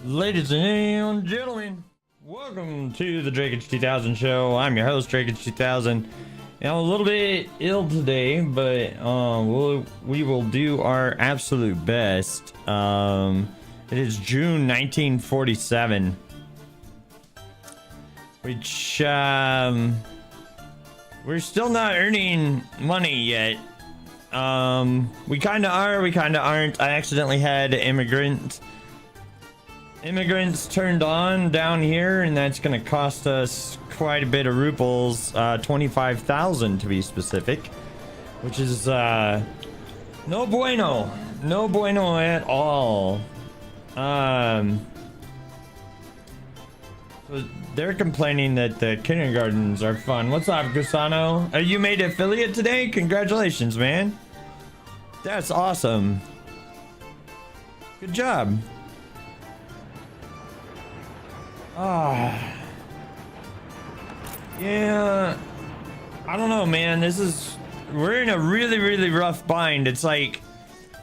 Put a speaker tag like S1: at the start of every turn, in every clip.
S1: Ladies and gentlemen, welcome to the Drakage 2000 show. I'm your host, Drakage 2000. I'm a little bit ill today, but we will do our absolute best. It is June 1947, which we're still not earning money yet. We kind of are, we kind of aren't. I accidentally had immigrants turned on down here, and that's going to cost us quite a bit of ruples, 25,000 to be specific, which is no bueno at all. So they're complaining that the kindergartens are fun. What's up, Gusano? You made affiliate today? Congratulations, man. That's awesome. Good job. Yeah, I don't know, man. We're in a really rough bind. It's like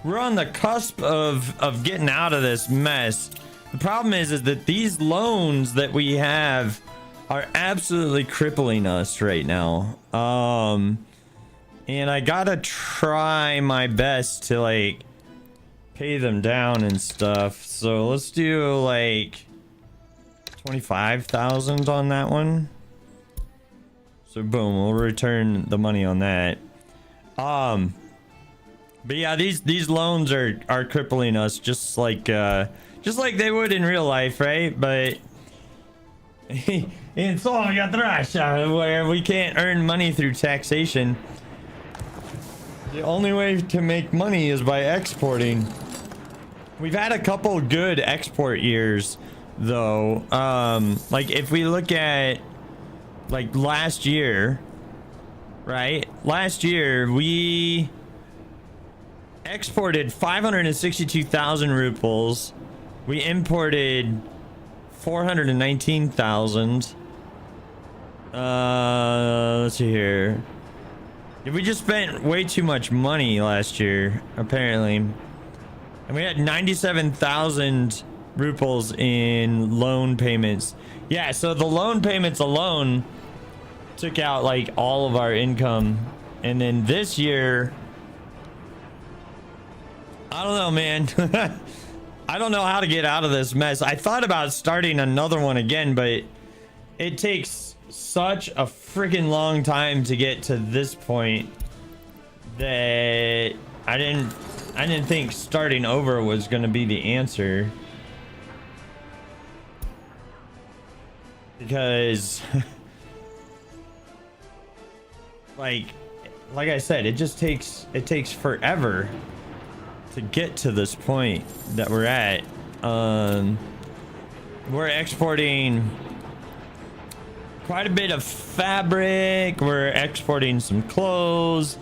S1: we're on the cusp of getting out of this mess. The problem is that these loans that we have are absolutely crippling us right now. And I gotta try my best to like pay them down and stuff. So let's do like 25,000 on that one. So boom, we'll return the money on that. But yeah, these loans are crippling us just like they would in real life, right? But in Soviet Russia, where we can't earn money through taxation, the only way to make money is by exporting. We've had a couple good export years though. Like if we look at like last year, right? Last year we exported 562,000 ruples. We imported 419,000. Let's see here. We just spent way too much money last year, apparently. And we had 97,000 ruples in loan payments. Yeah, so the loan payments alone took out like all of our income. And then this year, I don't know, man. I don't know how to get out of this mess. I thought about starting another one again, but it takes such a freaking long time to get to this point that I didn't think starting over was going to be the answer. Because like I said, it takes forever to get to this point that we're at. We're exporting quite a bit of fabric, we're exporting some clothes,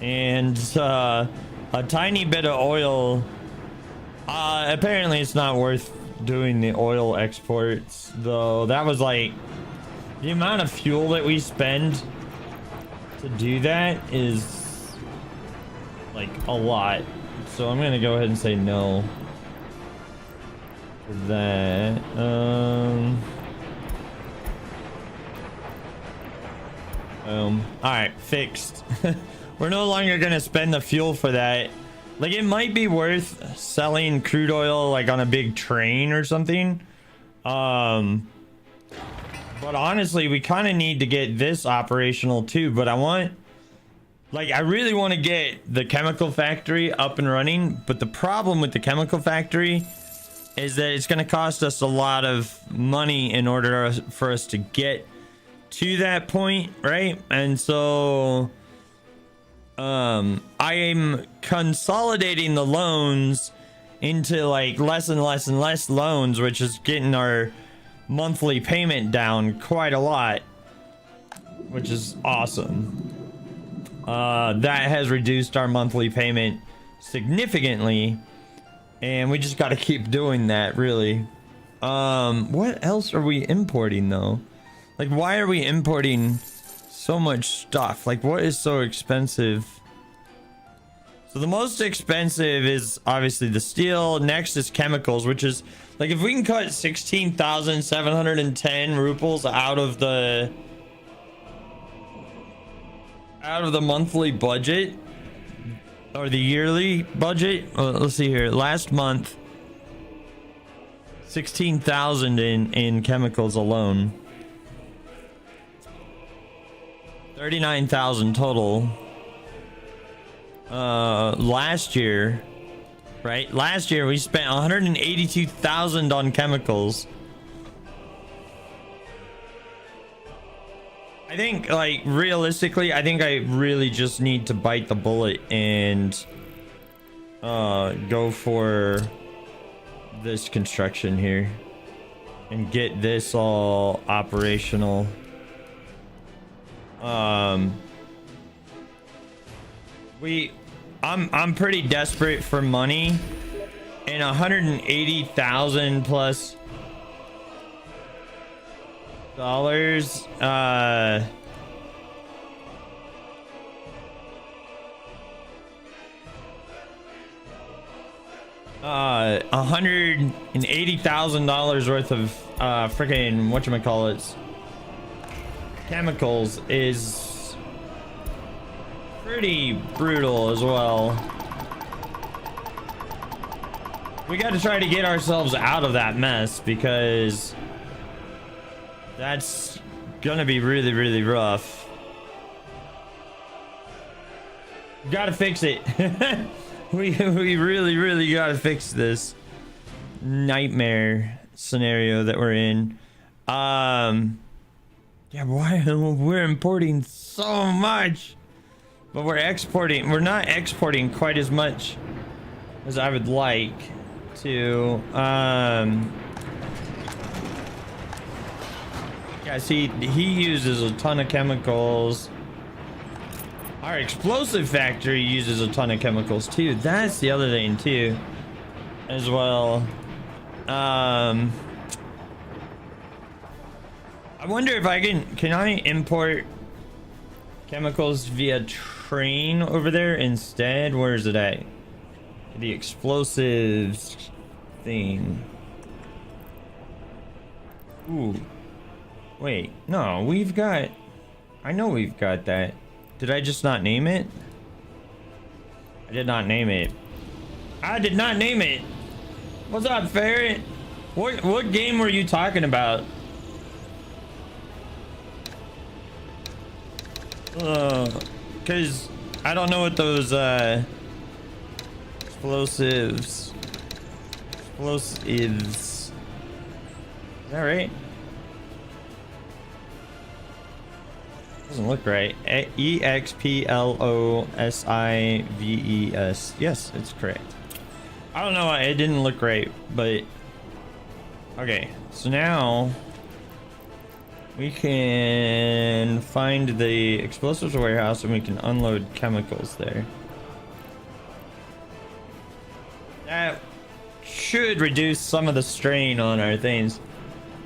S1: and a tiny bit of oil. Apparently it's not worth doing the oil exports though. That was like the amount of fuel that we spend to do that is like a lot. So I'm gonna go ahead and say no for that. All right, fixed. We're no longer gonna spend the fuel for that. Like, it might be worth selling crude oil like on a big train or something. But honestly, we kind of need to get this operational too. But I really want to get the chemical factory up and running. But the problem with the chemical factory is that it's going to cost us a lot of money in order for us to get to that point, right? And so I am consolidating the loans into like less and less and less loans, which is getting our monthly payment down quite a lot, which is awesome. That has reduced our monthly payment significantly, and we just got to keep doing that, really. What else are we importing though? Like, why are we importing so much stuff? Like, what is so expensive? So So the most expensive is obviously the steel. Next is chemicals, which is like if we can cut 16,710 rupees out of the monthly budget or the yearly budget. Let's see here. Last month, 16,000 in chemicals alone. 39,000 total. Last year, right? Last year we spent 182,000 on chemicals. I think, like, realistically, I think I really just need to bite the bullet and go for this construction here and get this all operational. I'm pretty desperate for money, and 180,000 plus dollars. 180,000 dollars worth of freaking whatchamacallits chemicals is pretty brutal as well. We got to try to get ourselves out of that mess, because that's gonna be really, really rough. Gotta fix it. we really, really gotta fix this nightmare scenario that we're in. Yeah, why we're importing so much, but we're not exporting quite as much as I would like to. Yeah, see, he uses a ton of chemicals. Our explosive factory uses a ton of chemicals too. That's the other thing too, as well. I wonder if I can I import chemicals via train over there instead? Where is it at? The explosives thing. Ooh. Wait, no, we've got... I know we've got that. Did I just not name it? I did not name it. I did not name it. What's up, Ferret? What game were you talking about? Cause I don't know what those explosives. Is that right? Doesn't look right. EXPLOSIVES. Yes, it's correct. I don't know why it didn't look right, but okay. So now we can find the explosives warehouse and we can unload chemicals there. That should reduce some of the strain on our things.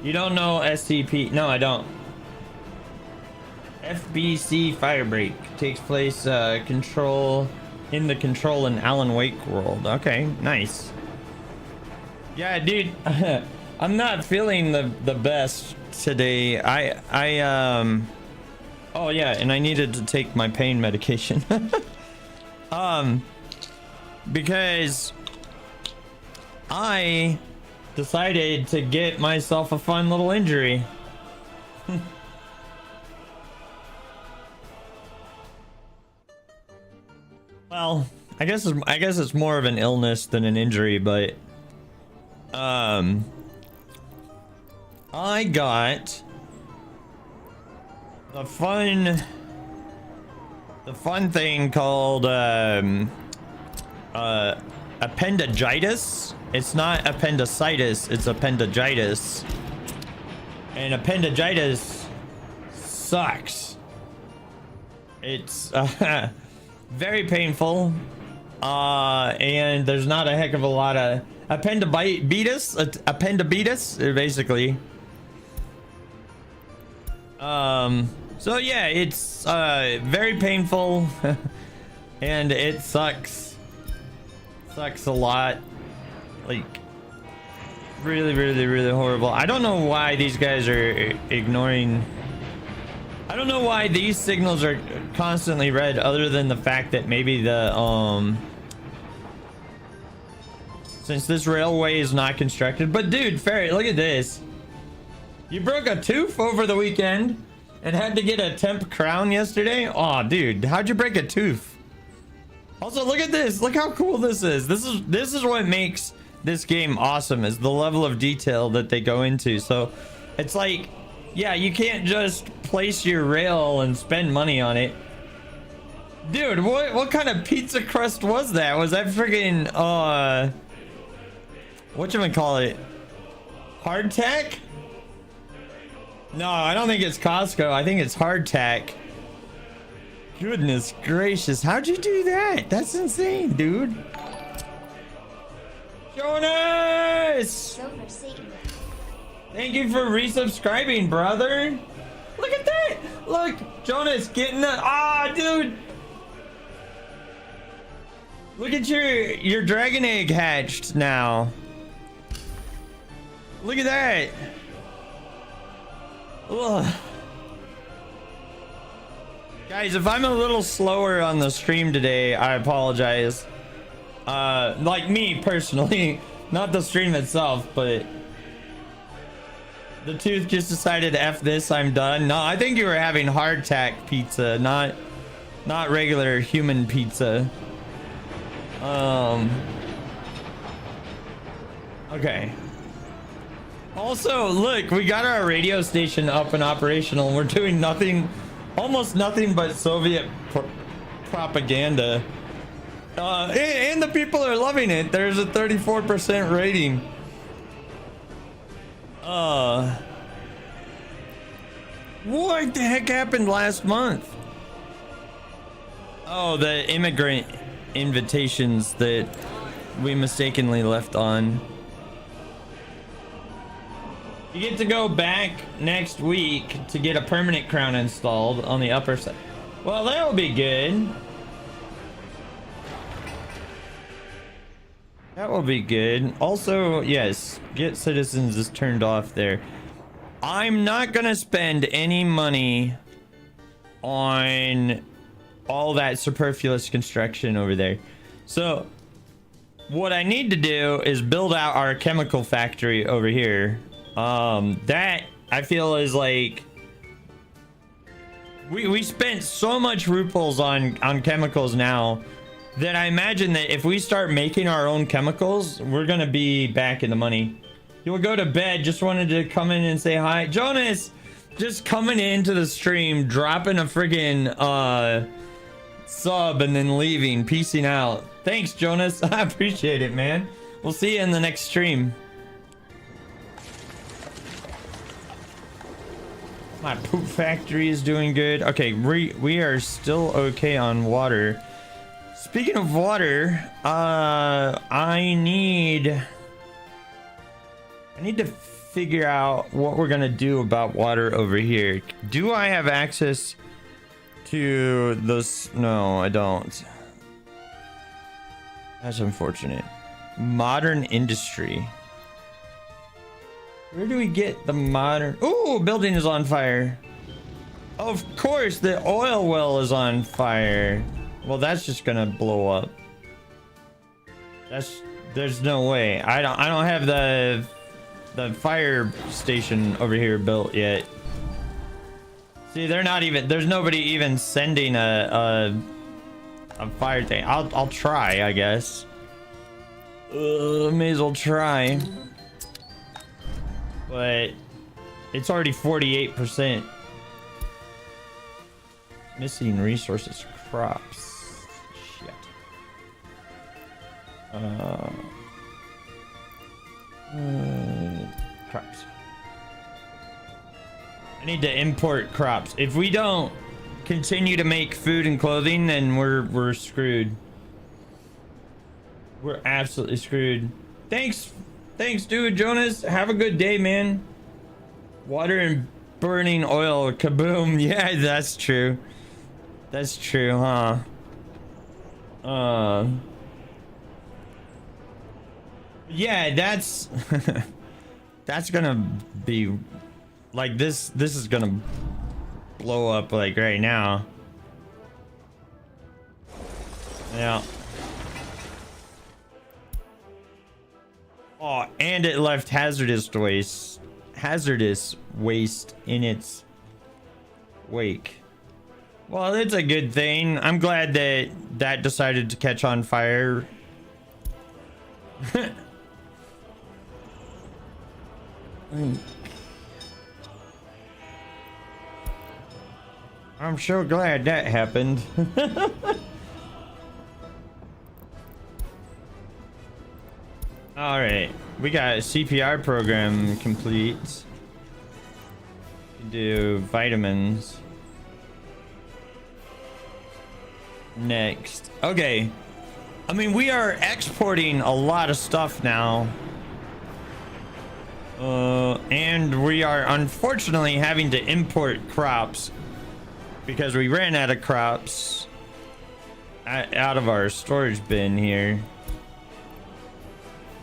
S1: You don't know SCP? No, I don't. FBC Firebreak takes place control in the Control and Alan Wake world. Okay, nice. Yeah, dude, I'm not feeling the best today. Oh yeah, and I needed to take my pain medication. Because I decided to get myself a fun little injury. Well, I guess it's more of an illness than an injury, but I got the fun thing called appendicitis. It's not appendicitis, it's appendicitis. And appendicitis sucks. It's very painful, and there's not a heck of a lot of appendibitis, basically. So yeah, it's very painful and it sucks. Sucks a lot. Like, really, really, really horrible. I don't know why these guys are ignoring. I don't know why these signals are constantly red, other than the fact that maybe the since this railway is not constructed. But dude, Ferry, look at this. You broke a tooth over the weekend and had to get a temp crown yesterday. Oh, dude, how'd you break a tooth? Also, look at this. Look how cool this is. This is what makes this game awesome, is the level of detail that they go into. So it's like, yeah, you can't just place your rail and spend money on it. Dude, what kind of pizza crust was that? Was that freaking whatchamacallit? Hardtack? No, I don't think it's Costco. I think it's hardtack. Goodness gracious, how'd you do that? That's insane, dude. Jonas! Thank you for resubscribing, brother. Look at that! Look, Jonas getting that. Ah, dude! Look at your dragon egg hatched now. Look at that. Ugh. Guys, if I'm a little slower on the stream today, I apologize. Like me personally, not the stream itself, but the tooth just decided F this, I'm done. No, I think you were having hardtack pizza, not regular human pizza. Okay. Also, look, we got our radio station up and operational. We're doing nothing, almost nothing but Soviet propaganda. And the people are loving it. There's a 34% rating. What the heck happened last month? Oh, the immigrant invitations that we mistakenly left on. You get to go back next week to get a permanent crown installed on the upper side. Well, that'll be good. That will be good. Also, yes, get citizens is turned off there. I'm not gonna spend any money on all that superfluous construction over there. So what I need to do is build out our chemical factory over here. That I feel is like we spent so much rubles on chemicals now that I imagine that if we start making our own chemicals, we're gonna be back in the money. You'll go to bed. Just wanted to come in and say hi. Jonas, just coming into the stream, dropping a friggin' sub and then leaving, peacing out. Thanks, Jonas. I appreciate it, man. We'll see you in the next stream. My poop factory is doing good. Okay, we are still okay on water. Speaking of water, I need to figure out what we're gonna do about water over here. Do I have access to those? No, I don't. That's unfortunate. Modern industry. Where do we get the modern? Ooh, building is on fire. Of course, the oil well is on fire. Well, that's just gonna blow up. There's no way. I don't have the fire station over here built yet. See, they're not even, there's nobody even sending a fire thing. I'll try, I guess. May as well try. But it's already 48%. Missing resources, crops. Shit. Crops. I need to import crops. If we don't continue to make food and clothing, then we're screwed. We're absolutely screwed. Thanks, dude. Jonas, have a good day, man. Water and burning oil, kaboom. Yeah, that's true. That's true, huh? Yeah, that's that's gonna be like this is gonna blow up like right now. Yeah. Oh, and it left hazardous waste in its wake. Well, it's a good thing. I'm glad that that decided to catch on fire. I'm so glad that happened. All right, we got a CPR program complete. Do vitamins next. Okay, I mean, we are exporting a lot of stuff now. And we are unfortunately having to import crops because we ran out of crops out of our storage bin here.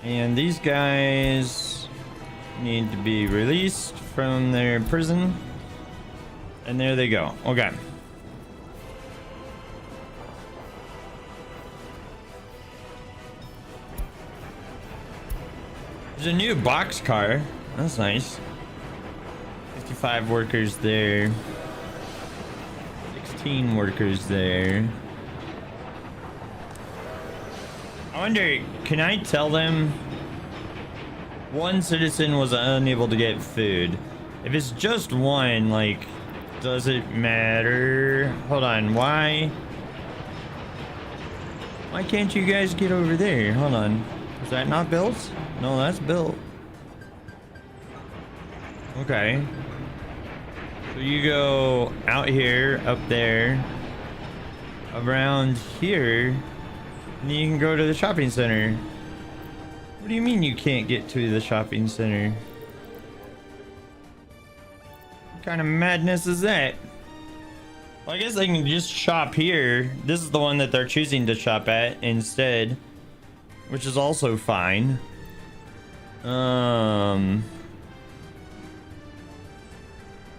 S1: And these guys need to be released from their prison. And there they go. Okay. There's a new box car. That's nice. 55 workers there. 16 workers there. I wonder, can I tell them one citizen was unable to get food? If it's just one, like, does it matter? Hold on, why can't you guys get over there? Hold on. Is that not built? No, that's built. Okay. So you go out here, up there, around here, and you can go to the shopping center. What do you mean you can't get to the shopping center? What kind of madness is that? Well, I guess they can just shop here. This is the one that they're choosing to shop at instead, which is also fine.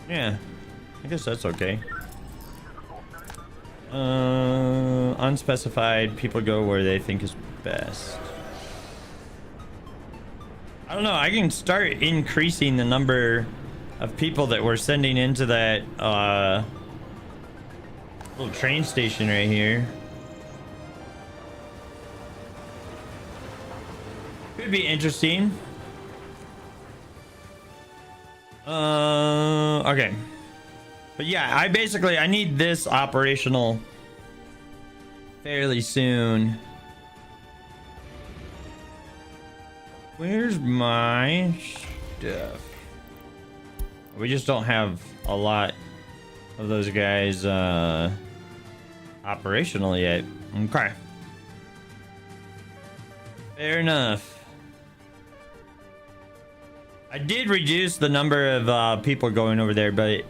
S1: Yeah, I guess that's okay. Unspecified, people go where they think is best. I don't know, I can start increasing the number of people that we're sending into that little train station right here. Could be interesting. Okay. But yeah, I need this operational fairly soon. Where's my stuff? We just don't have a lot of those guys operational yet. Okay. Fair enough. I did reduce the number of people going over there, but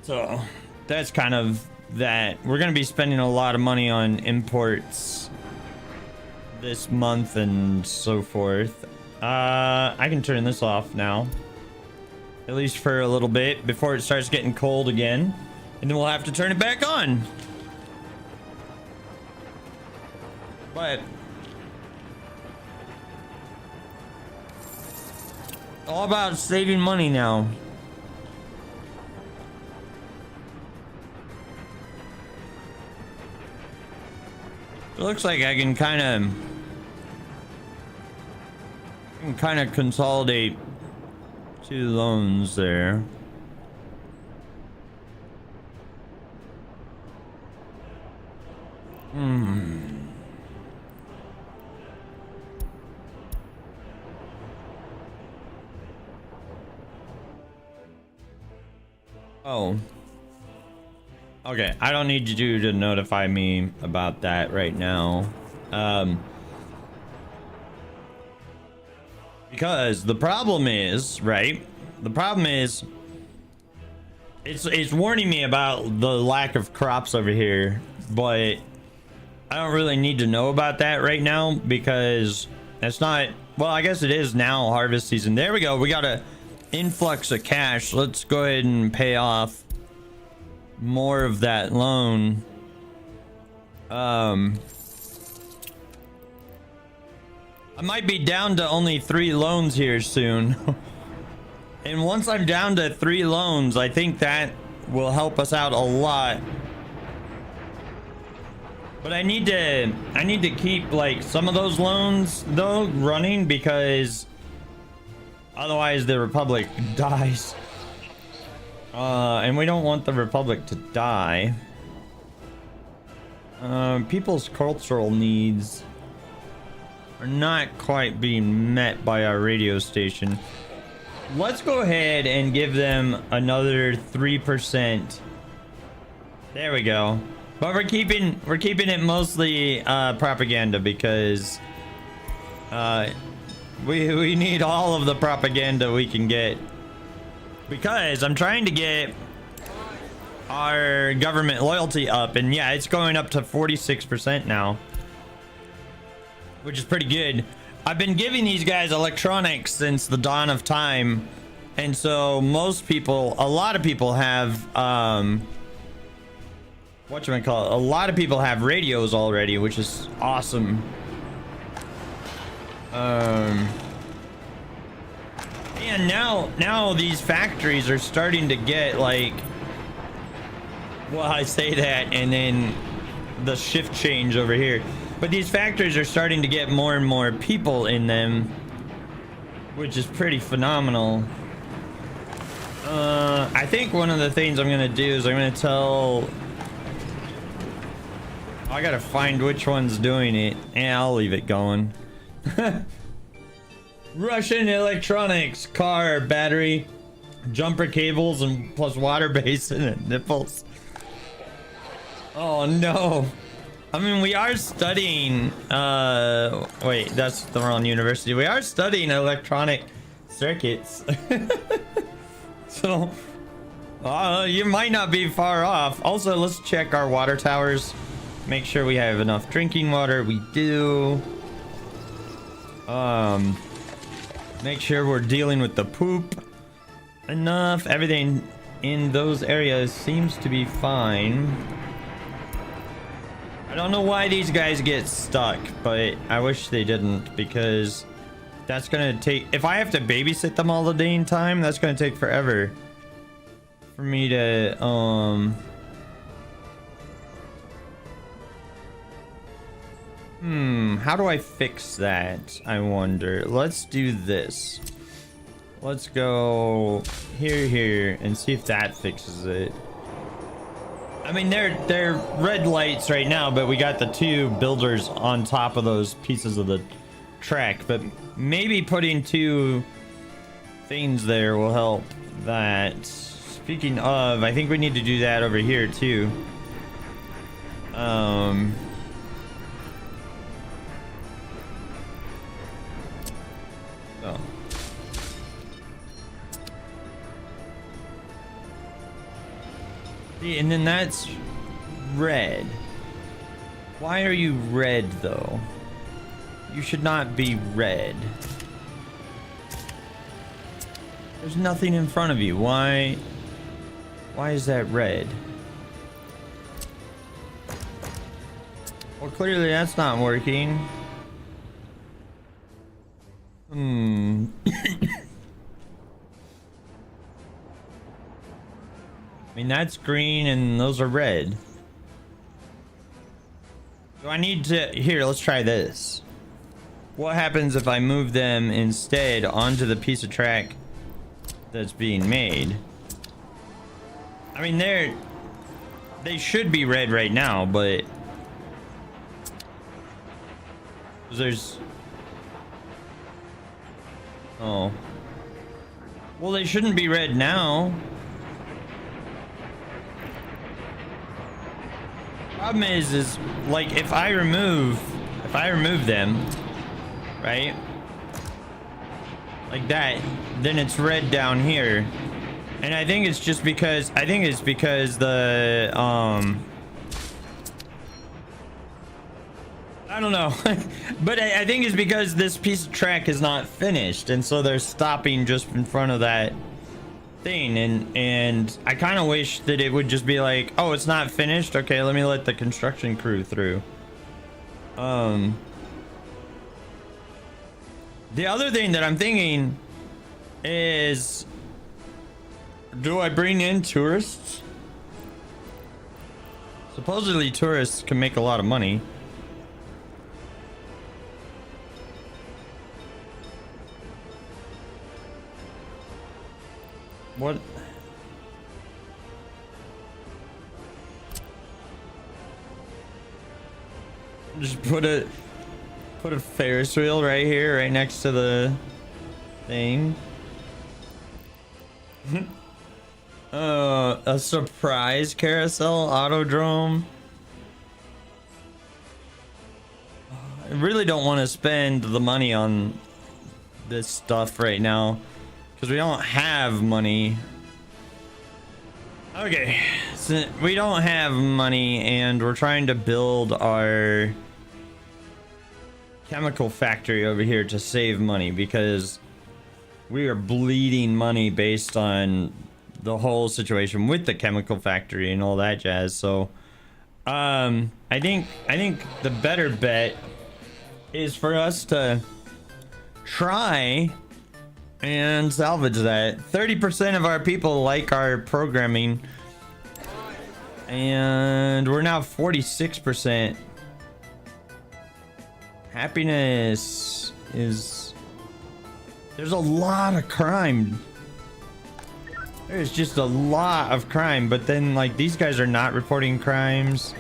S1: so that's kind of that. We're gonna be spending a lot of money on imports this month and so forth. I can turn this off now, at least for a little bit before it starts getting cold again, and then we'll have to turn it back on. But all about saving money now. It looks like I can kind of consolidate 2 loans there. Oh. Okay, I don't need you to notify me about that right now. Because the problem is, right? The problem is it's warning me about the lack of crops over here, but I don't really need to know about that right now because it's not, well, I guess it is now harvest season. There we go. We got a influx of cash. Let's go ahead and pay off more of that loan. I might be down to only 3 loans here soon. And once I'm down to 3 loans, I think that will help us out a lot. But I need to keep like some of those loans though running because otherwise the Republic dies. And we don't want the Republic to die. People's cultural needs are not quite being met by our radio station. Let's go ahead and give them another 3%. There we go. But we're keeping it mostly propaganda because we need all of the propaganda we can get. Because I'm trying to get our government loyalty up, and yeah, it's going up to 46% now, which is pretty good. I've been giving these guys electronics since the dawn of time, and so most people, a lot of people have whatchamacallit, a lot of people have radios already, which is awesome. And now these factories are starting to get like, well, I say that and then the shift change over here, but these factories are starting to get more and more people in them, which is pretty phenomenal. I think one of the things I'm gonna do is I'm gonna tell, I gotta find which one's doing it, and I'll leave it going. Russian electronics, car, battery, jumper cables, and plus water basin and nipples. Oh no. I mean, we are studying, wait, that's the wrong university. We are studying electronic circuits. So, you might not be far off. Also, let's check our water towers. Make sure we have enough drinking water. We do. Make sure we're dealing with the poop enough. Everything in those areas seems to be fine. I don't know why these guys get stuck, but I wish they didn't, because that's gonna take, if I have to babysit them all the dang time, that's gonna take forever for me to how do I fix that, I wonder? Let's do this. Let's go here, and see if that fixes it. I mean, they're red lights right now, but we got the 2 builders on top of those pieces of the track. But maybe putting 2 things there will help that. Speaking of, I think we need to do that over here too. And then that's red. Why are you red though? You should not be red. There's nothing in front of you. Why is that red? Well, clearly that's not working. I mean, that's green and those are red. So I need to, here, let's try this. What happens if I move them instead onto the piece of track that's being made? I mean, they should be red right now, but there's, oh, well, they shouldn't be red now. Problem is like if I remove them, right, like that, then it's red down here, and I think it's just because the I don't know. But I think it's because this piece of track is not finished, and so they're stopping just in front of that thing, and I kind of wish that it would just be like, oh, it's not finished, okay, let me let the construction crew through. The other thing that I'm thinking is, do I bring in tourists? Supposedly tourists can make a lot of money. What? Just put a Ferris wheel right here, right next to the thing. A surprise carousel autodrome. I really don't want to spend the money on this stuff right now because we don't have money. Okay, so we don't have money and we're trying to build our chemical factory over here to save money because we are bleeding money based on the whole situation with the chemical factory and all that jazz. So I think the better bet is for us to try and salvage that. 30% of our people like our programming and we're now 46%. Happiness is, there's a lot of crime. There's just a lot of crime, but then like these guys are not reporting crimes.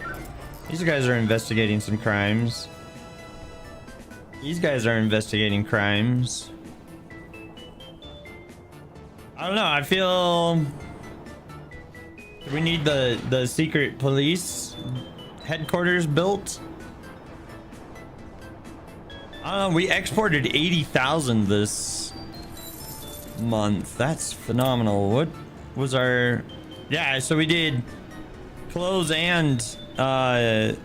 S1: These guys are investigating some crimes. These guys are investigating crimes. I don't know, I feel we need the secret police headquarters built. I don't know, we exported 80,000 this month. That's phenomenal. What was our... Yeah, so we did clothes and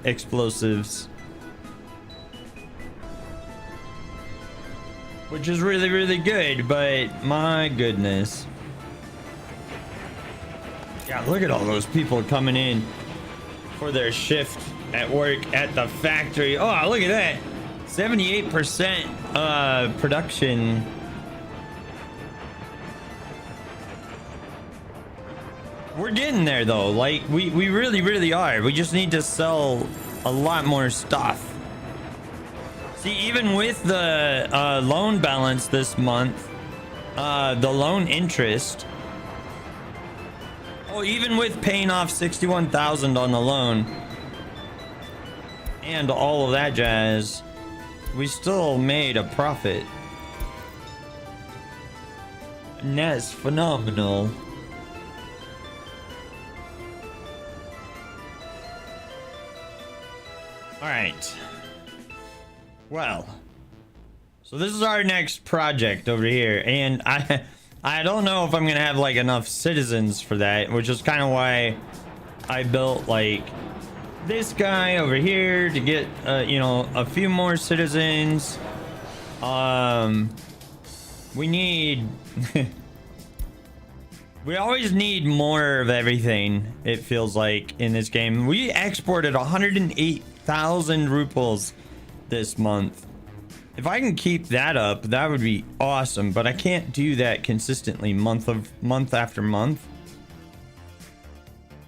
S1: explosives, which is really, really good, but my goodness. Yeah, look at all those people coming in for their shift at work at the factory. Oh, look at that. 78% production. We're getting there though. Like we really, really are. We just need to sell a lot more stuff. See, even with the loan balance this month, the loan interest, oh, even with paying off 61,000 on the loan and all of that jazz, we still made a profit. And that's phenomenal. All right. Well, so this is our next project over here, and I don't know if I'm gonna have like enough citizens for that, which is kind of why I built like this guy over here to get you know, a few more citizens. We need we always need more of everything, it feels like, in this game. We exported 108,000 rubles this month. If I can keep that up, that would be awesome, but I can't do that consistently month after month.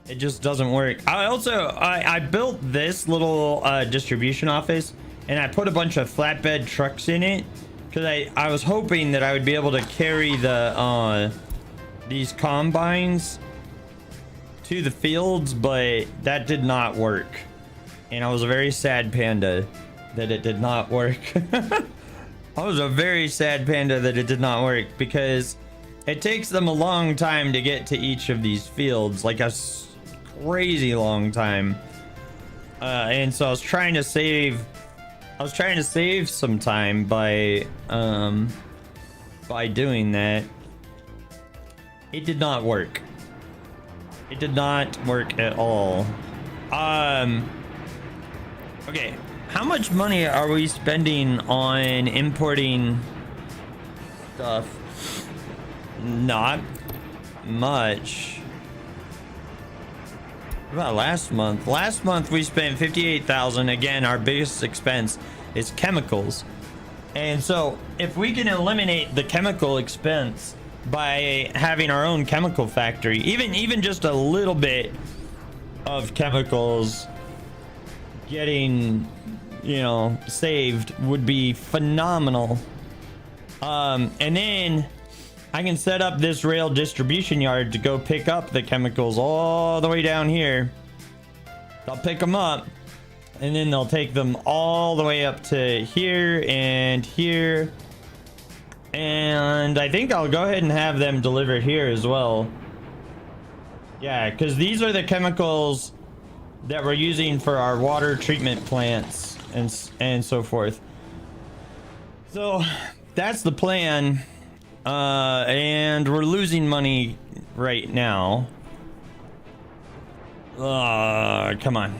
S1: It just doesn't work. I built this little distribution office, and I put a bunch of flatbed trucks in it because I was hoping that I would be able to carry the these combines to the fields, but that did not work, and I was a very sad panda that it did not work. I was a very sad panda that it did not work because it takes them a long time to get to each of these fields, like a crazy long time. And so I was trying to save some time by doing that. It did not work. It did not work at all. Okay, how much money are we spending on importing stuff? Not much. What about last month? Last month we spent 58,000. Again, our biggest expense is chemicals. And so if we can eliminate the chemical expense by having our own chemical factory, even just a little bit of chemicals getting, you know, saved would be phenomenal. And then I can set up this rail distribution yard to go pick up the chemicals all the way down here. They'll pick them up and then they'll take them all the way up to here and here. And I think I'll go ahead and have them delivered here as well. Yeah, because these are the chemicals that we're using for our water treatment plants and so forth. So that's the plan. And we're losing money right now. Come on.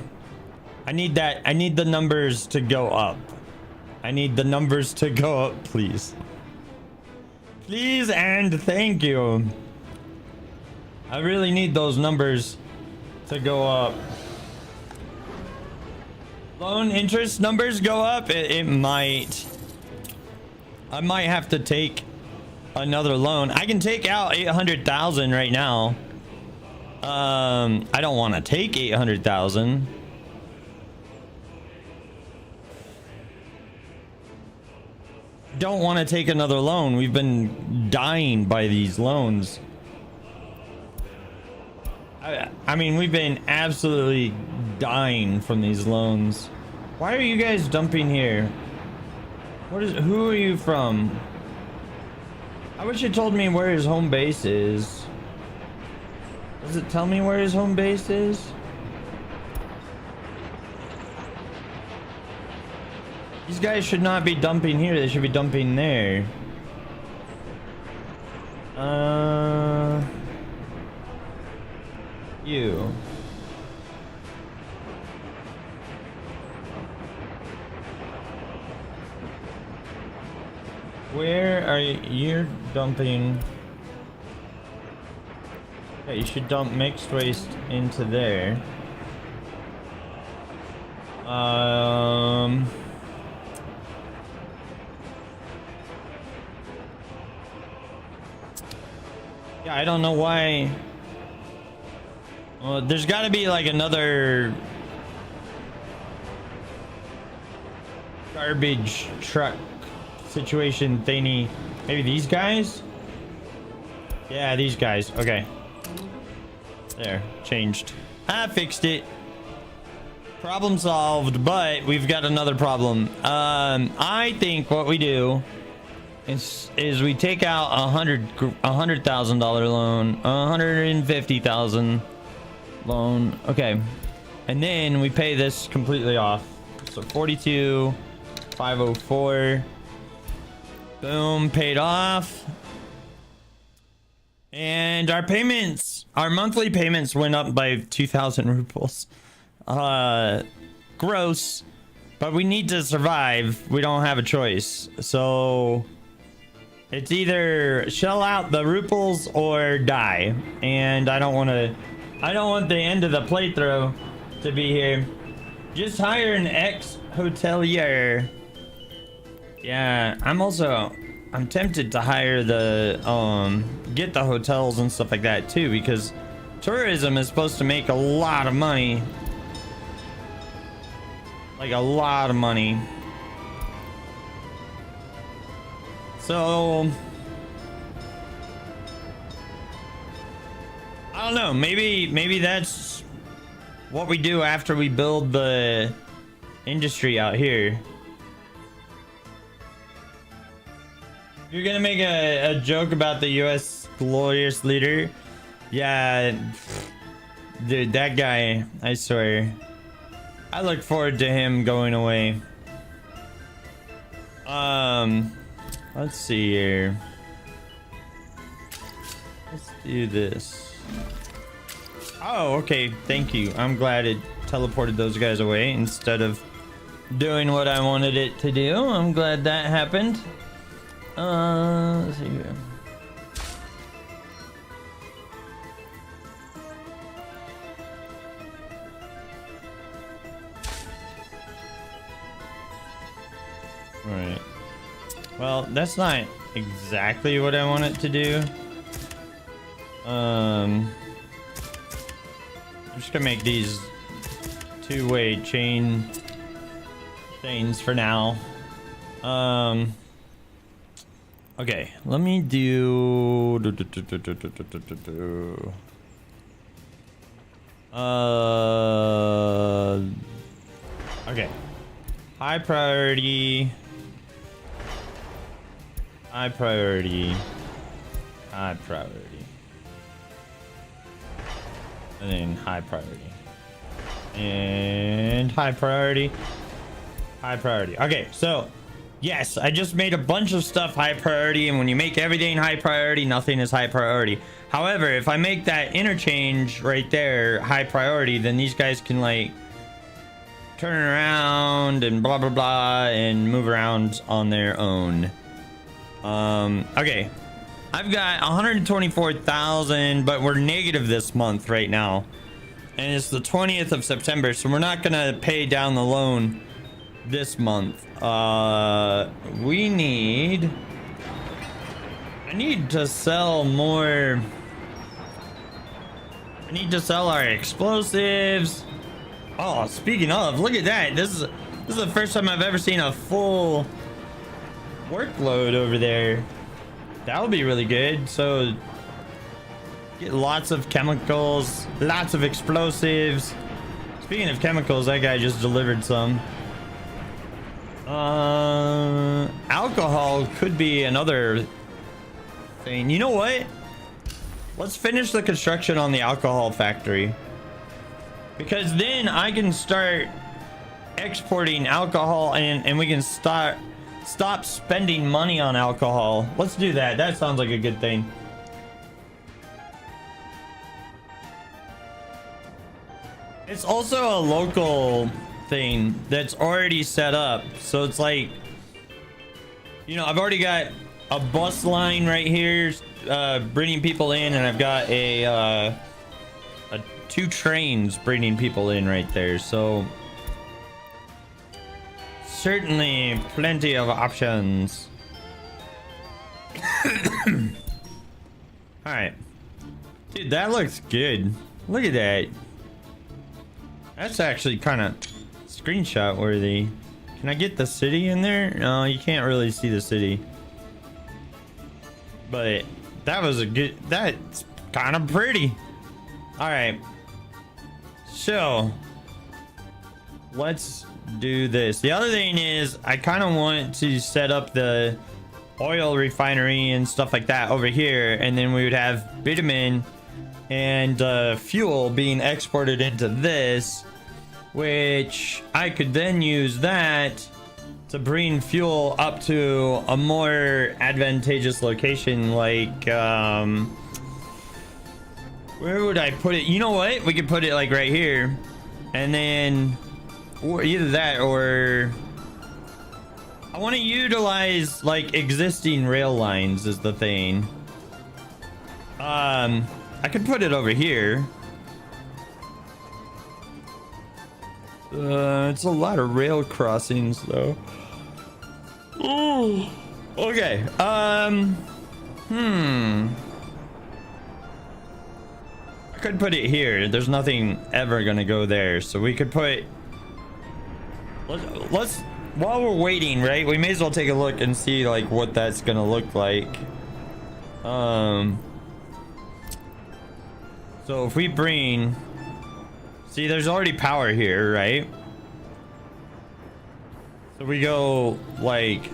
S1: I need the numbers to go up. I need the numbers to go up, please. Please and thank you. I really need those numbers to go up. Loan interest numbers go up? It might. I might have to take another loan. I can take out 800,000 right now. I don't want to take 800,000. Don't want to take another loan. We've been dying by these loans. I mean, we've been absolutely dying from these loans. Why are you guys dumping here? Who are you from? I wish it told me where his home base is. Does it tell me where his home base is? These guys should not be dumping here. They should be dumping there. You. Where are you? You're dumping. Yeah, you should dump mixed waste into there. Yeah, I don't know why. Well, there's got to be like another garbage truck situation thingy. Maybe these guys? Yeah, these guys. Okay. There, changed. I fixed it. Problem solved, but we've got another problem. I think what we do is we take out $100,000 loan, $150,000 loan. Okay, and then we pay this completely off. So 42,504. Boom, paid off. And our payments, our monthly payments went up by 2,000 rubles. Gross, but we need to survive. We don't have a choice. So it's either shell out the rubles or die. And I don't want the end of the playthrough to be here. Just hire an ex-hotelier. Yeah, I'm tempted to hire get the hotels and stuff like that too, because tourism is supposed to make a lot of money. Like a lot of money. So I don't know, maybe that's what we do after we build the industry out here. You're gonna make a joke about the US glorious leader? Yeah, dude, that guy, I swear. I look forward to him going away. Let's see here. Let's do this. Oh, okay, thank you. I'm glad it teleported those guys away instead of doing what I wanted it to do. I'm glad that happened. Let's see here. Alright. Well, that's not exactly what I want it to do. I'm just gonna make these two-way chains for now. Okay, let me do okay. High priority. High priority. High priority. And then high priority. And high priority. High priority. Okay, so yes, I just made a bunch of stuff high priority, and when you make everything high priority, nothing is high priority. However, if I make that interchange right there high priority, then these guys can like turn around and blah blah blah and move around on their own. Okay, I've got 124,000, but we're negative this month right now, and it's the 20th of September, so we're not gonna pay down the loan this month. I need to sell more. I need to sell our explosives. Oh, speaking of, look at that. This is the first time I've ever seen a full workload over there. That would be really good. So get lots of chemicals, lots of explosives. Speaking of chemicals, that guy just delivered some. Alcohol could be another thing. You know what? Let's finish the construction on the alcohol factory, because then I can start exporting alcohol, and we can stop spending money on alcohol. Let's do that. That sounds like a good thing. It's also a local thing that's already set up, so it's like, you know, I've already got a bus line right here bringing people in, and I've got a 2 trains bringing people in right there, so certainly plenty of options. All right, dude, that looks good. Look at that. That's actually kind of screenshot worthy. Can I get the city in there? No, you can't really see the city, but that was a good, that's kind of pretty. All right, so let's do this. The other thing is, I kind of want to set up the oil refinery and stuff like that over here, and then we would have bitumen and fuel being exported into this, which I could then use that to bring fuel up to a more advantageous location, like where would I put it? You know what, we could put it like right here, and then, or either that, or I want to utilize like existing rail lines is the thing. I could put it over here. It's a lot of rail crossings though. Ooh. Okay. I could put it here. There's nothing ever gonna go there, so we could put. Let's while we're waiting, right? We may as well take a look and see like what that's gonna look like. So if we bring, see, there's already power here, right? So we go like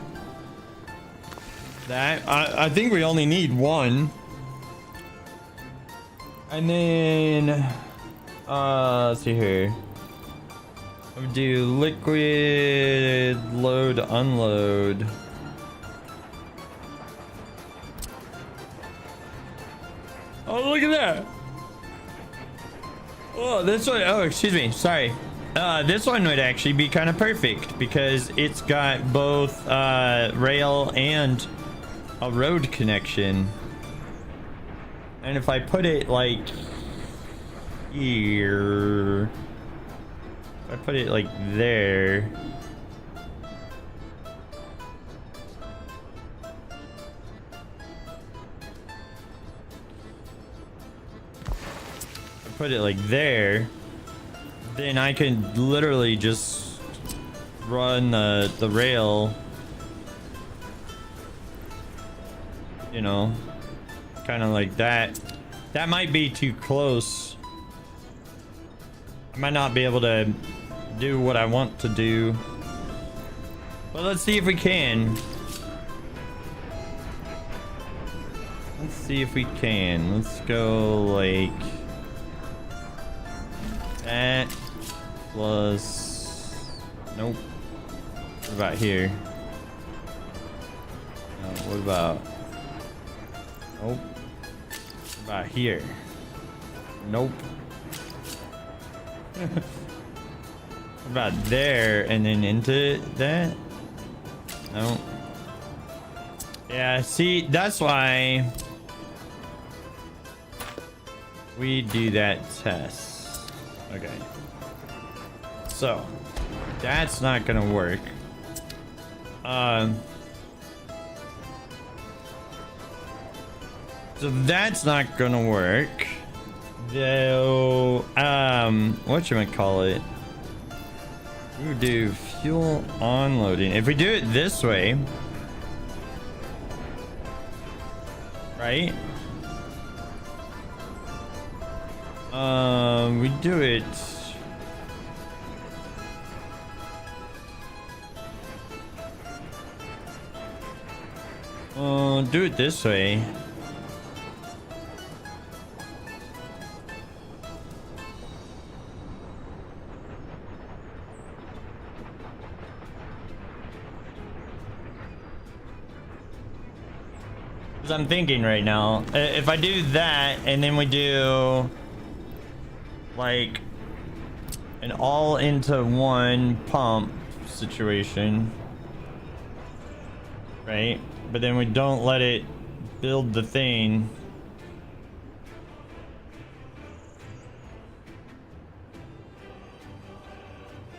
S1: that. I think we only need one. And then, let's see here. We do liquid load, unload. Oh, look at that. Oh, that's what. Oh, excuse me. Sorry. This one would actually be kind of perfect because it's got both rail and a road connection. And if I put it like here, if I put it like there, put it like there, then I can literally just run the rail, you know, kind of like that. That might be too close. I might not be able to do what I want to do, but let's see if we can. Let's see if we can. Let's go like that plus, nope. What about here? What about, nope. What about here? Nope. What about there and then into that? No. Yeah, see, that's why we do that test. Okay, so that's not gonna work. So that's not gonna work. Though, whatchamacallit? We would do fuel onloading. If we do it this way, right? We do it. Do it this way. Because I'm thinking right now, if I do that and then we do like an all into one pump situation, right? But then we don't let it build the thing.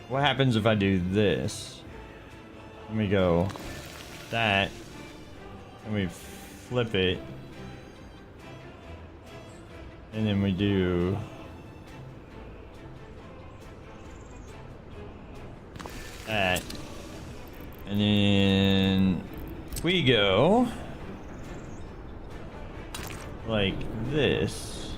S1: What happens if I do this? Let me go that, and we flip it, and then we do that, and then we go like this.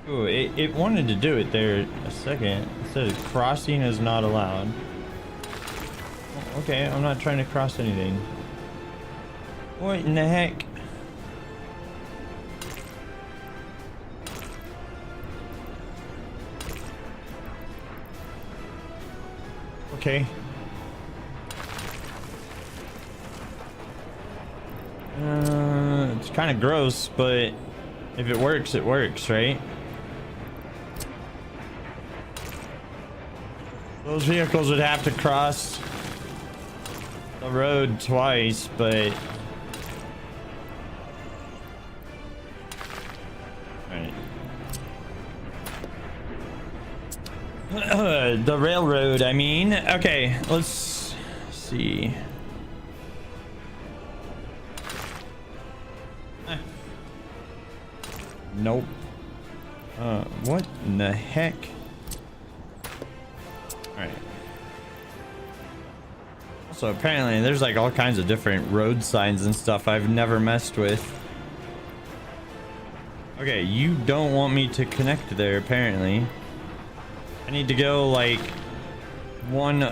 S1: Ooh, it wanted to do it there a second. It said crossing is not allowed. Okay, I'm not trying to cross anything. What in the heck? Okay. It's kind of gross, but if it works, right? Those vehicles would have to cross the road twice, but the railroad, I mean. Okay, let's see. Nope. What in the heck? Alright. So apparently there's like all kinds of different road signs and stuff I've never messed with. Okay, you don't want me to connect there apparently. I need to go like one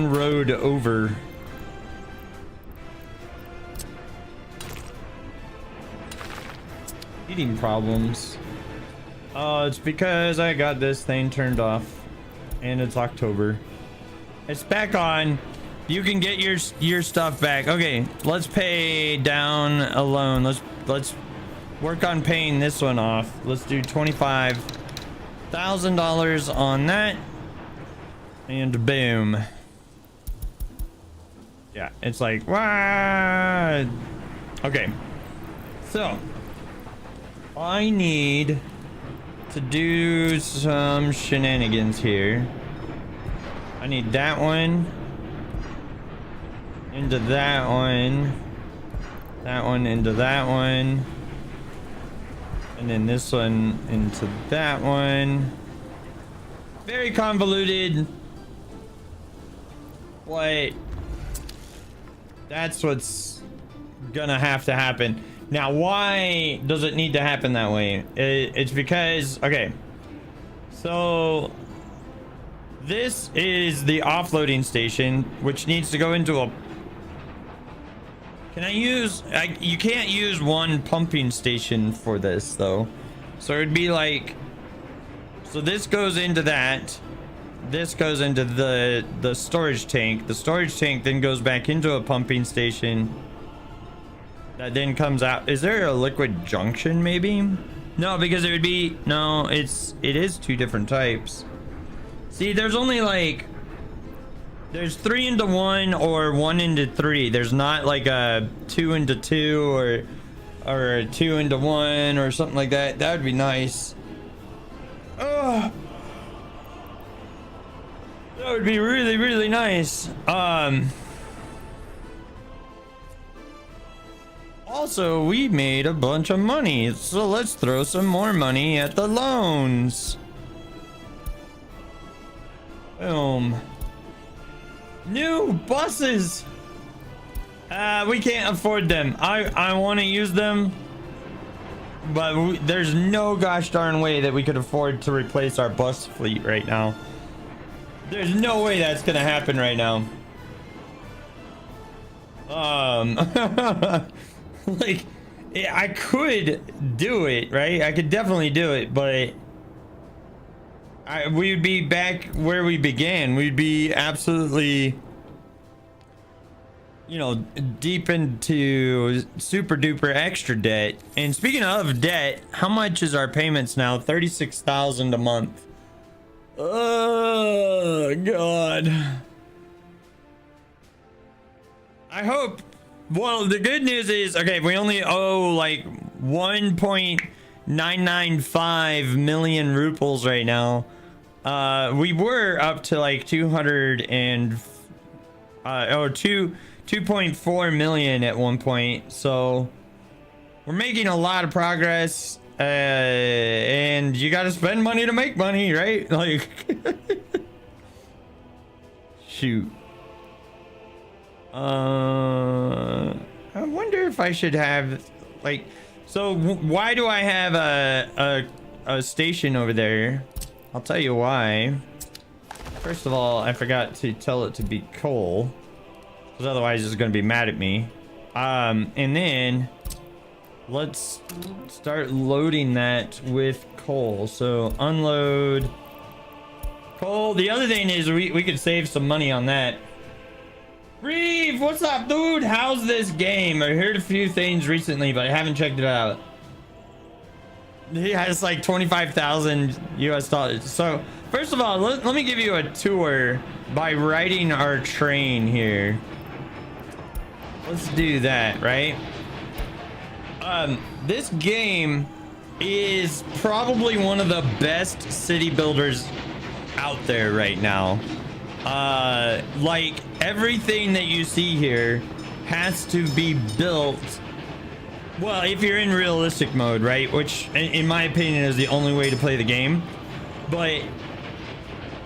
S1: road over. Heating problems. Oh, it's because I got this thing turned off and it's October. It's back on. You can get your stuff back. Okay, let's pay down a loan. Let's work on paying this one off. Let's do $25,000 on that. And boom. Yeah, it's like, what? Okay. So, I need to do some shenanigans here. I need that one into that one into that one, and then this one into that one. Very convoluted, but that's what's gonna have to happen. Now, why does it need to happen that way? It's because, okay, so this is the offloading station, which needs to go into a... Can I use... you can't use one pumping station for this, though. So it'd be like... So this goes into that. This goes into the storage tank. The storage tank then goes back into a pumping station. That then comes out. Is there a liquid junction, maybe? No, because it would be... No, it is two different types. See, there's only like... There's 3 into 1 or 1 into 3. There's not like a 2 into 2 or a 2 into 1 or something like that. That would be nice. Oh, that would be really, really nice. Also, we made a bunch of money, so let's throw some more money at the loans. Boom. New buses. We can't afford them. I want to use them, but there's no gosh darn way that we could afford to replace our bus fleet right now. There's no way that's gonna happen right now. Like, I could do it, right? I could definitely do it, but we would be back where we began. We'd be absolutely, you know, deep into super duper extra debt. And speaking of debt, how much is our payments now? 36,000 a month. Oh God. I hope. Well, the good news is, okay, we only owe like 1.995 million rubles right now. We were up to like 2.4 million at one point. So we're making a lot of progress. And you got to spend money to make money, right? Like, shoot. I wonder if I should have, like, so why do I have a station over there? I'll tell you why. First of all, I forgot to tell it to be coal, because otherwise it's going to be mad at me. And then let's start loading that with coal. So unload coal. The other thing is we could save some money on that. Reeve, what's up, dude? How's this game? I heard a few things recently, but I haven't checked it out. He has like 25,000 US dollars. So first of all, let me give you a tour by riding our train here. Let's do that, right? This game is probably one of the best city builders out there right now. Like everything that you see here has to be built, well, if you're in realistic mode, right, which in my opinion is the only way to play the game. But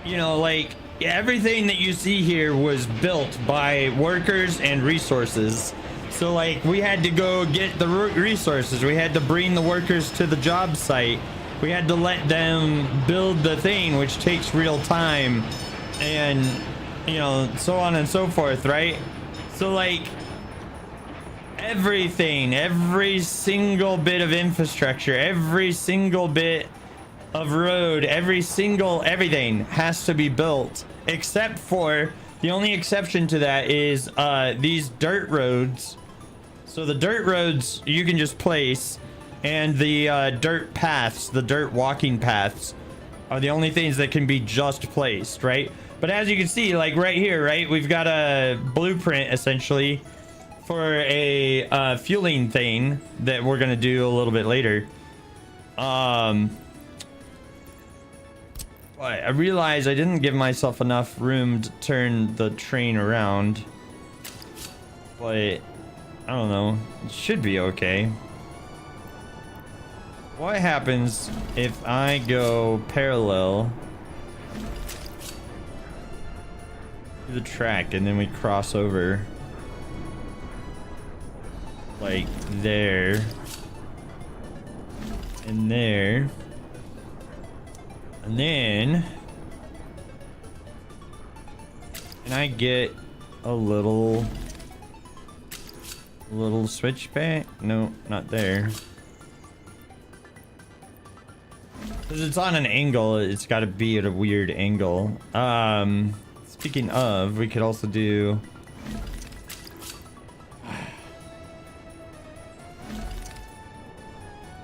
S1: you know, like everything that you see here was built by workers and resources. So like we had to go get the resources, we had to bring the workers to the job site, we had to let them build the thing, which takes real time, and you know, so on and so forth, right? So like everything, every single bit of infrastructure, every single bit of road, everything has to be built, except for The only exception to that is these dirt roads. So the dirt roads you can just place, and the dirt paths, the dirt walking paths, are the only things that can be just placed, right? But as you can see, like right here, right, we've got a blueprint essentially for a fueling thing that we're gonna do a little bit later. I realized I didn't give myself enough room to turn the train around, but I don't know, it should be okay. What happens if I go parallel to the track and then we cross over like there and there, and then can I get a little switchback? No, not there. Because it's on an angle, it's got to be at a weird angle. Speaking of, we could also do...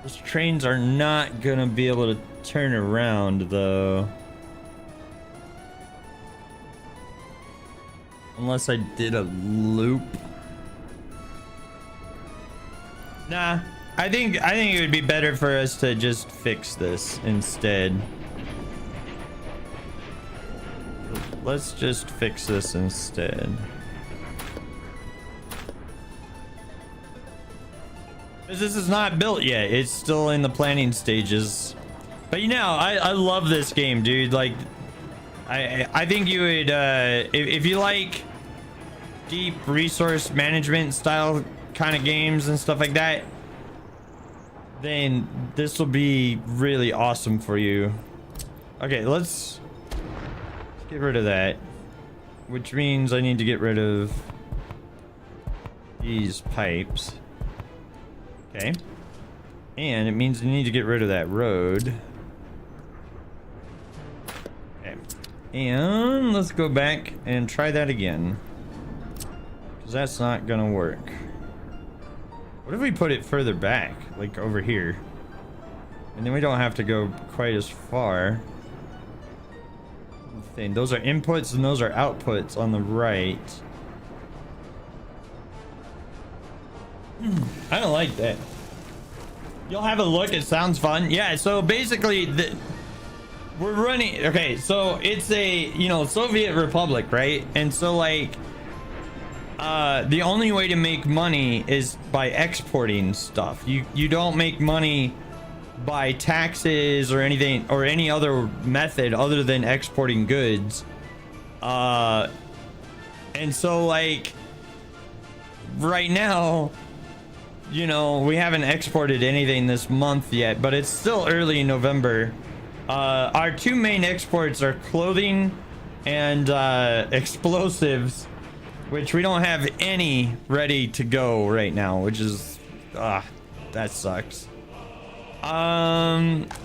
S1: Those trains are not gonna be able to turn around, though. Unless I did a loop. Nah, I think it would be better for us to just fix this instead. Let's just fix this instead. Because this is not built yet. It's still in the planning stages. But you know, I love this game, dude. Like, I think you would, if you like deep resource management style kind of games and stuff like that, then this will be really awesome for you. Okay, let's get rid of that, which means I need to get rid of these pipes. Okay, and it means I need to get rid of that road. Okay, and let's go back and try that again, because that's not gonna work. What if we put it further back, like over here, and then we don't have to go quite as far? Those are inputs and those are outputs on the right. I don't like that. You'll have a look. It sounds fun. Yeah, so basically we're running, okay, so it's a, you know, Soviet Republic, right? And so like the only way to make money is by exporting stuff. You don't make money by taxes or anything or any other method other than exporting goods. And so like right now, you know, we haven't exported anything this month yet, but it's still early in November. Our two main exports are clothing and explosives, which we don't have any ready to go right now, which is that sucks.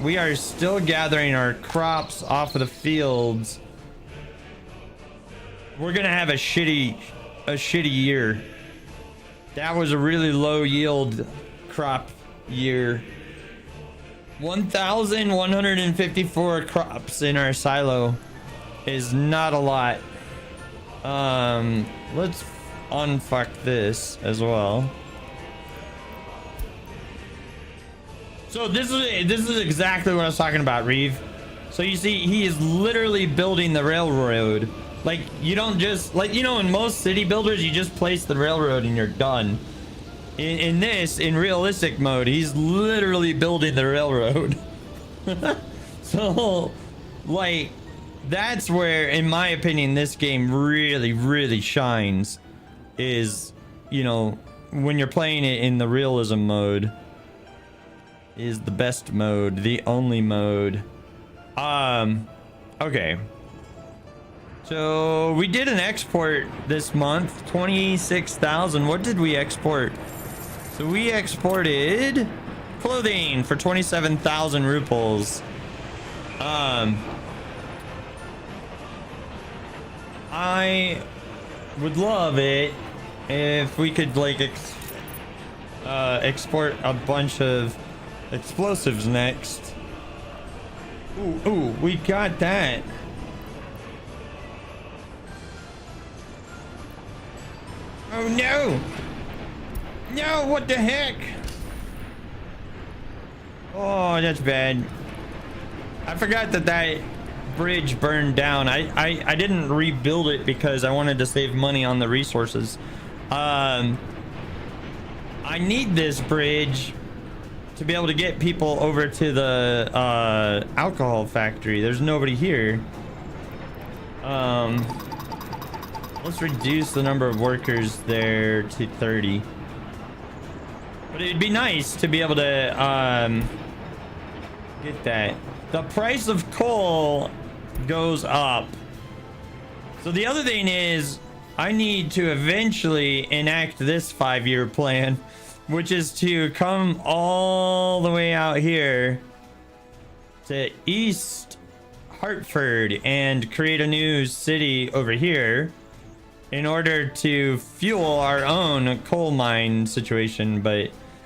S1: We are still gathering our crops off of the fields. We're gonna have a shitty year. That was a really low yield crop year. 1,154 crops in our silo is not a lot. Let's unfuck this as well. So this is exactly what I was talking about, Reeve. So you see, he is literally building the railroad. Like, you don't just, like, you know, in most city builders, you just place the railroad and you're done. In this, in realistic mode, he's literally building the railroad. So, like, that's where, in my opinion, this game really, really shines. Is, you know, when you're playing it in the realism mode, is the best mode, the only mode. Okay. So we did an export this month, 26,000. What did we export? So we exported clothing for 27,000 rubles. I would love it if we could like export a bunch of explosives next. Ooh, we got that. Oh no! No, what the heck? Oh, that's bad. I forgot that bridge burned down. I didn't rebuild it because I wanted to save money on the resources. I need this bridge to be able to get people over to the alcohol factory. There's nobody here. Let's reduce the number of workers there to 30. But it'd be nice to be able to get that. The price of coal goes up. So the other thing is I need to eventually enact this 5-year plan, which is to come all the way out here to East Hartford and create a new city over here in order to fuel our own coal mine situation.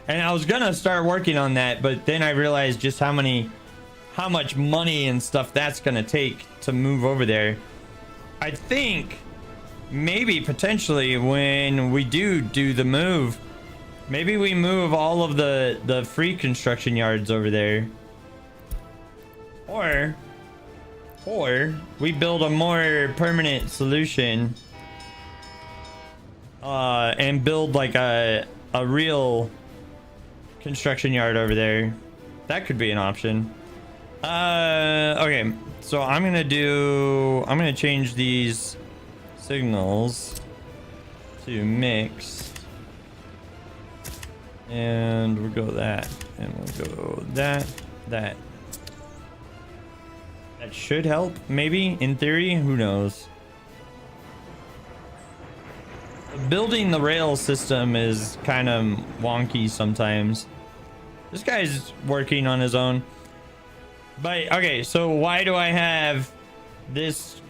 S1: And I was gonna start working on that, but then I realized just how much money and stuff that's gonna take to move over there. I think maybe potentially when we do the move, maybe we move all of the free construction yards over there, or we build a more permanent solution and build like a real construction yard over there. That could be an option. Okay, so I'm gonna change these signals to mixed, and we'll go that, and we'll go that. That should help, maybe, in theory. Who knows? Building the rail system is kind of wonky sometimes. This guy's working on his own. But okay, so why do I have this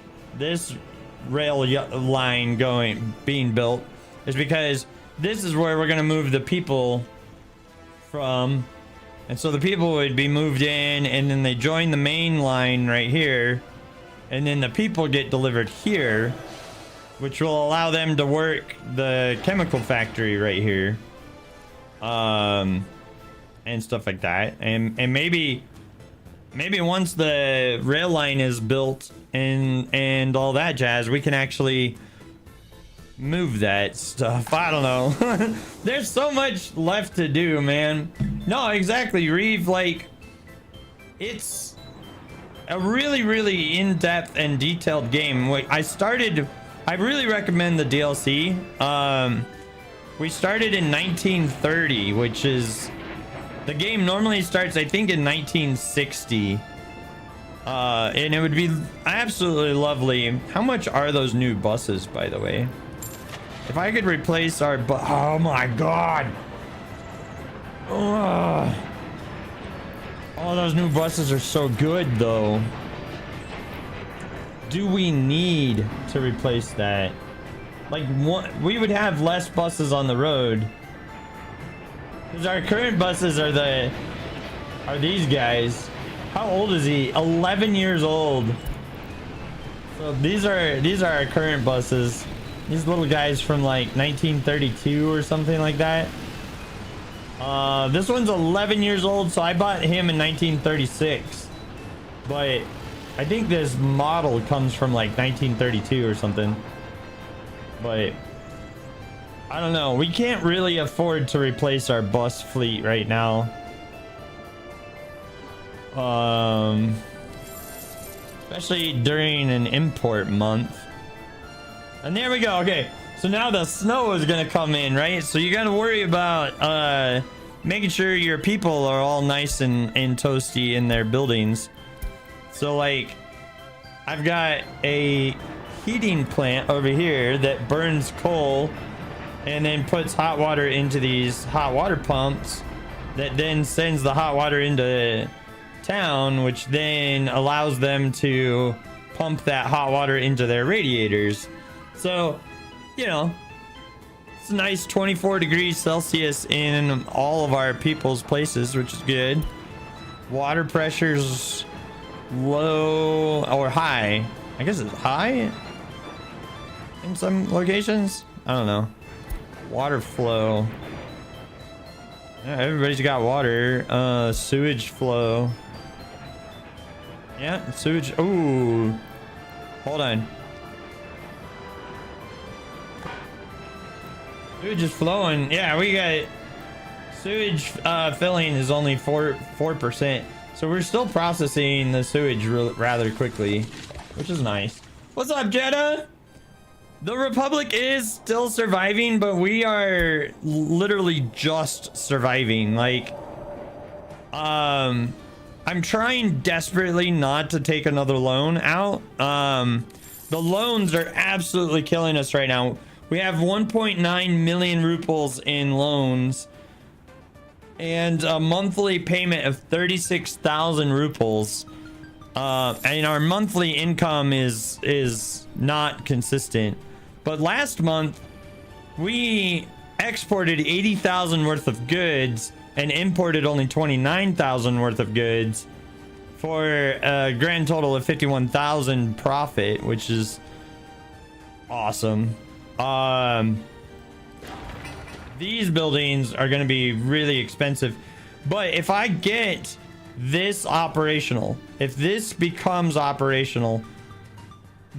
S1: rail line being built? Is because this is where we're gonna move the people from, and so the people would be moved in, and then they join the main line right here, and then the people get delivered here, which will allow them to work the chemical factory right here, and stuff like that. And maybe once the rail line is built and all that jazz, we can actually move that stuff. I don't know. There's so much left to do, man. No, exactly, Reeve. Like, it's a really in-depth and detailed game. I really recommend the DLC. We started in 1930, which is, the game normally starts, I think, in 1960. And it would be absolutely lovely. How much are those new buses, by the way? If I could replace our oh my god. Ugh. All those new buses are so good, though. Do we need to replace that? Like, we would have less buses on the road, because our current buses are these guys. How old is he? 11 years old. So these are our current buses. These little guys from like 1932 or something like that. This one's 11 years old, so I bought him in 1936. But I think this model comes from like 1932 or something. But I don't know. We can't really afford to replace our bus fleet right now. Especially during an import month. And there we go. Okay, so now the snow is gonna come in, right? So you gotta worry about making sure your people are all nice and toasty in their buildings. So like, I've got a heating plant over here that burns coal and then puts hot water into these hot water pumps that then sends the hot water into town, which then allows them to pump that hot water into their radiators. So, you know, it's a nice 24 degrees Celsius in all of our people's places, which is good. Water pressure's low or high. I guess it's high in some locations. I don't know. Water flow. Yeah, everybody's got water. Sewage flow. Yeah, sewage. Ooh. Hold on. Sewage is flowing. Yeah, we got sewage filling is only 4%. So we're still processing the sewage rather quickly, which is nice. What's up, Jeddah? The Republic is still surviving, but we are literally just surviving. Like, I'm trying desperately not to take another loan out. The loans are absolutely killing us right now. We have 1.9 million rubles in loans and a monthly payment of 36,000 rubles. And our monthly income is not consistent. But last month, we exported 80,000 worth of goods and imported only 29,000 worth of goods for a grand total of 51,000 profit, which is awesome. These buildings are going to be really expensive, but if I get this operational, if this becomes operational,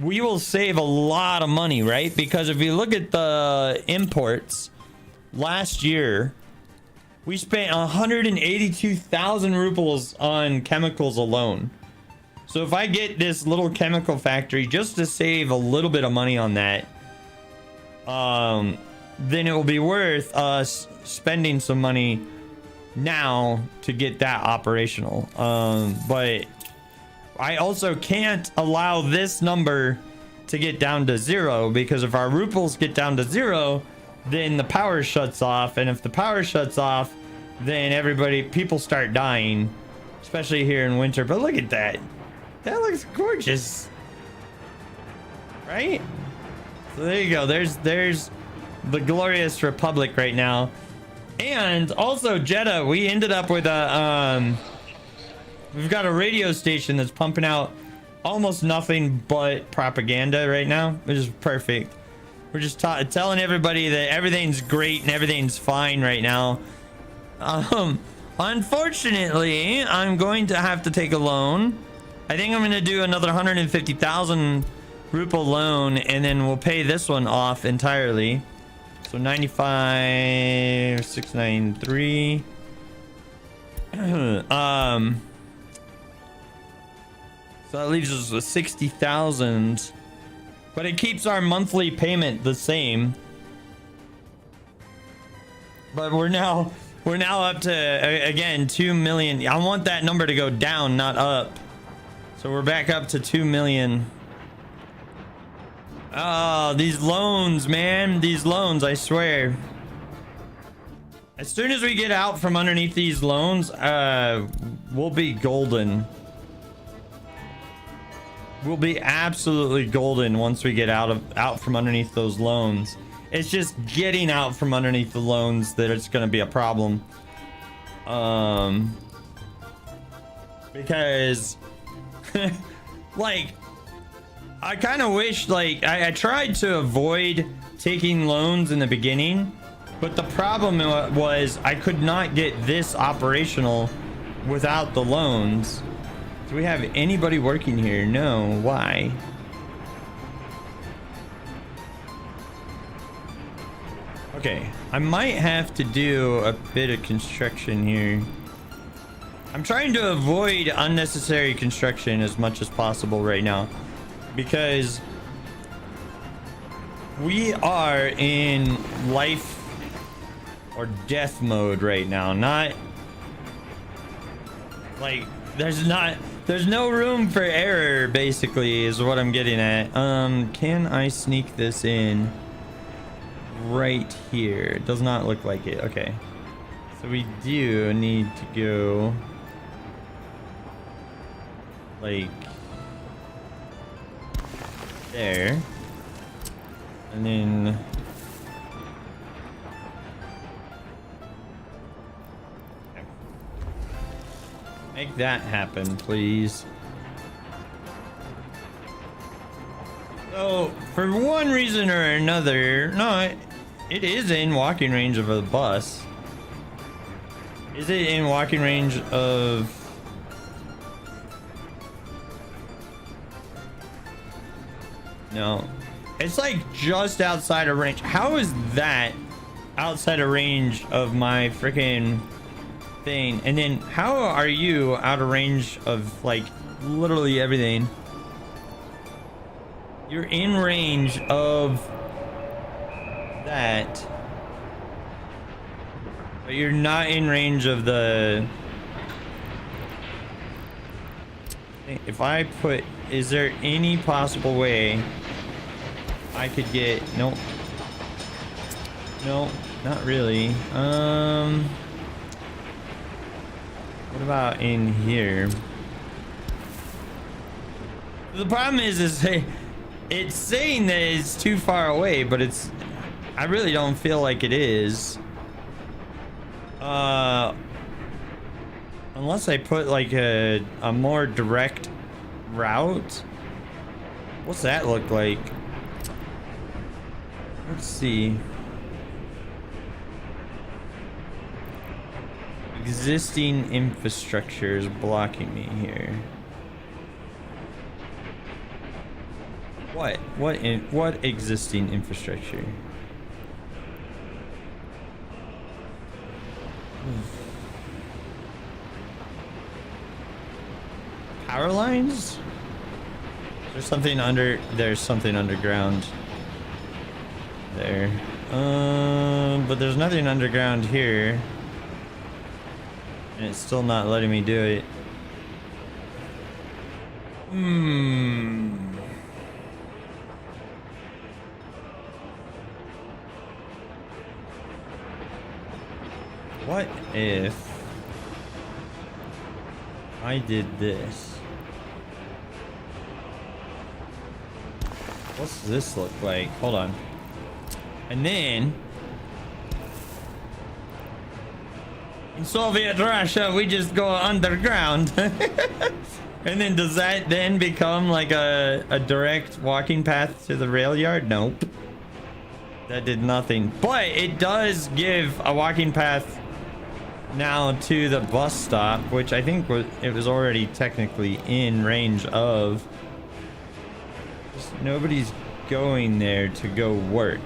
S1: we will save a lot of money, right? Because if you look at the imports last year, we spent 182,000 rubles on chemicals alone. So if I get this little chemical factory just to save a little bit of money on that, then it will be worth us spending some money now to get that operational. But I also can't allow this number to get down to 0, because if our rubles get down to 0, then the power shuts off, and if the power shuts off, then people start dying, especially here in winter. But look at that. That looks gorgeous, right? So there you go. There's the glorious Republic right now. And also, Jeddah, we ended up with a we've got a radio station that's pumping out almost nothing but propaganda right now, which is perfect. We're just telling everybody that everything's great and everything's fine right now. Unfortunately, I'm going to have to take a loan. I think I'm going to do another 150,000 ruble loan, and then we'll pay this one off entirely. So 95,693. So that leaves us with 60,000, but it keeps our monthly payment the same. But we're now up to again 2 million. I want that number to go down, not up. So we're back up to 2 million. Oh, these loans, man. These loans, I swear. As soon as we get out from underneath these loans, we'll be golden. We'll be absolutely golden once we get out from underneath those loans. It's just getting out from underneath the loans that it's going to be a problem. Because like, I kind of wish, like, I tried to avoid taking loans in the beginning, but the problem was I could not get this operational without the loans. Do we have anybody working here? No. Why? Okay, I might have to do a bit of construction here. I'm trying to avoid unnecessary construction as much as possible right now, because we are in life or death mode right now. Not like there's no room for error, basically, is what I'm getting at. Can I sneak this in right here? It does not look like it. Okay, so we do need to go like there. And then make that happen, please. So, for one reason or another, no, it is in walking range of a bus. Is it in walking range of... No. It's like just outside of range. How is that outside of range of my freaking thing? And then how are you out of range of like literally everything? You're in range of that, but you're not in range of the... If I put... Is there any possible way I could get... Nope. No, not really. What about in here? The problem is hey, it's saying that it's too far away, but it's... I really don't feel like it is. Unless I put like a more direct route. What's that look like? Let's see. Existing infrastructure is blocking me here. What existing infrastructure? Power lines? There's something under... There's something underground there. But there's nothing underground here. And it's still not letting me do it. What if I did this? What's this look like? Hold on. And then in Soviet Russia, we just go underground. And then does that then become like a direct walking path to the rail yard? Nope. That did nothing. But it does give a walking path now to the bus stop, which I think it was already technically in range of. Just nobody's going there to go work.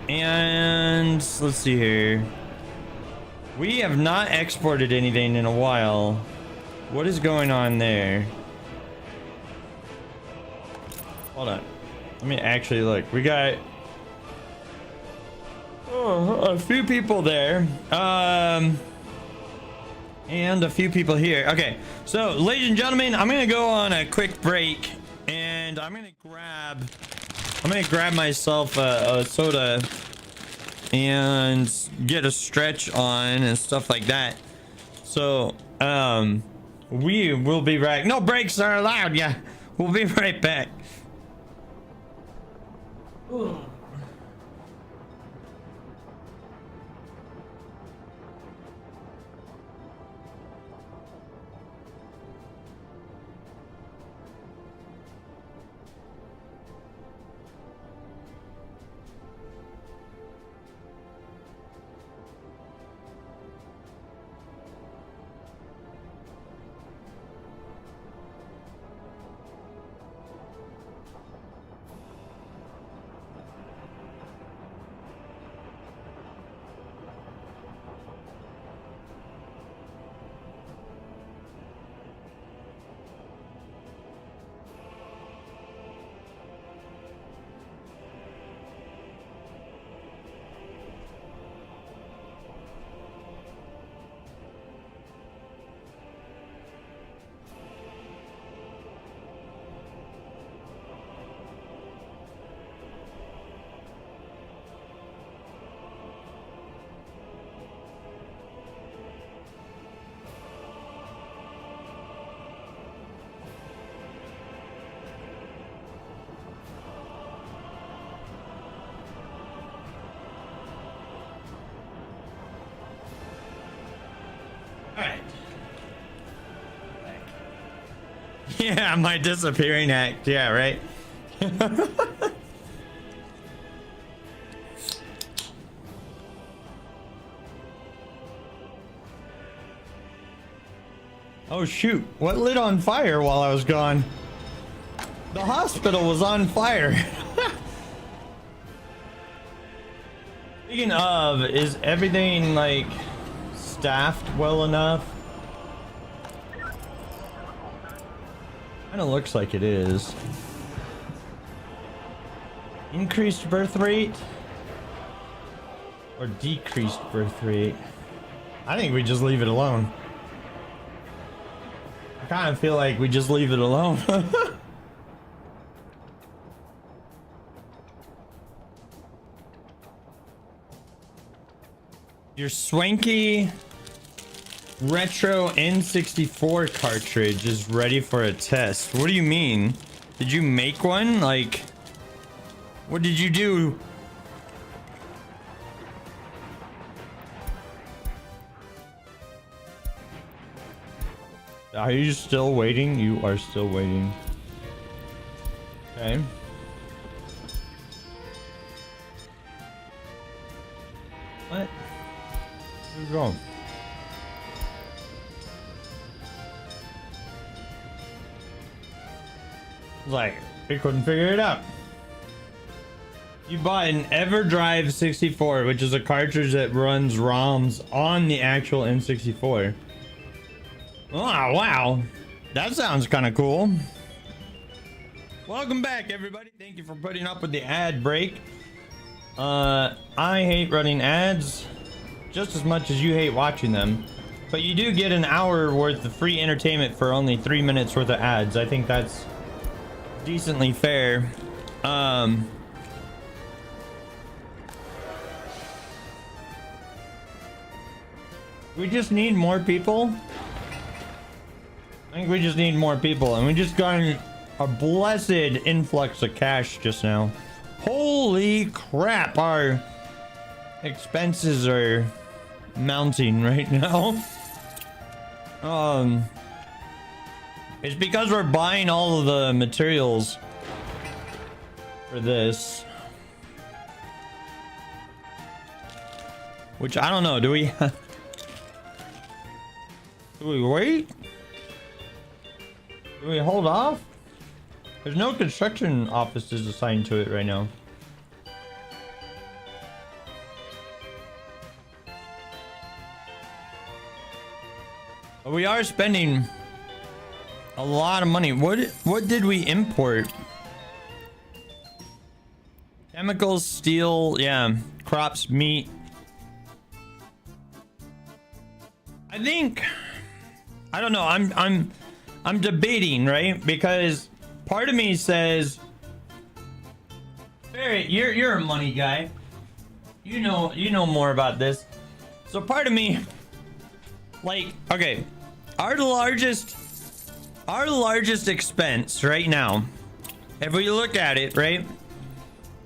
S1: And let's see here. We have not exported anything in a while. What is going on there? Hold on. Let me actually look. We got a few people there. And a few people here. Okay. So, ladies and gentlemen, I'm going to go on a quick break. And I'm going to grab myself a soda and get a stretch on and stuff like that. So, we will be right. No breaks are allowed. Yeah, we'll be right back. Ooh. Yeah, my disappearing act. Yeah, right. Oh shoot, what lit on fire while I was gone? The hospital was on fire. Speaking of, is everything like staffed well enough? Kinda looks like it is. Increased birth rate? Or decreased birth rate? I think we just leave it alone. I kind of feel like we just leave it alone. Your swanky retro N64 cartridge is ready for a test. What do you mean? Did you make one? Like, what did you do? Are you still waiting? You are still waiting. Okay. What? Where's it going? Like, he couldn't figure it out. You bought an EverDrive 64, which is a cartridge that runs ROMs on the actual N64. Oh, wow. That sounds kind of cool. Welcome back, everybody. Thank you for putting up with the ad break. I hate running ads just as much as you hate watching them. But you do get an hour worth of free entertainment for only 3 minutes worth of ads. I think that's decently fair. We just need more people. I think we just need more people, and we just got a blessed influx of cash just now. Holy crap, our expenses are mounting right now. It's because we're buying all of the materials for this. Which I don't know, do we do we wait? Do we hold off? There's no construction offices assigned to it right now. But we are spending a lot of money. What did we import? Chemicals, steel, yeah, crops, meat. I think, I don't know, I'm debating, right? Because part of me says, Barrett, you're a money guy. You know more about this. So part of me, like, okay, our largest expense right now, if we look at it, right,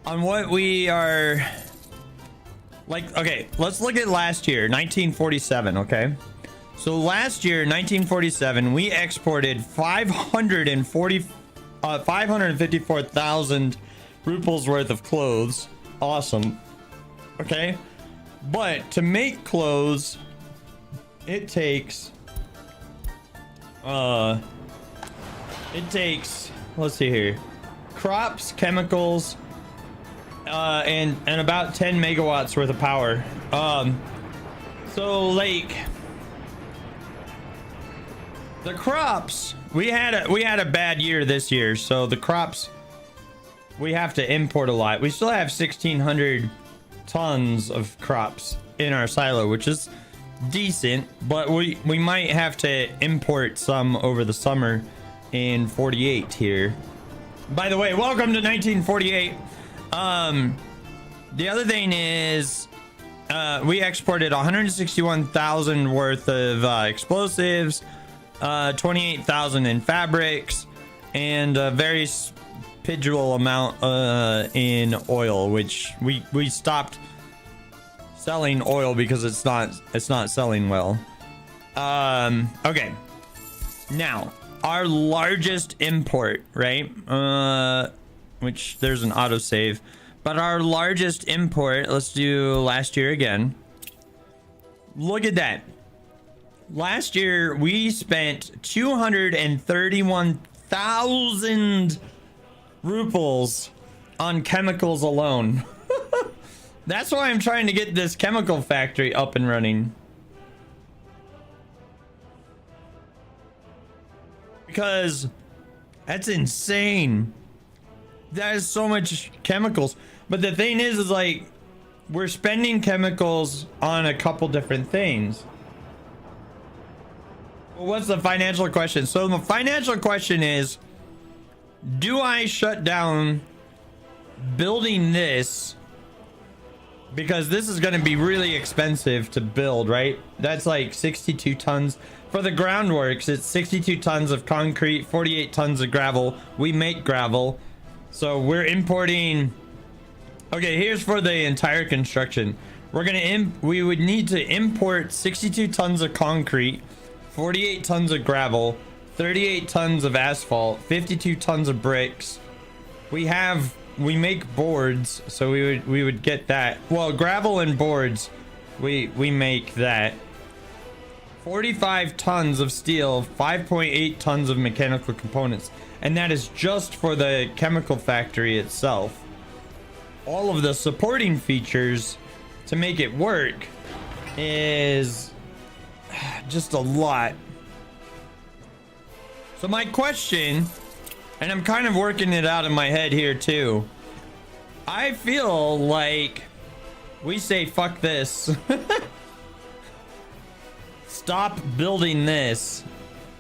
S1: on what we are, like, okay, let's look at last year, 1947, okay? So last year, 1947, we exported 554,000 rubles worth of clothes. Awesome. Okay. But to make clothes, it takes, let's see here, crops, chemicals, and about 10 megawatts worth of power. So like, the crops, we had a bad year this year, so the crops, we have to import a lot. We still have 1,600 tons of crops in our silo, which is decent, but we might have to import some over the summer in 48 here. By the way, welcome to 1948. The other thing is, we exported 161,000 worth of explosives, 28,000 in fabrics, and a very piddle amount in oil, which we stopped selling oil because it's not selling well. Okay, now our largest import, right? Which there's an autosave, but our largest import, let's do last year again. Look at that. Last year we spent 231,000 rubles on chemicals alone. That's why I'm trying to get this chemical factory up and running. Because that's insane. That is so much chemicals. But the thing is like, we're spending chemicals on a couple different things. Well, what's the financial question? So the financial question is, do I shut down building this? Because this is going to be really expensive to build, right? That's like 62 tons. For the groundworks, it's 62 tons of concrete, 48 tons of gravel. We make gravel. So we're importing... Okay, here's for the entire construction. We would need to import 62 tons of concrete, 48 tons of gravel, 38 tons of asphalt, 52 tons of bricks. We make boards, so we would get that. Well, gravel and boards, we make that. 45 tons of steel, 5.8 tons of mechanical components, and that is just for the chemical factory itself. All of the supporting features to make it work is just a lot. So my question, and I'm kind of working it out in my head here too. I feel like we say fuck this. Stop building this.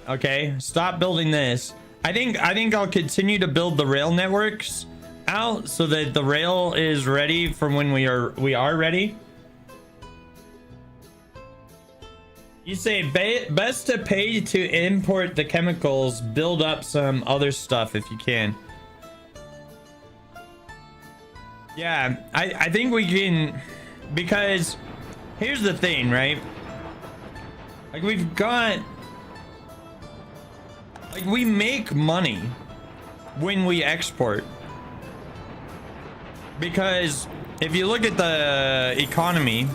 S1: Okay, stop building this. I think I'll continue to build the rail networks out so that the rail is ready for when we are ready. You say best to pay to import the chemicals, build up some other stuff if you can. Yeah, I think we can, because here's the thing, right? Like we've got, like we make money when we export. Because if you look at the economy,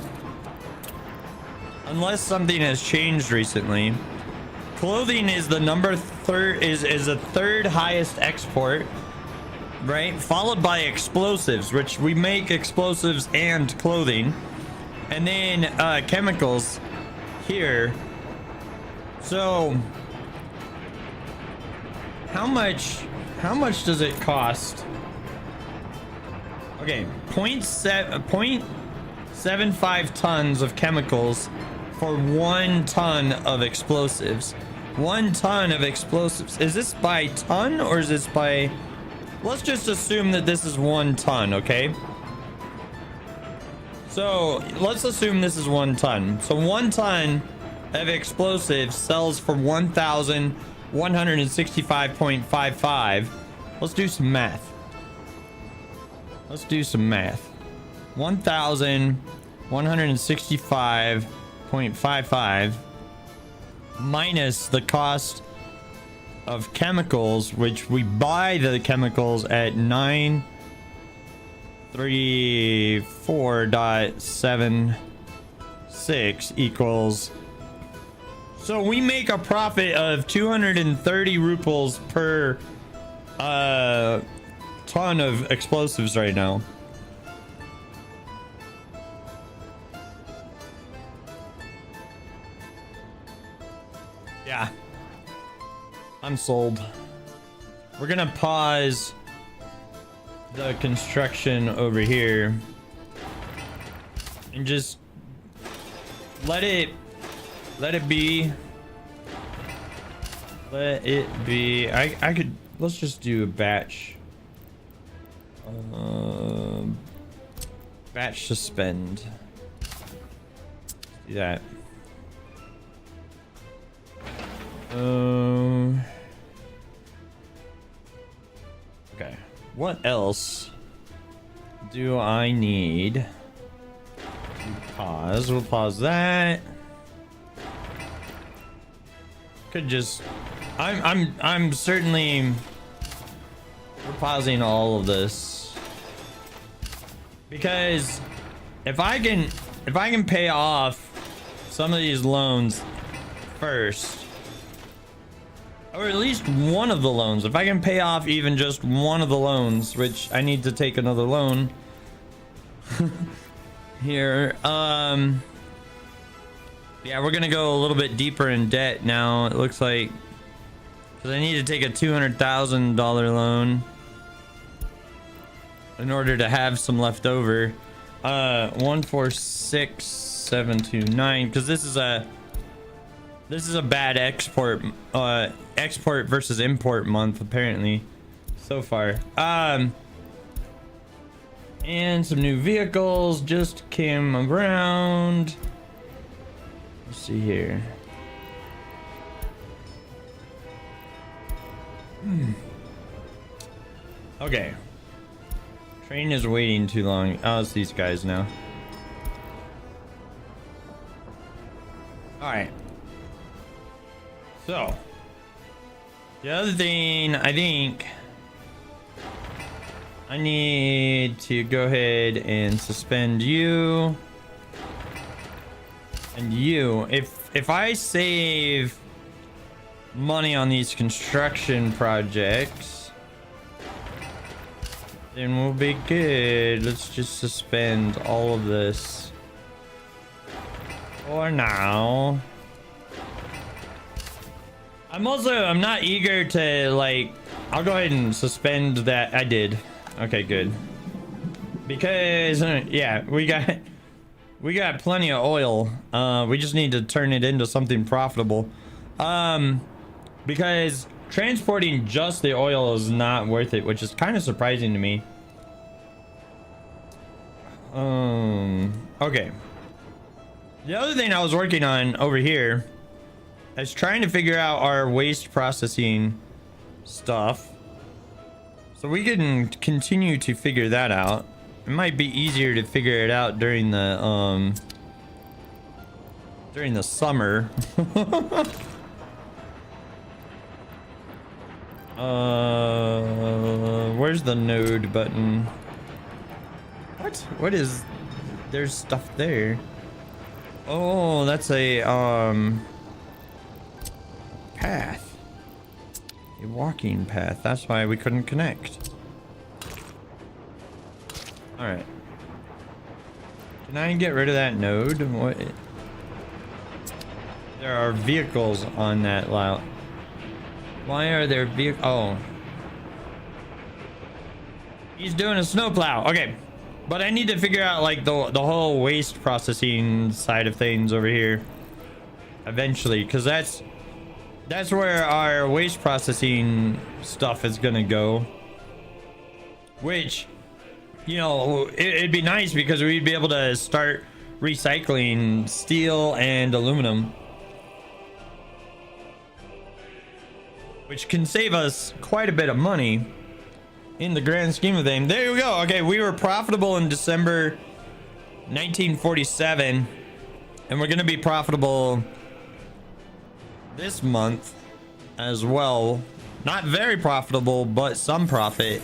S1: unless something has changed recently, clothing is the is the third highest export, right? Followed by explosives, which we make explosives and clothing, and then chemicals here. So how much does it cost? Okay, 0.75 tons of chemicals for 1 ton of explosives. 1 ton of explosives. Is this by ton or is this by... Let's just assume that this is 1 ton, okay? So let's assume this is 1 ton. So 1 ton of explosives sells for 1,165.55. Let's do some math. 1,165.55 minus the cost of chemicals, which we buy the chemicals at 934.76 equals. So we make a profit of 230 rubles per ton of explosives right now. Yeah, I'm sold. We're gonna pause the construction over here and just let it be. Let it be. I could, let's just do a batch. Batch suspend. Do that. Okay. What else do I need? Pause. We'll pause that. Could just I'm certainly pausing all of this because if I can pay off some of these loans first, or at least one of the loans, if I can pay off even just one of the loans, which I need to take another loan here. Yeah, we're gonna go a little bit deeper in debt now, it looks like, because I need to take a $200,000 loan in order to have some left over. 146729, because this is a bad export versus import month apparently so far. And some new vehicles just came around. Let's see here. Okay. Train is waiting too long. Oh, it's these guys now. Alright. So. The other thing, I think I need to go ahead and suspend you. And you. If I save money on these construction projects, then we'll be good. Let's just suspend all of this for now. I'm not eager to, like, I'll go ahead and suspend that. I did. Okay, good. Because yeah, we got plenty of oil. We just need to turn it into something profitable. Because transporting just the oil is not worth it, which is kind of surprising to me. Okay. The other thing I was working on over here is trying to figure out our waste processing stuff, so we can continue to figure that out. It might be easier to figure it out during the summer. Where's the node button? What is, there's stuff there. Oh, that's a path, a walking path. That's why we couldn't connect. All right, can I get rid of that node? What? There are vehicles on that lot. Why are there vehicles? Oh, he's doing a snowplow. Okay, but I need to figure out like the whole waste processing side of things over here eventually, because that's where our waste processing stuff is gonna go, which, you know, it'd be nice because we'd be able to start recycling steel and aluminum, which can save us quite a bit of money in the grand scheme of things. There we go. Okay, we were profitable in December 1947, and we're gonna be profitable this month as well. Not very profitable, but some profit.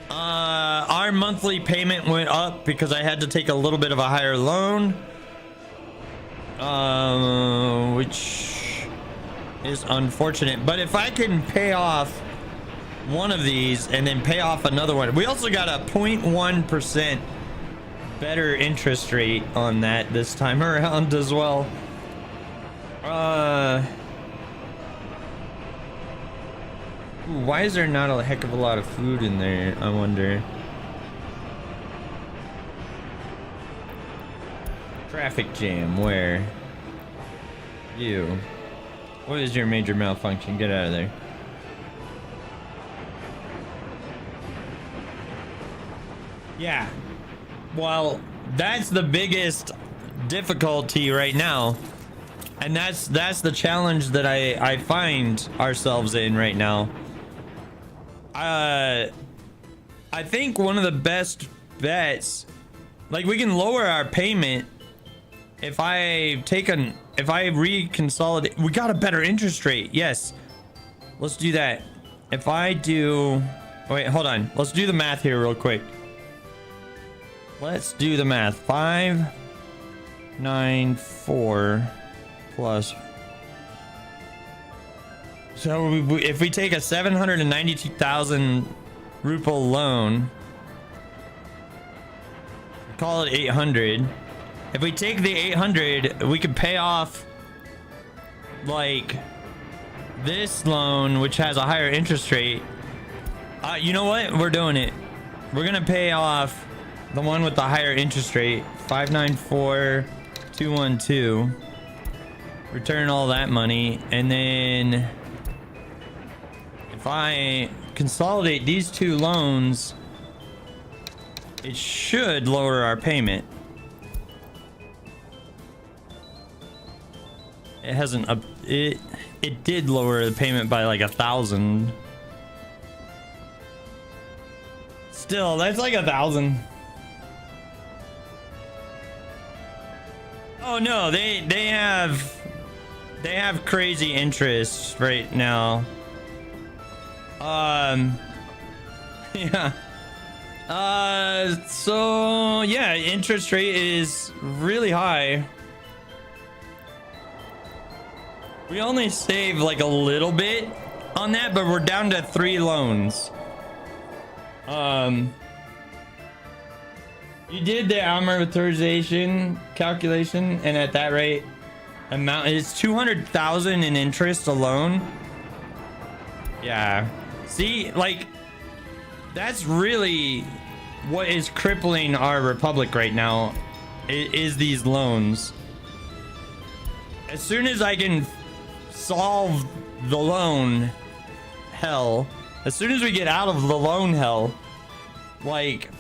S1: Our monthly payment went up because I had to take a little bit of a higher loan, which is unfortunate. But if I can pay off one of these and then pay off another one, we also got a 0.1% better interest rate on that this time around as well. Why is there not a heck of a lot of food in there, I wonder? Traffic jam, where? You. What is your major malfunction? Get out of there. Yeah. Well, that's the biggest difficulty right now. And that's the challenge that I find ourselves in right now. I think one of the best bets, like, we can lower our payment if I reconsolidate. We got a better interest rate, yes, let's do that. If I do, wait, hold on. Let's do the math here real quick. Let's do the math. 594 plus. So if we take a 792,000 ruble loan, call it 800. If we take the 800, we could pay off like this loan, which has a higher interest rate. You know what? We're doing it. We're gonna pay off the one with the higher interest rate, 594,212. Return all that money, and then if I consolidate these two loans, it should lower our payment. It hasn't up. It did lower the payment by like 1,000. Still, that's like 1,000. Oh no, they have crazy interest right now. Yeah. So yeah, interest rate is really high. We only save like a little bit on that, but we're down to 3 loans. You did the amortization calculation, and at that rate, amount is 200,000 in interest alone. Yeah. See, like, that's really what is crippling our republic right now, is these loans. As soon as I can solve the loan hell, as soon as we get out of the loan hell, like,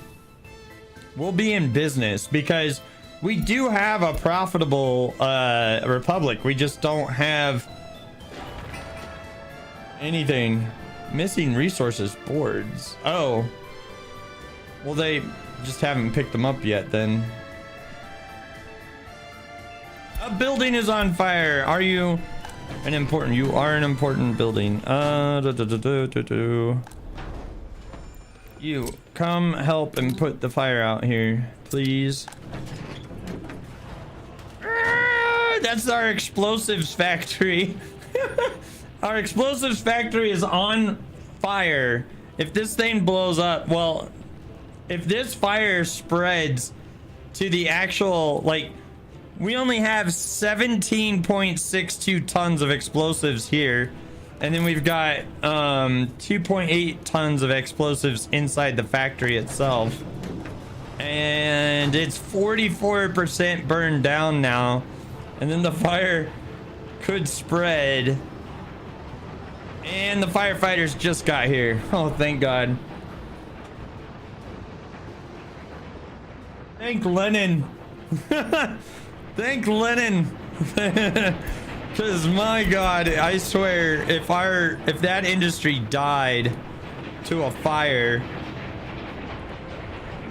S1: we'll be in business, because we do have a profitable republic. We just don't have anything. Missing resources boards. Oh, well, they just haven't picked them up yet then. A building is on fire. Are you an important? You are an important building. You come help and put the fire out here, please. That's our explosives factory. Our explosives factory is on fire. If this thing blows up, well, if this fire spreads to the actual, like, we only have 17.62 tons of explosives here, and then we've got 2.8 tons of explosives inside the factory itself, and it's 44% burned down now, and then the fire could spread, and the firefighters just got here. Oh, thank God. Thank Lenin. Thank Lenin. Because my God, I swear, if that industry died to a fire,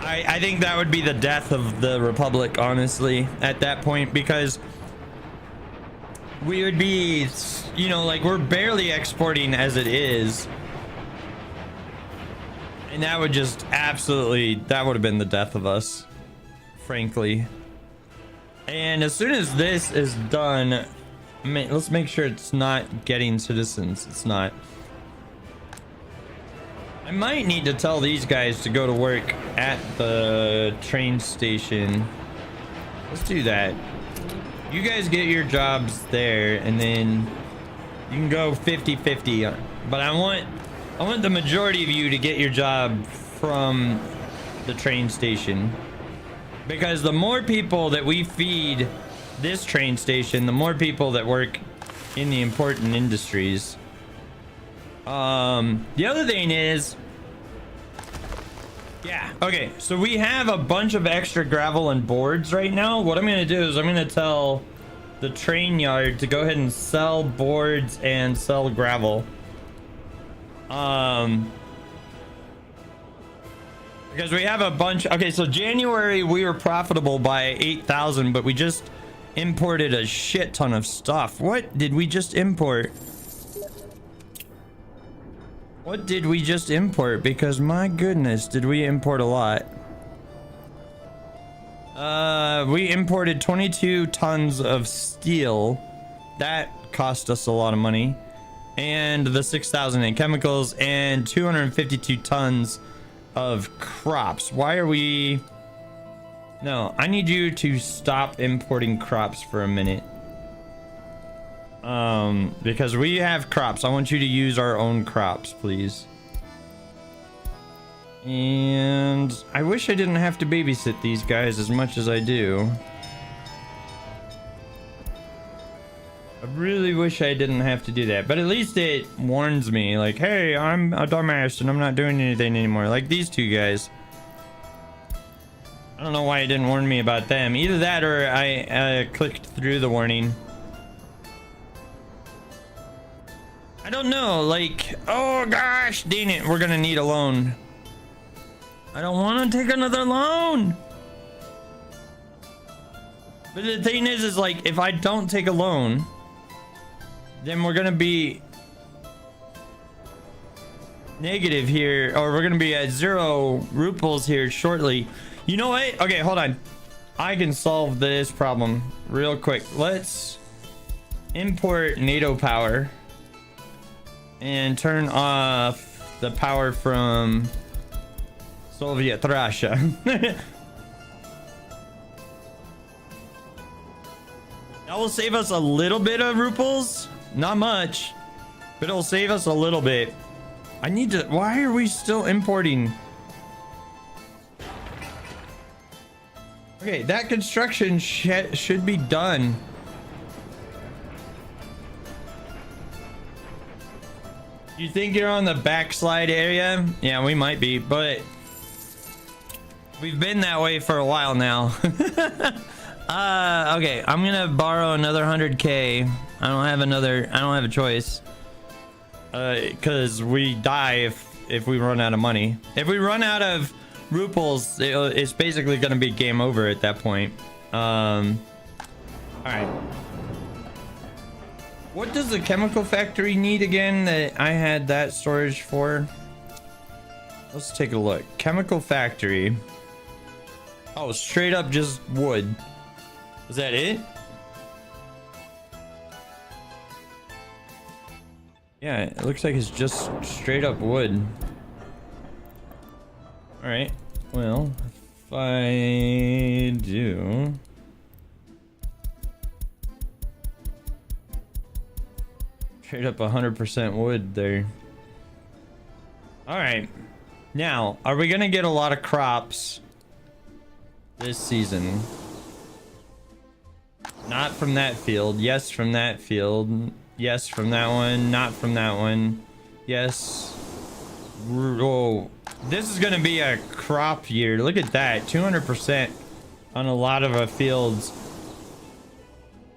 S1: I think that would be the death of the republic, honestly, at that point, because we would be, you know, like, we're barely exporting as it is, and that would just absolutely, that would have been the death of us, frankly. And as soon as this is done, let's make sure it's not getting citizens. It's not. I might need to tell these guys to go to work at the train station. Let's do that. You guys get your jobs there, and then you can go 50-50. But I want the majority of you to get your job from the train station, because the more people that we feed this train station, the more people that work in the important industries. The other thing is, yeah, okay, so we have a bunch of extra gravel and boards right now. What I'm gonna do is I'm gonna tell the train yard to go ahead and sell boards and sell gravel. Because we have a bunch. Okay, so January we were profitable by 8,000, but we just imported a shit ton of stuff. What did we just import? What did we just import? Because my goodness, did we import a lot? We imported 22 tons of steel. That cost us a lot of money. And the 6,000 in chemicals and 252 tons of crops. Why are we... No, I need you to stop importing crops for a minute. Because we have crops. I want you to use our own crops, please. And I wish I didn't have to babysit these guys as much as I do. I really wish I didn't have to do that, but at least it warns me, like, hey, I'm a dumbass and I'm not doing anything anymore. Like these two guys. I don't know why it didn't warn me about them. Either that or I clicked through the warning. I don't know, like, oh gosh, dang it, we're gonna need a loan. I don't want to take another loan. But the thing is like, if I don't take a loan, then we're gonna be negative here, or we're gonna be at 0 rubles here shortly. You know what? Okay, hold on. I can solve this problem real quick. Let's import NATO power and turn off the power from Soviet Russia. That will save us a little bit of rubles. Not much, but it'll save us a little bit. I need to... Why are we still importing? Okay, that construction should be done. You think you're on the backslide area? Yeah, we might be, but we've been that way for a while now. Okay, I'm gonna borrow another 100k. I don't have a choice. Because we die if we run out of money. If we run out of rubles, it's basically gonna be game over at that point. All right. What does the chemical factory need again that I had that storage for? Let's take a look. Chemical factory. Oh, straight up just wood. Is that it? Yeah, it looks like it's just straight up wood. All right. Well, if I do... Straight up 100% wood there. All right. Now, are we gonna get a lot of crops this season? Not from that field. Yes, from that field. Yes, from that one. Not from that one. Yes. Oh, this is gonna be a crop year. Look at that. 200% on a lot of our fields.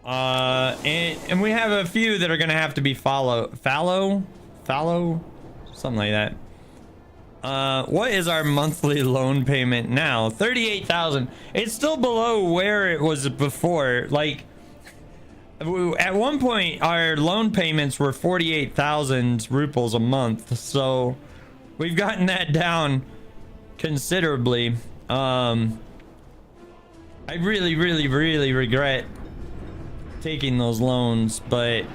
S1: And we have a few that are gonna have to be fallow, something like that. What is our monthly loan payment now? 38,000. It's still below where it was before. Like, at one point our loan payments were 48,000 rubles a month, so we've gotten that down considerably. I really regret taking those loans, but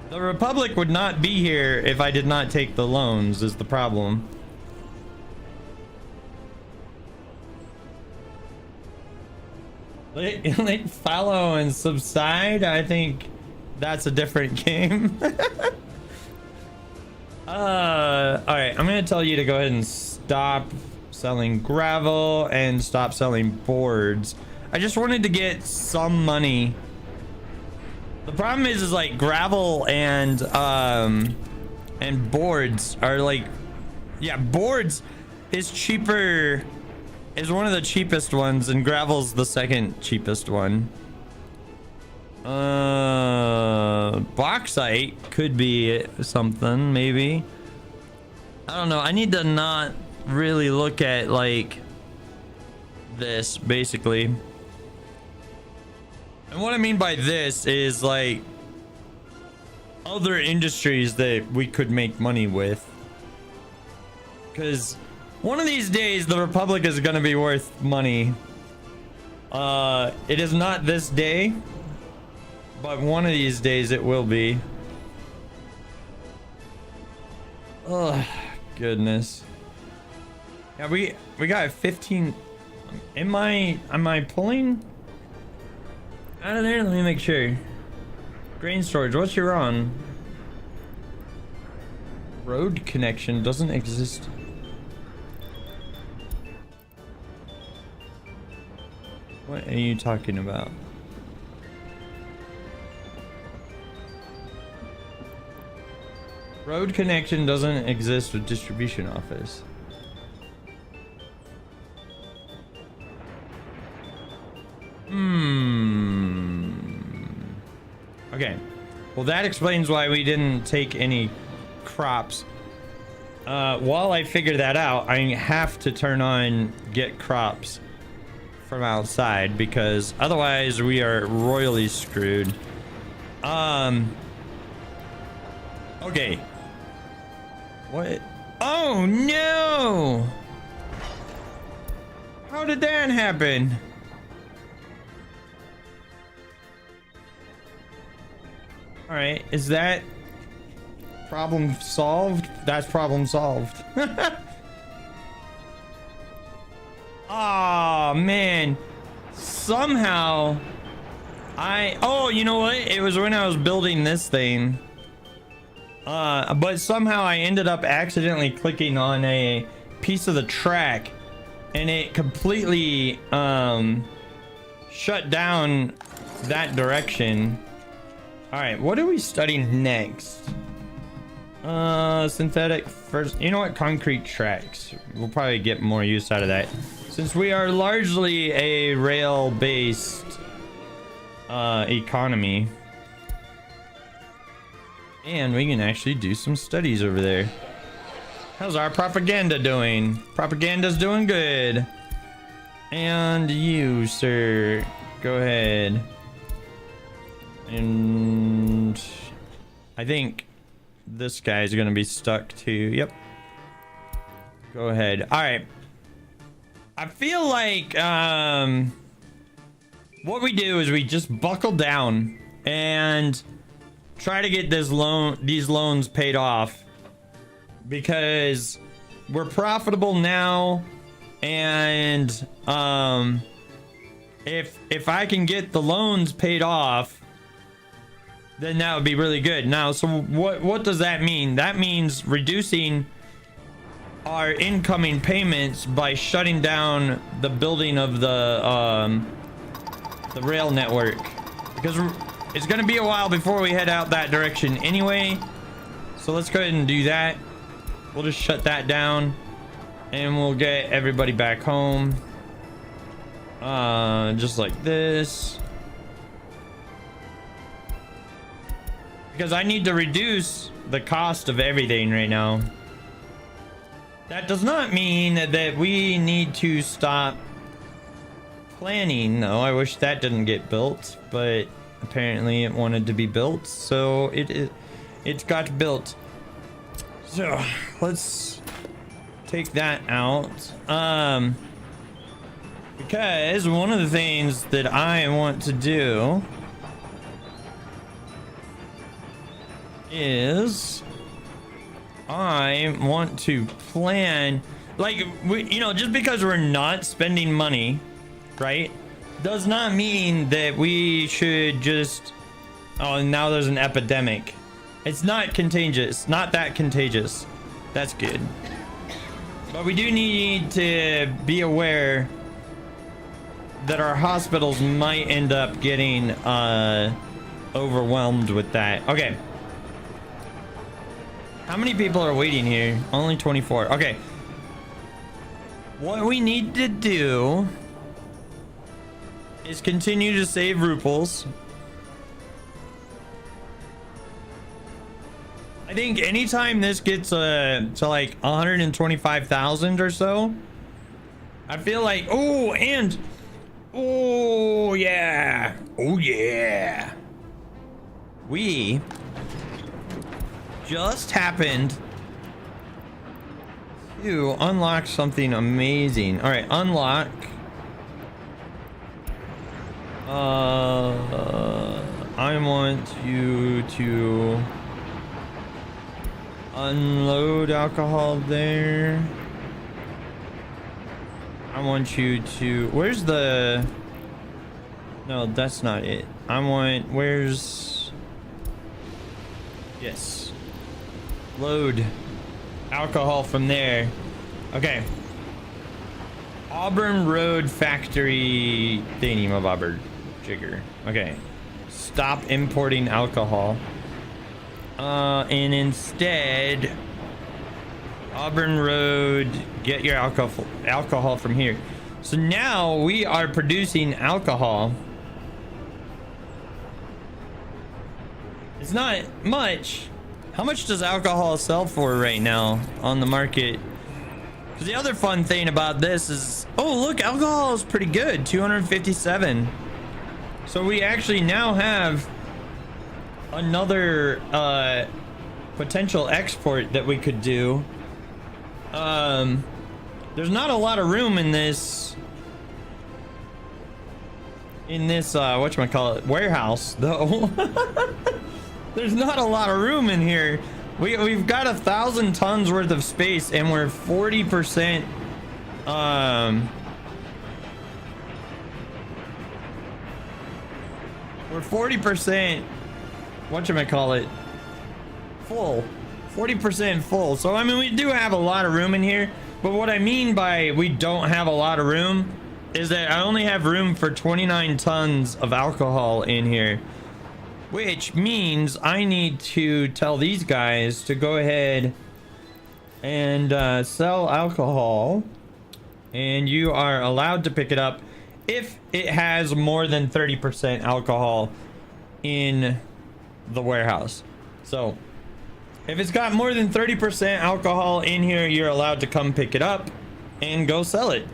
S1: the Republic would not be here if I did not take the loans, is the problem. Like follow and subside, I think that's a different game. Alright, I'm gonna tell you to go ahead and stop selling gravel and stop selling boards. I just wanted to get some money. The problem is like gravel and boards are like, yeah, boards is cheaper, is one of the cheapest ones, and gravel's the second cheapest one. Bauxite could be something, maybe. I don't know. I need to not really look at like this, basically. And what I mean by this is like, other industries that we could make money with. Because one of these days, the Republic is going to be worth money. It is not this day, but one of these days it will be. Oh, goodness. Yeah, we got 15. Am I pulling out of there? Let me make sure. Grain storage, what's your on? Road connection doesn't exist. What are you talking about? Road connection doesn't exist with distribution office. Okay. Well, that explains why we didn't take any crops. While I figure that out, I have to turn on get crops from outside because otherwise we are royally screwed. Okay. What? Oh no! How did that happen? All right, is that problem solved? That's problem solved. Oh man, somehow oh, you know what, it was when I was building this thing, but somehow I ended up accidentally clicking on a piece of the track and it completely shut down that direction. All right, what are we studying next? Synthetic first. You know what? Concrete tracks. We'll probably get more use out of that. Since we are largely a rail-based economy. And we can actually do some studies over there. How's our propaganda doing? Propaganda's doing good. And you, sir. Go ahead. And I think this guy's gonna be stuck too. Yep. Go ahead. All right. I feel like what we do is we just buckle down and try to get these loans paid off because we're profitable now, and if I can get the loans paid off, then that would be really good. Now, so what does that mean? That means reducing our incoming payments by shutting down the building of the rail network, because it's going to be a while before we head out that direction anyway. So let's go ahead and do that. We'll just shut that down and we'll get everybody back home, just like this. Because I need to reduce the cost of everything right now. That does not mean that we need to stop planning. No, I wish that didn't get built, but apparently it wanted to be built, so it's got built. So let's take that out. Because one of the things that I want to do is I want to plan, like, you know, just because we're not spending money, right, does not mean that we should just, oh, now there's an epidemic. It's not contagious, not that contagious. That's good. But we do need to be aware that our hospitals might end up getting overwhelmed with that. Okay. How many people are waiting here? Only 24. Okay. What we need to do is continue to save ruples. I think anytime this gets to like 125,000 or so, I feel like, oh, and oh yeah, we just happened to unlock something amazing. All right, unlock. I want you to unload alcohol there. I want you to, where's the, no, that's not it. I want, where's, yes, load alcohol from there. Okay. Auburn Road Factory thingy-mabobber jigger. Okay. Stop importing alcohol. And instead, Auburn Road, get your alcohol from here. So now we are producing alcohol. It's not much. How much does alcohol sell for right now on the market? Because the other fun thing about this is, oh look, alcohol is pretty good, 257. So we actually now have another potential export that we could do. There's not a lot of room in this whatchamacallit, warehouse though. There's not a lot of room in here. We've got 1,000 tons worth of space, and we're 40%. We're 40%. Whatchamacallit, full. 40% full. So I mean, we do have a lot of room in here. But what I mean by we don't have a lot of room is that I only have room for 29 tons of alcohol in here. Which means I need to tell these guys to go ahead and sell alcohol. And you are allowed to pick it up if it has more than 30% alcohol in the warehouse. So if it's got more than 30% alcohol in here, you're allowed to come pick it up and go sell it.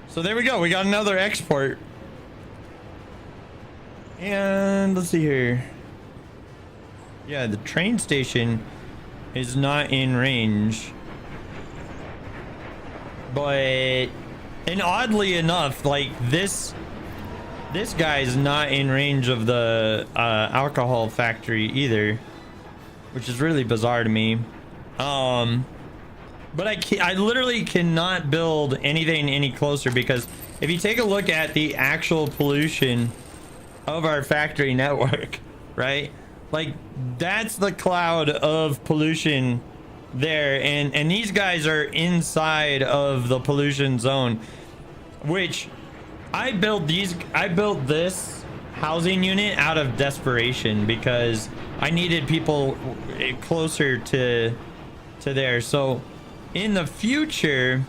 S1: So there we go. We got another export. And let's see here. Yeah, the train station is not in range. But, and oddly enough, like this guy is not in range of the alcohol factory either, which is really bizarre to me. But I literally cannot build anything any closer, because if you take a look at the actual pollution of our factory network, right, like that's the cloud of pollution there, and these guys are inside of the pollution zone, which I built this housing unit out of desperation because I needed people closer to there. So in the future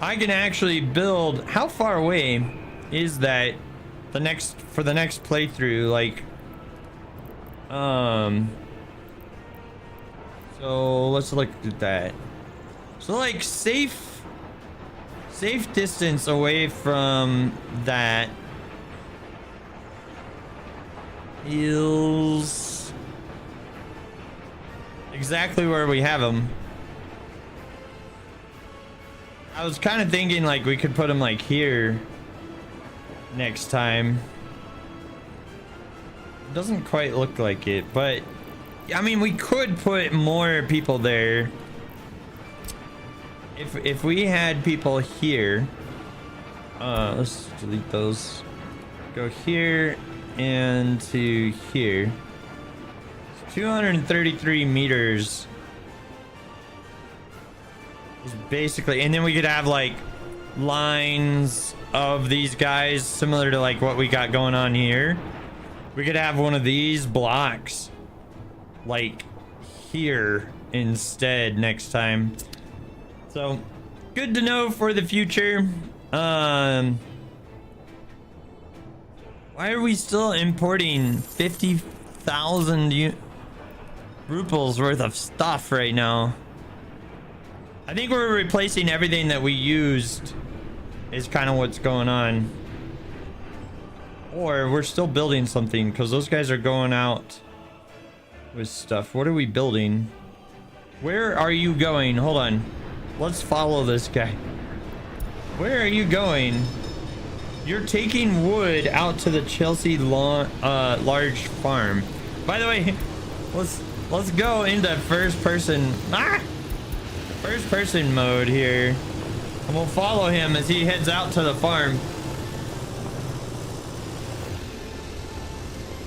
S1: I can actually build, how far away is that for the next playthrough, like so let's look at that. So like safe distance away from that is exactly where we have them. I was kind of thinking like we could put them like here next time. It doesn't quite look like it, but I mean, we could put more people there if we had people here. Let's delete those. Go here and to here. 233 meters is basically, and then we could have like lines of these guys similar to like what we got going on here. We could have one of these blocks like here instead next time. So good to know for the future. Why are we still importing 50,000 rubles worth of stuff right now? I think we're replacing everything that we used is kind of what's going on. Or we're still building something because those guys are going out with stuff. What are we building? Where are you going? Hold on. Let's follow this guy. Where are you going? You're taking wood out to the Chelsea large farm. By the way, let's go into first person mode here. And we'll follow him as he heads out to the farm.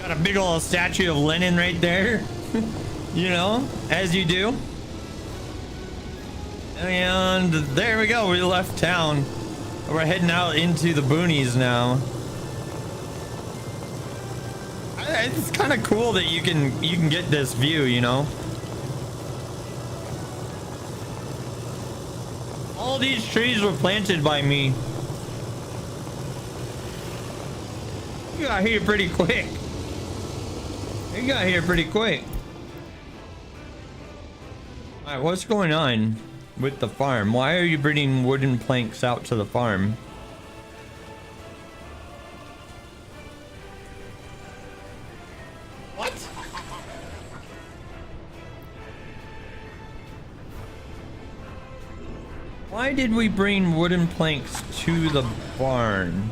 S1: Got a big old statue of Lenin right there. You know, as you do. And there we go. We left town. We're heading out into the boonies now. It's kind of cool that you can get this view, you know. All these trees were planted by me. You got here pretty quick. You got here pretty quick. All right, what's going on with the farm? Why are you bringing wooden planks out to the farm? What? Why did we bring wooden planks to the barn?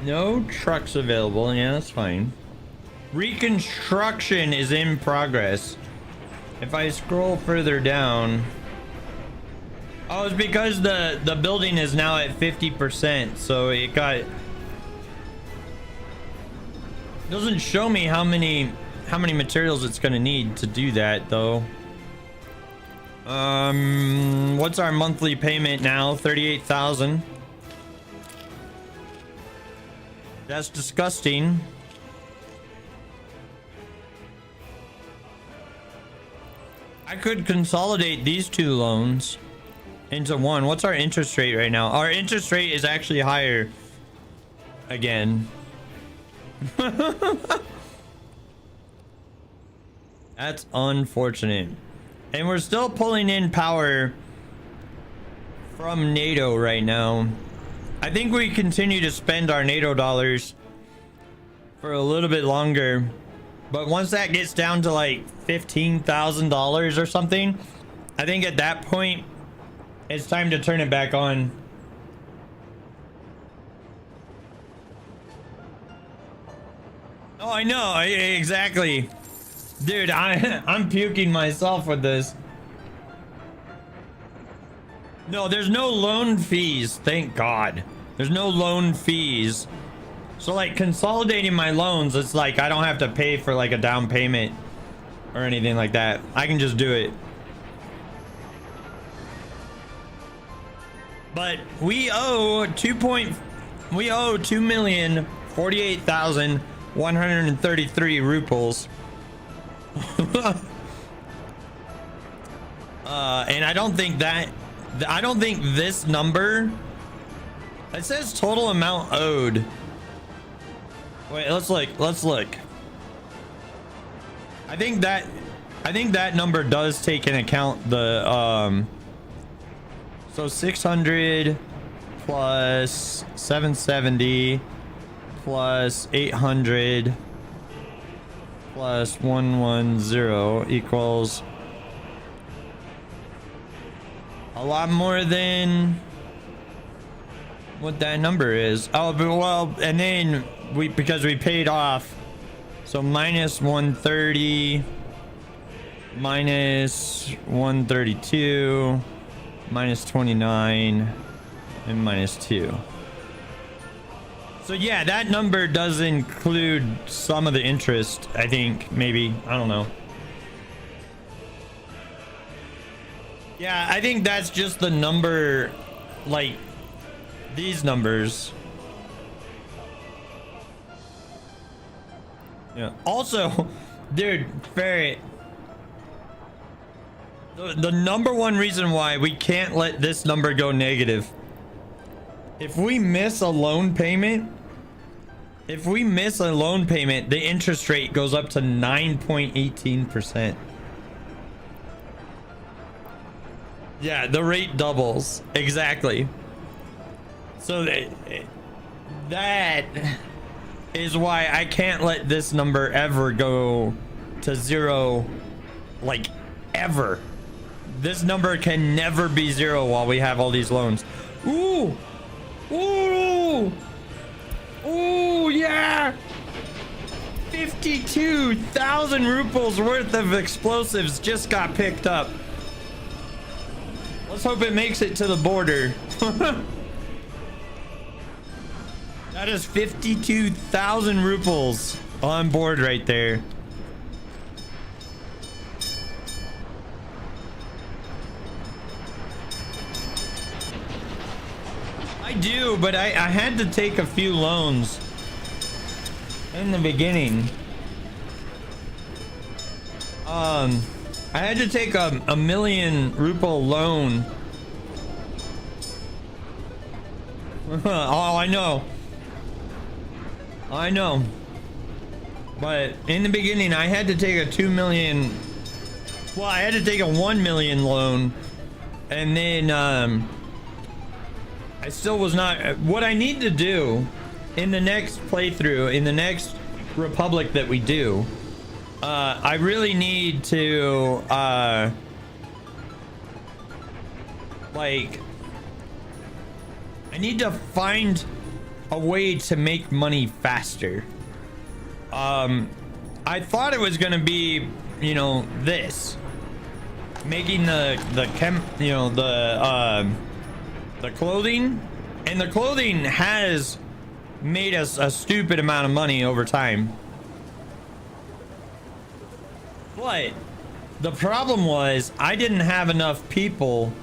S1: No trucks available. Yeah, that's fine. Reconstruction is in progress. If I scroll further down. Oh, it's because the building is now at 50%, so it got... Doesn't show me how many materials it's gonna need to do that though. What's our monthly payment now? 38,000. That's disgusting. I could consolidate these two loans into one. What's our interest rate right now? Our interest rate is actually higher again. That's unfortunate. And we're still pulling in power from NATO right now. I think we continue to spend our NATO dollars for a little bit longer. But once that gets down to like $15,000 or something, I think at that point, it's time to turn it back on. Oh, I know. Exactly. Dude, I'm puking myself with this. No, there's no loan fees. Thank God. There's no loan fees. So like consolidating my loans, it's like I don't have to pay for like a down payment or anything like that. I can just do it. But we owe 2,048,133 rubles. And I don't think this number, it says total amount owed. Wait, let's look. I think that number does take into account the so 600 plus 770 plus 800 plus 110 equals a lot more than what that number is. Oh, but well, and then because we paid off, so minus 130, minus 132, minus 29, and minus 2. So yeah, that number does include some of the interest, I think, maybe. I don't know. Yeah, I think that's just the number, like these numbers. Yeah. Also, dude, Ferret, the number one reason why we can't let this number go negative. If we miss a loan payment, the interest rate goes up to 9.18%. Yeah, the rate doubles. Exactly. So that is why I can't let this number ever go to zero, like ever. This number can never be zero while we have all these loans. Ooh, ooh, ooh, yeah. 52,000 rubles worth of explosives just got picked up. Let's hope it makes it to the border. That is 52,000 rubles on board right there. I do, but I had to take a few loans in the beginning. I had to take a million ruble loan. Oh, I know. But in the beginning, I had to take a 2 million. Well, I had to take a 1 million loan, and then I still was not. What I need to do in the next playthrough, in the next Republic that we do, I really need to like, I need to find a way to make money faster. I thought it was gonna be, you know, this, making the clothing, and the clothing has made us a stupid amount of money over time. But the problem was I didn't have enough people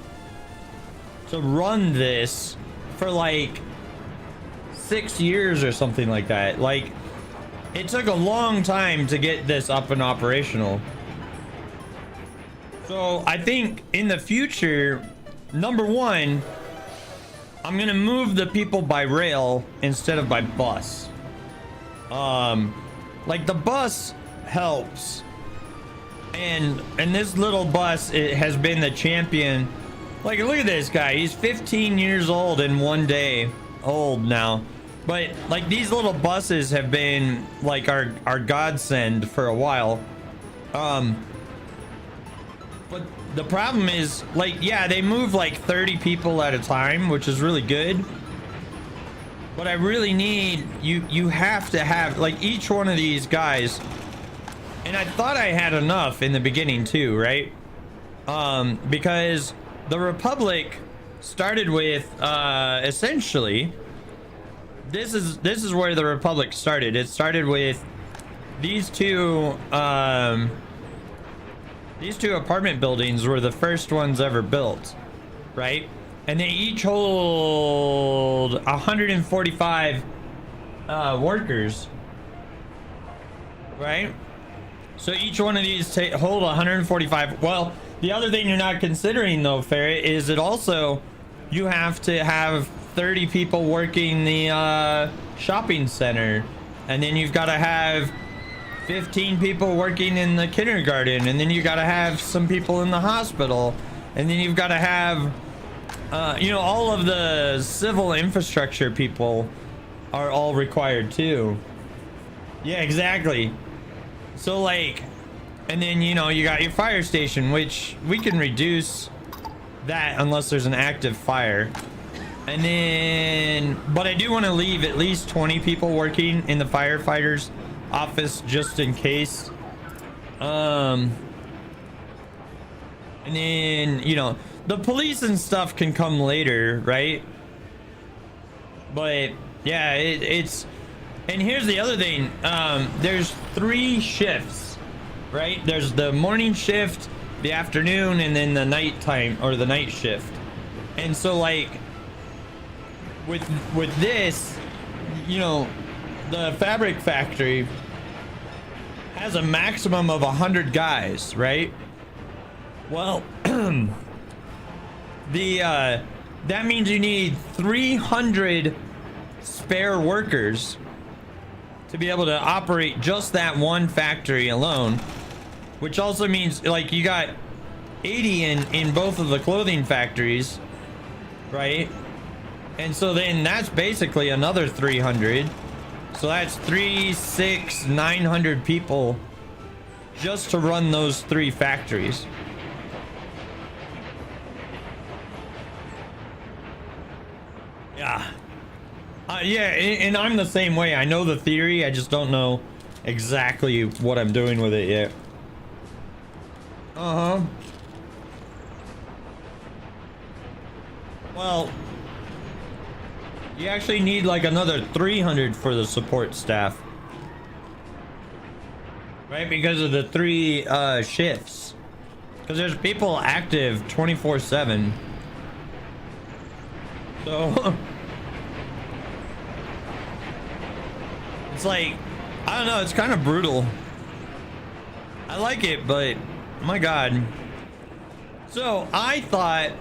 S1: to run this for like 6 years or something like that. Like, it took a long time to get this up and operational. So I think in the future, number one, I'm gonna move the people by rail instead of by bus. Like, the bus helps, and this little bus, it has been the champion. Like, look at this guy, he's 15 years old in one day old now. But like, these little buses have been like our godsend for a while. But the problem is, like, yeah, they move like 30 people at a time, which is really good. But I really need, you have to have like each one of these guys. And I thought I had enough in the beginning too, right? Because the Republic started with essentially, this is where the Republic started. It started with these two apartment buildings were the first ones ever built, right? And they each hold 145 workers, right? So each one of these hold 145. Well, the other thing you're not considering though, Ferret, is it also, you have to have 30 people working the shopping center, and then you've got to have 15 people working in the kindergarten, and then you got to have some people in the hospital, and then you've got to have you know, all of the civil infrastructure people are all required too. Yeah, exactly. So like, and then, you know, you got your fire station, which we can reduce that unless there's an active fire. And then, but I do want to leave at least 20 people working in the firefighters office just in case. And then, you know, the police and stuff can come later, right? But yeah, it's, and here's the other thing. There's 3 shifts, right? There's the morning shift, the afternoon, and then the nighttime, or the night shift. And so like, with this, you know, the fabric factory has a maximum of 100 guys, right? Well, that means you need 300 spare workers to be able to operate just that one factory alone, which also means like you got 80 in both of the clothing factories, right? And so then that's basically another 300. So that's 3, 6, 900 people just to run those 3 factories. Yeah. Yeah, and I'm the same way. I know the theory, I just don't know exactly what I'm doing with it yet. Uh-huh. Well, you actually need like another 300 for the support staff. Right, because of the 3 shifts. Because there's people active 24/7. So it's like, I don't know, it's kind of brutal. I like it, but my god. So I thought,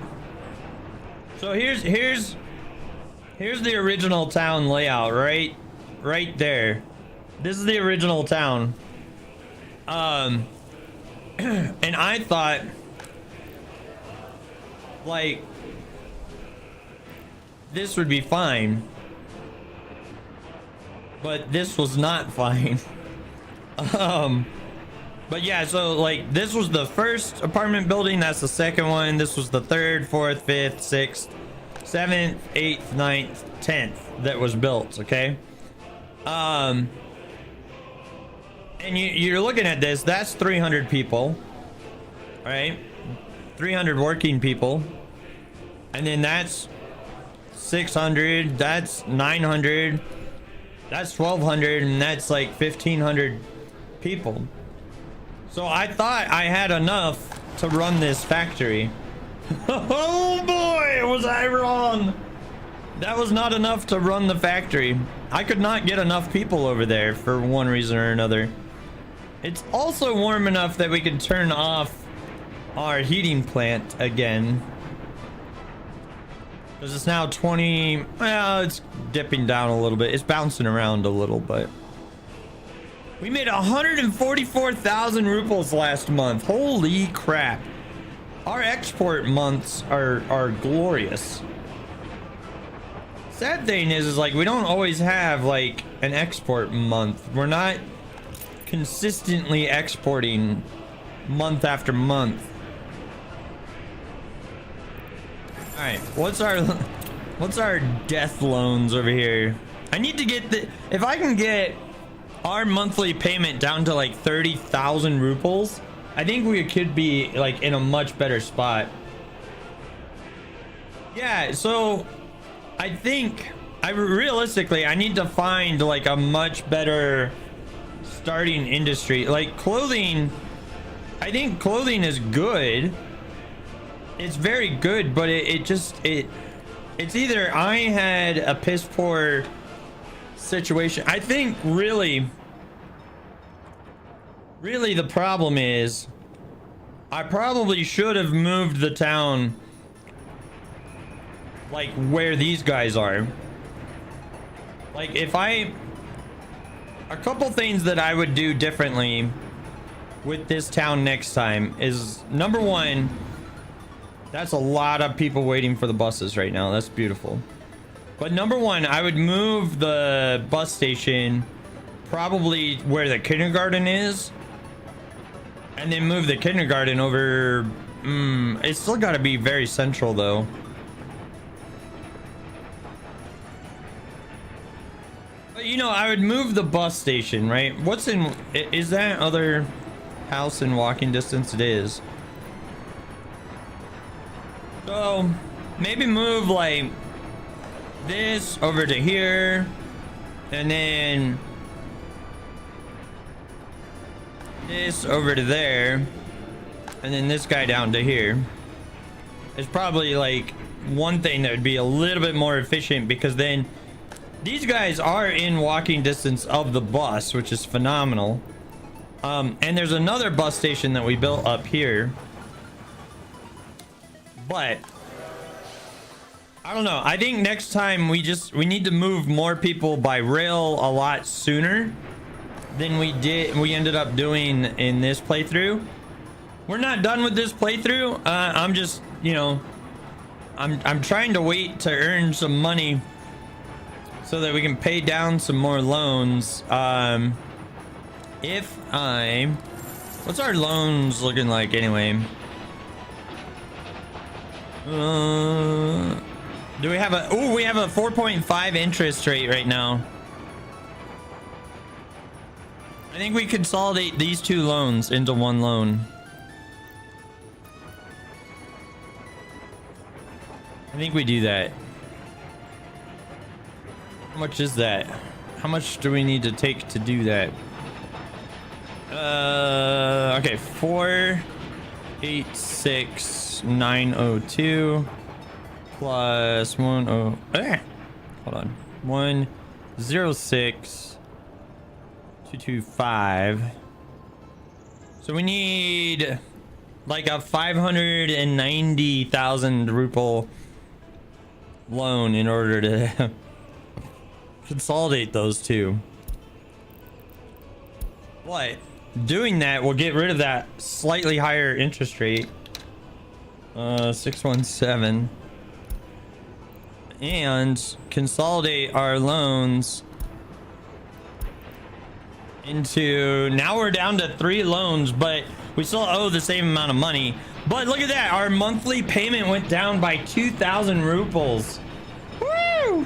S1: so here's the original town layout, right there. This is the original town. And I thought, like, this would be fine, but this was not fine. But yeah, so like this was the first apartment building, that's the second one, this was the 3rd, 4th, 5th, 6th, 7th, 8th, 9th, 10th that was built. Okay, and you're looking at this, that's 300 people, right? 300 working people, and then that's 600, that's 900, that's 1200, and that's like 1500 people. So I thought I had enough to run this factory. Oh boy, was I wrong. That was not enough to run the factory. I could not get enough people over there for one reason or another. It's also warm enough that we could turn off our heating plant again. Because it's now 20, well, it's dipping down a little bit. It's bouncing around a little, but we made 144,000 rubles last month. Holy crap. Our export months are glorious. Sad thing is like we don't always have like an export month. We're not consistently exporting month after month. All right, what's our death loans over here? I need to get the, if I can get our monthly payment down to like 30,000 rubles, I think we could be like in a much better spot. Yeah, so I think realistically I need to find like a much better starting industry. Like clothing, I think clothing is good. It's very good, but it's either I had a piss poor situation. I think really the problem is I probably should have moved the town like where these guys are. Like if a couple things that I would do differently with this town next time is, number one, that's a lot of people waiting for the buses right now. That's beautiful. But number one, I would move the bus station probably where the kindergarten is, and then move the kindergarten over. It's still got to be very central though. But you know, I would move the bus station, right? What's in, is that other house in walking distance? It is. So maybe move like this over to here, and then this over to there, and then this guy down to here. It's probably like one thing that would be a little bit more efficient, because then these guys are in walking distance of the bus, which is phenomenal. And there's another bus station that we built up here, but I don't know. I think next time we need to move more people by rail a lot sooner than we ended up doing in this playthrough. We're not done with this playthrough. I'm just, you know, I'm trying to wait to earn some money so that we can pay down some more loans. What's our loans looking like anyway? Do we have a, oh, we have a 4.5 interest rate right now. I think we consolidate these two loans into one loan. I think we do that. How much is that? How much do we need to take to do that? Okay, 486,902 plus 10. Hold on. 106,225. So we need like a 590,000 ruble loan in order to consolidate those two. What? Doing that will get rid of that slightly higher interest rate. 617. And consolidate our loans into, now we're down to 3 loans, but we still owe the same amount of money. But look at that, our monthly payment went down by 2,000 rubles. Woo!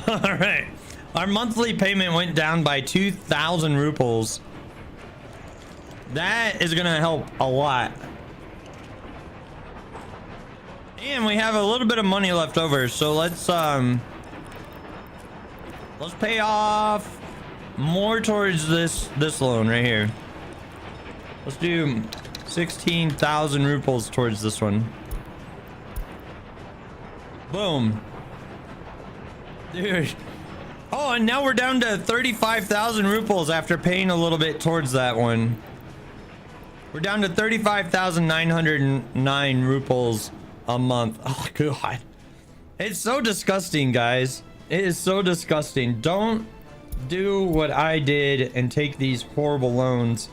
S1: All right, our monthly payment went down by 2,000 rubles. That is gonna help a lot. And we have a little bit of money left over, so let's pay off more towards this loan right here. Let's do 16,000 rubles towards this one. Boom. Dude. Oh, and now we're down to 35,000 rubles after paying a little bit towards that one. We're down to 35,909 rubles a month. Oh god, it's so disgusting, guys. It is so disgusting. Don't do what I did and take these horrible loans.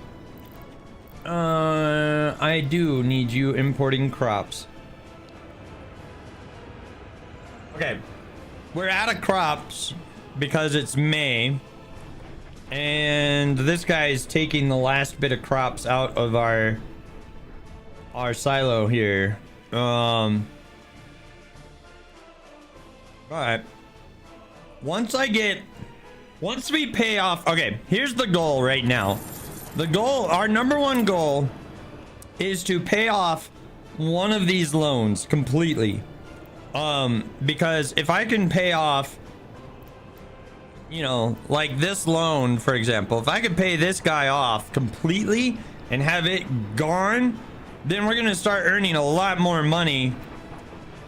S1: I do need you importing crops. Okay, we're out of crops because it's May, and this guy is taking the last bit of crops out of our silo here. But once we pay off, okay, here's the goal right now. The goal, our number one goal, is to pay off one of these loans completely. Because if I can pay off, you know, like this loan, for example, if I could pay this guy off completely and have it gone, then we're gonna start earning a lot more money,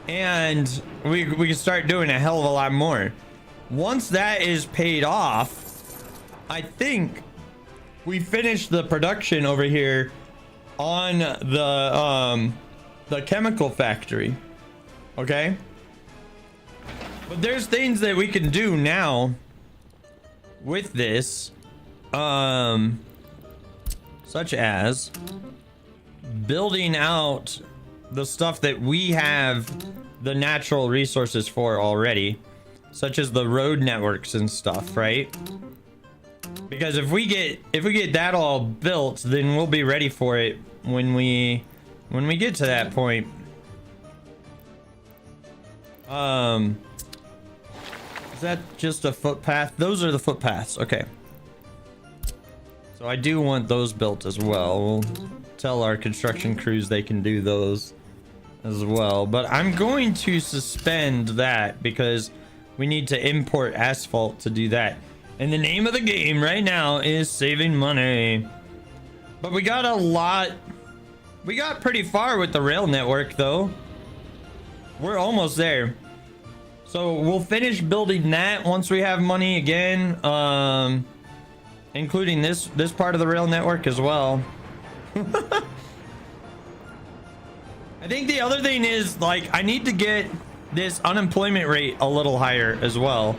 S1: and we can start doing a hell of a lot more. Once that is paid off, I think we finish the production over here on the chemical factory. Okay, but there's things that we can do now with this, such as building out the stuff that we have the natural resources for already, such as the road networks and stuff, right? Because if we get that all built, then we'll be ready for it when we get to that point. Is that just a footpath? Those are the footpaths. Okay, so I do want those built as well. We'll tell our construction crews they can do those as well, but I'm going to suspend that because we need to import asphalt to do that, and the name of the game right now is saving money. But we got pretty far with the rail network though. We're almost there, so we'll finish building that once we have money again, including this part of the rail network as well. I think the other thing is, like, I need to get this unemployment rate a little higher as well.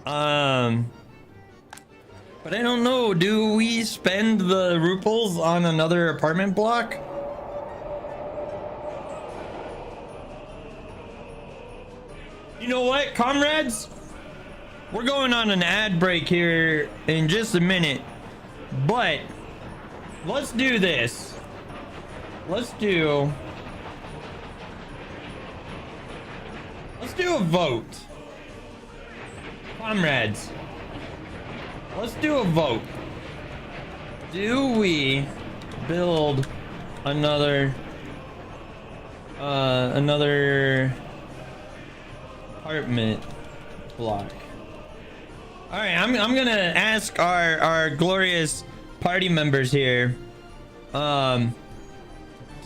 S1: But I don't know, do we spend the rubles on another apartment block? You know what, comrades? We're going on an ad break here in just a minute, but let's do this. Let's do a vote. Comrades, let's do a vote. Do we build another apartment block? All right, I'm gonna ask our glorious party members here. Do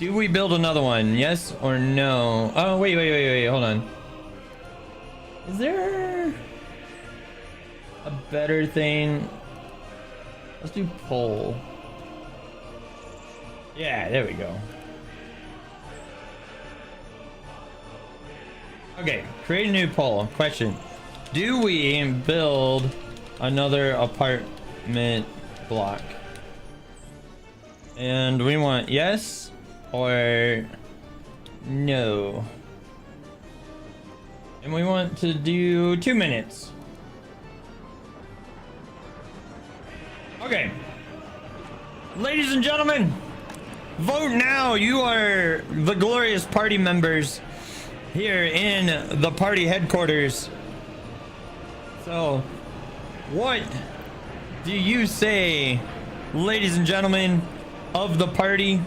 S1: we build another one? Yes or no? Oh, wait, hold on. Is there a better thing? Let's do poll. Yeah, there we go. Okay, create a new poll. Question: do we build another apartment block? And we want yes or no. And we want to do 2 minutes. Okay. Ladies and gentlemen, vote now. You are the glorious party members here in the party headquarters. So, what do you say, ladies and gentlemen of the party?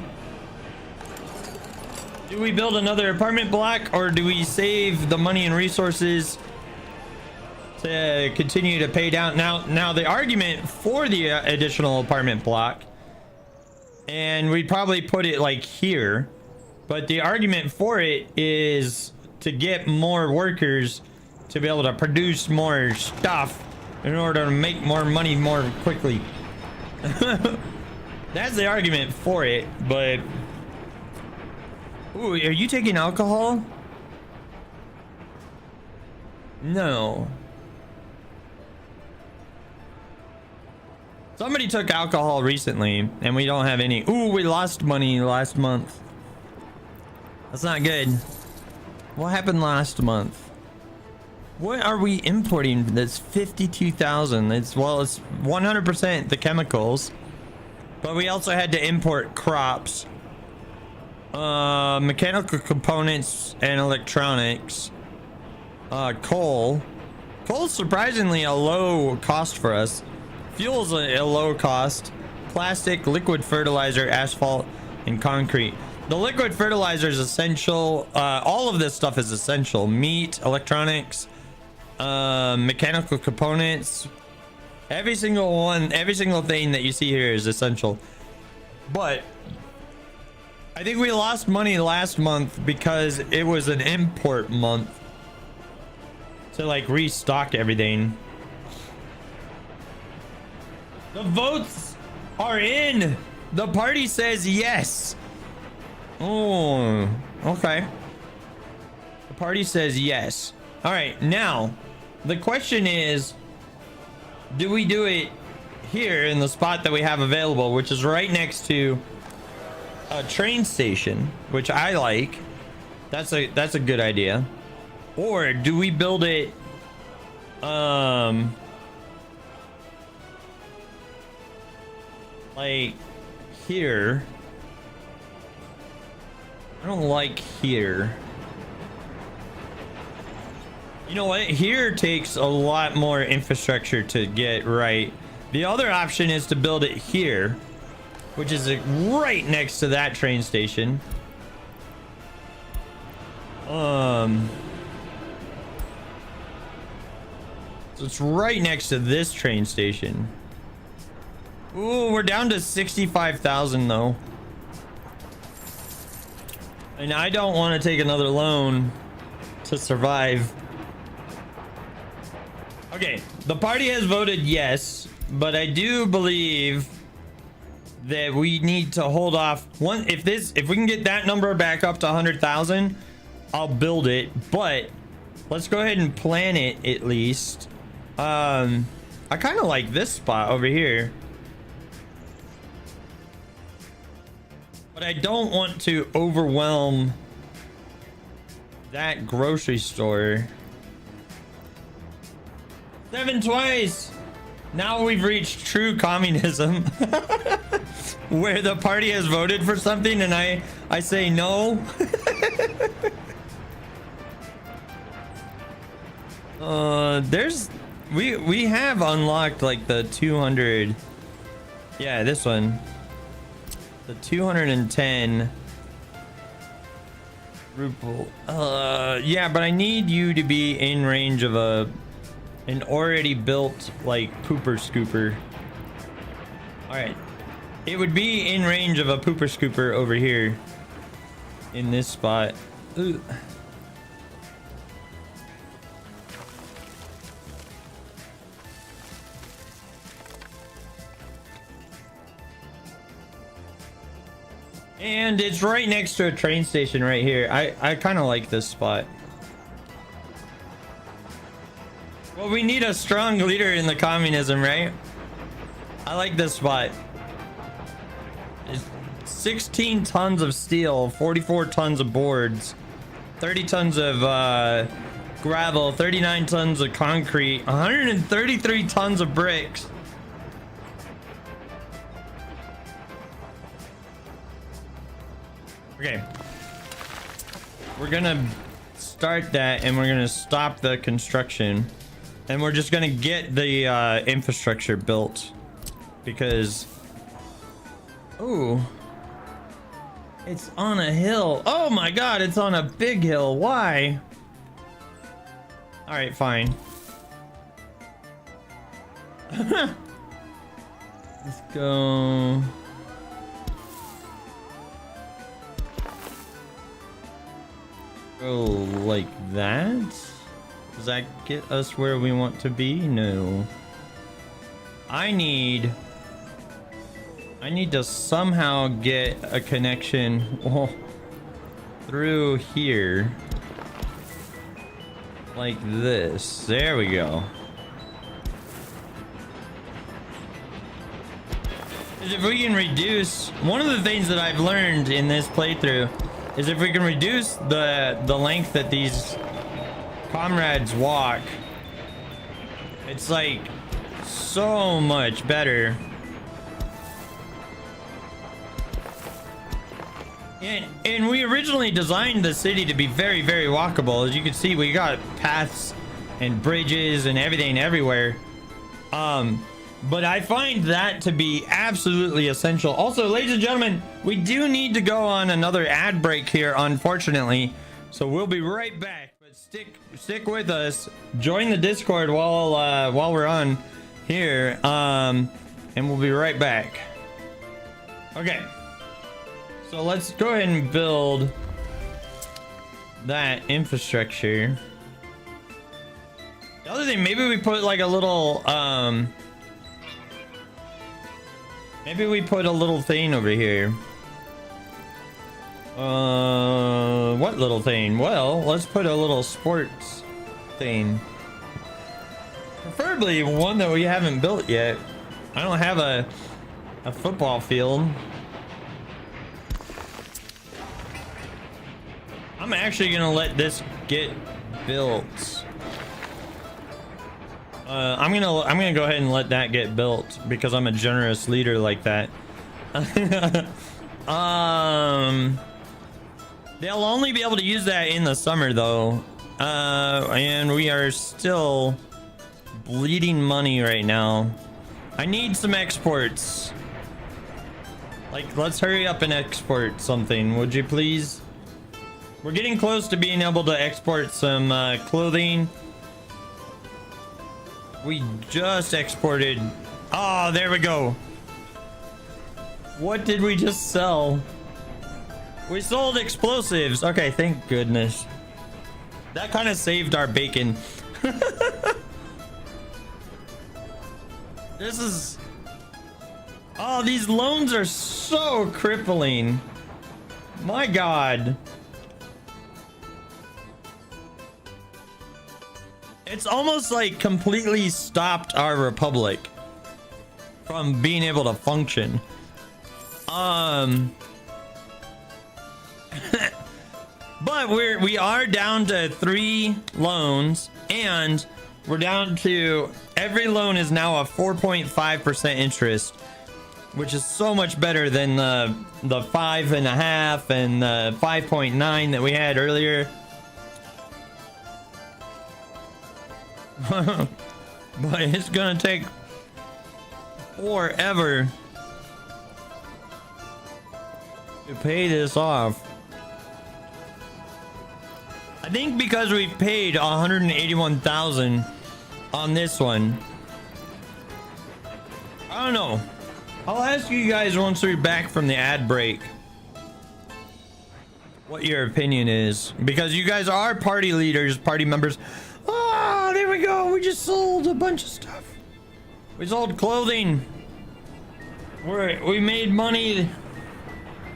S1: Do we build another apartment block, or do we save the money and resources to continue to pay down? Now the argument for the additional apartment block, and we'd probably put it like here, but the argument for it is to get more workers to be able to produce more stuff in order to make more money more quickly. That's the argument for it, but ooh, are you taking alcohol? No. Somebody took alcohol recently, and we don't have any. Ooh, we lost money last month. That's not good. What happened last month? What are we importing that's 52,000? It's 100% the chemicals, but we also had to import crops, mechanical components and electronics, coal's surprisingly a low cost for us. Fuel's a low cost. Plastic, liquid fertilizer, asphalt, and concrete. The liquid fertilizer is essential. All of this stuff is essential. Meat, electronics, mechanical components. Every single thing that you see here is essential. But I think we lost money last month because it was an import month to like restock everything. The votes are in. The party says yes. Oh, okay. The party says yes. All right, now the question is, do we do it here in the spot that we have available, which is right next to a train station, which I like. That's a good idea. Or do we build it like here? I don't like here. You know what? Here takes a lot more infrastructure to get right. The other option is to build it here, which is right next to that train station. So it's right next to this train station. Ooh, we're down to 65,000 though. And I don't want to take another loan to survive. Okay, the party has voted yes, but I do believe that we need to hold off. If we can get that number back up to 100,000, I'll build it. But let's go ahead and plan it at least. I kind of like this spot over here, but I don't want to overwhelm that grocery store. 7 twice. Now we've reached true communism. Where the party has voted for something and I say no. We have unlocked like the 200. Yeah, this one. The 210 ruble. Yeah, but I need you to be in range of an already built like pooper scooper. All right. It would be in range of a pooper scooper over here in this spot. Ooh. And it's right next to a train station right here. I kind of like this spot. Well, we need a strong leader in the communism, right? I like this spot. It's 16 tons of steel, 44 tons of boards, 30 tons of gravel, 39 tons of concrete, 133 tons of bricks. Okay. We're gonna start that and we're gonna stop the construction. And we're just gonna get the infrastructure built. Because... Ooh. It's on a hill. Oh my god, it's on a big hill. Why? Alright, fine. Let's go... Go like that? Does that get us where we want to be? No. I need to somehow get a connection through here. Like this. There we go. If we can reduce... One of the things that I've learned in this playthrough is if we can reduce the length that these comrades walk, it's like so much better. And we originally designed the city to be very, very walkable. As you can see, we got paths and bridges and everything everywhere. But I find that to be absolutely essential. Also, ladies and gentlemen, we do need to go on another ad break here, unfortunately. So we'll be right back. But stick with us. Join the Discord while we're on here. And we'll be right back. Okay. So let's go ahead and build that infrastructure. The other thing, maybe we put like a little maybe we put a little thing over here. What little thing? Well, let's put a little sports thing. Preferably one that we haven't built yet. I don't have a football field. I'm actually gonna let this get built. I'm gonna go ahead and let that get built because I'm a generous leader like that. They'll only be able to use that in the summer though. And we are still bleeding money right now. I need some exports. Like, let's hurry up and export something, would you please? We're getting close to being able to export some clothing. We just exported. Oh, there we go. What did we just sell? We sold explosives. Okay, thank goodness. That kind of saved our bacon. This is... Oh, these loans are so crippling. My God. It's almost like completely stopped our republic from being able to function. But we are down to 3 loans, and We're down to every loan is now a 4.5% interest, which is so much better than the 5.5 and the 5.9 that we had earlier. But it's gonna take forever to pay this off. I think because we've paid 181,000 on this one. I don't know. I'll ask you guys once we're back from the ad break what your opinion is, because you guys are party leaders, party members. Oh, there we go. We just sold a bunch of stuff. We sold clothing. We made money.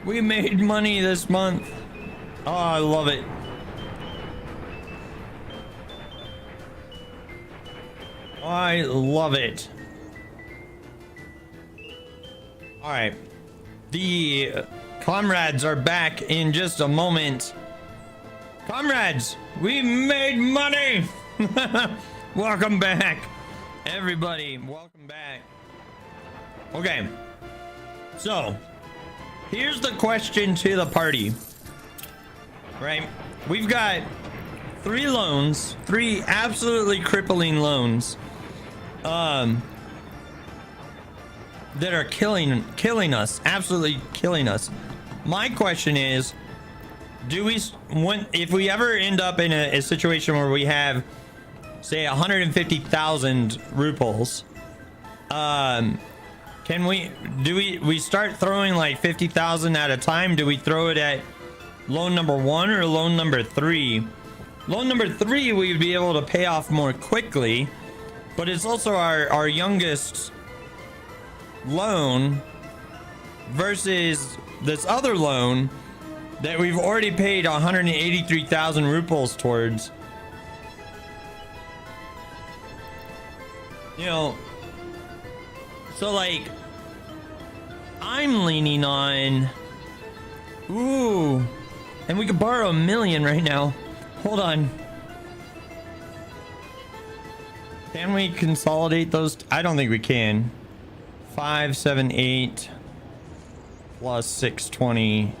S1: We made money this month. Oh, I love it. I love it. All right. The comrades are back in just a moment. Comrades, we made money. Welcome back, everybody. Welcome back. Okay. So, here's the question to the party. Right? We've got 3 loans, 3 absolutely crippling loans. That are killing us, absolutely killing us. My question is, if we ever end up in a situation where we have, say, 150,000 ruples, can we start throwing like 50,000 at a time? Do we throw it at loan number 1 or loan number 3? Loan number 3 we'd be able to pay off more quickly, but it's also our youngest loan versus this other loan that we've already paid 183,000 ruples towards. You know, so like I'm leaning on, ooh, and we could borrow 1 million right now. Hold on. Can we consolidate those? I don't think we can. 578 plus 620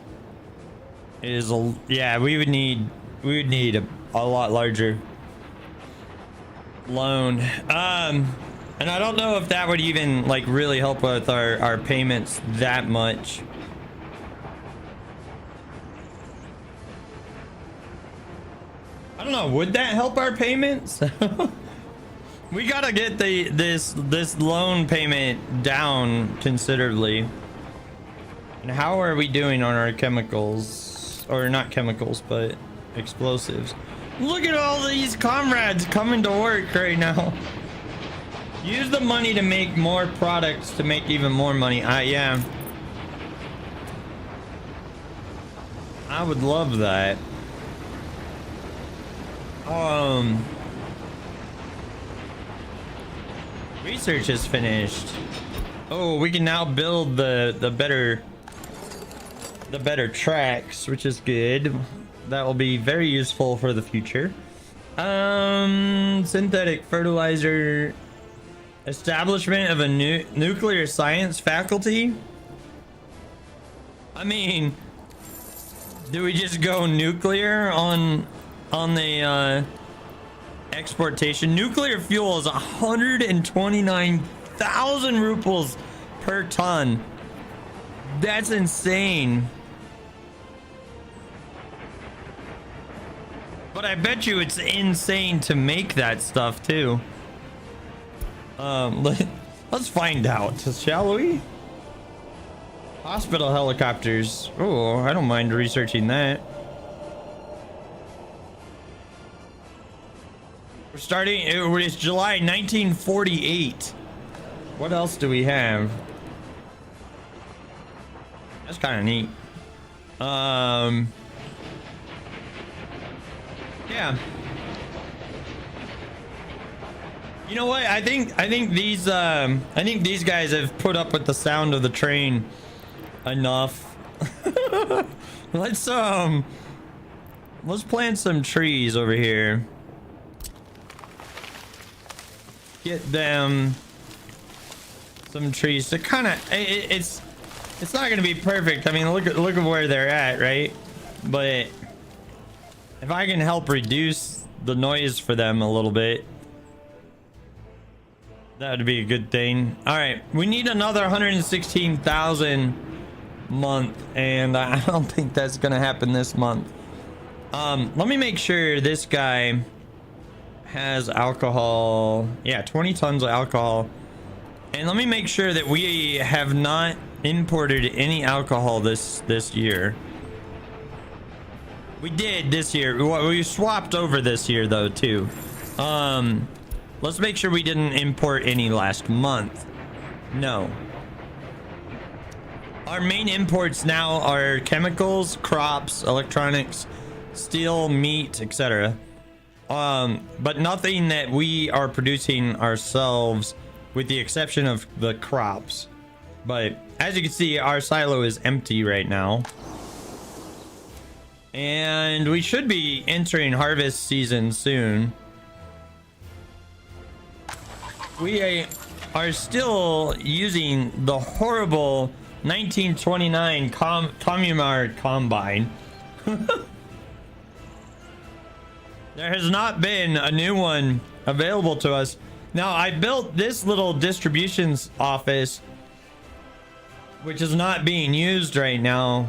S1: is yeah, we would need a lot larger loan. And I don't know if that would even like really help with our payments that much. I don't know, would that help our payments? We gotta get this loan payment down considerably. And how are we doing on our chemicals? Or not chemicals, but explosives. Look at all these comrades coming to work right now. Use the money to make more products to make even more money. Yeah. I would love that. Research is finished. Oh, we can now build the better tracks, which is good. That will be very useful for the future. Synthetic fertilizer, establishment of a nuclear science faculty. I mean, do we just go nuclear on the exportation? Nuclear fuel is 129,000 ruples per ton. That's insane. But I bet you it's insane to make that stuff too. Let's find out, shall we? Hospital helicopters. Oh, I don't mind researching that. We're starting, it's July 1948. What else do we have? That's kind of neat. Yeah. You know what? I think these guys have put up with the sound of the train enough. Let's plant some trees over here. get them some trees to kind of, it's not going to be perfect. I mean, look at where they're at, right? But if I can help reduce the noise for them a little bit, that would be a good thing. All right, we need another 116,000 month, and I don't think that's going to happen this month. Let me make sure this guy has alcohol. Yeah, 20 tons of alcohol. And let me make sure that we have not imported any alcohol this year. We did this year. We swapped over this year though too. Let's make sure we didn't import any last month. No. Our main imports now are chemicals, crops, electronics, steel, meat, etc. But nothing that we are producing ourselves, with the exception of the crops. But as you can see, our silo is empty right now. And we should be entering harvest season soon. We are still using the horrible 1929 Communard combine. There has not been a new one available to us. Now, I built this little distributions office, which is not being used right now,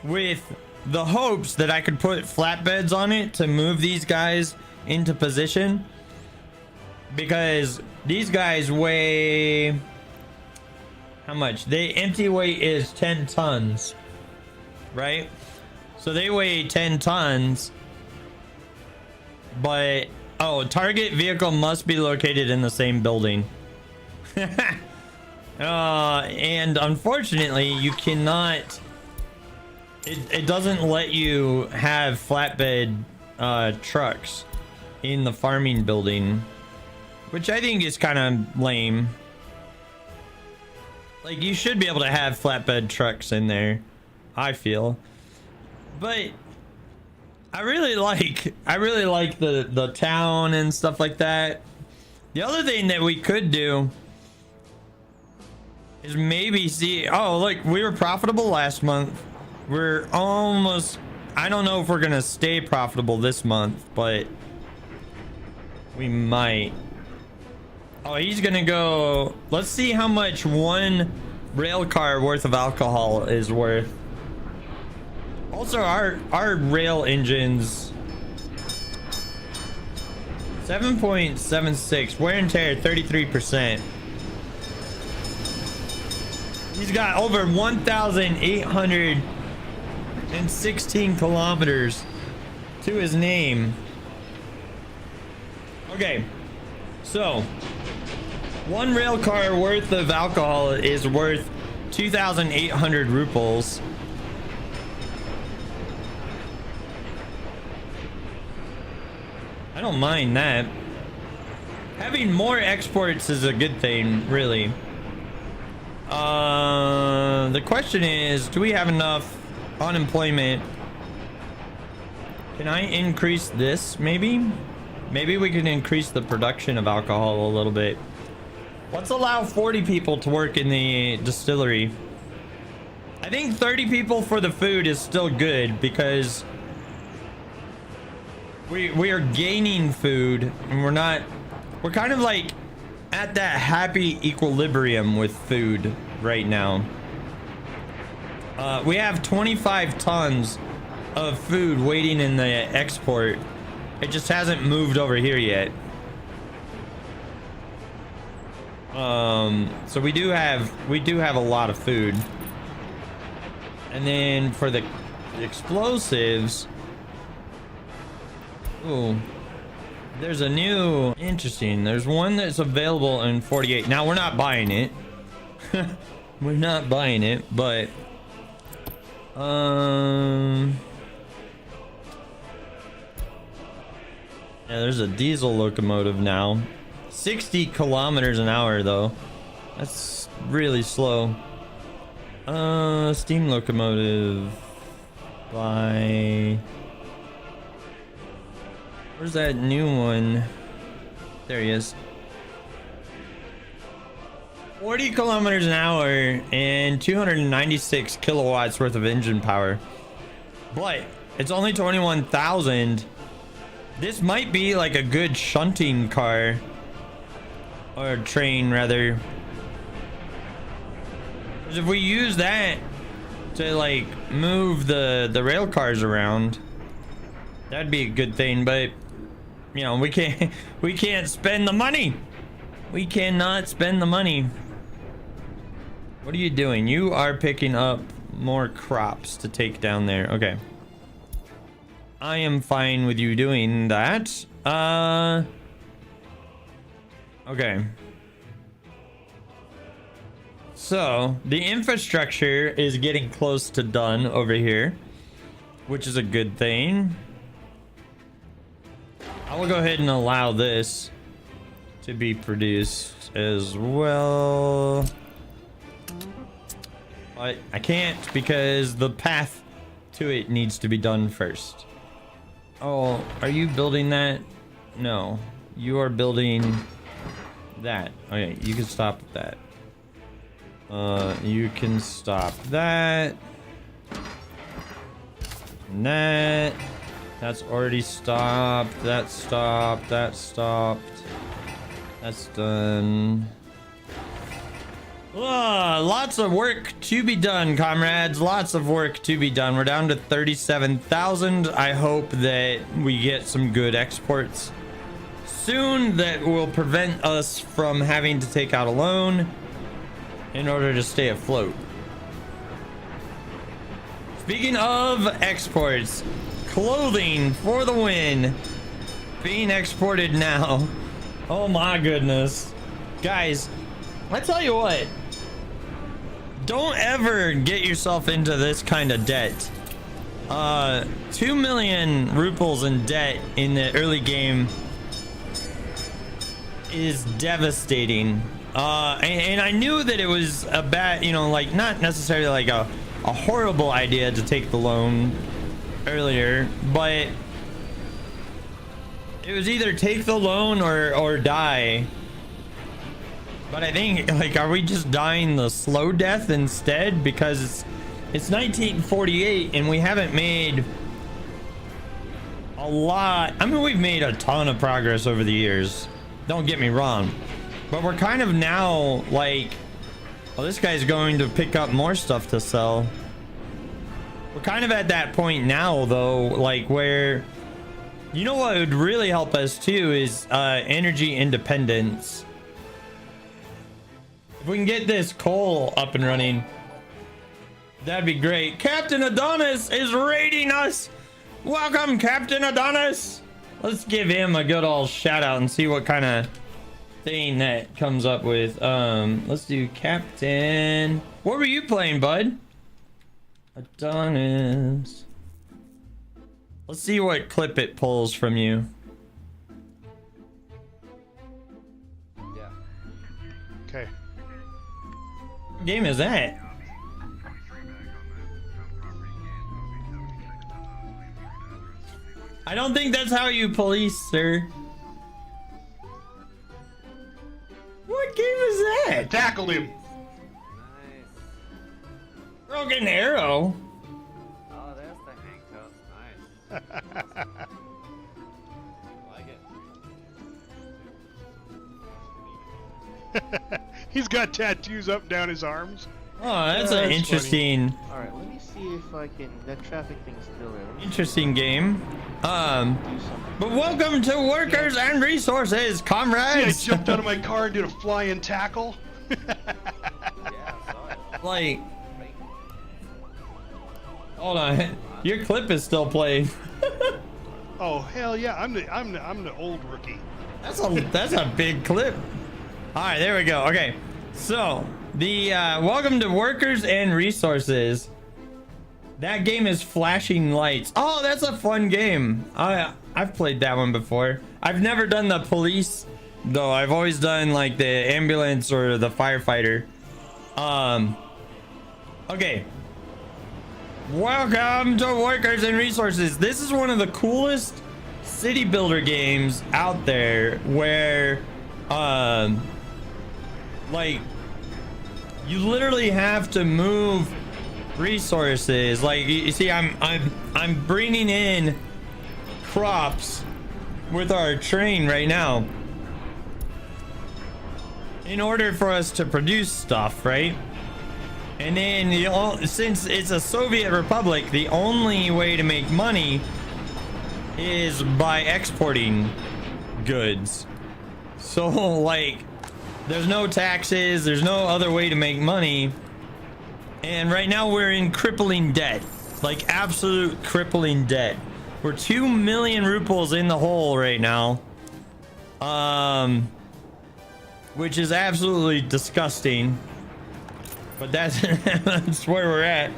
S1: with the hopes that I could put flatbeds on it to move these guys into position, because these guys weigh, how much? Empty weight is 10 tons, right? So they weigh 10 tons, but oh, target vehicle must be located in the same building. And unfortunately, you cannot. It doesn't let you have flatbed trucks in the farming building, which I think is kind of lame. Like, you should be able to have flatbed trucks in there, I feel. But I really like the town and stuff like that. The other thing that we could do is maybe see, oh look, we were profitable last month. We're almost, I don't know if we're gonna stay profitable this month, but we might. Oh, he's gonna go, let's see how much one rail car worth of alcohol is worth. Also, our rail engines, 7.76, wear and tear 33%. He's got over 1,816 kilometers to his name. Okay, so one rail car worth of alcohol is worth 2,800 rupees. I don't mind that. Having more exports is a good thing, really. The question is, do we have enough unemployment? Can I increase this, maybe? Maybe we can increase the production of alcohol a little bit. Let's allow 40 people to work in the distillery. I think 30 people for the food is still good, because we are gaining food, and we're kind of like at that happy equilibrium with food right now. We have 25 tons of food waiting in the export. It just hasn't moved over here yet. So we do have a lot of food. And then for the explosives, ooh, there's a new, interesting, there's one that's available in 48. Now, we're not buying it. We're not buying it, but yeah, there's a diesel locomotive now. 60 kilometers an hour though. That's really slow. Steam locomotive by, where's that new one? There he is. 40 kilometers an hour and 296 kilowatts worth of engine power. But it's only 21,000. This might be like a good shunting car. Or train, rather. Because if we use that to like move the rail cars around, that'd be a good thing. But you know, we can't spend the money. We cannot spend the money. What are you doing? You are picking up more crops to take down there. Okay. I am fine with you doing that. Okay. So, the infrastructure is getting close to done over here, which is a good thing. I will go ahead and allow this to be produced as well. But I can't because the path to it needs to be done first. Oh, are you building that? No, you are building that. Okay, you can stop that. You can stop that. And that. That's already stopped. That stopped. That stopped. That's done. Lots of work to be done, comrades. Lots of work to be done. We're down to 37,000. I hope that we get some good exports soon that will prevent us from having to take out a loan in order to stay afloat. Speaking of exports, clothing for the win. Being exported now. Oh my goodness. Guys, I tell you what. Don't ever get yourself into this kind of debt. 2 million rubles in debt in the early game is devastating. And I knew that it was a bad, you know, like not necessarily like a horrible idea to take the loan earlier, but it was either take the loan or die. But I think, like, are we just dying the slow death instead? Because it's 1948 and we haven't made a lot. I mean, we've made a ton of progress over the years. Don't get me wrong. But we're kind of now like, well, this guy's going to pick up more stuff to sell. We're kind of at that point now, though, like where, you know what would really help us too is energy independence. If we can get this coal up and running, that'd be great. Captain Adonis is raiding us. Welcome, Captain Adonis. Let's give him a good old shout out and see what kind of thing that comes up with. Let's do Captain. What were you playing, bud? Adonis. Let's see what clip it pulls from you.
S2: Yeah. Okay.
S1: What game is that? I don't think that's how you police, sir. What game is that?
S2: Tackled him.
S3: Nice.
S1: Broken Arrow.
S3: Oh, there's the handcuffs. Nice. I like it.
S2: He's got tattoos up down his arms.
S1: Oh, that's
S2: Yeah,
S1: an
S2: that's
S1: interesting,
S4: Alright, let me see if I can. That traffic thing's still there. Let me
S1: interesting game.
S4: do something.
S1: But welcome to Workers and Resources,
S2: See, I
S1: comrades.
S2: jumped out of my car and did a flying tackle.
S3: Yeah, I saw it.
S1: Like, hold on, your clip is still playing.
S2: Oh hell yeah! I'm the old rookie.
S1: That's a big clip. All right, there we go. Okay, so the welcome to Workers and Resources. That game is Flashing Lights. Oh, that's a fun game. I've played that one before. I've never done the police though. I've always done like the ambulance or the firefighter. Okay. Welcome to Workers and Resources. This is one of the coolest city builder games out there where like you literally have to move resources. Like you see, I'm bringing in crops with our train right now in order for us to produce stuff, right? And then since it's a Soviet Republic, the only way to make money is by exporting goods. So like there's no taxes, there's no other way to make money. And right now we're in crippling debt, like absolute crippling debt. We're 2 million rubles in the hole right now. Which is absolutely disgusting. But that's, that's where we're at.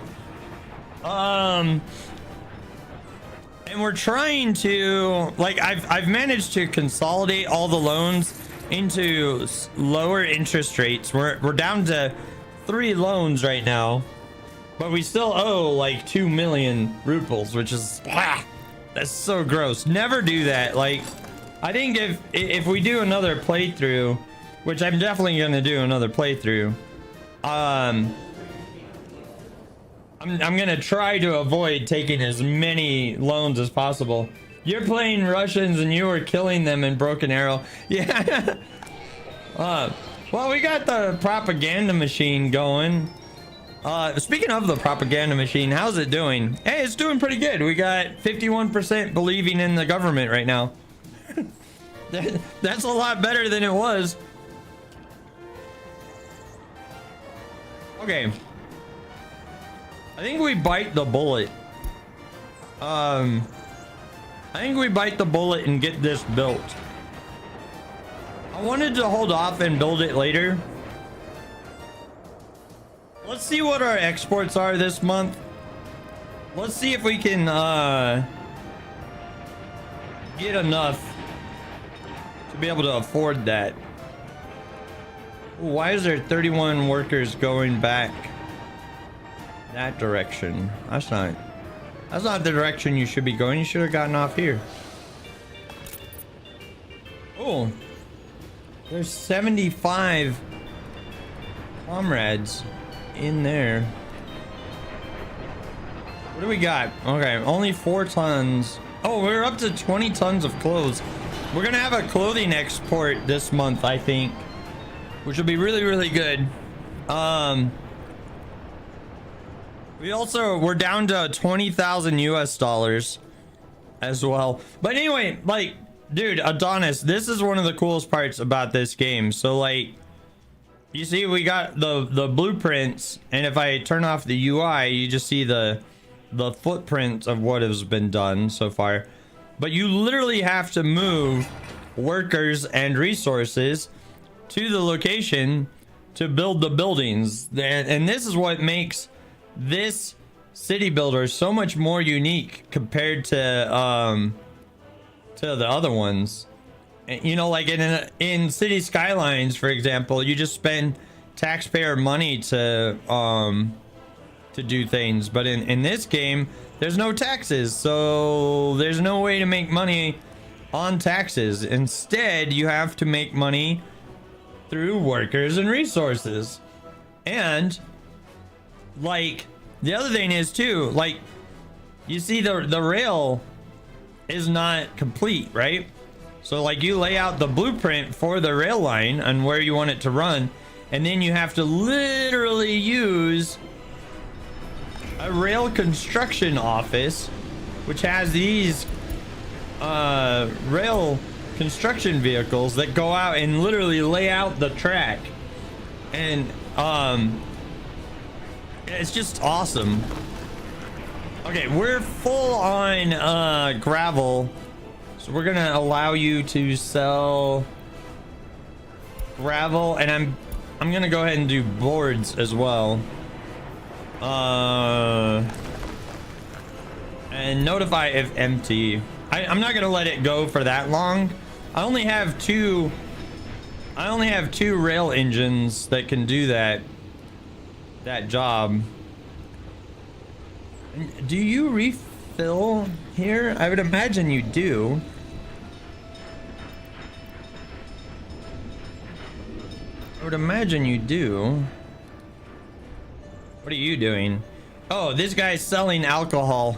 S1: And we're trying to, like, I've managed to consolidate all the loans into lower interest rates. We're down to 3 loans right now, but we still owe like 2 million rubles, which is that's so gross. Never do that. Like, I think if we do another playthrough, which I'm definitely gonna do another playthrough, I'm gonna try to avoid taking as many loans as possible. You're playing Russians and you were killing them in Broken Arrow. Yeah. Well, we got the propaganda machine going. Speaking of the propaganda machine, how's it doing? Hey, it's doing pretty good. We got 51% believing in the government right now. That's a lot better than it was. Okay. I think we bite the bullet. I think we bite the bullet and get this built. I wanted to hold off and build it later. Let's see what our exports are this month. Let's see if we can get enough to be able to afford that. Why is there 31 workers going back that direction? That's not the direction you should be going. You should have gotten off here. Oh, there's 75 comrades in there. What do we got? Okay, only 4 tons. Oh, we're up to 20 tons of clothes. We're gonna have a clothing export this month, I think, which will be really, really good. We're down to 20,000 US dollars as well. But anyway, like, dude, Adonis, this is one of the coolest parts about this game. So like, you see, we got the blueprints, and if I turn off the UI, you just see the footprint of what has been done so far. But you literally have to move workers and resources to the location to build the buildings. And this is what makes this city builder so much more unique compared to the other ones. You know, like in City Skylines, for example, you just spend taxpayer money to do things, but in this game there's no taxes, so there's no way to make money on taxes. Instead, you have to make money through workers and resources. And like, the other thing is too, like, you see the rail is not complete, right? So like, you lay out the blueprint for the rail line and where you want it to run, and then you have to literally use a rail construction office, which has these rail construction vehicles that go out and literally lay out the track. And it's just awesome. Okay, we're full on gravel, so we're gonna allow you to sell gravel, and I'm gonna go ahead and do boards as well. And notify if empty. I'm not gonna let it go for that long. I only have two rail engines that can do that job. Do you refill here? I would imagine you do. imagine you do. What are you doing? Oh, this guy's selling alcohol.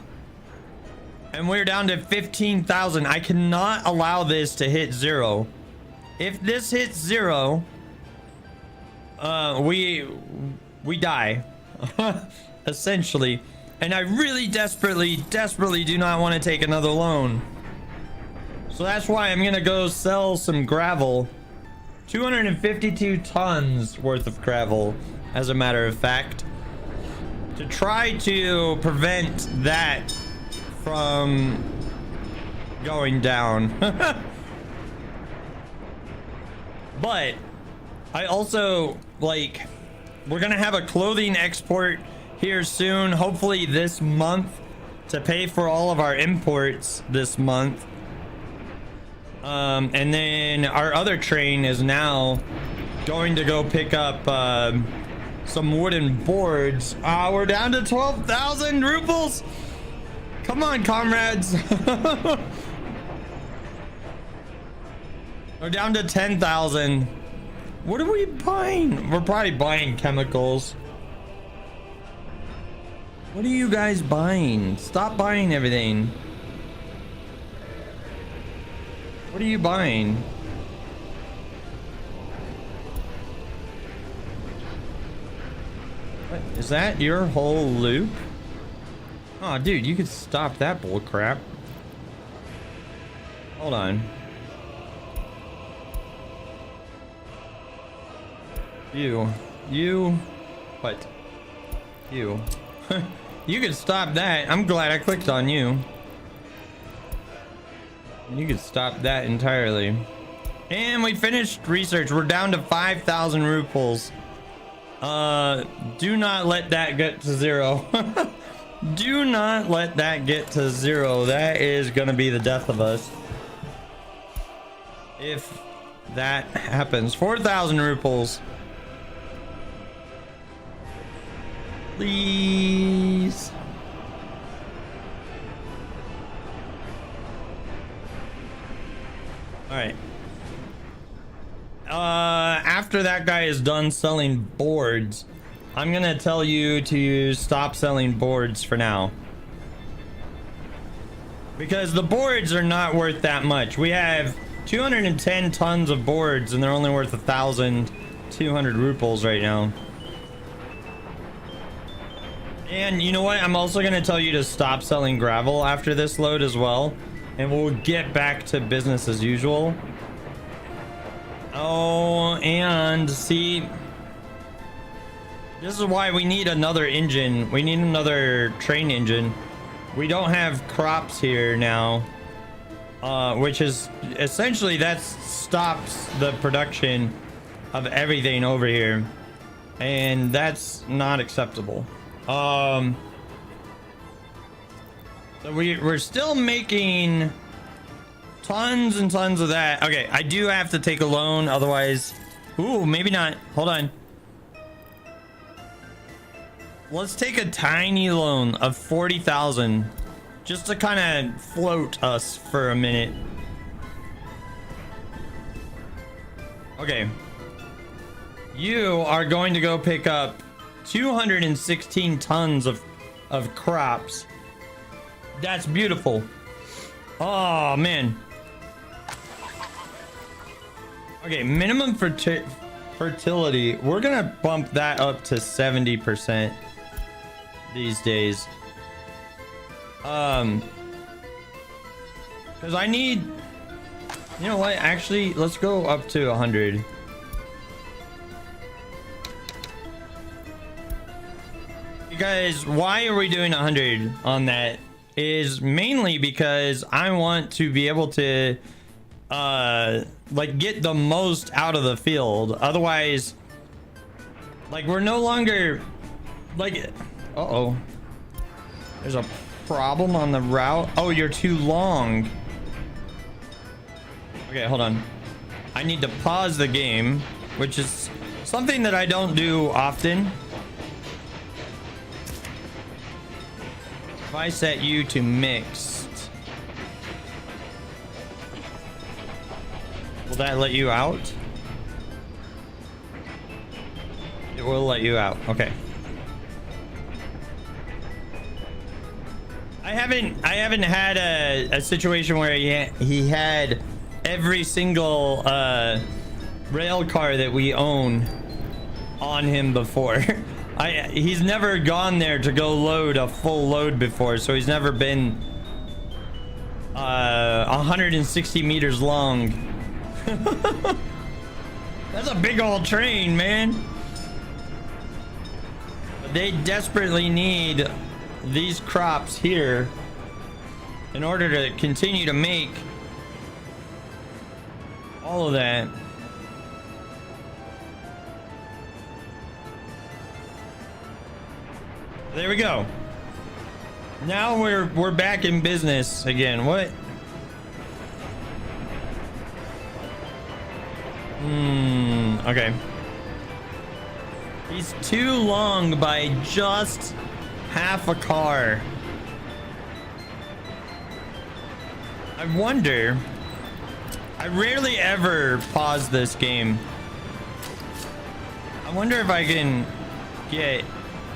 S1: And we're down to 15,000. I cannot allow this to hit 0. If this hits 0, we die. Essentially. And I really desperately do not want to take another loan. So that's why I'm gonna go sell some gravel. 252 tons worth of gravel, as a matter of fact, to try to prevent that from going down. But I also, like, we're gonna have a clothing export here soon, hopefully this month, to pay for all of our imports this month. And then our other train is now going to go pick up some wooden boards. We're down to 12,000 rubles. Come on, comrades. We're down to 10,000. What are we buying? We're probably buying chemicals. What are you guys buying? Stop buying everything. What are you buying? What, is that your whole loop? Oh, dude, you could stop that bull crap. Hold on. You, what? You. You could stop that. I'm glad I clicked on you. You could stop that entirely. And we finished research. We're down to 5,000 rubles. Do not let that get to 0. Do not let that get to 0. That is gonna be the death of us if that happens. 4,000 rubles. Please. All right. After that guy is done selling boards, I'm gonna tell you to stop selling boards for now, because the boards are not worth that much. We have 210 tons of boards and they're only worth 1,200 rubles right now. And you know what? I'm also gonna tell you to stop selling gravel after this load as well, and we'll get back to business as usual. Oh, and see, this is why we need another engine. We need another train engine. We don't have crops here now, which is essentially, that stops the production of everything over here, and that's not acceptable. So we're still making tons and tons of that. Okay, I do have to take a loan, otherwise, ooh, maybe not. Hold on. Let's take a tiny loan of 40,000 just to kind of float us for a minute. Okay. You are going to go pick up 216 tons of crops. That's beautiful. Oh, man. Okay, minimum fertility. We're gonna bump that up to 70% these days. Because I need... You know what? Actually, let's go up to 100. Guys, why are we doing 100 on that is mainly because I want to be able to like get the most out of the field. Otherwise, like, we're no longer like, uh-oh, there's a problem on the route. Oh, you're too long. Okay, hold on. I need to pause the game, which is something that I don't do often. If I set you to mixed, will that let you out? It will let you out. Okay. I haven't had a situation where he had every single rail car that we own on him before. He's never gone there to go load a full load before, so he's never been 160 meters long. That's a big old train, man. They desperately need these crops here in order to continue to make all of that. There we go. Now we're back in business again. What? Okay. He's too long by just half a car. I wonder. I rarely ever pause this game. I wonder if I can get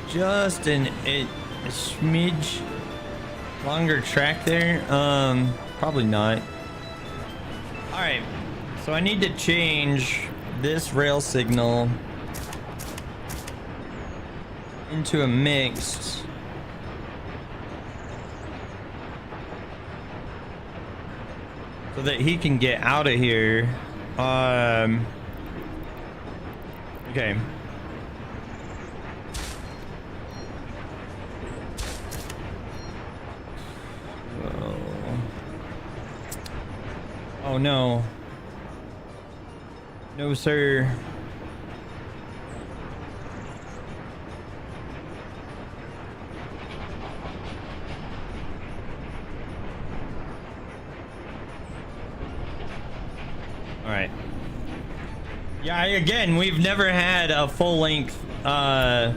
S1: just a smidge longer track there. Probably not. All right. So I need to change this rail signal into a mixed. So that he can get out of here. Okay. Oh no. No, sir. All right. Yeah, again, we've never had a full length, I've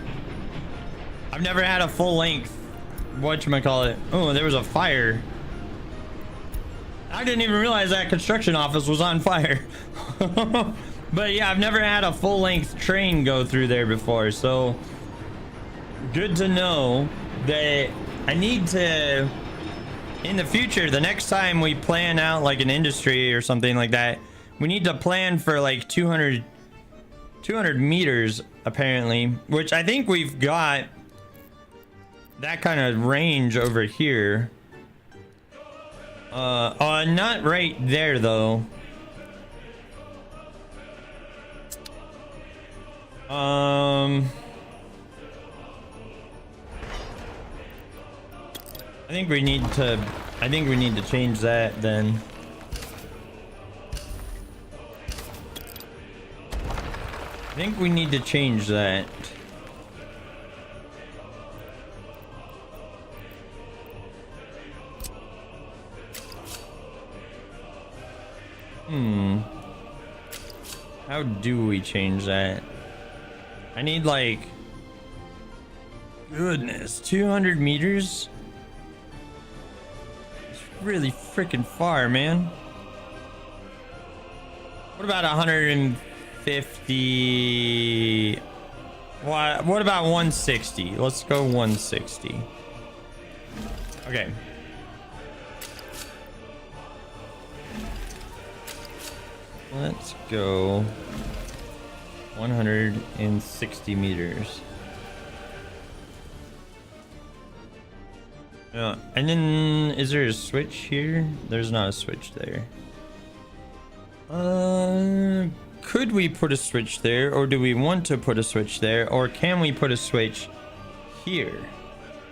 S1: never had a full length, whatchamacallit. Oh, there was a fire. I didn't even realize that construction office was on fire. But yeah, I've never had a full length train go through there before, so good to know that I need to, in the future, the next time we plan out like an industry or something like that, we need to plan for like 200 meters apparently, which I think we've got that kind of range over here. Not right there though. I think we need to change that then. I think we need to change that. How do we change that? I need like, goodness, 200 meters? It's really freaking far, man. What about 150? What about 160? Let's go 160. Okay. Let's go 160 meters. And then is there a switch here? There's not a switch there. Could we put a switch there, or do we want to put a switch there, or can we put a switch here?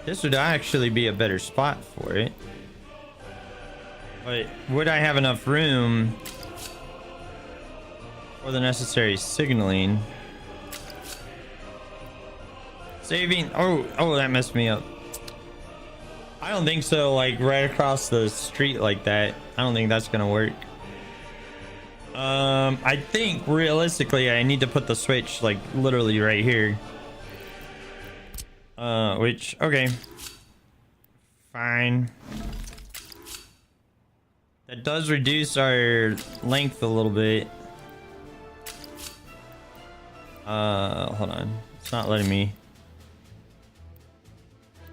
S1: This would actually be a better spot for it. But would I have enough room for the necessary signaling? Saving. Oh, that messed me up. I don't think so. Like right across the street like that. I don't think that's gonna work. I think realistically I need to put the switch like literally right here. Which, okay. Fine. That does reduce our length a little bit. Hold on. It's not letting me.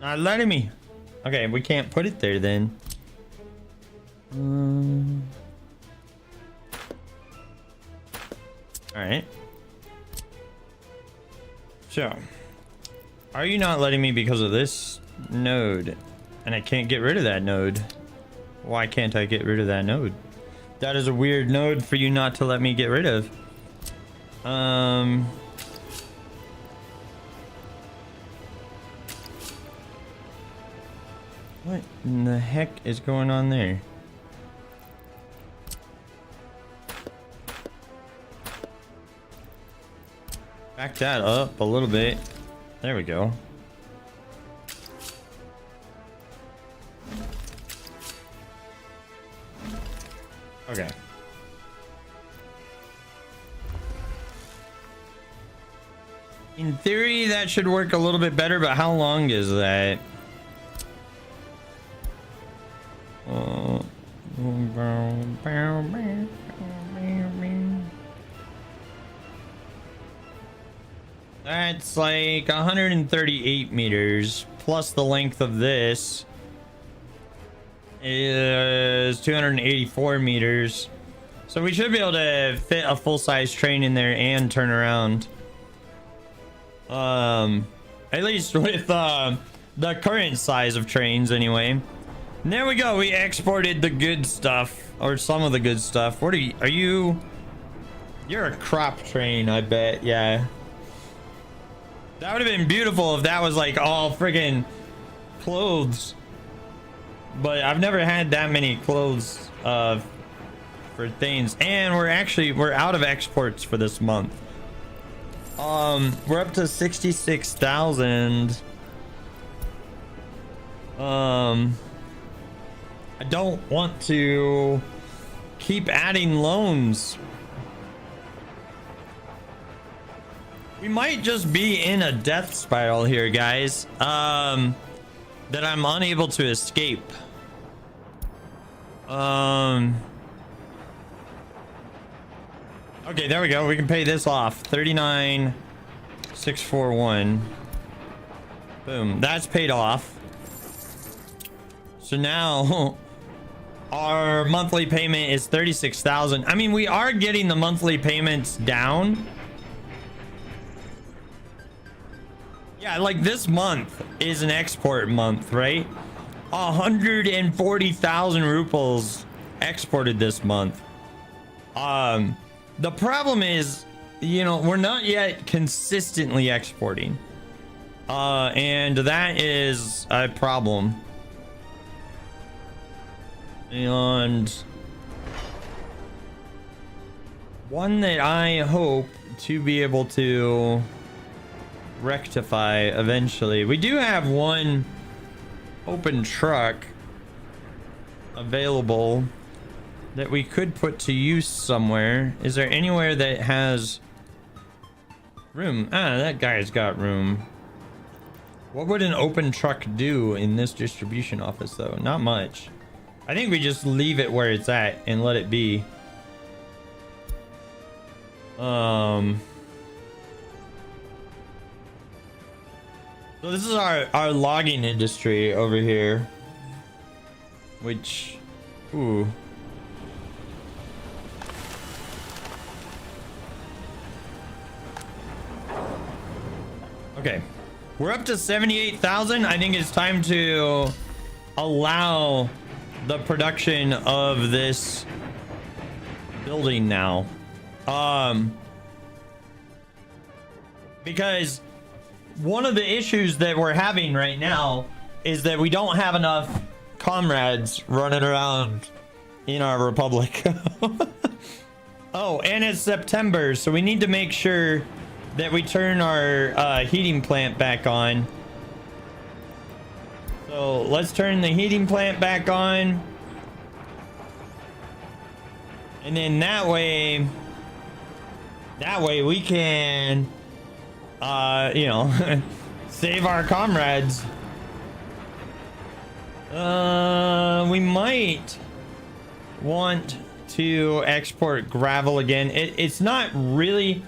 S1: Not letting me. Okay, we can't put it there then. All right. So, are you not letting me because of this node? And I can't get rid of that node. Why can't I get rid of that node? That is a weird node for you not to let me get rid of. What in the heck is going on there? Back that up a little bit. There we go. Okay. In theory, that should work a little bit better, but how long is that? That's like 138 meters plus the length of this is 284 meters. So we should be able to fit a full-size train in there and turn around. At least with the current size of trains anyway. And there we go. We exported the good stuff, or some of the good stuff. What are you? You're a crop train, I bet. Yeah. That would have been beautiful if that was like all friggin' clothes. But I've never had that many clothes for things. And we're out of exports for this month. We're up to 66,000. I don't want to keep adding loans. We might just be in a death spiral here, guys. That I'm unable to escape. Okay, there we go. We can pay this off. 39,641. Boom. That's paid off. So now our monthly payment is 36,000. I mean, we are getting the monthly payments down. Yeah, like this month is an export month, right? 140,000 rupees exported this month. The problem is, you know, we're not yet consistently exporting. And that is a problem. And one that I hope to be able to rectify eventually. We do have one open truck available that we could put to use somewhere. Is there anywhere that has room? Ah, that guy's got room. What would an open truck do in this distribution office though? Not much. I think we just leave it where it's at and let it be. So this is our logging industry over here, which, ooh. Okay, we're up to 78,000. I think it's time to allow the production of this building now. Because one of the issues that we're having right now is that we don't have enough comrades running around in our republic. Oh, and it's September, so we need to make sure that we turn our heating plant back on. So let's turn the heating plant back on. And then that way we can, you know, save our comrades. We might want to export gravel again. It's not really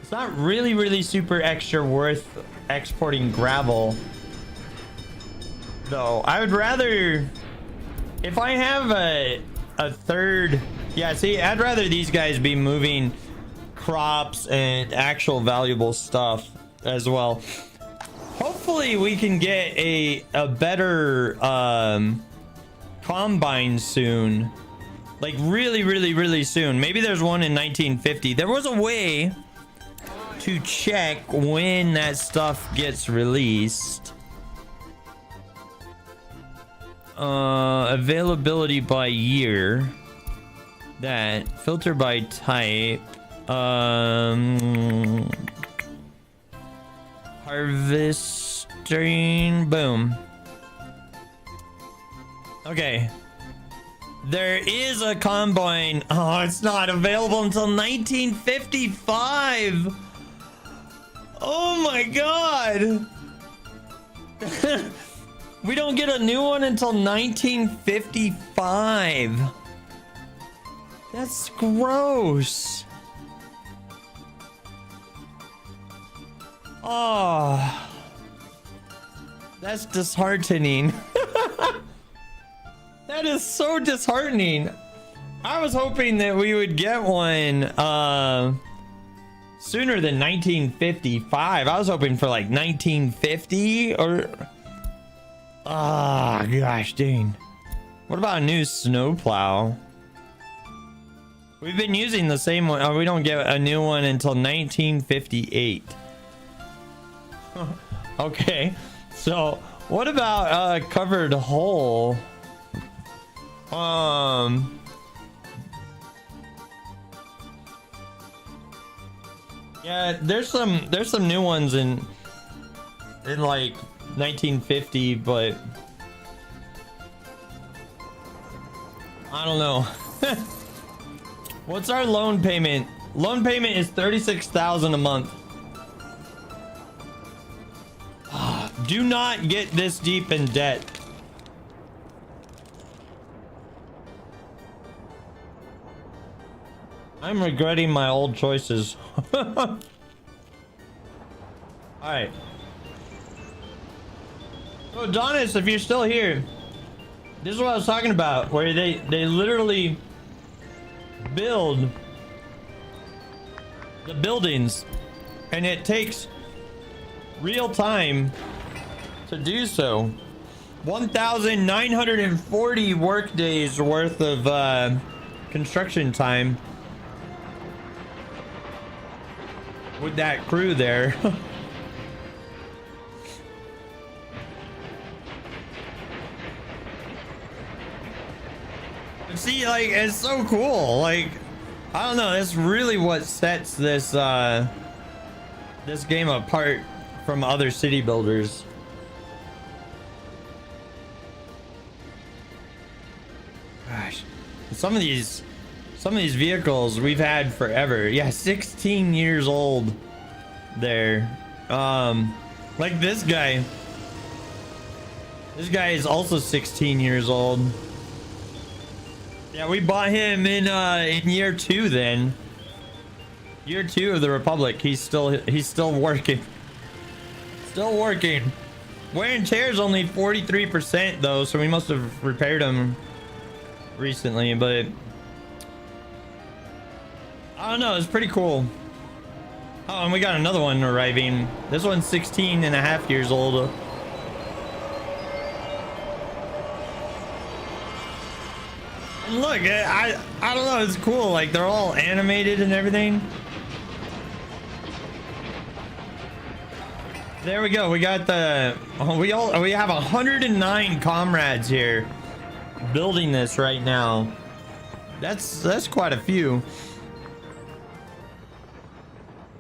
S1: It's not really super extra worth exporting gravel. Though I would rather, if I have a third, yeah, see, I'd rather these guys be moving crops and actual valuable stuff as well. Hopefully we can get a better combine soon. Like really soon. Maybe there's one in 1950. There was a way to check when that stuff gets released. Availability by year. That filter by type. Harvesting. Boom. Okay. There is a combine. Oh, it's not available until 1955. Oh my god. We don't get a new one until 1955. That's gross. Oh, that's disheartening. That is so disheartening. I was hoping that we would get one sooner than 1955. I was hoping for like 1950 or... Ah, gosh dang. What about a new snowplow? We've been using the same one. Oh, we don't get a new one until 1958. Okay, so what about a covered hole? Yeah, there's some new ones in like 1950, but I don't know. What's our loan payment? Loan payment is $36,000 a month. Do not get this deep in debt. I'm regretting my old choices. All right. So Adonis, if you're still here, this is what I was talking about, where they literally build the buildings, and it takes real time to do so. 1,940 work days worth of construction time with that crew there. See, like, it's so cool. Like, I don't know, that's really what sets this this game apart from other city builders. Gosh, some of these vehicles we've had forever. Yeah, 16 years old there. Like this guy is also 16 years old. Yeah, we bought him in year 2 then. Year 2 of the Republic. He's still working. Still working. Wear and tear is only 43% though, so we must have repaired him recently, but I don't know, it's pretty cool. Oh, and we got another one arriving. This one's 16 and a half years old. And look, I don't know, it's cool. Like, they're all animated and everything. There we go. We got the we have 109 comrades here building this right now. That's quite a few.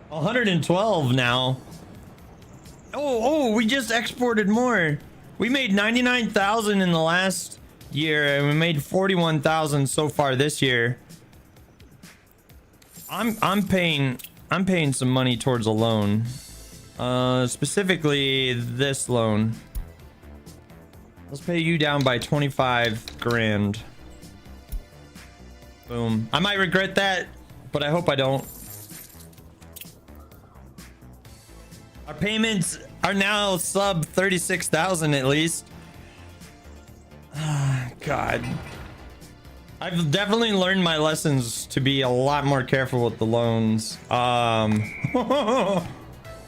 S1: 112 now. Oh, we just exported more. We made 99,000 in the last year, and we made 41,000 so far this year. I'm paying some money towards a loan. Specifically this loan. Let's pay you down by 25 grand. Boom. I might regret that, but I hope I don't. payments are now sub 36,000 at least. God. I've definitely learned my lessons to be a lot more careful with the loans. That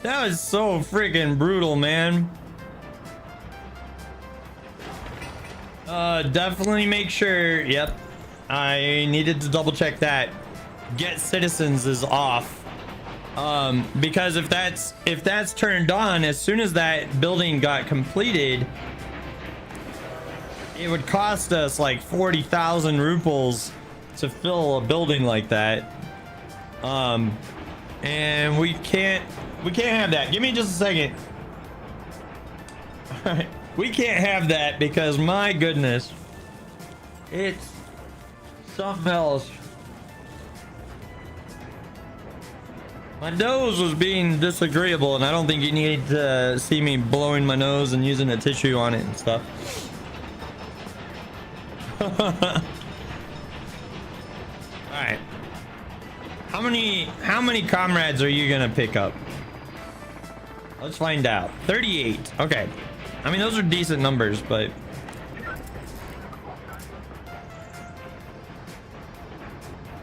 S1: was so freaking brutal, man. Definitely make sure. Yep. I needed to double check that. Get citizens is off. Because if that's turned on, as soon as that building got completed, it would cost us like 40,000 rubles to fill a building like that. And we can't have that. Give me just a second. All right. We can't have that because my goodness, it's something else. My nose was being disagreeable, and I don't think you need to see me blowing my nose and using a tissue on it and stuff. All right. How many comrades are you gonna pick up? Let's find out. 38. Okay. I mean, those are decent numbers, but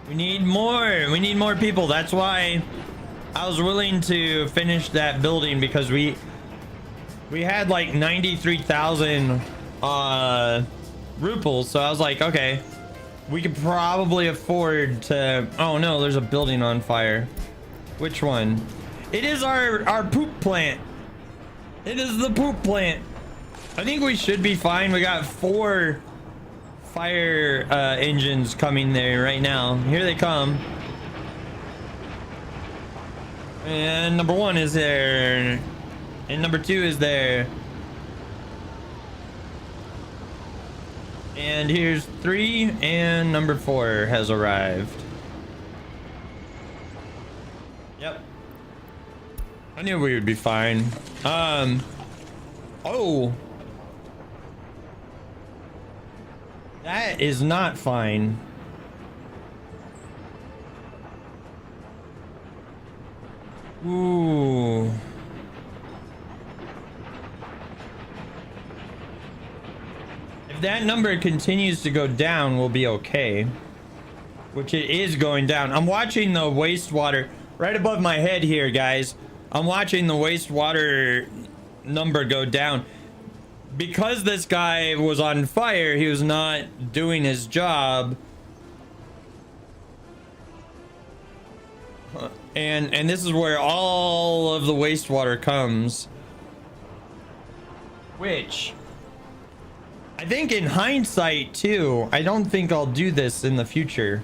S1: we need more. We need more people. That's why I was willing to finish that building, because we had like 93,000 rubles. So I was like, okay, we could probably afford to. Oh no, there's a building on fire. Which one? It is our poop plant. It is the poop plant. I think we should be fine. We got 4 fire engines coming there right now. Here they come. And number 1 is there. And number 2 is there. And here's 3, and number 4 has arrived. Yep. I knew we would be fine. Oh. That is not fine. Ooh. If that number continues to go down, we'll be okay. Which it is going down. I'm watching the wastewater right above my head here, guys. I'm watching the wastewater number go down. Because this guy was on fire, he was not doing his job. And this is where all of the wastewater comes. Which, I think in hindsight too, I don't think I'll do this in the future.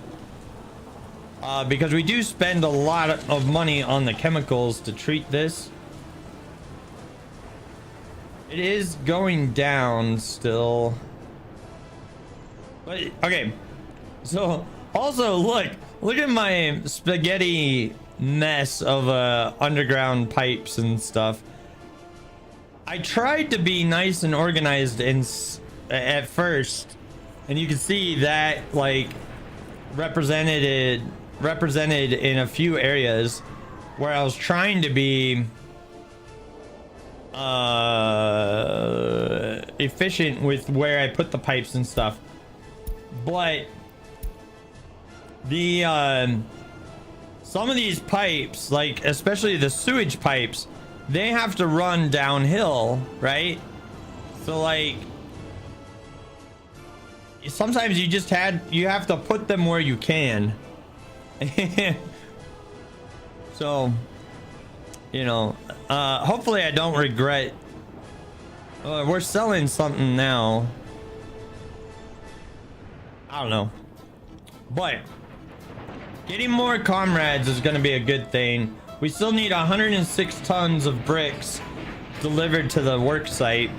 S1: Because we do spend a lot of money on the chemicals to treat this. It is going down still. But, okay. So, also, look at my spaghetti mess of underground pipes and stuff. I tried to be nice and organized at first, and you can see that like represented in a few areas where I was trying to be efficient with where I put the pipes and stuff. But the some of these pipes, like especially the sewage pipes, they have to run downhill, right? So like sometimes you have to put them where you can. So, you know, hopefully I don't regret. We're selling something now. I don't know, but getting more comrades is going to be a good thing. We still need 106 tons of bricks delivered to the work site.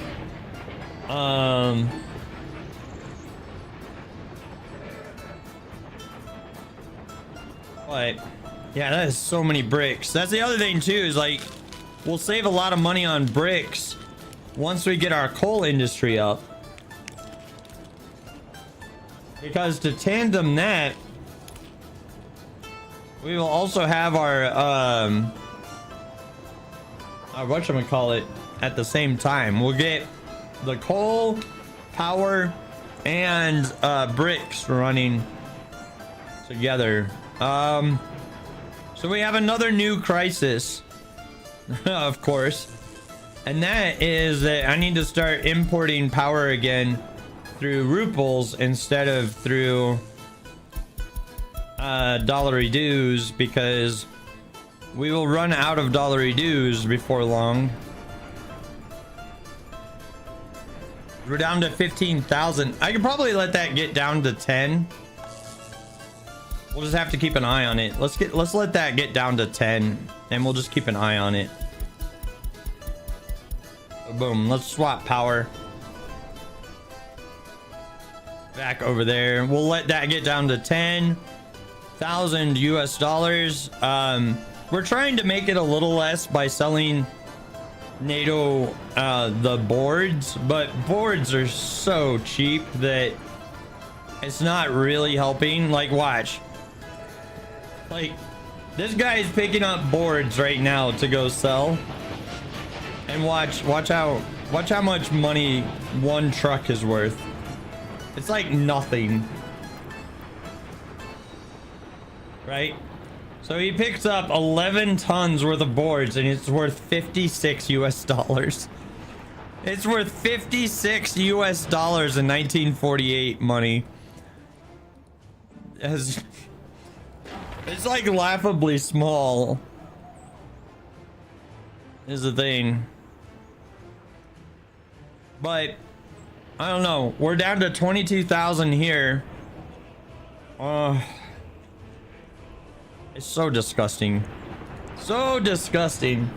S1: But yeah, that is so many bricks. That's the other thing too, is like we'll save a lot of money on bricks once we get our coal industry up. Because to tandem that, we will also have our whatchamacallit, at the same time. We'll get the coal, power, and bricks running together. So we have another new crisis, of course, and that is that I need to start importing power again through ruples instead of through dollary dues, because we will run out of dollary dues before long. We're down to 15,000. I could probably let that get down to 10. We'll just have to keep an eye on it. Let's let that get down to 10, and we'll just keep an eye on it. Boom. Let's swap power back over there. We'll let that get down to 10,000 US dollars. We're trying to make it a little less by selling NATO the boards, but boards are so cheap that it's not really helping. Like, watch. Like, this guy is picking up boards right now to go sell, and watch how much money one truck is worth. It's like nothing, right? So he picks up 11 tons worth of boards, and it's worth 56 US dollars. It's worth 56 US dollars in 1948 money. It's like laughably small is the thing. But I don't know. We're down to 22,000 here. It's so disgusting. So disgusting.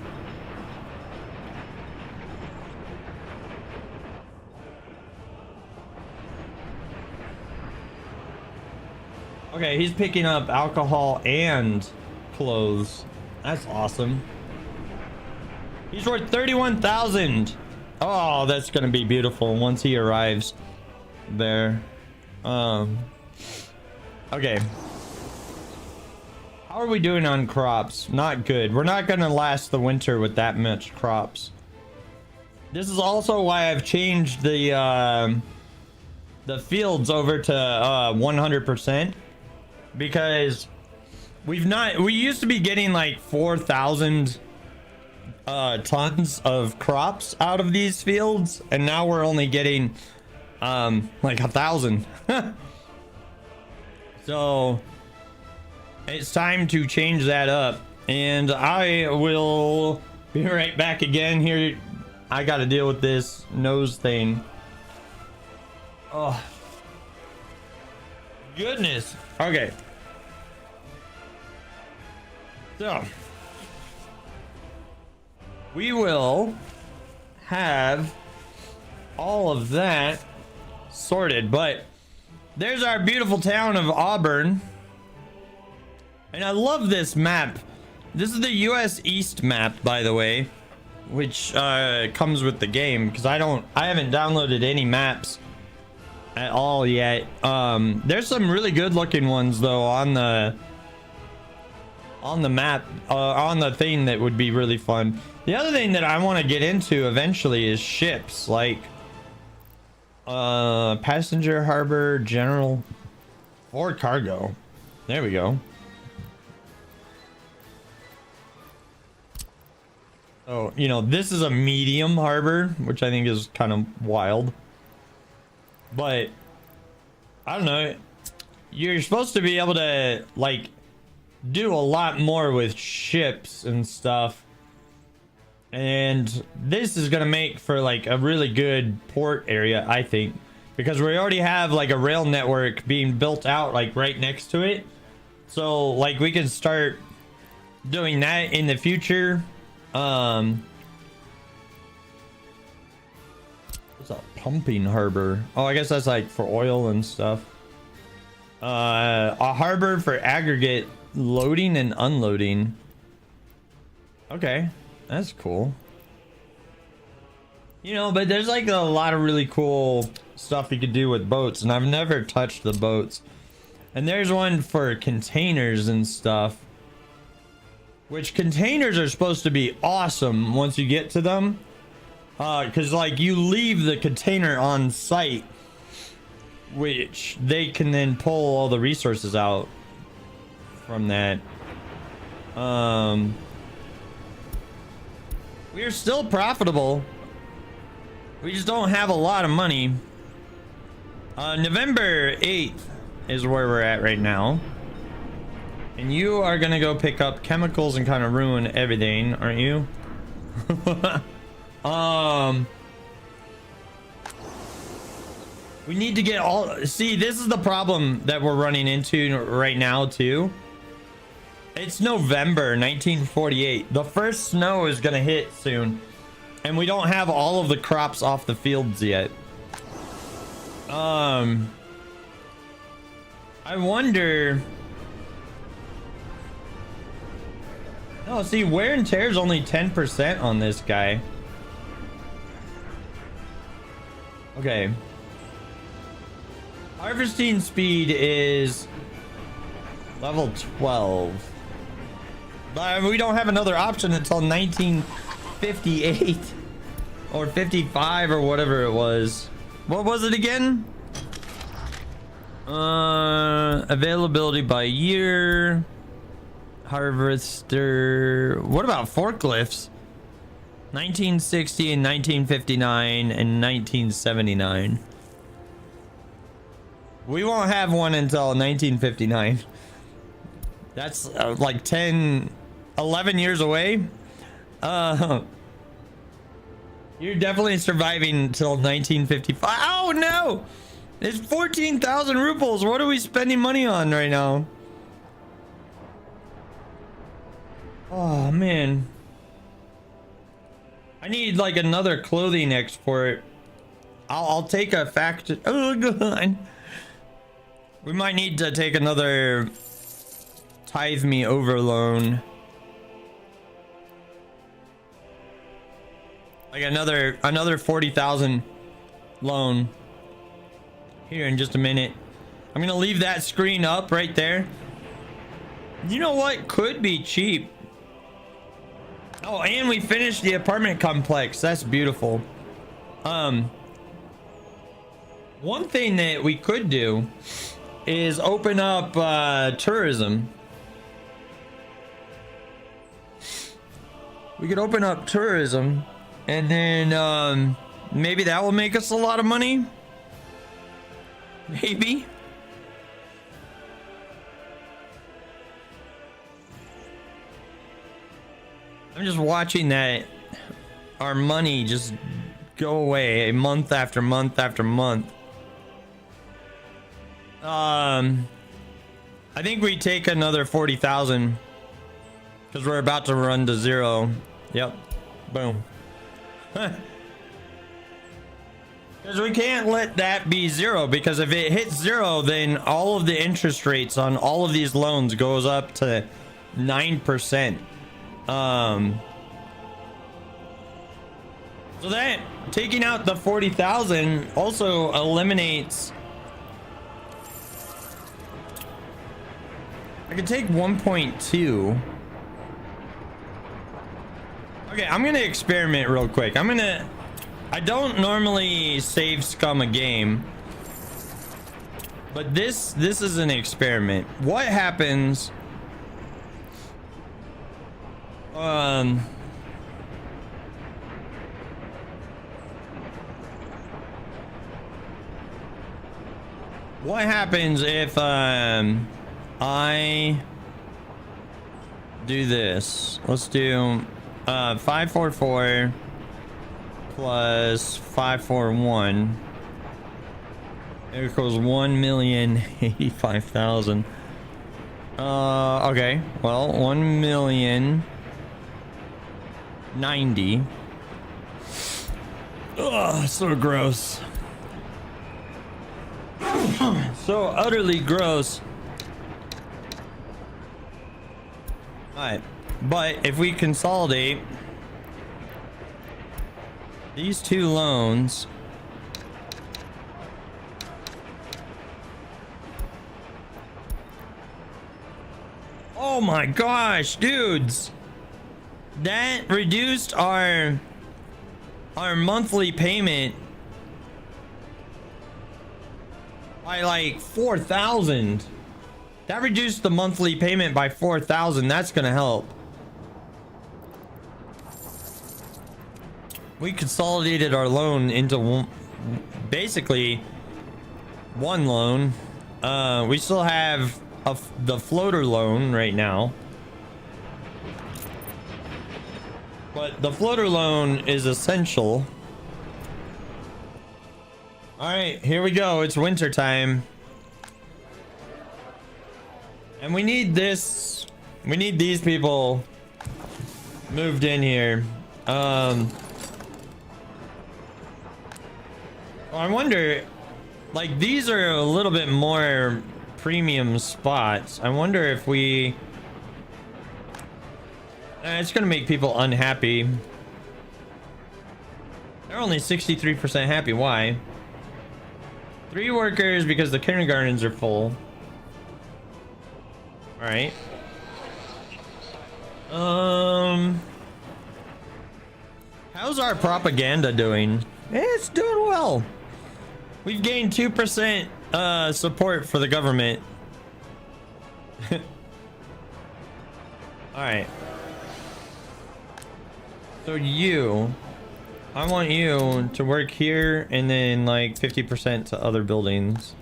S1: Okay, he's picking up alcohol and clothes. That's awesome. He's worth 31,000. Oh, that's gonna be beautiful once he arrives there. Okay. How are we doing on crops? Not good. We're not gonna last the winter with that much crops. This is also why I've changed the fields over to 100%, because we used to be getting like 4,000 tons of crops out of these fields, and now we're only getting like 1,000. So it's time to change that up, and I will be right back again here. I got to deal with this nose thing. Oh goodness. Okay, so we will have all of that sorted, but there's our beautiful town of Auburn. And I love this map. This is the US East map, by the way, which comes with the game, because I haven't downloaded any maps at all yet. There's some really good looking ones though on the map, on the thing that would be really fun. The other thing that I want to get into eventually is ships, like passenger, harbor, general, or cargo. There we go. Oh, you know, this is a medium harbor, which I think is kind of wild. But I don't know. You're supposed to be able to like do a lot more with ships and stuff. And this is gonna make for like a really good port area, I think, because we already have like a rail network being built out like right next to it. So like we can start doing that in the future. What's a pumping harbor? Oh, I guess that's like for oil and stuff. A harbor for aggregate loading and unloading. Okay, that's cool. You know, but there's like a lot of really cool stuff you could do with boats, and I've never touched the boats. And there's one for containers and stuff. which containers are supposed to be awesome once you get to them. Because like you leave the container on site, which they can then pull all the resources out from that. We are still profitable. We just don't have a lot of money. November 8th is where we're at right now. And you are gonna go pick up chemicals and kind of ruin everything, aren't you? We need to get all... See, this is the problem that we're running into right now, too. It's November 1948. The first snow is gonna hit soon. And we don't have all of the crops off the fields yet. I wonder... No, see, wear and tear is only 10% on this guy. Okay. Harvesting speed is level 12. But we don't have another option until 1958 or 55 or whatever it was. What was it again? Availability by year. Harvester. What about forklifts? 1960 and 1959 and 1979. We won't have one until 1959. That's like 10, 11 years away. You're definitely surviving until 1955. Oh no! It's 14,000 rubles. What are we spending money on right now? Oh man. I need like another clothing export. I'll take a factory. Oh god. We might need to take another tithe me over loan. Like another 40,000 loan. Here in just a minute. I'm gonna leave that screen up right there. You know what could be cheap? Oh, and we finished the apartment complex. That's beautiful. One thing that we could do is open up tourism. We could open up tourism and then maybe that will make us a lot of money. Maybe. I'm just watching that our money just go away month after month after month. I think we take another 40,000 because we're about to run to zero. Yep. Boom. Because we can't let that be zero, because if it hits zero, then all of the interest rates on all of these loans goes up to 9%. So that taking out the 40,000 also eliminates. I could take 1.2. Okay, I'm gonna experiment real quick. I don't normally save scum a game, but this is an experiment. What happens? What happens if I do this? Let's do 544 plus 541 equals 1,085,000. Okay, well, 1,090,000. Ugh, so gross. So utterly gross. Alright, but if we consolidate these two loans, Oh my gosh, dudes. That reduced our monthly payment by like 4,000. That reduced the monthly payment by 4,000. That's gonna help. We consolidated our loan into one, basically one loan. We still have the floater loan right now, but the floater loan is essential. All right, here we go. It's winter time. And we need this. We need these people moved in here. I wonder, like, these are a little bit more premium spots. I wonder if we... it's gonna make people unhappy. They're only 63% happy. Why? 3 workers because the kindergartens are full. All right. How's our propaganda doing? It's doing well. We've gained 2% support for the government. All right. So I want you to work here and then like 50% to other buildings.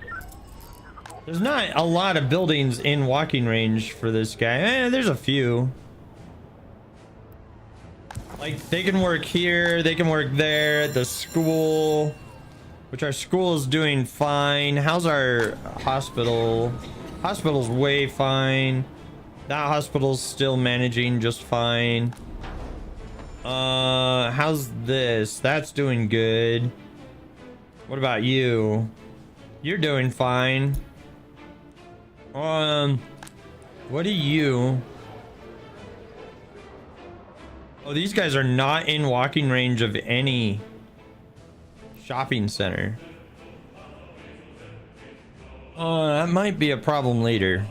S1: There's not a lot of buildings in walking range for this guy. There's a few. Like, they can work here, they can work there, at the school, which our school is doing fine. How's our hospital? Hospital's way fine. That hospital's still managing just fine. How's this? That's doing good. What about you? You're doing fine. What are you? Oh, these guys are not in walking range of any shopping center. That might be a problem later.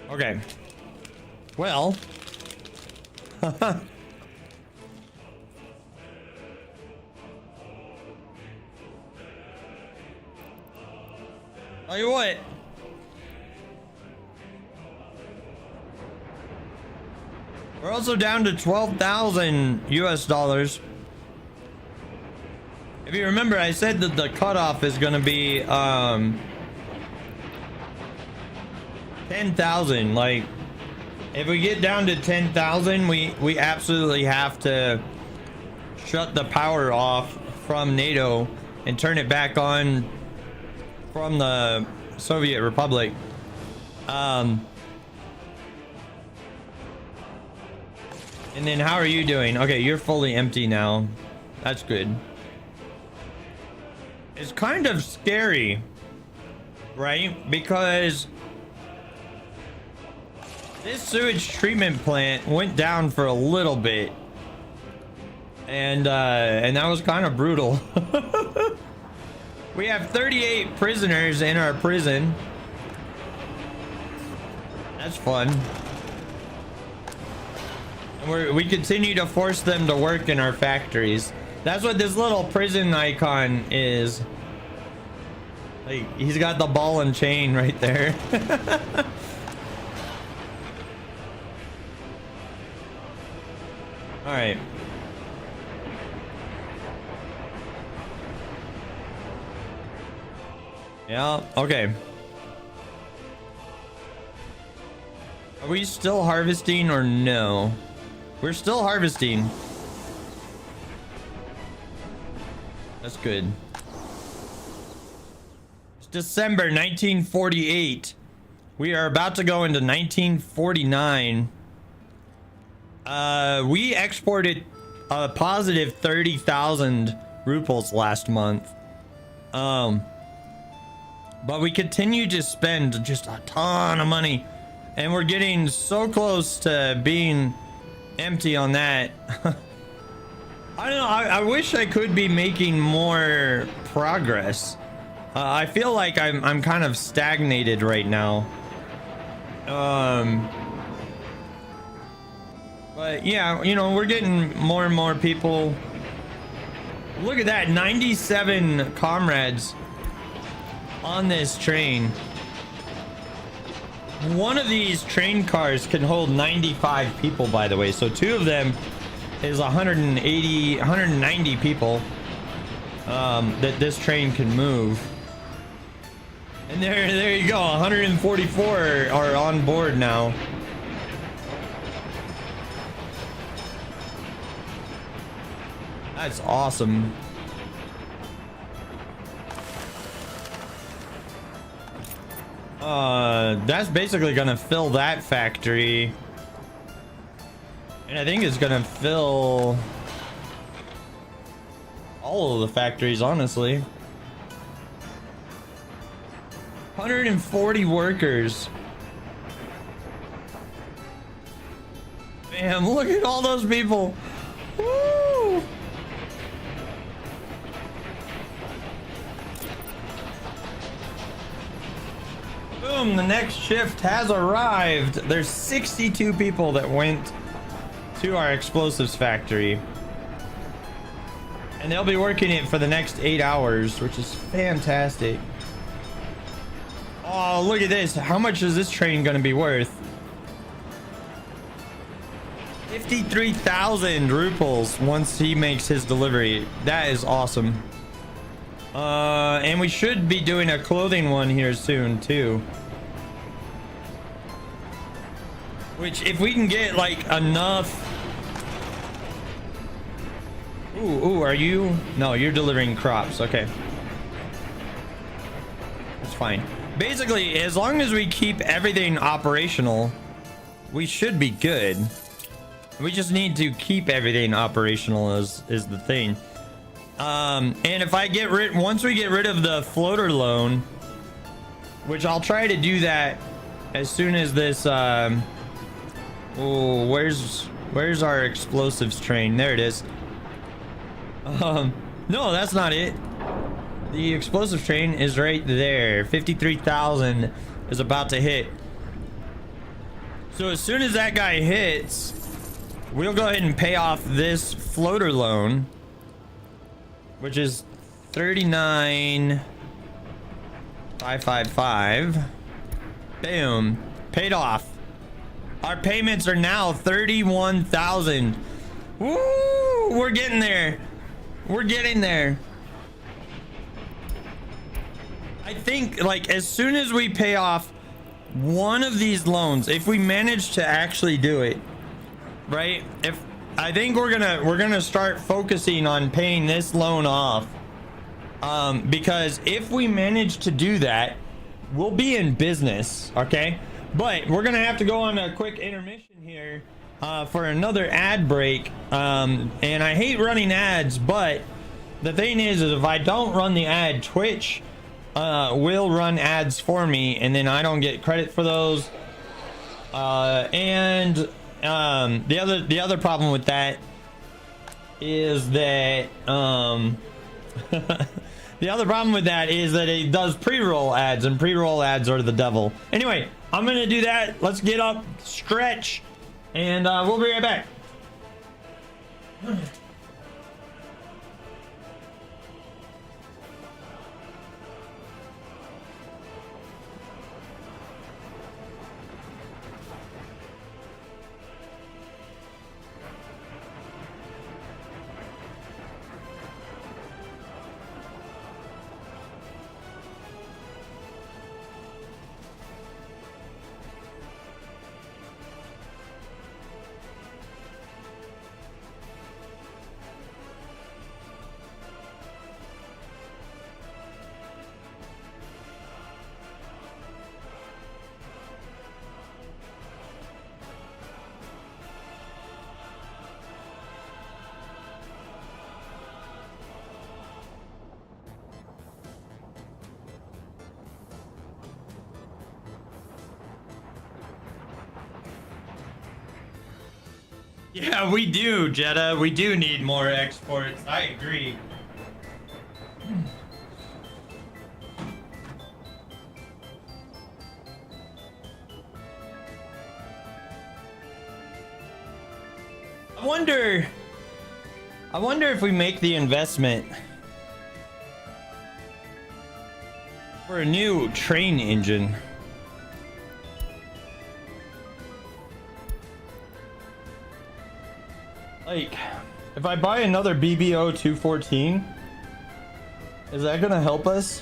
S1: Okay. Well. Tell you what. We're also down to 12,000 US dollars. If you remember, I said that the cutoff is going to be 10,000. Like, if we get down to 10,000, we absolutely have to shut the power off from NATO and turn it back on from the Soviet Republic. And then how are you doing? Okay, you're fully empty now. That's good. It's kind of scary, right? Because this sewage treatment plant went down for a little bit. And that was kind of brutal. We have 38 prisoners in our prison. That's fun. And we continue to force them to work in our factories. That's what this little prison icon is. Like, he's got the ball and chain right there. All right. Yeah, okay. Are we still harvesting or no? We're still harvesting. That's good. It's December 1948. We are about to go into 1949. We exported a positive 30,000 rubles last month. But we continue to spend just a ton of money, and we're getting so close to being empty on that. I don't know. I wish I could be making more progress. I feel like I'm kind of stagnated right now. But yeah, you know, we're getting more and more people. Look at that, 97 comrades on this train. One of these train cars can hold 95 people, by the way. So two of them is 190 people that this train can move. And there you go, 144 are on board now. That's awesome. That's basically gonna fill that factory. And I think it's gonna fill all of the factories, honestly. 140 workers. Damn, look at all those people. Woo! Boom, the next shift has arrived. There's 62 people that went to our explosives factory. And they'll be working it for the next 8 hours, which is fantastic. Oh, look at this. How much is this train going to be worth? 53,000 ruples once he makes his delivery. That is awesome. And we should be doing a clothing one here soon too. Which, if we can get like enough. Ooh, are you? No, you're delivering crops. Okay. That's fine. Basically, as long as we keep everything operational, we should be good. We just need to keep everything operational is the thing. And if I get rid, once we get rid of the floater loan, which I'll try to do that as soon as this, oh, where's our explosives train? There it is. No, that's not it. The explosive train is right there. 53,000 is about to hit. So as soon as that guy hits, we'll go ahead and pay off this floater loan, which is 39,555. Boom, paid off. Our payments are now 31,000. Woo! We're getting there. We're getting there. I think, like, as soon as we pay off one of these loans, if we manage to actually do it, right? If I think we're gonna start focusing on paying this loan off, because if we manage to do that, we'll be in business, okay? But we're gonna have to go on a quick intermission here for another ad break, and I hate running ads, but the thing is if I don't run the ad, Twitch will run ads for me, and then I don't get credit for those. And the other problem with that is that the other problem with that is that it does pre-roll ads, and pre-roll ads are the devil. Anyway, I'm gonna do that. Let's get up, stretch, and we'll be right back. Yeah, we do, Jetta. We do need more exports. I agree. I wonder if we make the investment for a new train engine. Like, if I buy another BBO 214, is that gonna help us?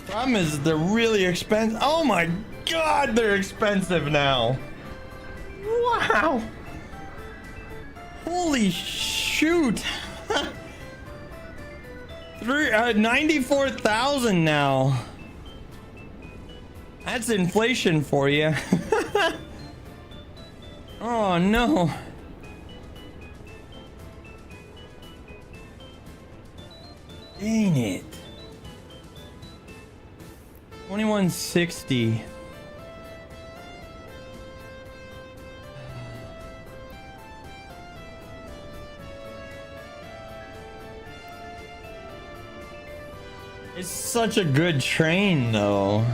S1: Problem is they're really expensive. Oh my god, they're expensive now. Wow. Holy shoot. 94,000 now. That's inflation for you. Oh no. Dang it. 2160. It's such a good train though.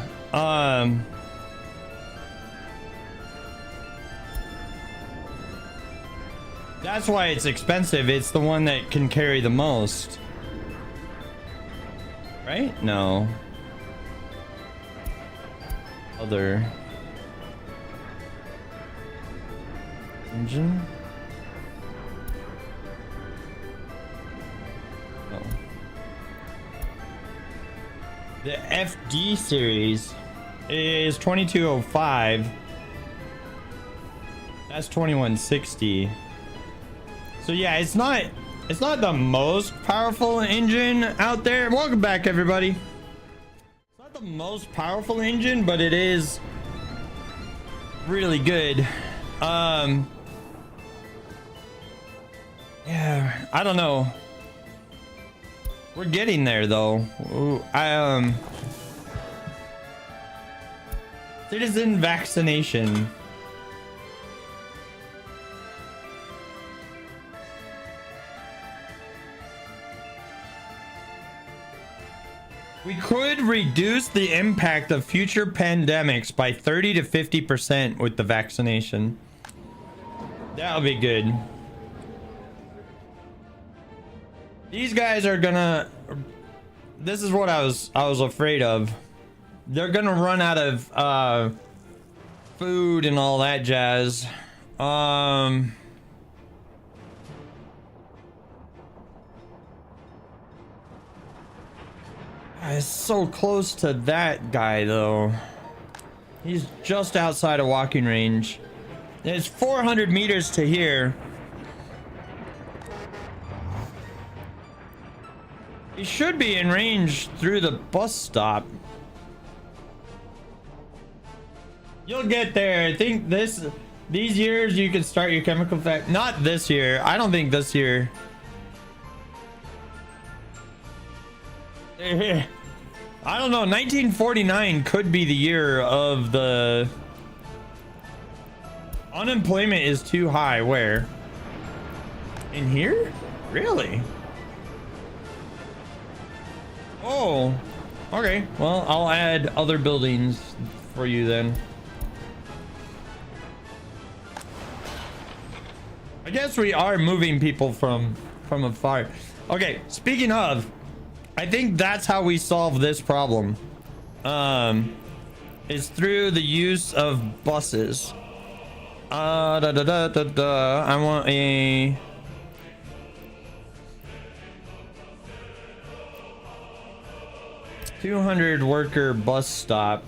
S1: That's why it's expensive. It's the one that can carry the most. Right? No. Other engine? No. The FD series is 2205. That's 2160. So yeah, it's not the most powerful engine out there. Welcome back, everybody. It's not the most powerful engine, but it is really good. Yeah, I don't know. We're getting there though. Ooh, citizen vaccination. We could reduce the impact of future pandemics by 30 to 50% with the vaccination. That'll be good. These guys are gonna... This is what I was afraid of. They're gonna run out of food and all that jazz. It's so close to that guy though. He's just outside of walking range. It's 400 meters to here. He should be in range through the bus stop. You'll get there. I think these years you can start your chemical fact. Not this year. I don't think this year. I don't know. 1949 could be the year of the unemployment is too high. Where? In here? Really? Oh, okay. Well, I'll add other buildings for you then. I guess we are moving people from afar. Okay, speaking of, I think that's how we solve this problem. Is through the use of buses. I want a 200 worker bus stop.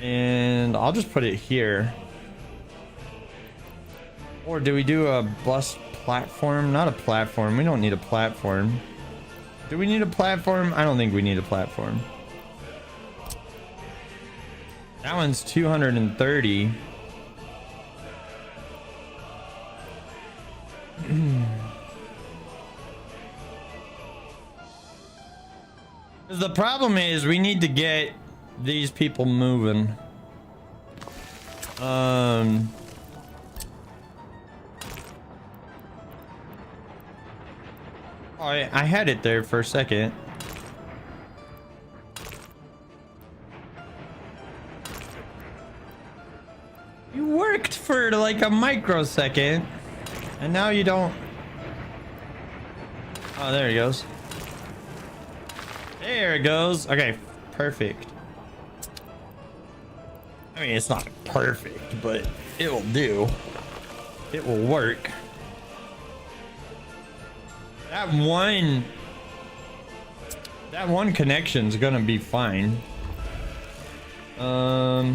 S1: And I'll just put it here. Or do we do a bus platform? Not a platform. We don't need a platform. Do we need a platform? I don't think we need a platform. That one's 230. The problem is we need to get these people moving. I had it there for a second. You worked for like a microsecond, and now you don't. Oh, there he goes. There it goes. Okay, perfect. I mean, it's not perfect, but it will do. It will work. That one connection's gonna be fine. There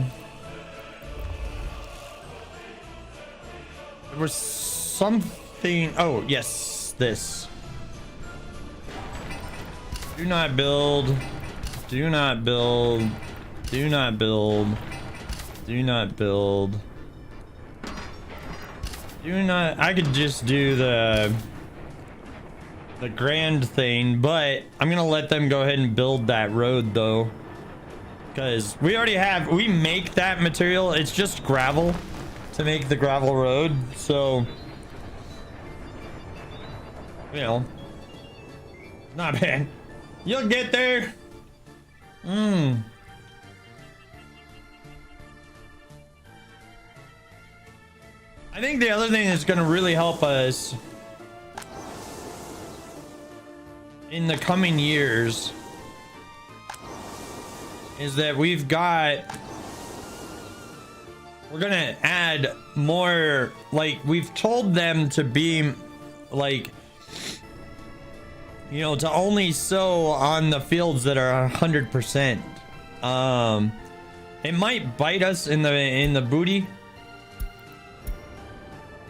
S1: was something. Oh, yes, this. Do not build. Do not build. Do not build. Do not build. Do not. I could just do the grand thing, but I'm gonna let them go ahead and build that road though, because we already have. We make that material. It's just gravel to make the gravel road, so you know, not bad. You'll get there. I think the other thing that's going to really help us in the coming years is that we're going to add more, like we've told them to be like, you know, to only sow on the fields that are 100%. It might bite us in the booty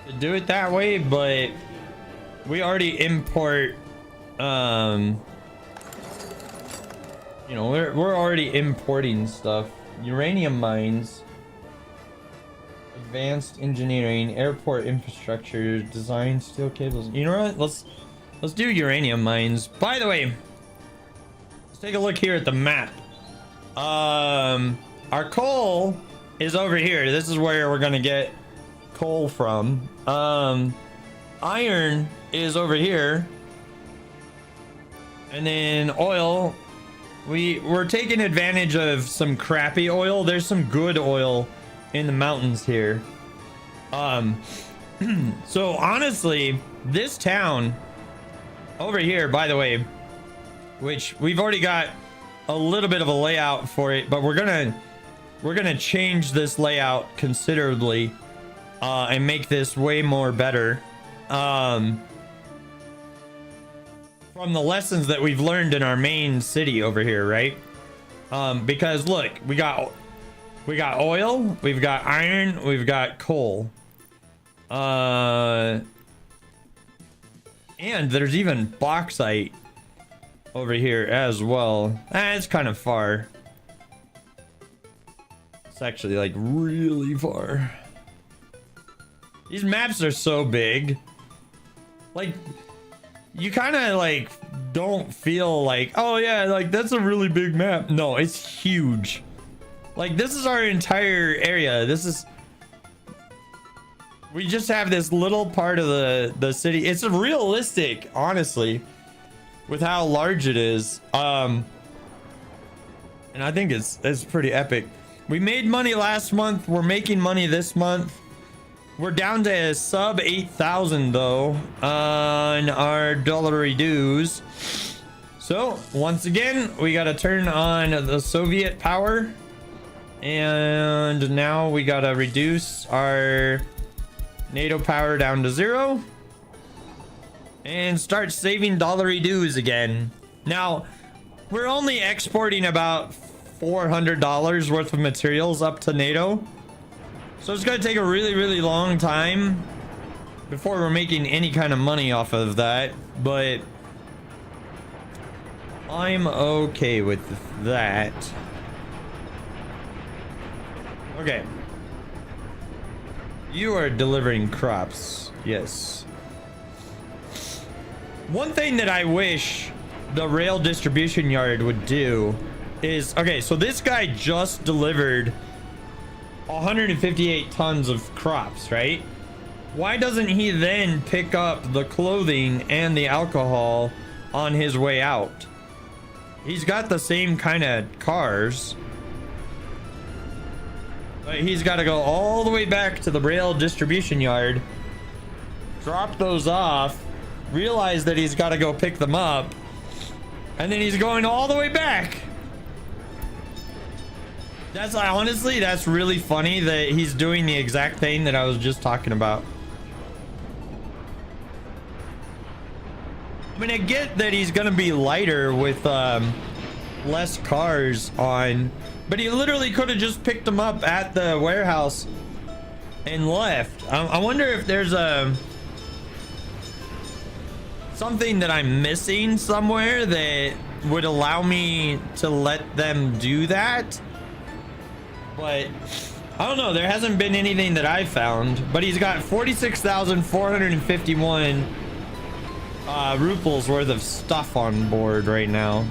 S1: to do it that way, but we already import. You know, we're already importing stuff. Uranium mines, advanced engineering, airport infrastructure, design, steel cables. You know what? Let's do uranium mines. By the way, let's take a look here at the map. Our coal is over here. This is where we're gonna get coal from. Iron is over here, and then oil. We're taking advantage of some crappy oil. There's some good oil in the mountains here. So honestly, this town over here, by the way, which we've already got a little bit of a layout for it, but we're gonna change this layout considerably and make this way more better from the lessons that we've learned in our main city over here, right? Because look, we got oil, we've got iron, we've got coal, and there's even bauxite over here as well. It's kind of far. It's actually like really far. These maps are so big. Like, you kind of like don't feel like, oh yeah, like that's a really big map. No, it's huge. Like, this is our entire area. We just have this little part of the city. It's realistic, honestly, with how large it is. And I think it's pretty epic. We made money last month. We're making money this month. We're down to sub 8,000 though on our dollary dues. So once again, we got to turn on the Soviet power, and now we got to reduce our NATO power down to 0 and start saving dollary dues again. Now we're only exporting about $400 worth of materials up to NATO, so it's gonna take a really long time before we're making any kind of money off of that, but I'm okay with that. Okay, you are delivering crops. Yes. One thing that I wish the rail distribution yard would do is, okay, so this guy just delivered 158 tons of crops, right? Why doesn't he then pick up the clothing and the alcohol on his way out? He's got the same kind of cars. But he's got to go all the way back to the rail distribution yard, drop those off, realize that he's got to go pick them up, and then he's going all the way back. That's honestly, that's really funny that he's doing the exact thing that I was just talking about. I mean, I get that he's gonna be lighter with less cars on, but he literally could have just picked them up at the warehouse and left. I wonder if there's something that I'm missing somewhere that would allow me to let them do that. But I don't know, there hasn't been anything that I found, but he's got 46,451 ruples worth of stuff on board right now.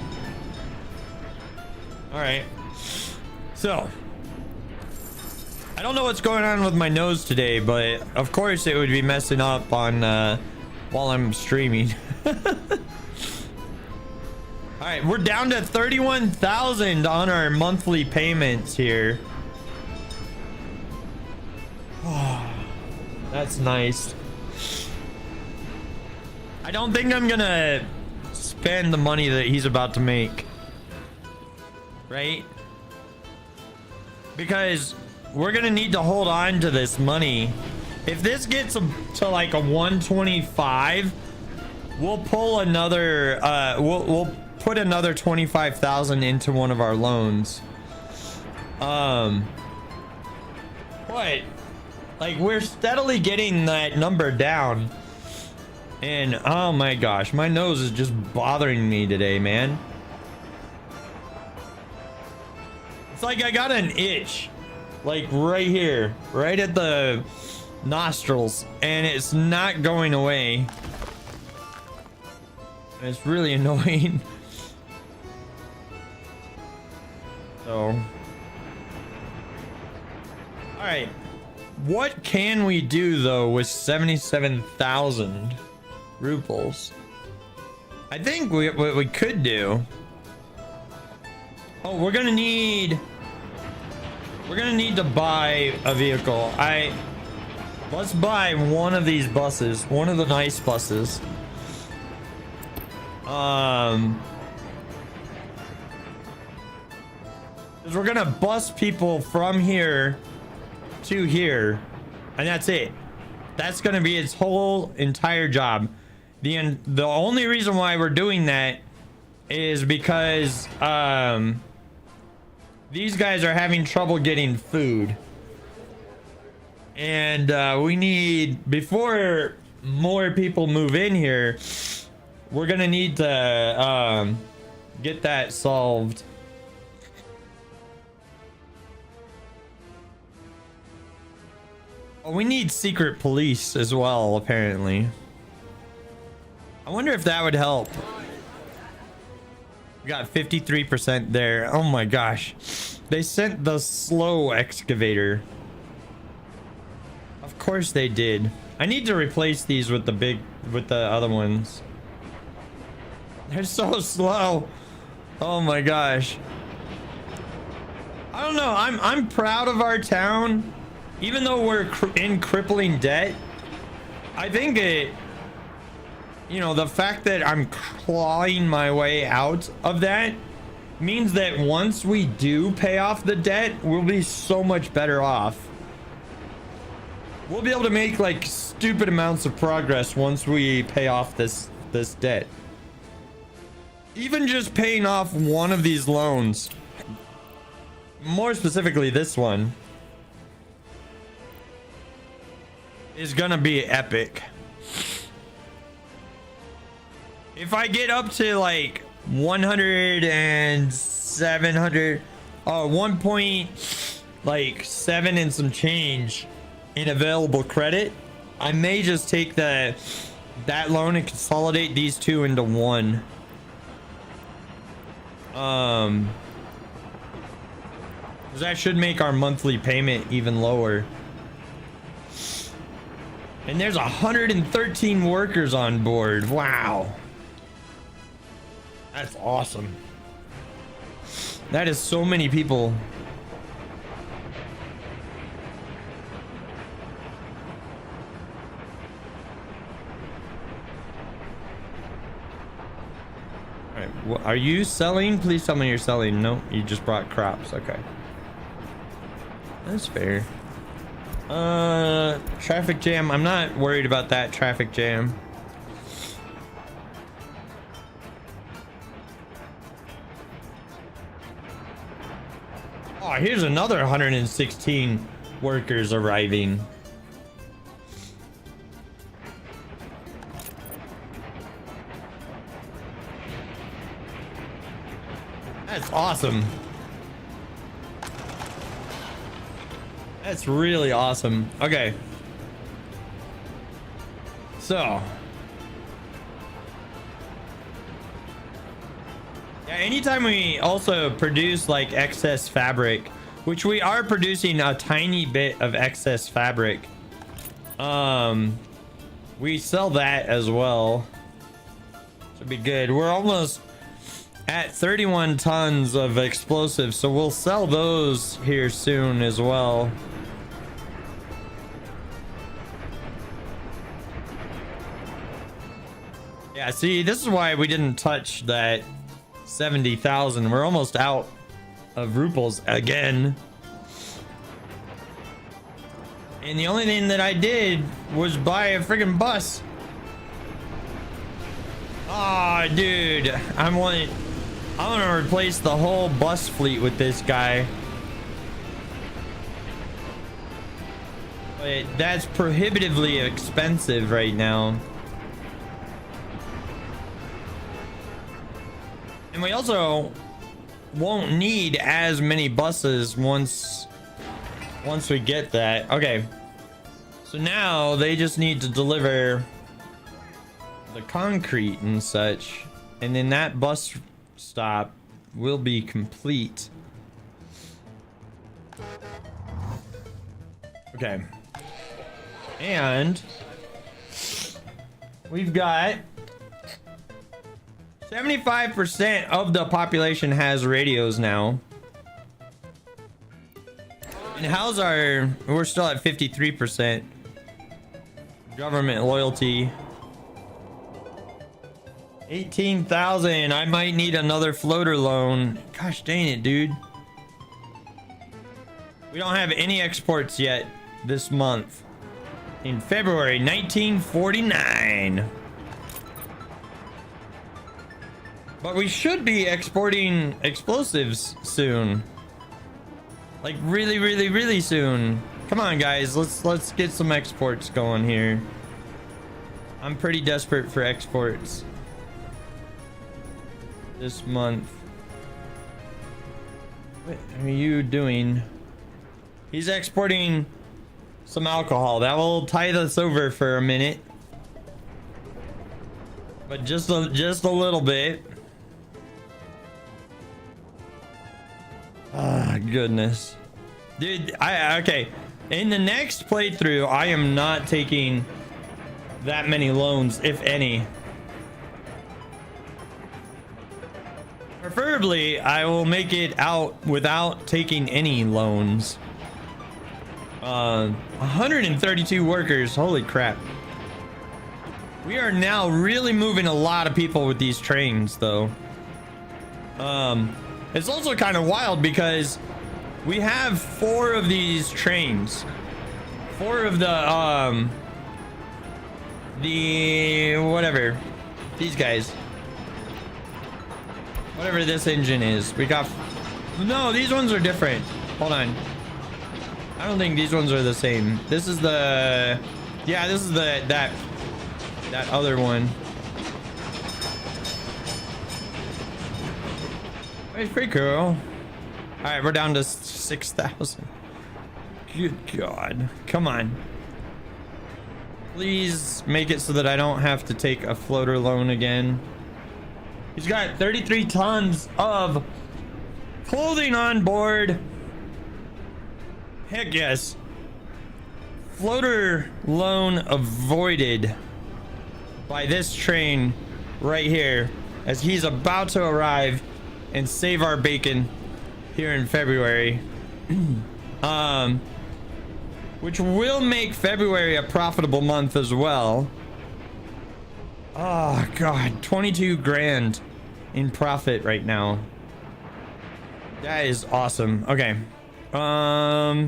S1: All right, so I don't know what's going on with my nose today, but of course it would be messing up on while I'm streaming. All right, we're down to 31,000 on our monthly payments here. Oh, that's nice. I don't think I'm gonna spend the money that he's about to make, right? Because we're gonna need to hold on to this money. If this gets to like a 125, we'll pull another we'll put another 25,000 into one of our loans. But like, we're steadily getting that number down. And oh my gosh, my nose is just bothering me today, man. It's like I got an itch, like right here, right at the nostrils, and it's not going away. And it's really annoying. So, all right. What can we do though with 77,000 ruples? I think what we could do. Oh, we're gonna need to buy a vehicle. Let's buy one of these buses, one of the nice buses. Because we're gonna bus people from here to here, and that's it. That's gonna be its whole entire job. The only reason why we're doing that is because these guys are having trouble getting food, and we need, before more people move in here, we're gonna need to get that solved. We need secret police as well, apparently. I wonder if that would help. We got 53% there. Oh my gosh. They sent the slow excavator. Of course they did. I need to replace these with the other ones. They're so slow. Oh my gosh. I don't know. I'm proud of our town. Even though we're in crippling debt, I think it, you know, the fact that I'm clawing my way out of that means that once we do pay off the debt, we'll be so much better off. We'll be able to make like stupid amounts of progress once we pay off this debt. Even just paying off one of these loans, more specifically this one, is gonna be epic. If I get up to like 100 and 700, 1.7 and some change in available credit, I may just take that loan and consolidate these two into one. Because that should make our monthly payment even lower. And there's 113 workers on board. Wow. That's awesome. That is so many people. Are you selling? Please tell me you're selling. No, you just brought crops. Okay. That's fair. Traffic jam. I'm not worried about that traffic jam. Oh, here's another 116 workers arriving. That's awesome. That's really awesome. Okay. So. Yeah, anytime we also produce like excess fabric, which we are producing a tiny bit of excess fabric, we sell that as well. Should be good. We're almost at 31 tons of explosives, so we'll sell those here soon as well. Yeah, see, this is why we didn't touch that 70,000. We're almost out of ruples again. And the only thing that I did was buy a friggin' bus. Ah, oh, dude, I want to replace the whole bus fleet with this guy. But that's prohibitively expensive right now. And we also won't need as many buses once we get that. Okay. So now they just need to deliver the concrete and such, and then that bus stop will be complete. Okay. And we've got 75% of the population has radios now. And how's our... We're still at 53%. Government loyalty. 18,000. I might need another floater loan. Gosh dang it, dude. We don't have any exports yet this month. In February 1949. But we should be exporting explosives soon. Like really, really, really soon. Come on, guys. Let's get some exports going here. I'm pretty desperate for exports this month. What are you doing? He's exporting some alcohol. That will tide us over for a minute. But just a little bit. Ah, goodness. Dude, okay. In the next playthrough, I am not taking that many loans, if any. Preferably, I will make it out without taking any loans. 132 workers. Holy crap. We are now really moving a lot of people with these trains, though. It's also kind of wild because we have 4 of these trains. 4 of the whatever. These guys. Whatever this engine is. We got... No, these ones are different. Hold on. I don't think these ones are the same. This is the... Yeah, this is the... That other one. It's pretty cool. All right, we're down to 6,000. Good God. Come on. Please make it so that I don't have to take a floater loan again. He's got 33 tons of clothing on board. Heck yes. Floater loan avoided by this train right here, as he's about to arrive and save our bacon here in February. Which will make February a profitable month as well. Oh God, 22 grand in profit right now. That is awesome. Okay. So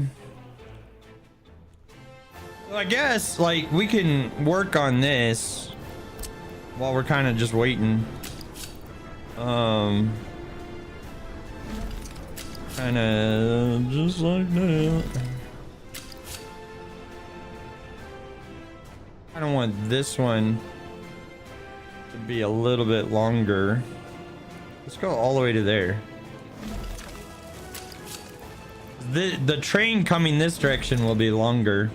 S1: I guess like we can work on this while we're kind of just waiting. Kind of just like that. I don't want this one to be a little bit longer. Let's go all the way to there. The train coming this direction will be longer.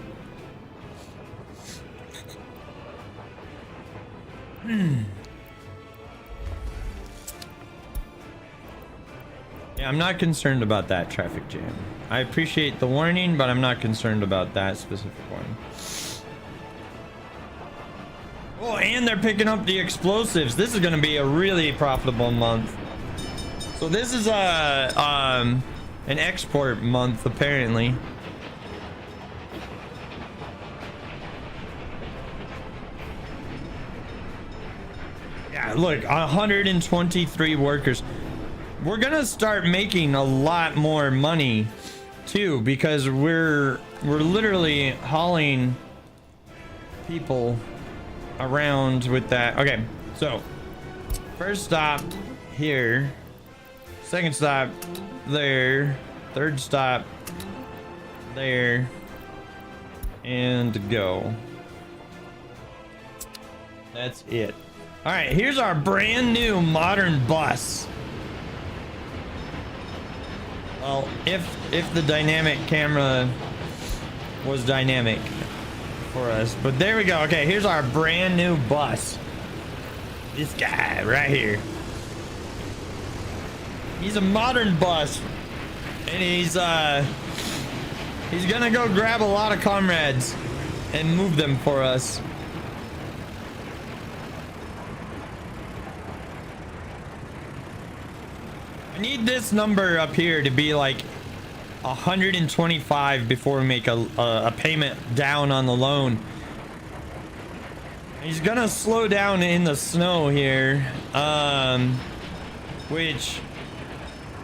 S1: Yeah, I'm not concerned about that traffic jam. I appreciate the warning, but I'm not concerned about that specific one. Oh, and they're picking up the explosives. This is going to be a really profitable month. So this is an export month, apparently. Yeah, look, 123 workers. We're gonna start making a lot more money too, because we're literally hauling people around with that. Okay, so first stop here, second stop there, third stop there, and go. That's it. All right, here's our brand new modern bus. Well, if the dynamic camera was dynamic for us, but there we go. Okay, here's our brand new bus. This guy right here. He's a modern bus, and he's gonna go grab a lot of comrades and move them for us. I need this number up here to be like 125 before we make a payment down on the loan. He's gonna slow down in the snow here, which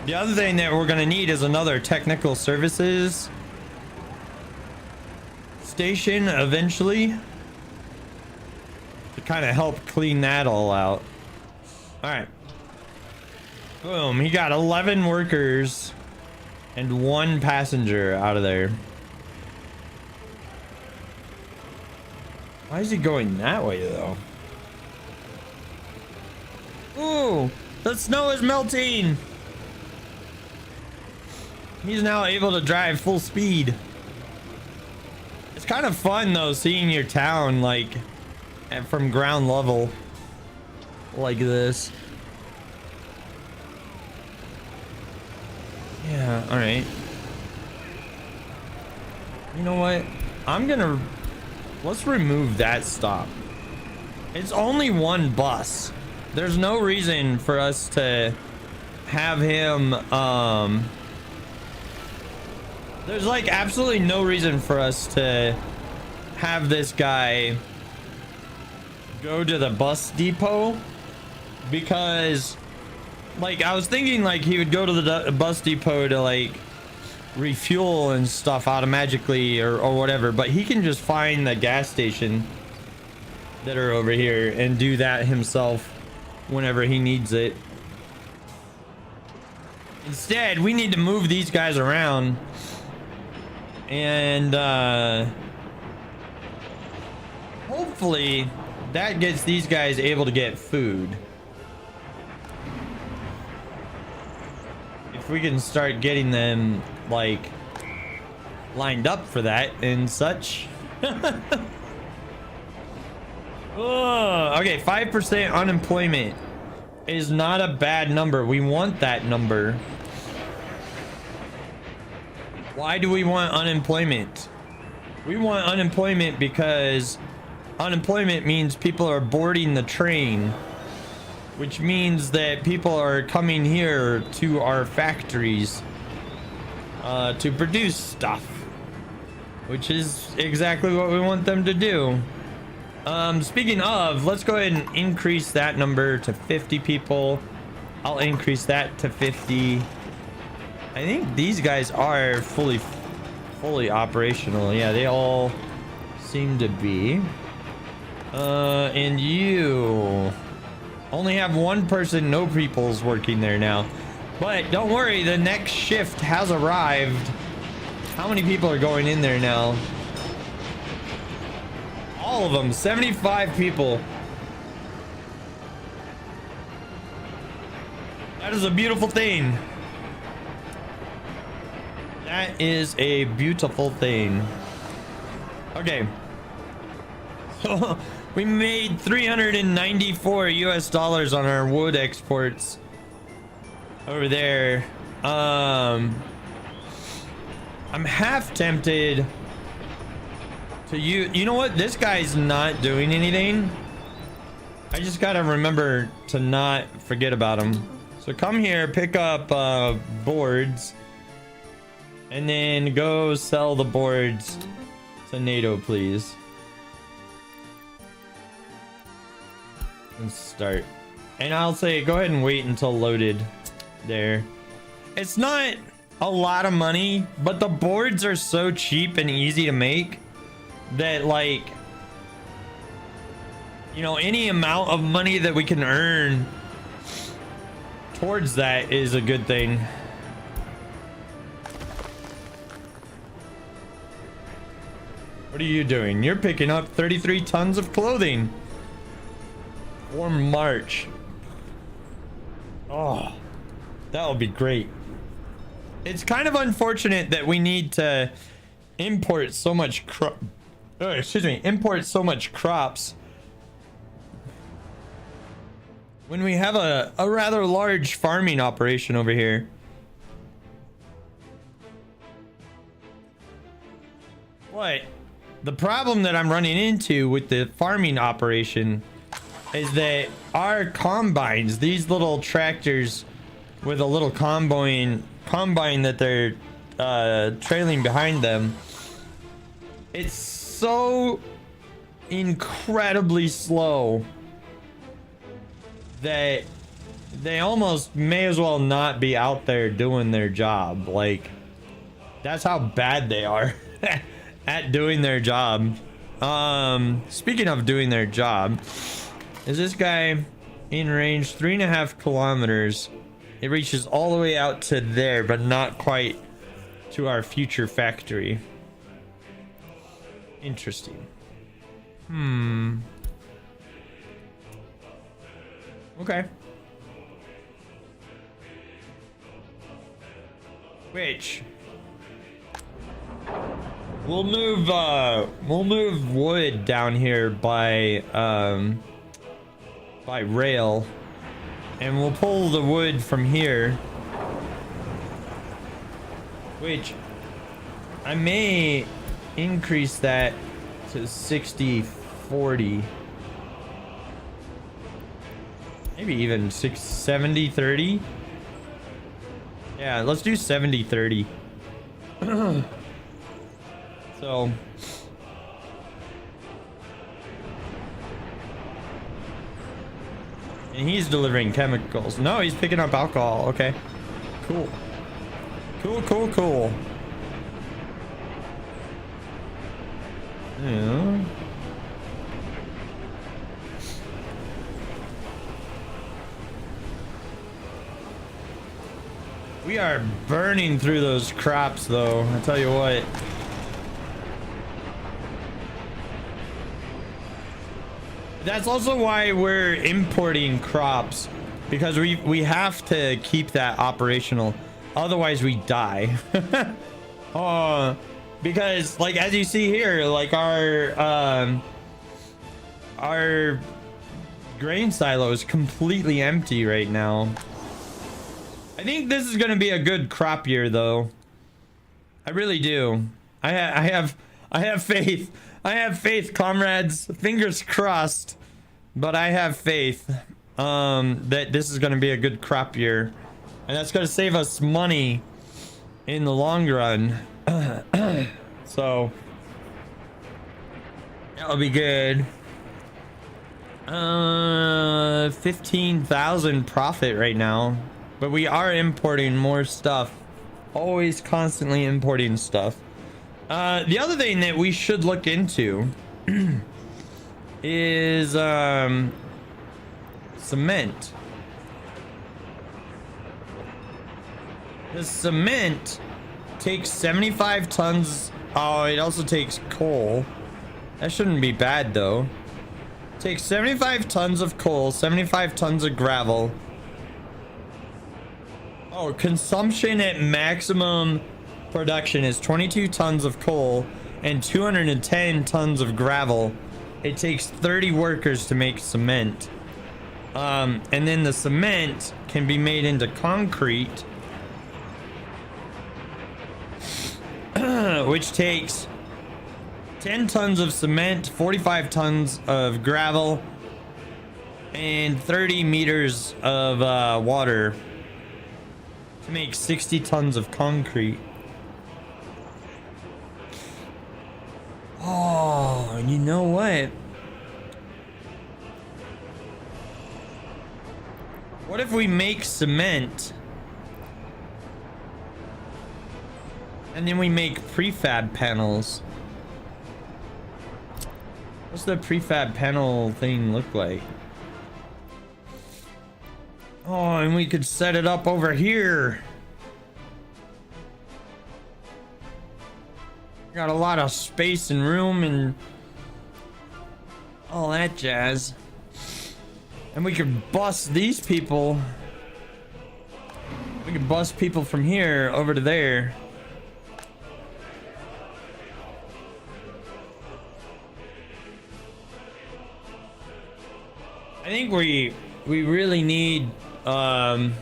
S1: the other thing that we're gonna need is another technical services station eventually to kind of help clean that all out. All right. Boom, he got 11 workers and 1 passenger out of there. Why is he going that way though? Ooh, the snow is melting. He's now able to drive full speed. It's kind of fun though, seeing your town like from ground level like this. Yeah, all right. You know what? Let's remove that stop. It's only 1 bus. There's no reason for us to have him, there's like absolutely no reason for us to have this guy go to the bus depot, because like I was thinking like he would go to the bus depot to like refuel and stuff automatically or whatever, but he can just find the gas station that are over here and do that himself whenever he needs it. Instead, we need to move these guys around and hopefully that gets these guys able to get food. If we can start getting them like lined up for that and such. Oh, okay, 5% unemployment is not a bad number. We want that number. Why do we want unemployment? We want unemployment because unemployment means people are boarding the train, which means that people are coming here to our factories to produce stuff, which is exactly what we want them to do. Speaking of, let's go ahead and increase that number to 50 people. I'll increase that to 50. I think these guys are fully operational. Yeah, they all seem to be. And you only have one person, no people's working there now. But don't worry, the next shift has arrived. How many people are going in there now? All of them, 75 people. That is a beautiful thing. That is a beautiful thing. Okay. So we made 394 US dollars on our wood exports over there. I'm half tempted to you know what? This guy's not doing anything. I just gotta remember to not forget about him. So come here, pick up boards, and then go sell the boards to NATO, please. Let's start. And I'll say go ahead and wait until loaded there. It's not a lot of money, but the boards are so cheap and easy to make that, like, you know, any amount of money that we can earn towards that is a good thing. What are you doing? You're picking up 33 tons of clothing for March. Oh, that would be great. It's kind of unfortunate that we need to import so much import so much crops when we have a rather large farming operation over here. What? The problem that I'm running into with the farming operation is that our combines, these little tractors with a little combine that they're trailing behind them, it's so incredibly slow that they almost may as well not be out there doing their job. Like, that's how bad they are at doing their job. Speaking of doing their job, is this guy in range 3.5 kilometers? It reaches all the way out to there, but not quite to our future factory. Interesting. Okay. Which we'll move wood down here by rail, and we'll pull the wood from here, which I may increase that to 60-40, maybe even 70-30. Yeah, let's do 70-30. So and he's delivering chemicals. No, he's picking up alcohol. Okay, cool. Yeah. We are burning through those crops, though. I tell you what. That's also why we're importing crops, because we have to keep that operational, otherwise we die. Because, like, as you see here, like, our grain silo is completely empty right now. I think this is gonna be a good crop year, though. I really do. I have faith. I have faith, comrades. Fingers crossed. But I have faith that this is going to be a good crop year. And that's going to save us money in the long run. So that'll be good. 15,000 profit right now, but we are importing more stuff. Always constantly importing stuff. The other thing that we should look into is cement. The cement takes 75 tons. Oh, it also takes coal. That shouldn't be bad though. Takes 75 tons of coal, 75 tons of gravel. Oh, consumption at maximum production is 22 tons of coal and 210 tons of gravel. It takes 30 workers to make cement. And then the cement can be made into concrete, which takes 10 tons of cement, 45 tons of gravel, and 30 meters of water to make 60 tons of concrete. Oh, you know what? What if we make cement and then we make prefab panels? What's the prefab panel thing look like? Oh, and we could set it up over here. Got a lot of space and room and all that jazz. And we could bust these people. We could bust people from here over to there. I think we really need another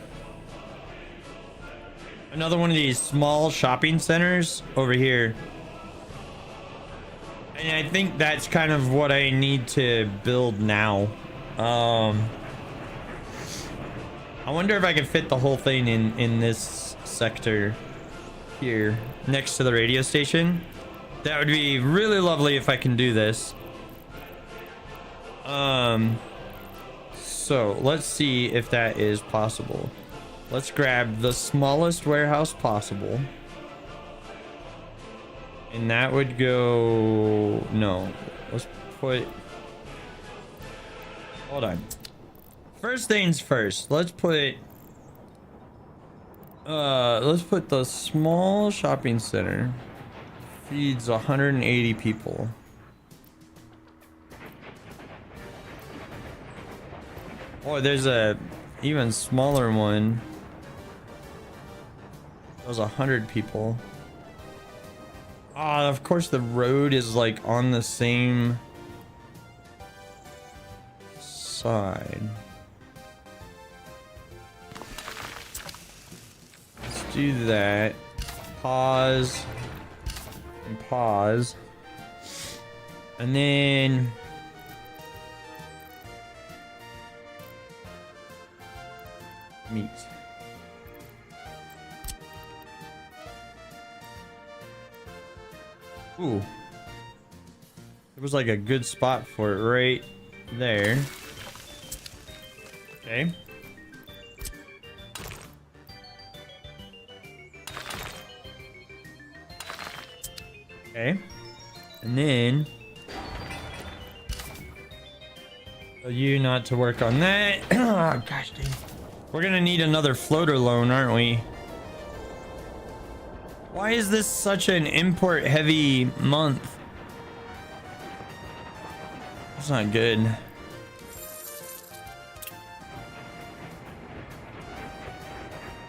S1: one of these small shopping centers over here. And I think that's kind of what I need to build now. I wonder if I can fit the whole thing in this sector here next to the radio station. That would be really lovely if I can do this. So let's see if that is possible. Let's grab the smallest warehouse possible. And that would go... No. Let's put... Hold on. First things first. Let's put the small shopping center. Feeds 180 people. Oh, there's a even smaller one. That was 100 people. Ah, of course the road is like on the same side. Let's do that. Pause. And pause. And then... meat. Ooh. It was like a good spot for it right there. Okay. Okay. And then tell you not to work on that. Oh, gosh dang. We're gonna need another floater loan, aren't we? Why is this such an import heavy month? That's not good.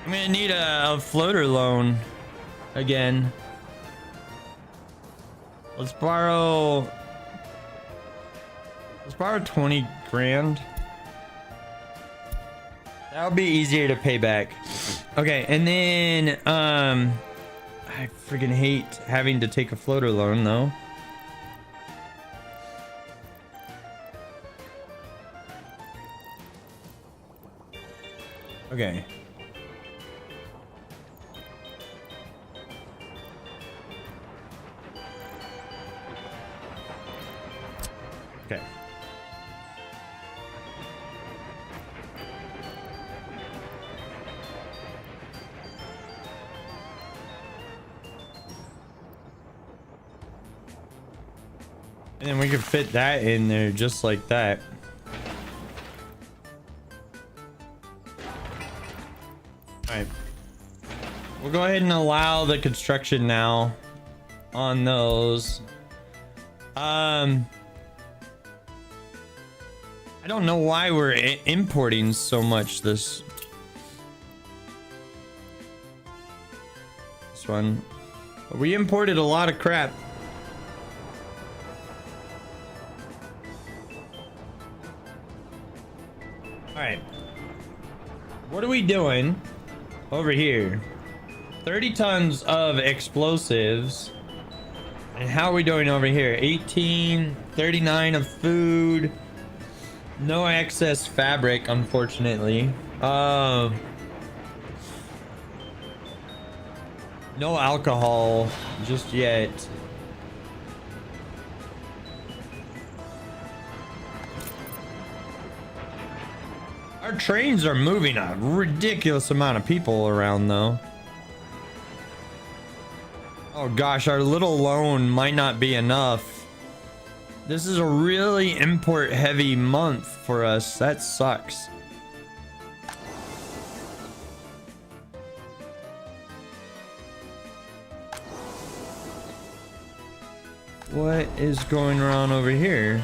S1: I'm gonna need a floater loan again. Let's borrow 20 grand. That would be easier to pay back. Okay, and then I freaking hate having to take a floater loan though. Okay. Okay. And then we can fit that in there just like that. Alright. We'll go ahead and allow the construction now on those. I don't know why we're importing so much this one. We imported a lot of crap. All right. What are we doing over here? 30 tons of explosives. And how are we doing over here? 18, 39 of food. No excess fabric, unfortunately. No alcohol just yet. Our trains are moving a ridiculous amount of people around though. Oh gosh, our little loan might not be enough. This is a really import heavy month for us. That sucks. What is going on over here?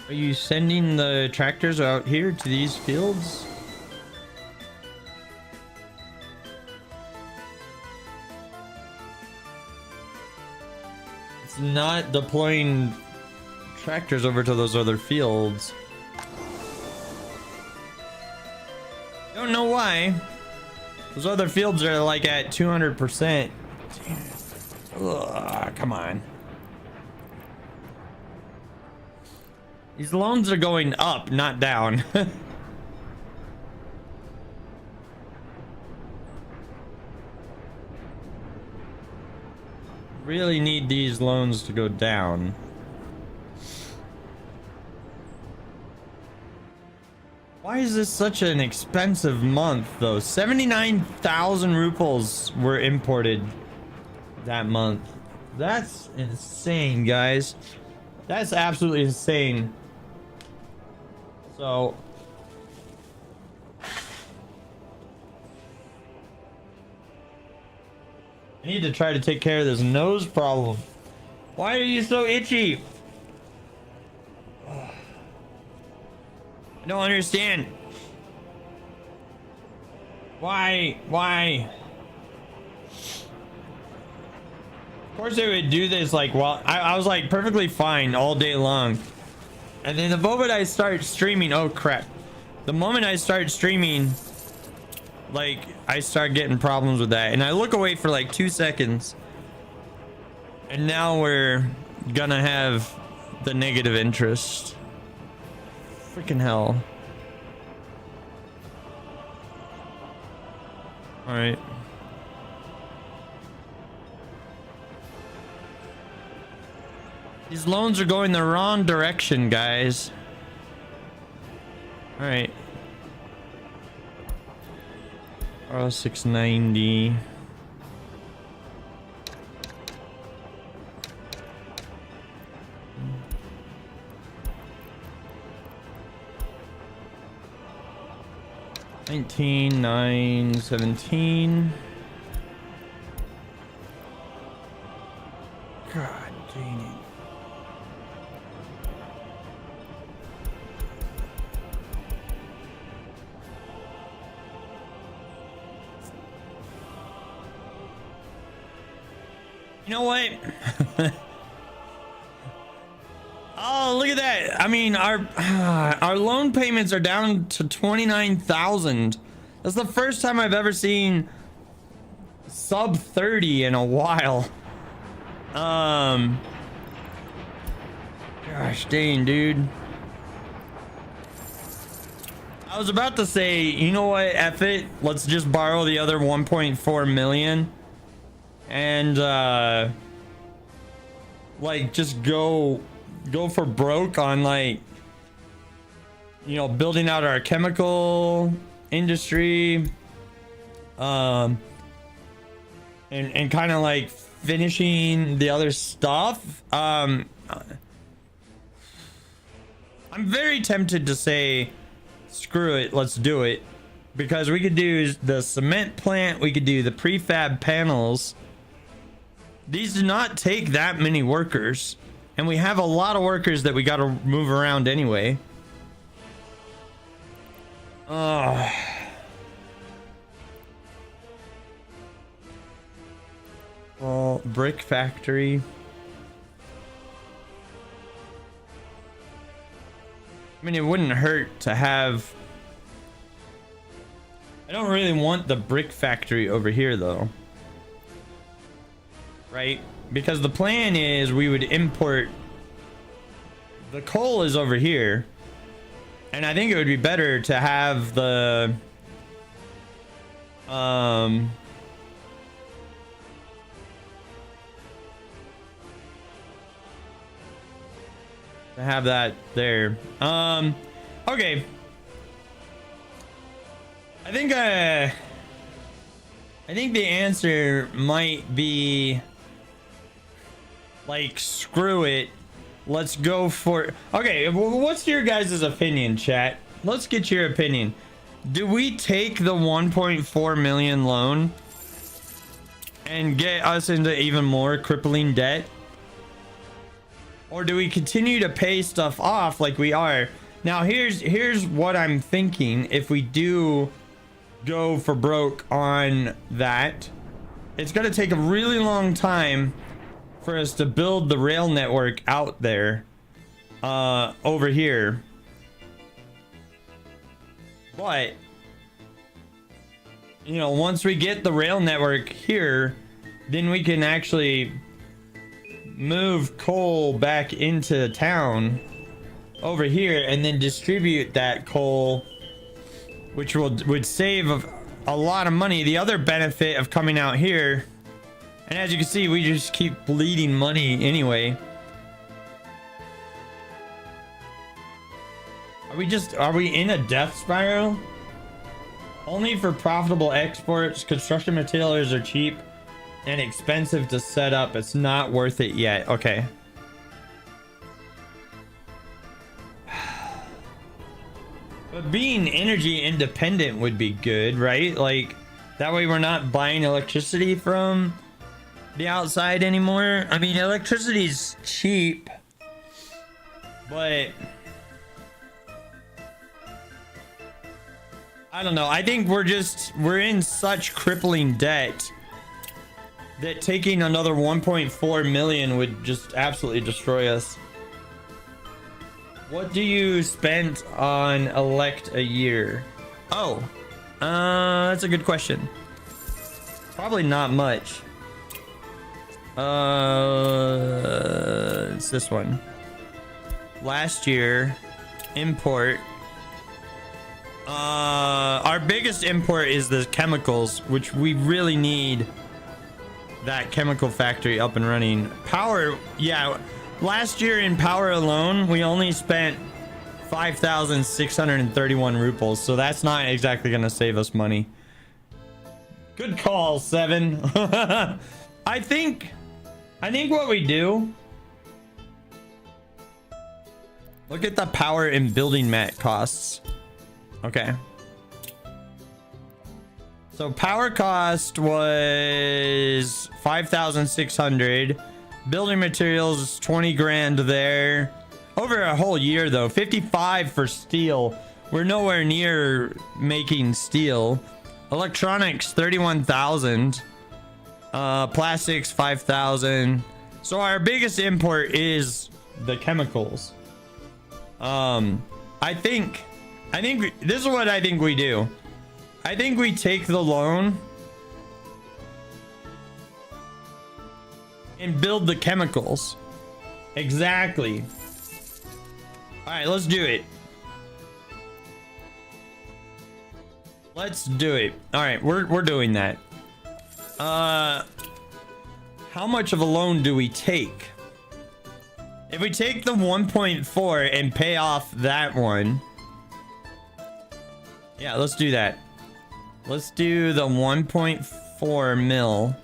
S1: Are you sending the tractors out here to these fields? It's not deploying tractors over to those other fields. Don't know why. Those other fields are like at 200%. Ugh, come on. These loans are going up, not down. Really need these loans to go down. Why is this such an expensive month though? 79,000 rubles were imported that month. That's insane, guys. That's absolutely insane. So I need to try to take care of this nose problem. Why are you so itchy? I don't understand. Why? Of course they would do this like while I was like perfectly fine all day long. And then the moment I start streaming, oh crap. The moment I start streaming, like I start getting problems with that. And I look away for like 2 seconds. And now we're gonna have the negative interest. Freaking hell. All right. These loans are going the wrong direction, guys. All right. R690. $19,917. God dang it. You know what? Oh, look at that. I mean, our loan payments are down to 29,000. That's the first time I've ever seen sub 30 in a while. Gosh dang, dude. I was about to say, you know what? F it. Let's just borrow the other 1.4 million. And like just go for broke on like, you know, building out our chemical industry, and kind of like finishing the other stuff. I'm very tempted to say screw it, let's do it, because we could do the cement plant, we could do the prefab panels. These do not take that many workers, and we have a lot of workers that we got to move around anyway. Well, brick factory. I mean, it wouldn't hurt to have... I don't really want the brick factory over here, though. Right? Because the plan is we would import... The coal is over here. And I think it would be better to have the... to have that there. Okay. I think the answer might be like, screw it. Let's go for... Okay, what's your guys' opinion, chat? Let's get your opinion. Do we take the 1.4 million loan and get us into even more crippling debt? Or do we continue to pay stuff off like we are? Now, here's what I'm thinking. If we do go for broke on that, it's going to take a really long time for us to build the rail network out there over here. But, you know, once we get the rail network here, then we can actually move coal back into town over here and then distribute that coal, which would save a lot of money. The other benefit of coming out here, and as you can see, we just keep bleeding money anyway. Are we in a death spiral? Only for profitable exports. Construction materials are cheap and expensive to set up. It's not worth it yet. Okay. But being energy independent would be good, right? Like, that way we're not buying electricity from the outside anymore. I mean, electricity's cheap, but I don't know. I think we're in such crippling debt that taking another 1.4 million would just absolutely destroy us. What do you spend on elect a year? Oh, that's a good question. Probably not much. It's this one. Last year, import. Our biggest import is the chemicals, which we really need that chemical factory up and running. Power, yeah. Last year in power alone, we only spent 5,631 rupees, so that's not exactly gonna save us money. Good call, Seven. I think what we do. Look at the power and building mat costs. Okay. So power cost was 5,600. Building materials is 20 grand there. Over a whole year though, 55 for steel. We're nowhere near making steel. Electronics 31,000. Plastics 5,000. So our biggest import is the chemicals. I think this is what I think we do. I think we take the loan and build the chemicals. Exactly. All right, let's do it. Let's do it. All right, we're doing that. How much of a loan do we take? If we take the 1.4 and pay off that one. Yeah, let's do that. Let's do the 1.4 mil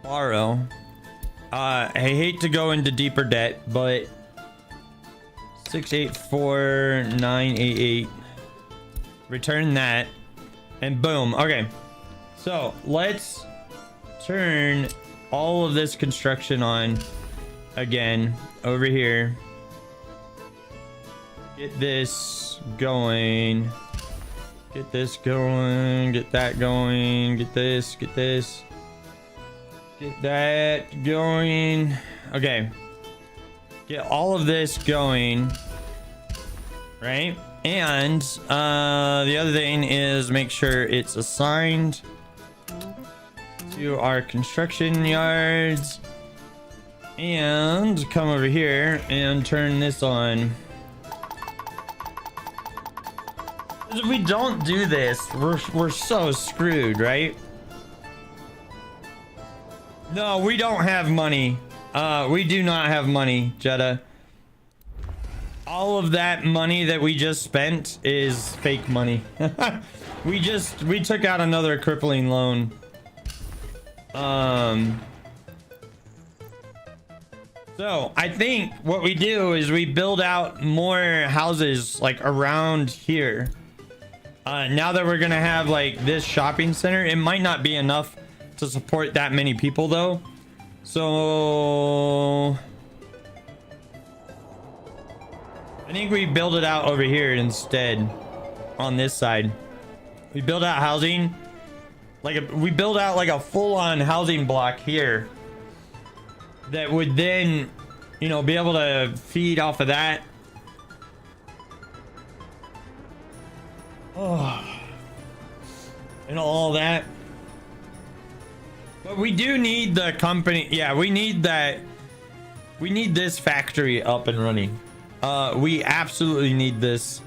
S1: borrow. I hate to go into deeper debt, but 684988. Return that, and boom. Okay, so let's turn all of this construction on again over here. Get this going. Get this going. Get that going. Get this. Get this. Get that going. Okay. Get all of this going. Right? And the other thing is make sure it's assigned to our construction yards. And come over here and turn this on. If we don't do this, we're so screwed, right? No, we don't have money. We do not have money, Jetta. All of that money that we just spent is fake money. we took out another crippling loan. So I think what we do is we build out more houses like around here. Now that we're gonna have like this shopping center, it might not be enough to support that many people though. So I think we build it out over here instead. On this side, we build out housing, we build out like a full-on housing block here that would then, you know, be able to feed off of that. Oh, and all that. But we do need the company. Yeah, we need that. We need this factory up and running. We absolutely need this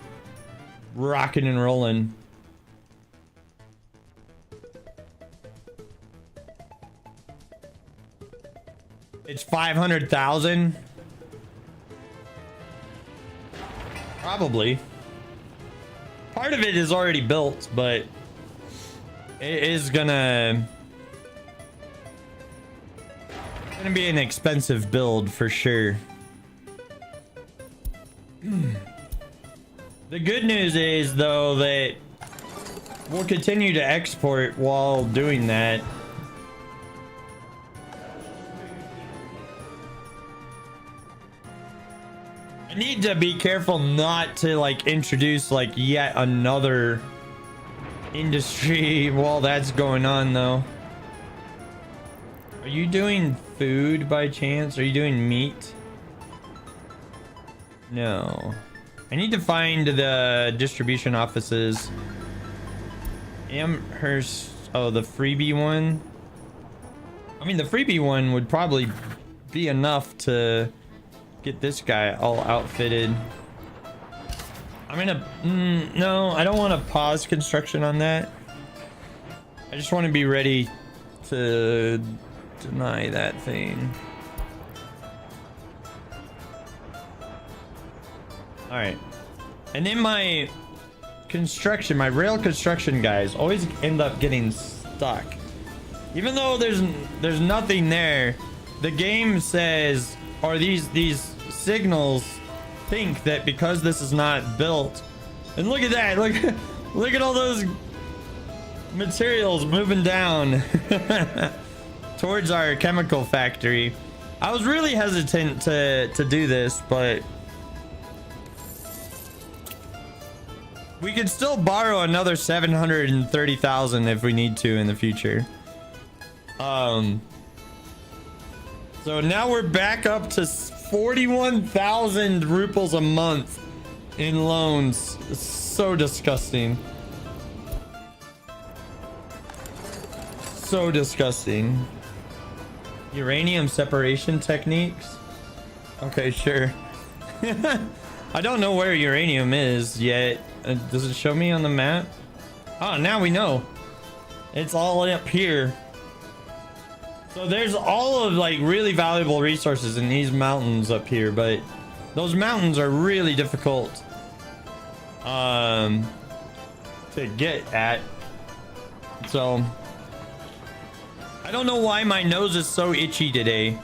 S1: rocking and rolling. It's 500,000. Probably. Part of it is already built, but it is gonna be an expensive build for sure. The good news is though that we'll continue to export while doing that. I need to be careful not to like introduce like yet another industry while that's going on though. Are you doing food by chance? Are you doing meat? No. I need to find the distribution offices. Amherst. Oh, the freebie one. I mean, the freebie one would probably be enough to get this guy all outfitted. I'm gonna no, I don't want to pause construction on that. I just want to be ready to deny that thing. All right, and then my construction, my rail construction guys always end up getting stuck, even though there's nothing there. The game says, or these signals think that because this is not built, and look at that, look at all those materials moving down towards our chemical factory. I was really hesitant to do this, but we could still borrow another 730,000 if we need to in the future. So now we're back up to 41,000 rubles a month in loans. It's so disgusting. So disgusting. Uranium separation techniques. Okay, sure. I don't know where uranium is yet. Does it show me on the map? Oh, now we know. It's all up here. So there's all of like really valuable resources in these mountains up here, but those mountains are really difficult to get at. So I don't know why my nose is so itchy today,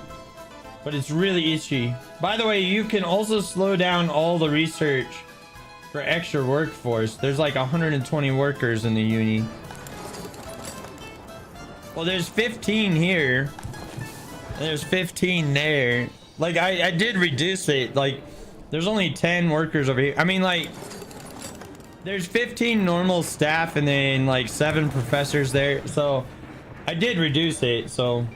S1: but it's really itchy. By the way, you can also slow down all the research for extra workforce. There's like 120 workers in the uni. Well, there's 15 here. There's 15 there. Like, I did reduce it. Like, there's only 10 workers over here. I mean, like, there's 15 normal staff and then like 7 professors there. So I did reduce it. So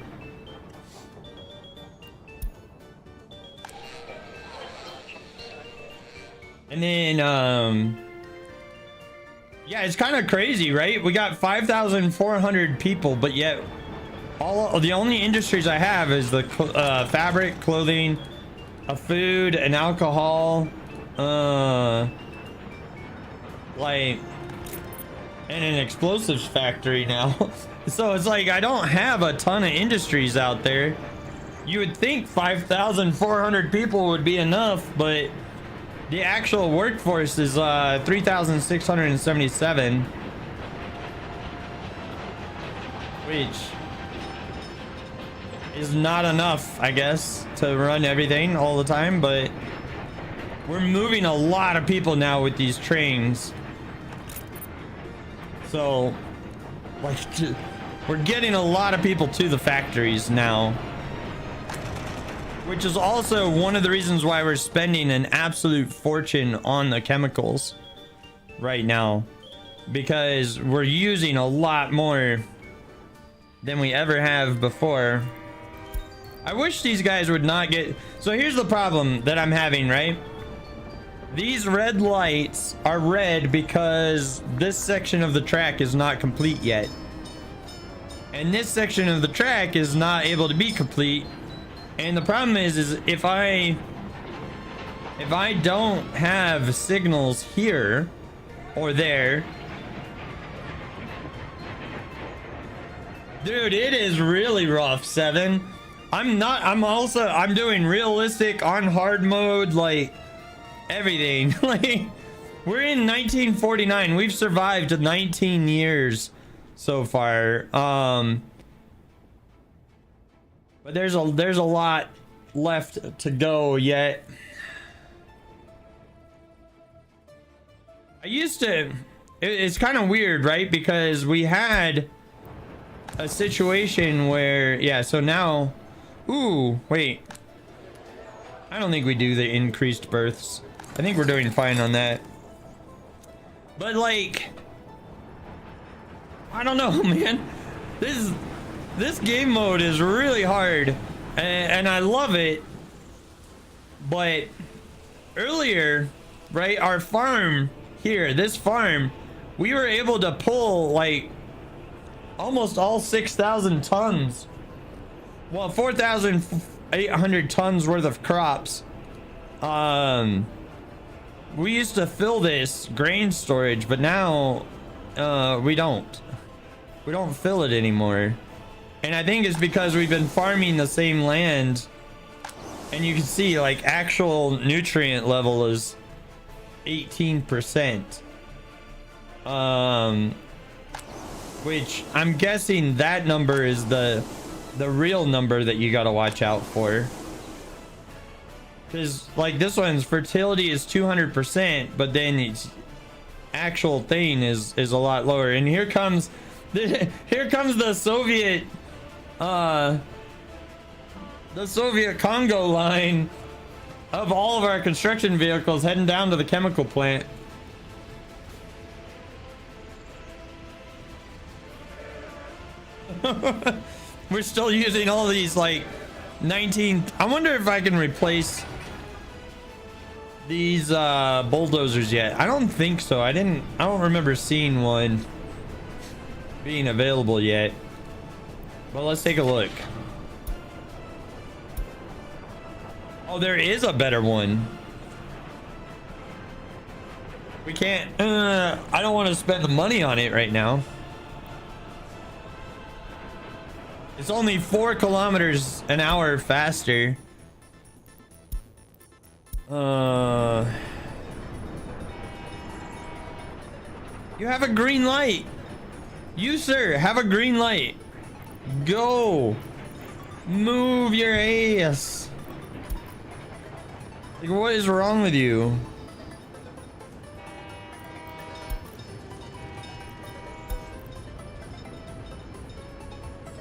S1: and then yeah, it's kind of crazy, right? We got 5,400 people, but yet the only industries I have is the fabric, clothing, food, and alcohol, like, and an explosives factory now. So it's like I don't have a ton of industries out there. You would think 5,400 people would be enough, but the actual workforce is 3,677, which is not enough, I guess, to run everything all the time. But we're moving a lot of people now with these trains, so like we're getting a lot of people to the factories now, which is also one of the reasons why we're spending an absolute fortune on the chemicals right now, because we're using a lot more than we ever have before. I wish these guys would not get... So here's the problem that I'm having, right? These red lights are red because this section of the track is not complete yet. And this section of the track is not able to be complete. And the problem is if I don't have signals here or there, dude, it is really rough, Seven. I'm doing realistic on hard mode, like everything. Like, we're in 1949. We've survived 19 years so far. But there's a lot left to go yet. It's kind of weird, right? Because we had a situation where, yeah, so now, ooh, wait. I don't think we do the increased births. I think we're doing fine on that. But like, I don't know, man. This game mode is really hard, and I love it. But earlier, right, our farm here, this farm, we were able to pull like almost all 6,000 tons. Well, 4,800 tons worth of crops. We used to fill this grain storage, but now we don't fill it anymore. And I think it's because we've been farming the same land, and you can see like actual nutrient level is 18%. Which I'm guessing that number is the real number that you got to watch out for. Because like this one's fertility is 200%, but then its actual thing is a lot lower. And here comes the Soviet Congo line of all of our construction vehicles heading down to the chemical plant. We're still using all these like 19. I wonder if I can replace these bulldozers yet. I don't think so. I don't remember seeing one being available yet. Well, let's take a look. Oh, there is a better one. We can't. I don't want to spend the money on it right now. It's only 4 kilometers an hour faster. You have a green light. You, sir, have a green light. Go. Move your ass. Like, what is wrong with you?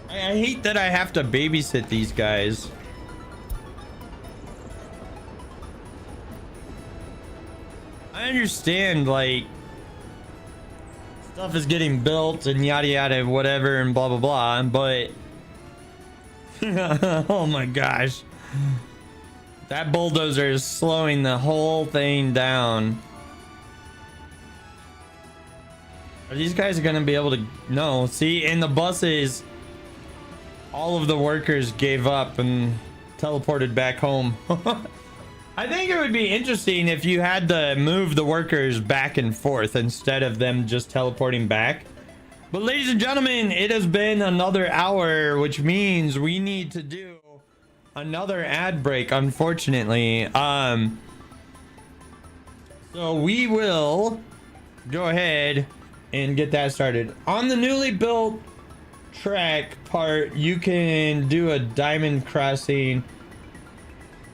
S1: I hate that I have to babysit these guys. I understand, like, stuff is getting built and yada yada whatever and blah blah blah, but oh my gosh, that bulldozer is slowing the whole thing down. Are these guys gonna be able to? No, see, in the buses all of the workers gave up and teleported back home. I think it would be interesting if you had to move the workers back and forth instead of them just teleporting back. But ladies and gentlemen, it has been another hour, which means we need to do another ad break, unfortunately. So we will go ahead and get that started. On the newly built track part, you can do a diamond crossing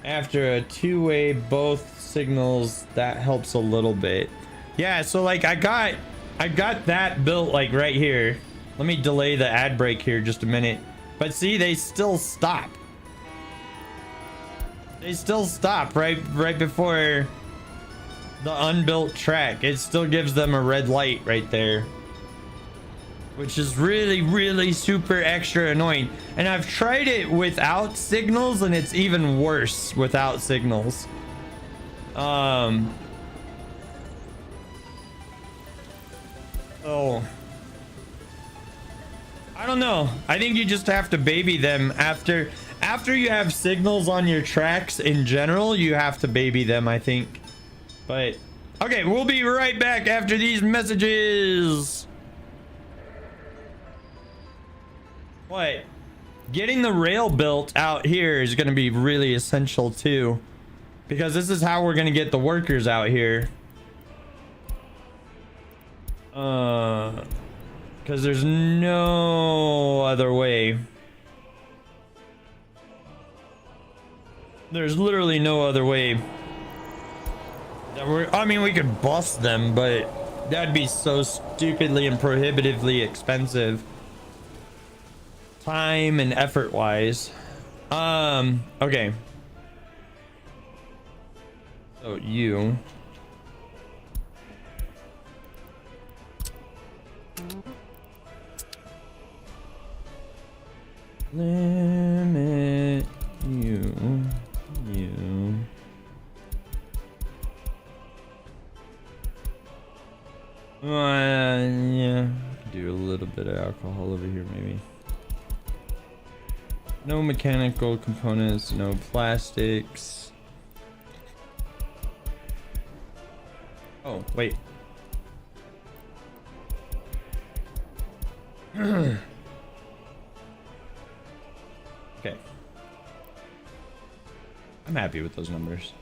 S1: after a two-way both signals. That helps a little bit. Yeah, so like I got that built like right here. Let me delay the ad break here just a minute. But see, they still stop. They still stop right before the unbuilt track. It still gives them a red light right there, which is really super extra annoying. And I've tried it without signals and it's even worse without signals. Oh, I don't know. I think you just have to baby them after you have signals on your tracks. In general, you have to baby them, I think. But okay, we'll be right back after these messages. What? Getting the rail built out here is going to be really essential too, because this is how we're going to get the workers out here. Because there's no other way. There's literally no other way. I mean, we could bust them, but that'd be so stupidly and prohibitively expensive, time and effort wise. Okay, so you limit you yeah, do a little bit of alcohol over here maybe. No mechanical components, no plastics. Oh, wait. Okay. I'm happy with those numbers.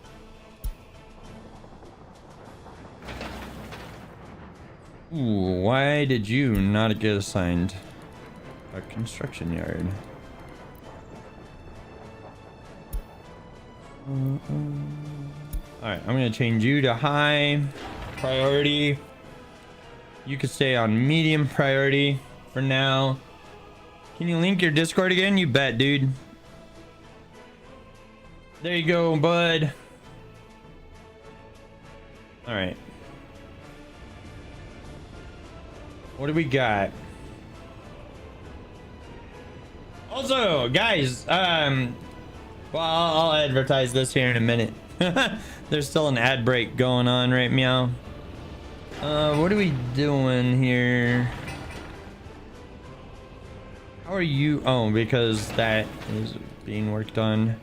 S1: Ooh, why did you not get assigned a construction yard? Alright, I'm gonna change you to high priority. You could stay on medium priority for now. Can you link your Discord again? You bet, dude. There you go, bud. Alright. What do we got? Also, guys, well, I'll advertise this here in a minute. There's still an ad break going on, right, meow? What are we doing here? How are you? Oh, because that is being worked on.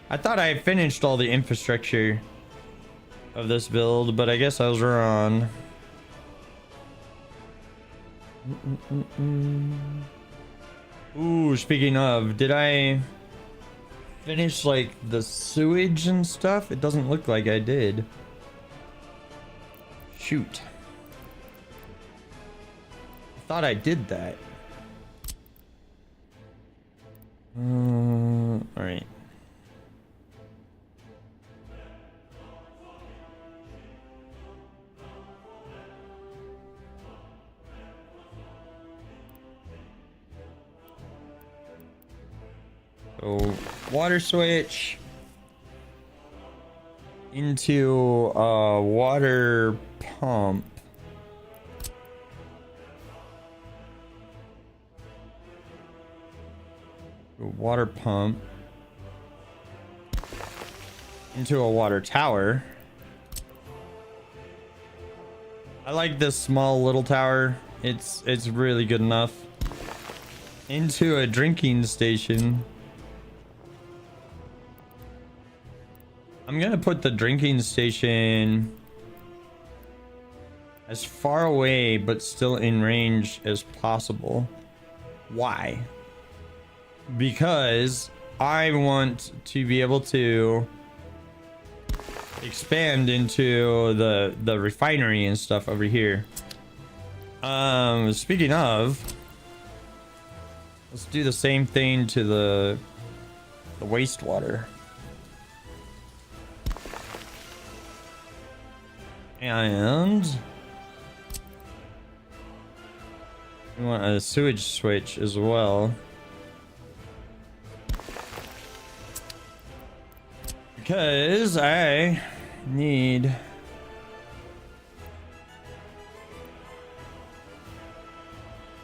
S1: I thought I finished all the infrastructure of this build, but I guess I was wrong. Ooh, speaking of, did I finish like the sewage and stuff? It doesn't look like I did. Shoot. I thought I did that. All right. So water switch into a water pump. Water pump into a water tower. I like this small little tower. It's really good enough. Into a drinking station. I'm gonna put the drinking station as far away but still in range as possible. Why? Because I want to be able to expand into the refinery and stuff over here. Speaking of, let's do the same thing to the wastewater. And we want a sewage switch as well. Because I need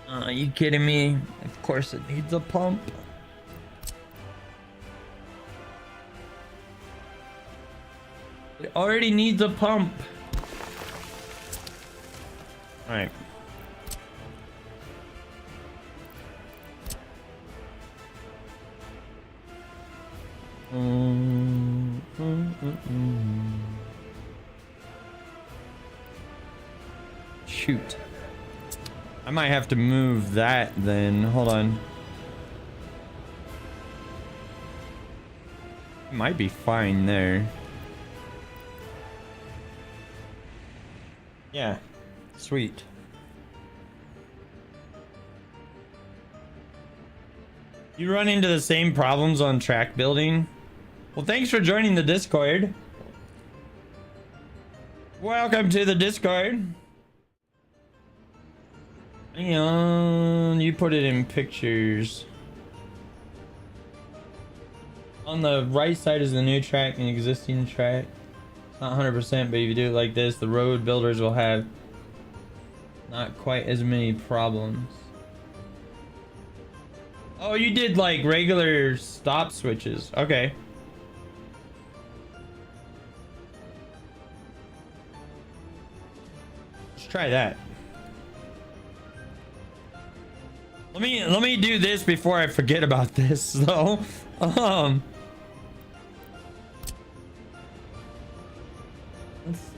S1: are you kidding me? Of course it needs a pump. It already needs a pump. All right. Shoot. I might have to move that then. Hold on. It might be fine there. Yeah. Sweet. You run into the same problems on track building? Well, thanks for joining the Discord. Welcome to the Discord. Hang on, you put it in pictures. On the right side is the new track and existing track. It's not 100%, but if you do it like this, the road builders will have not quite as many problems. Oh, you did like regular stop switches. Okay. Let's try that. Let me do this before I forget about this though. Let's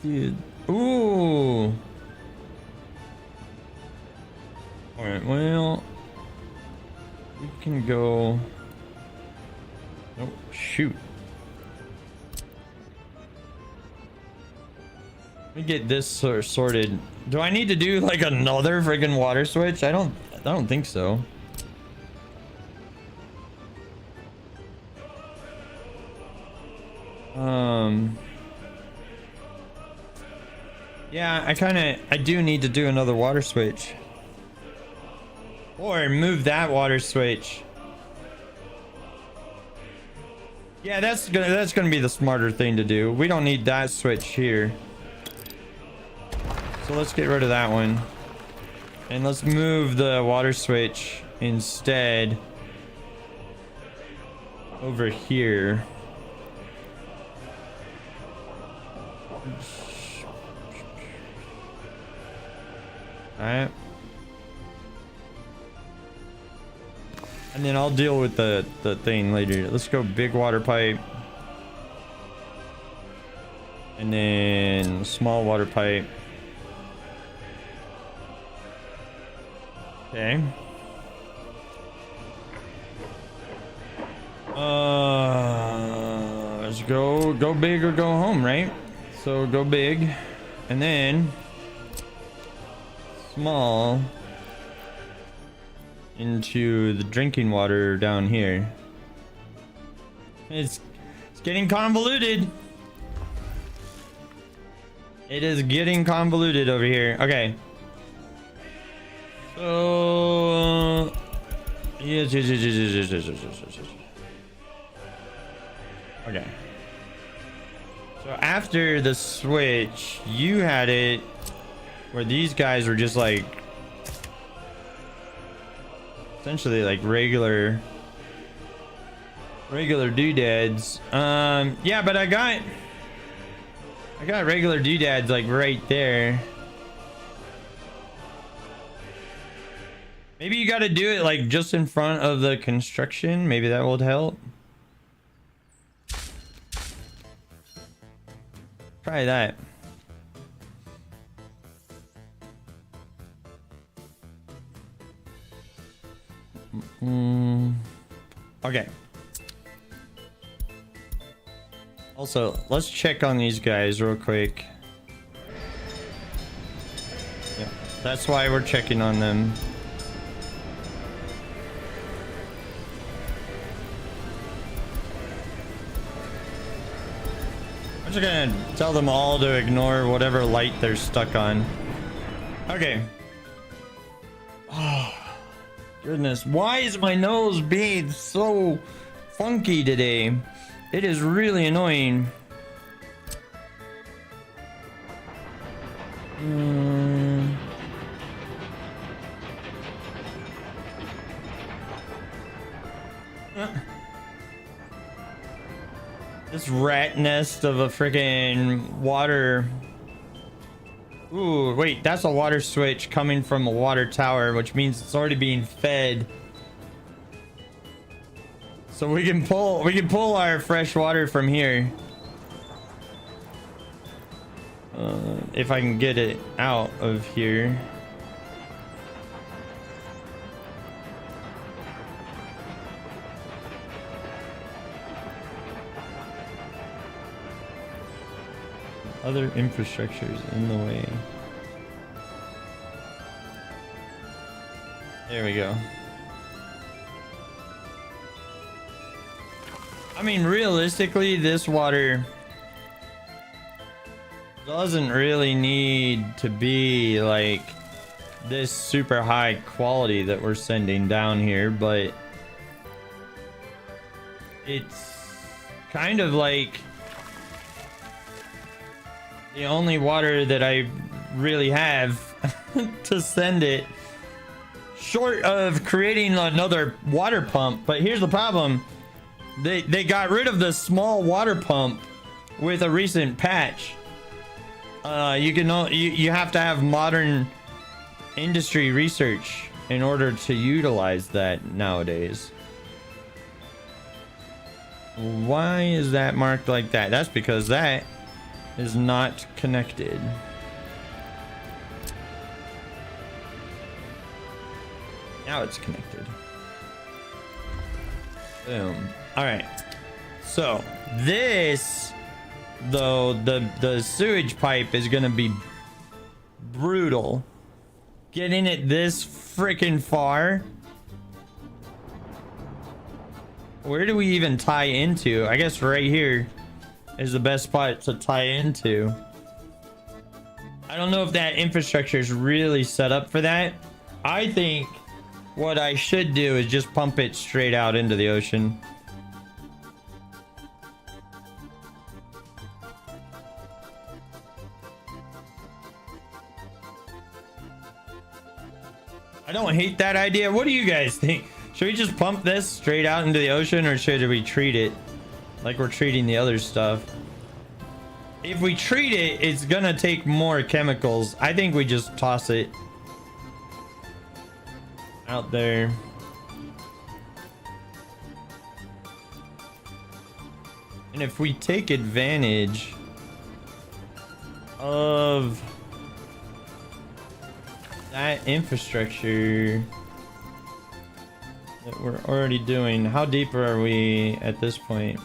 S1: do it. Ooh. All right, well, we can go. Oh, shoot. Let me get this sorted. Do I need to do like another friggin' water switch? I don't think so. Yeah, I do need to do another water switch. Or move that water switch. Yeah, that's gonna be the smarter thing to do. We don't need that switch here. So let's get rid of that one. And let's move the water switch instead over here. Alright. And then I'll deal with the thing later. Let's go big water pipe. And then small water pipe. Okay. Let's go big or go home, right? So go big and then small into the drinking water down here. It's getting convoluted. It is getting convoluted over here. Okay. So yes. Okay. So after the switch, you had it where these guys were just like essentially like regular doodads. Yeah, but I got regular doodads like right there. Maybe you got to do it like just in front of the construction. Maybe that would help. Try that. Okay. Also, let's check on these guys real quick. Yeah, that's why we're checking on them. I'm just gonna tell them all to ignore whatever light they're stuck on. Okay. Oh, goodness. Why is my nose being so funky today? It is really annoying. This rat nest of a freaking water. Ooh, wait, that's a water switch coming from a water tower, which means it's already being fed. So we can pull our fresh water from here. If I can get it out of here. Other infrastructures in the way. There we go. I mean, realistically, this water doesn't really need to be like this super high quality that we're sending down here, but it's kind of like the only water that I really have to send it, short of creating another water pump. But here's the problem. They got rid of the small water pump with a recent patch. You have to have modern industry research in order to utilize that nowadays. Why is that marked like that? That's because that is not connected. Now it's connected. Boom. All right. So this, though, the sewage pipe is gonna be brutal. Getting it this freaking far. Where do we even tie into? I guess right here is the best spot to tie into. I don't know if that infrastructure is really set up for that. I think what I should do is just pump it straight out into the ocean. I don't hate that idea. What do you guys think? Should we just pump this straight out into the ocean, or should we treat it like we're treating the other stuff? If we treat it, it's gonna take more chemicals. I think we just toss it out there. And if we take advantage of that infrastructure that we're already doing, how deep are we at this point?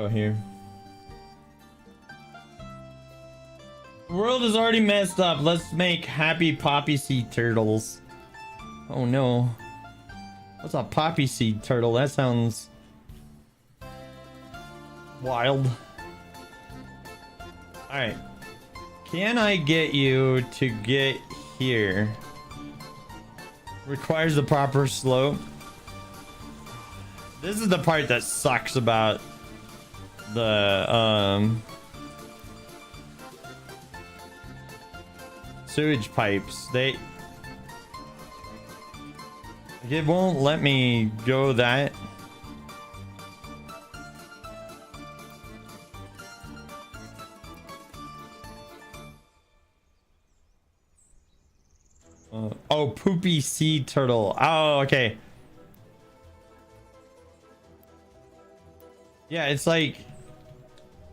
S1: Oh, here. The world is already messed up. Let's make happy poppy seed turtles. Oh no. What's a poppy seed turtle? That sounds wild. Alright. Can I get you to get here? Requires the proper slope. This is the part that sucks about the sewage pipes. It won't let me go that. Oh, poopy sea turtle. Oh, okay. Yeah, it's like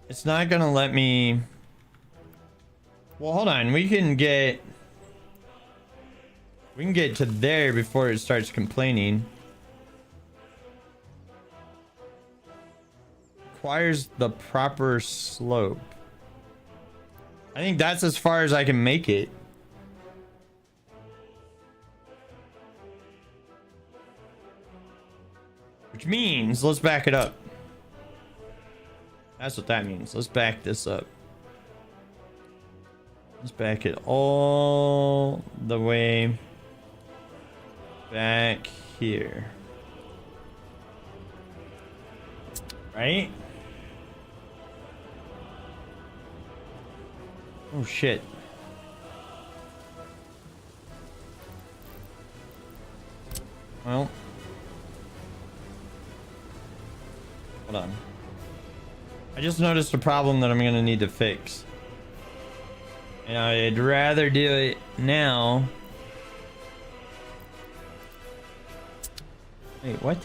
S1: it's not gonna let me. Well, hold on. We can get to there before it starts complaining. Requires the proper slope. I think that's as far as I can make it. Which means, let's back it up. That's what that means. Let's back this up. Let's back it all the way back here. Right? Oh shit. Well. Hold on. I just noticed a problem that I'm gonna need to fix. And I'd rather do it now. Wait, what?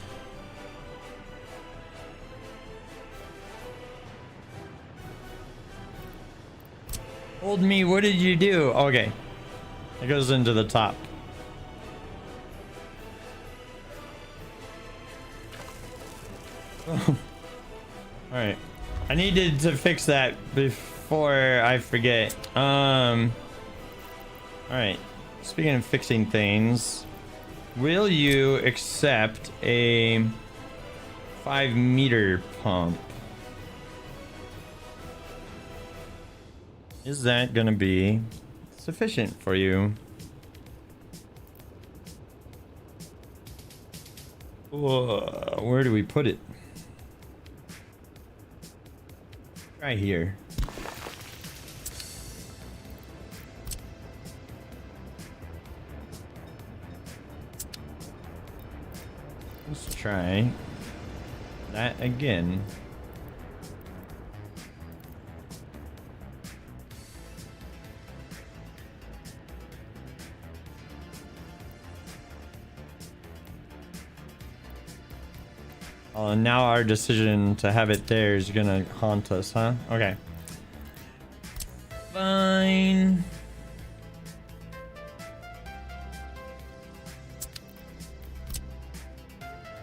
S1: Hold me, what did you do? Okay. It goes into the top. Alright. I needed to fix that before I forget. Alright. Speaking of fixing things, will you accept a 5-meter pump? Is that gonna be sufficient for you? Where do we put it? Right here. Let's try that again. Oh, now our decision to have it there is gonna haunt us, huh? Okay. Fine.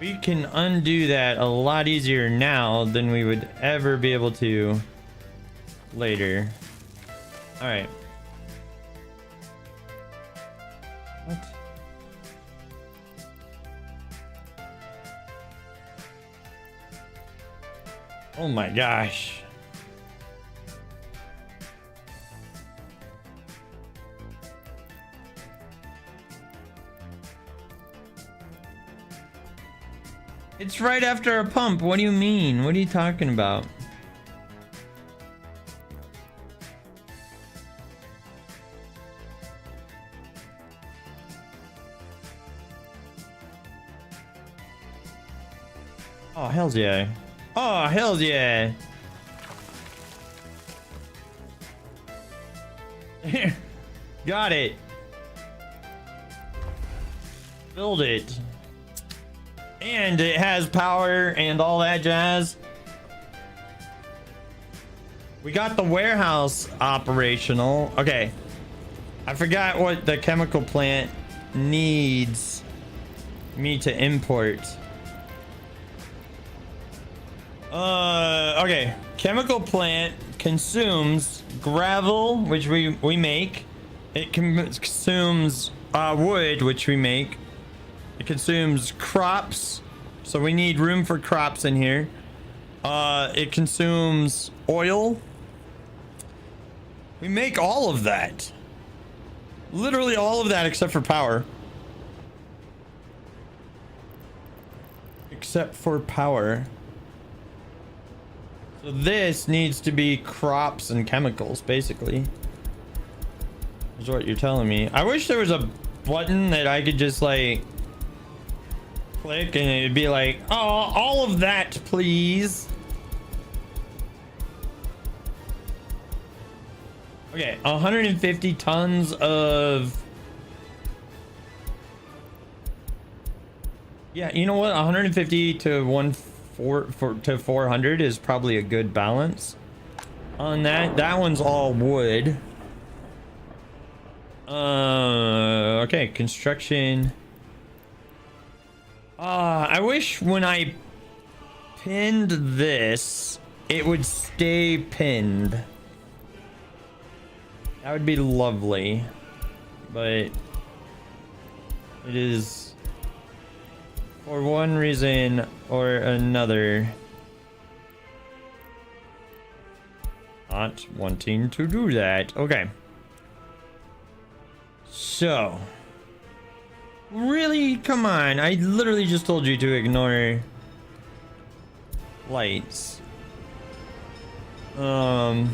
S1: We can undo that a lot easier now than we would ever be able to later. Alright. What? Oh my gosh. It's right after a pump. What do you mean? What are you talking about? Oh, hells yeah. Oh, hells yeah. Got it. Build it. And it has power and all that jazz. We got the warehouse operational. Okay. I forgot what the chemical plant needs me to import. Okay. Chemical plant consumes gravel, which we make. It consumes wood, which we make. It consumes crops, so we need room for crops in here. It consumes oil. We make all of that. Literally all of that except for power. Except for power. So this needs to be crops and chemicals, basically. Is what you're telling me. I wish there was a button that I could just like click and it'd be like, oh, all of that, please. Okay, 150 tons of... Yeah, you know what? 150 to 400 is probably a good balance on that. That one's all wood. Okay, construction. I wish when I pinned this, it would stay pinned. That would be lovely, but it is, for one reason or another, not wanting to do that. Okay. So, really? Come on. I literally just told you to ignore lights. Let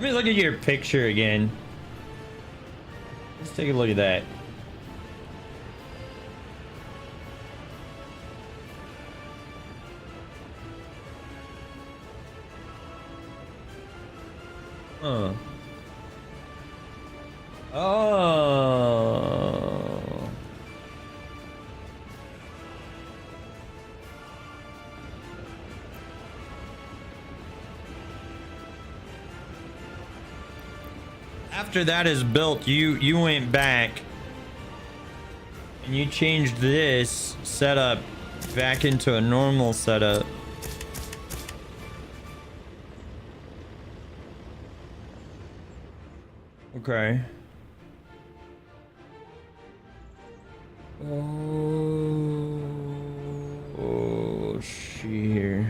S1: me look at your picture again. Let's take a look at that. Huh. Oh. After that is built, you went back and you changed this setup back into a normal setup. Okay. Oh, shit.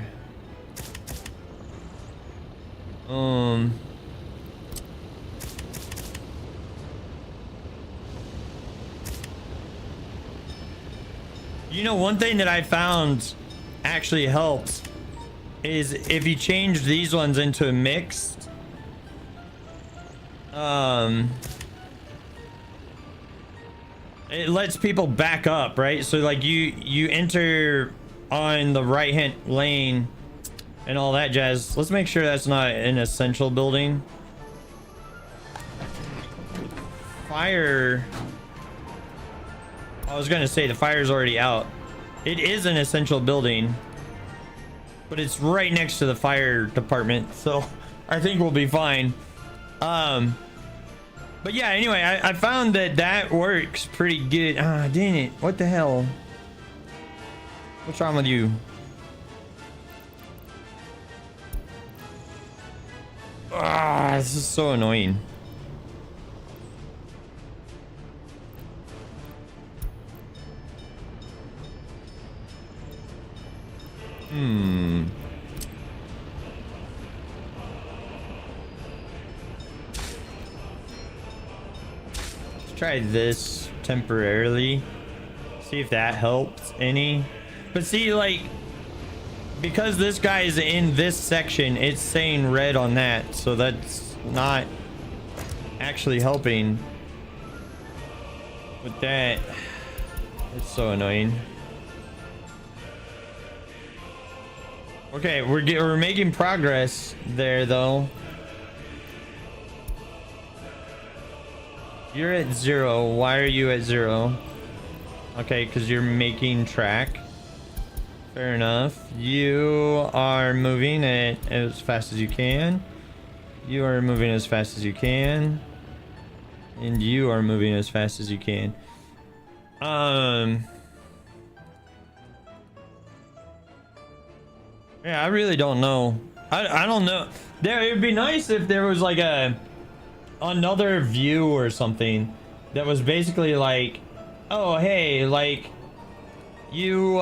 S1: You know, one thing that I found actually helps is if you change these ones into a mixed, it lets people back up, right? So like you enter on the right hand lane and all that jazz. Let's make sure that's not an essential building. Fire. I was gonna say the fire's already out. It is an essential building, but it's right next to the fire department, so I think we'll be fine. But yeah, anyway, I found that works pretty good. Ah, dang it. What the hell? What's wrong with you? Ah, this is so annoying. Let's try this temporarily. See if that helps any. But see, like, because this guy is in this section, it's saying red on that, so that's not actually helping with that. It's so annoying. Okay, we're making progress there though. You're at 0. Why are you at 0? Okay, because you're making track. Fair enough. You are moving at as fast as you can. You are moving as fast as you can. And you are moving as fast as you can. Yeah, I really don't know. I don't know. There, it'd be nice if there was like another view or something that was basically like, oh hey, like you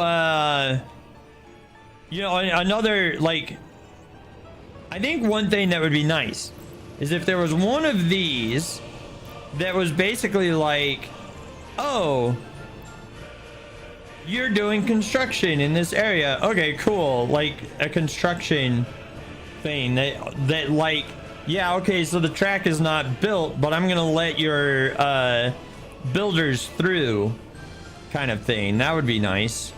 S1: you know, another, like, I think one thing that would be nice is if there was one of these that was basically like, oh, you're doing construction in this area. Okay, cool. Like a construction thing that like, yeah, okay, so the track is not built, but I'm gonna let your builders through, kind of thing. That would be nice.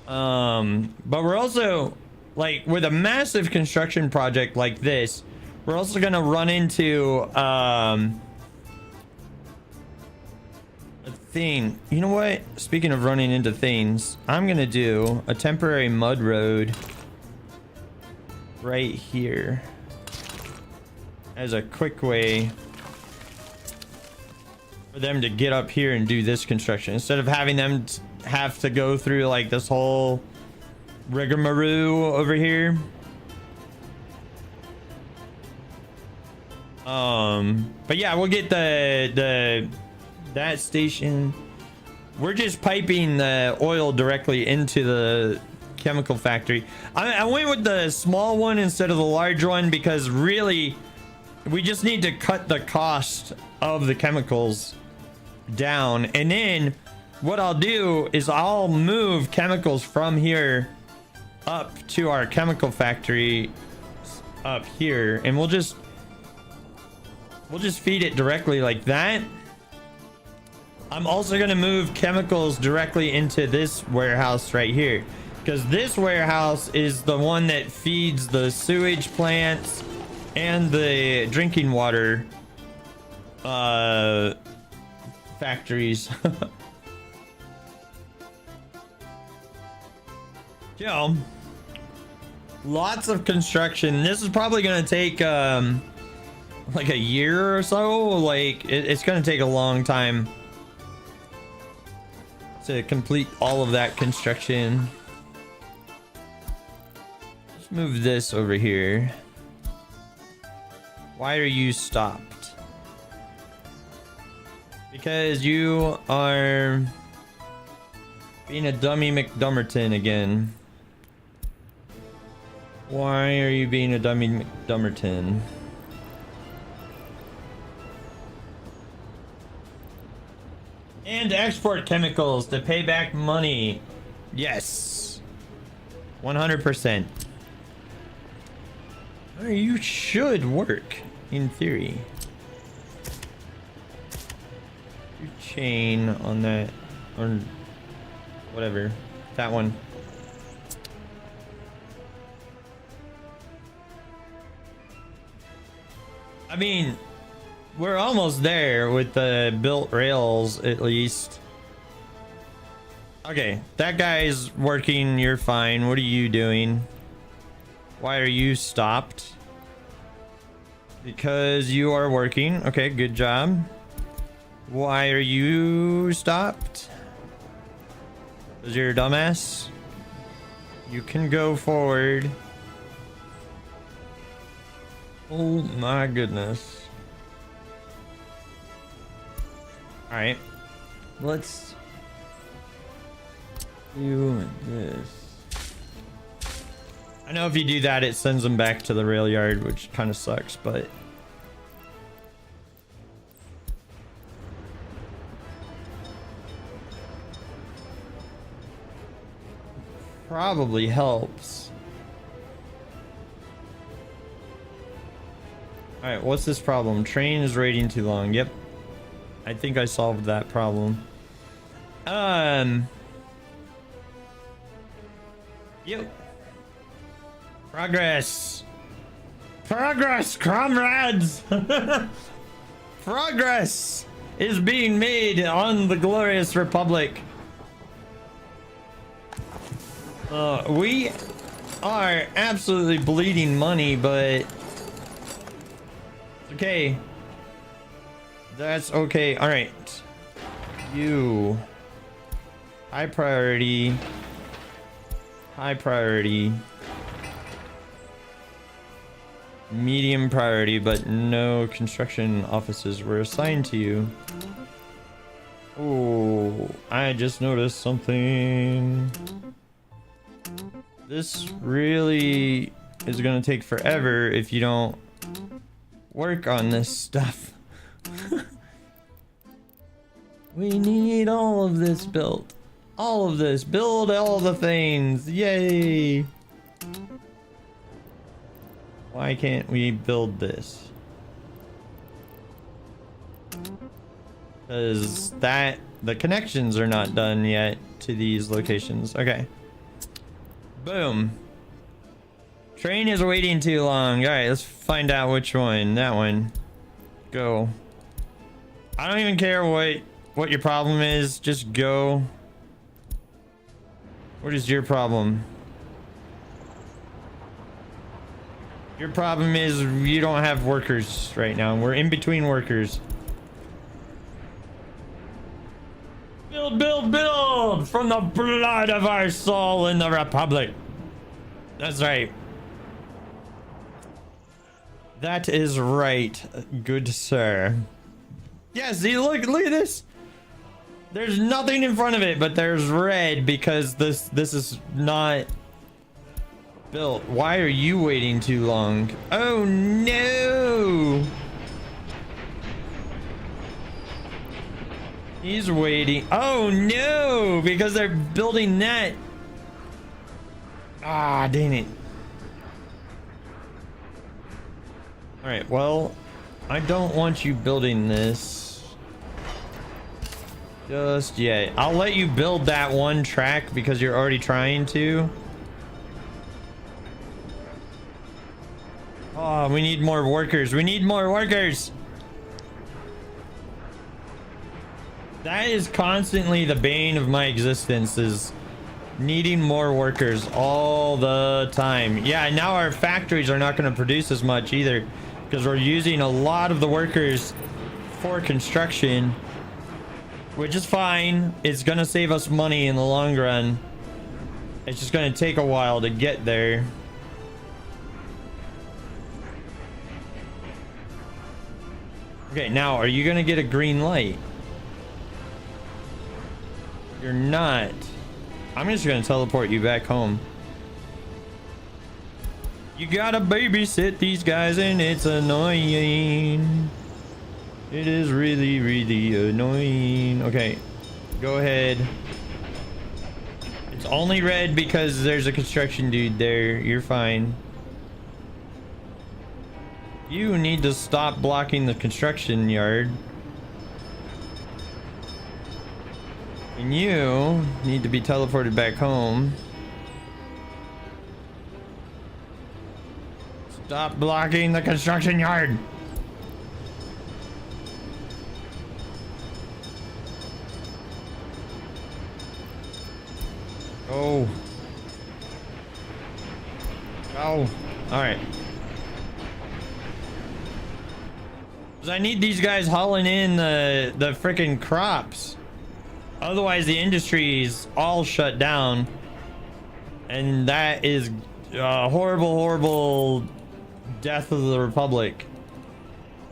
S1: But we're also, like, with a massive construction project like this, we're also gonna run into a thing. You know what? Speaking of running into things, I'm gonna do a temporary mud road right here as a quick way for them to get up here and do this construction instead of having them have to go through like this whole rigmarole over here. But yeah, we'll get that station. We're just piping the oil directly into the chemical factory. I went with the small one instead of the large one because really we just need to cut the cost of the chemicals down, and then what I'll do is I'll move chemicals from here up to our chemical factory up here, and we'll just feed it directly like that. I'm also going to move chemicals directly into this warehouse right here, because this warehouse is the one that feeds the sewage plants and the drinking water factories. You know, lots of construction. This is probably going to take like a year or so. Like it's going to take a long time to complete all of that construction. Let's move this over here. Why are you stopped? Because you are being a dummy McDummerton again. Why are you being a dummy McDummerton? And export chemicals to pay back money. Yes. 100%. You should work, in theory. Your chain on that, or whatever. That one. I mean, we're almost there with the built rails, at least. Okay, that guy's working. You're fine. What are you doing? Why are you stopped? Because you are working. Okay, good job. Why are you stopped? Because you're a dumbass. You can go forward. Oh my goodness. Alright. Let's do this. I know if you do that, it sends them back to the rail yard, which kind of sucks, but probably helps. All right, what's this problem? Train is waiting too long. Yep. I think I solved that problem. Yep. Progress. Progress, comrades. Progress is being made on the glorious republic. We are absolutely bleeding money, but okay. That's okay. All right. You high priority. High priority. Medium priority, but no construction offices were assigned to you. Oh, I just noticed something. This really is gonna take forever if you don't work on this stuff. We need all of this built. All of this. Build all the things. Yay! Why can't we build this? Because the connections are not done yet to these locations. Okay. Boom. Train is waiting too long. Alright, let's find out which one. That one. Go. I don't even care what your problem is. Just go. What is your problem? Your problem is you don't have workers right now. We're in between workers. Build, build, build! From the blood of our soul in the Republic. That's right. That is right, good sir. Yeah, see, look at this. There's nothing in front of it, but there's red because this is not built. Why are you waiting too long? Oh no! He's waiting. Oh no! Because they're building that. Ah, dang it. Alright, well, I don't want you building this just yet. I'll let you build that one track because you're already trying to. Oh, we need more workers. We need more workers. That is constantly the bane of my existence, is needing more workers all the time. Yeah, now our factories are not going to produce as much either because we're using a lot of the workers for construction, which is fine. It's going to save us money in the long run. It's just going to take a while to get there. Okay, now are you going to get a green light? You're not. I'm just going to teleport you back home. You gotta babysit these guys and it's annoying. It is really, really annoying. Okay, go ahead. It's only red because there's a construction dude there. You're fine. You need to stop blocking the construction yard. And you need to be teleported back home. Stop blocking the construction yard. Oh. Oh. Alright. Because I need these guys hauling in the freaking crops. Otherwise, the industry's all shut down. And that is a horrible, horrible death of the Republic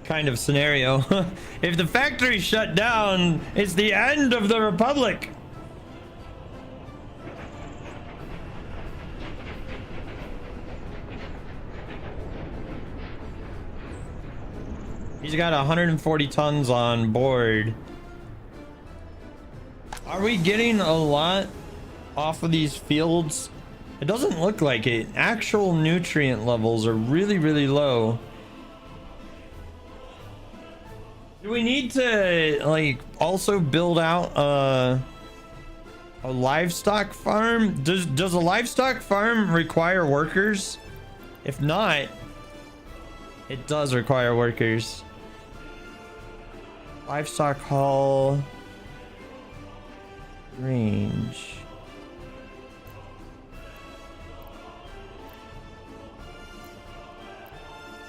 S1: kind of scenario. If the factory shut down, it's the end of the Republic. He's got 140 tons on board. Are we getting a lot off of these fields? It doesn't look like it. Actual nutrient levels are really, really low. Do we need to like also build out a livestock farm? Does a livestock farm require workers? If not, it does require workers. Livestock haul range.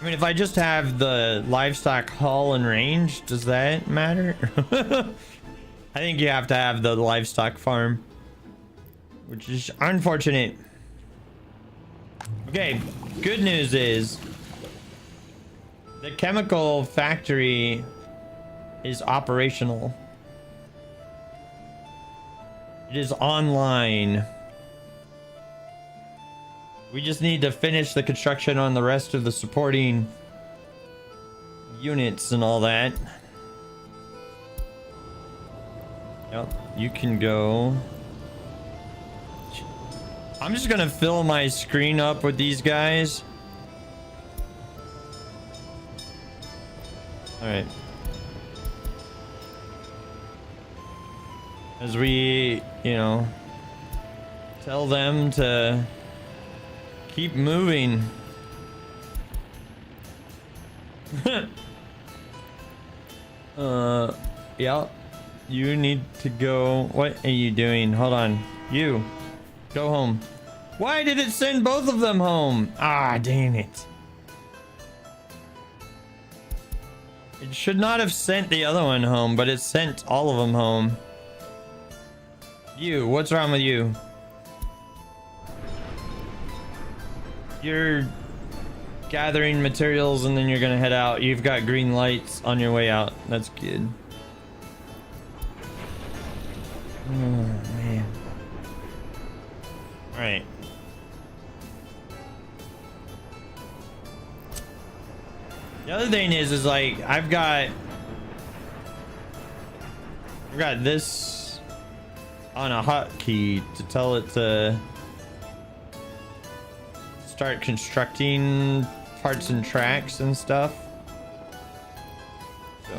S1: I mean, if I just have the livestock haul and range, does that matter? I think you have to have the livestock farm, which is unfortunate. Okay, good news is the chemical factory is operational. It is online. We just need to finish the construction on the rest of the supporting units and all that. Yep, you can go. I'm just gonna fill my screen up with these guys. All right. As we, you know, tell them to keep moving. Yeah. You need to go. What are you doing? Hold on. You. Go home. Why did it send both of them home? Ah, dang it. It should not have sent the other one home, but it sent all of them home. You, what's wrong with you? You're gathering materials and then you're gonna head out. You've got green lights on your way out. That's good. Oh, man. All right. The other thing is like I've got this on a hotkey to tell it to start constructing parts and tracks and stuff. So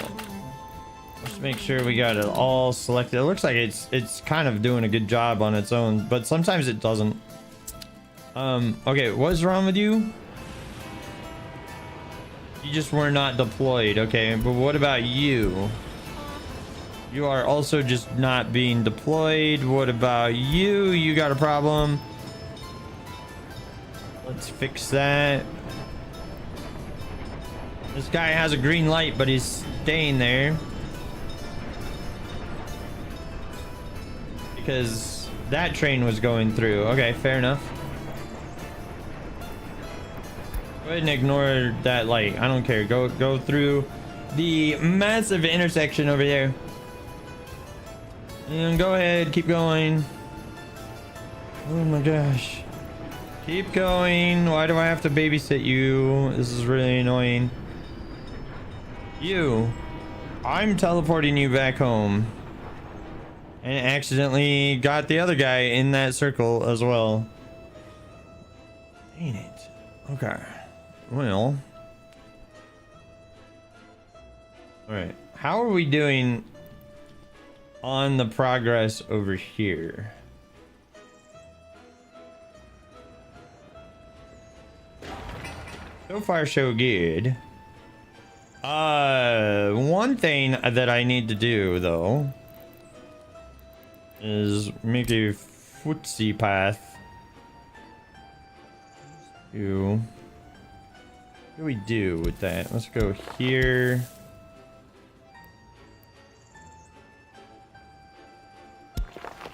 S1: let's make sure we got it all selected. It looks like it's kind of doing a good job on its own, but sometimes it doesn't. Okay, what's wrong with you? You just were not deployed. Okay, but what about you? You are also just not being deployed. What about you? You got a problem. Let's fix that. This guy has a green light, but he's staying there. Because that train was going through. Okay, fair enough. Go ahead and ignore that light. I don't care. Go through the massive intersection over there. And go ahead, keep going. Oh my gosh. Keep going. Why do I have to babysit you? This is really annoying. You. I'm teleporting you back home. And accidentally got the other guy in that circle as well. Dang it. Okay. Well. Alright. How are we doing on the progress over here? So far, so good. One thing that I need to do, though, is make a footsie path to... What do we do with that? Let's go here.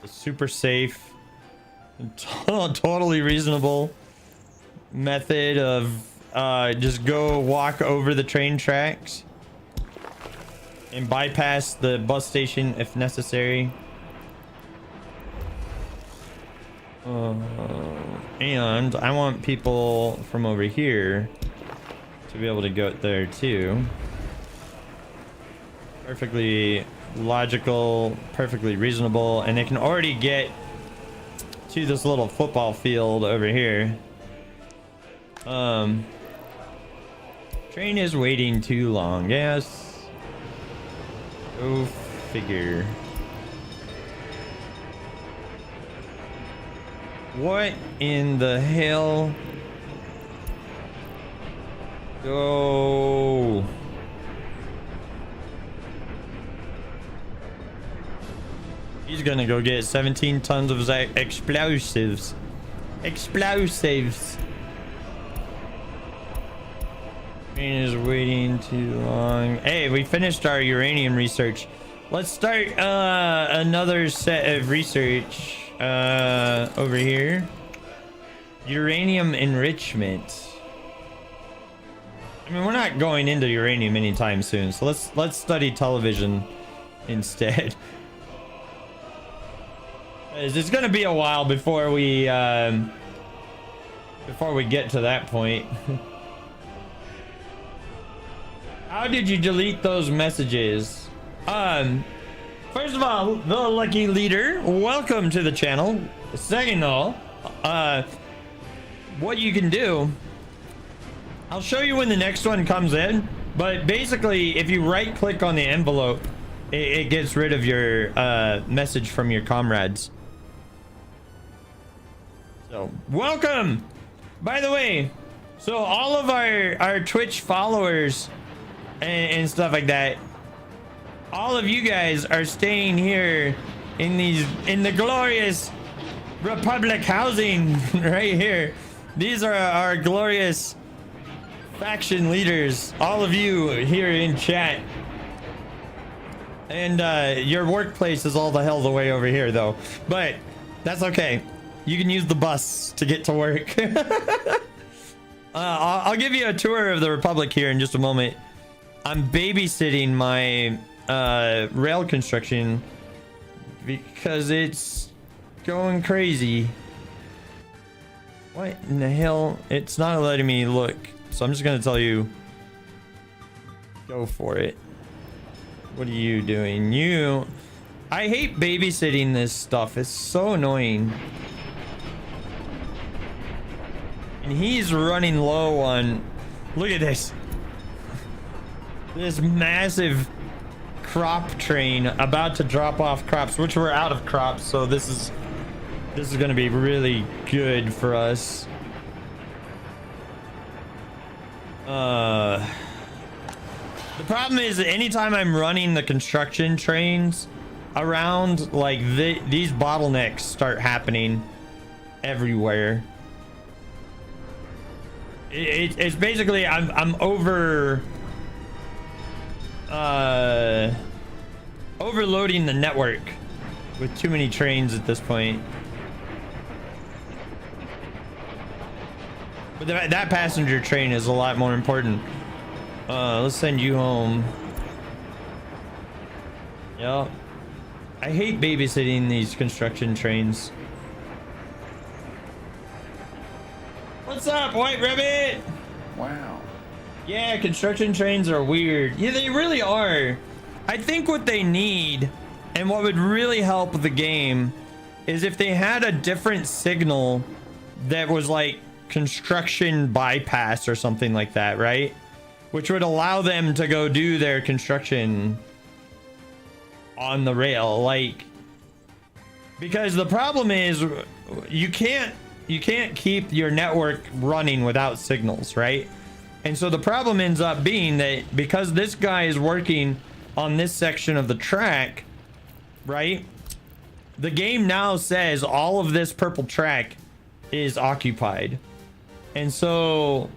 S1: A super safe, totally reasonable method of just go walk over the train tracks and bypass the bus station if necessary. And I want people from over here to be able to go there too. Perfectly logical, perfectly reasonable, and they can already get to this little football field over here. Train is waiting too long. Yes. Go figure. What in the hell? Go. He's gonna go get 17 tons of explosives. Explosives. Train is waiting too long. Hey, we finished our uranium research. Let's start another set of research over here. Uranium enrichment. I mean, we're not going into uranium anytime soon, so let's study television instead. It's gonna be a while before we get to that point. How did you delete those messages? First of all, the lucky leader, welcome to the channel. Second of all, what you can do, I'll show you when the next one comes in, but basically if you right click on the envelope, it gets rid of your message from your comrades. So welcome. By the way, so all of our Twitch followers and stuff like that, all of you guys are staying here in the glorious Republic housing right here. These are our glorious faction leaders, all of you here in chat. And your workplace is all the hell the way over here though, but that's okay. You can use the bus to get to work. I'll give you a tour of the Republic here in just a moment. I'm babysitting my rail construction because it's going crazy. What in the hell? It's not letting me look, so I'm just gonna tell you, go for it. What are you doing? I hate babysitting this stuff. It's so annoying. And he's running low on, look at this. This massive crop train about to drop off crops, which we're out of crops, so this is going to be really good for us. The problem is that anytime I'm running the construction trains around, like these bottlenecks start happening everywhere. It's basically I'm overloading the network with too many trains at this point. But that passenger train is a lot more important. Let's send you home. Yep. I hate babysitting these construction trains. What's up, White Rabbit?
S5: Wow.
S1: Yeah, construction trains are weird. Yeah, they really are. I think what they need and what would really help the game is if they had a different signal that was like construction bypass or something like that, right? Which would allow them to go do their construction on the rail, like, because the problem is you can't keep your network running without signals, right? And so the problem ends up being that because this guy is working on this section of the track, right? The game now says all of this purple track is occupied. And so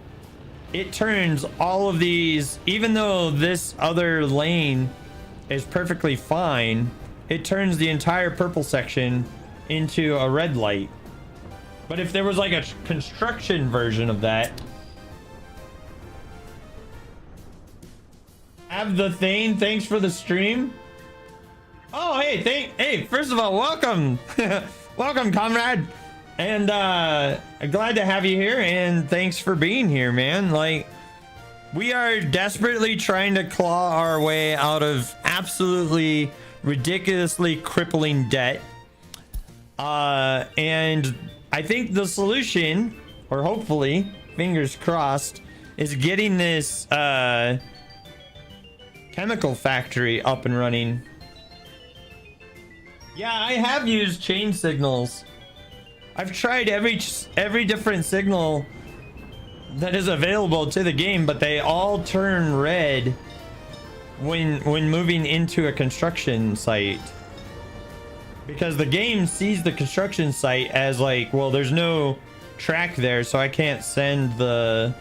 S1: it turns all of these, even though this other lane is perfectly fine, it turns the entire purple section into a red light. But if there was like a construction version of that, have the thing, thanks for the stream. Oh, hey, first of all, welcome. Welcome, comrade. And glad to have you here, and thanks for being here, man. Like, we are desperately trying to claw our way out of absolutely ridiculously crippling debt. And I think the solution, or hopefully, fingers crossed, is getting this chemical factory up and running. Yeah, I have used chain signals. I've tried every different signal that is available to the game, but they all turn red when moving into a construction site. Because the game sees the construction site as like, well, there's no track there, so I can't send the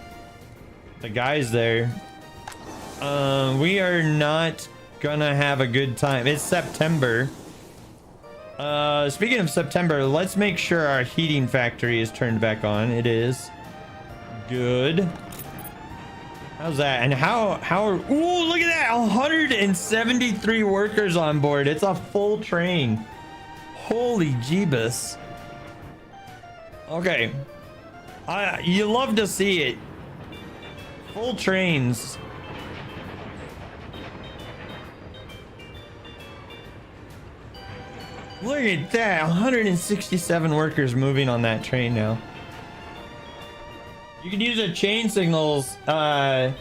S1: guys there. We are not gonna have a good time. It's September. Speaking of September, let's make sure our heating factory is turned back on. It is. Good. How's that? And how are, ooh, look at that. 173 workers on board. It's a full train. Holy Jeebus. Okay. You love to see it. Full trains. Look at that. 167 workers moving on that train now. You can use a chain signals. When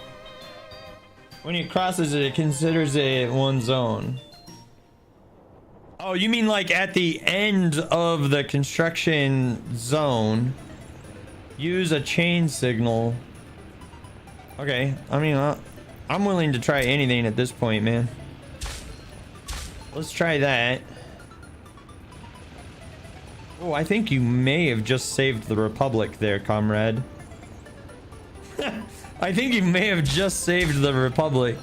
S1: it crosses it considers it one zone. Oh, you mean like at the end of the construction zone, use a chain signal. Okay, I mean, I'm willing to try anything at this point, man. Let's try that. Oh, I think you may have just saved the Republic there, comrade. I think you may have just saved the Republic.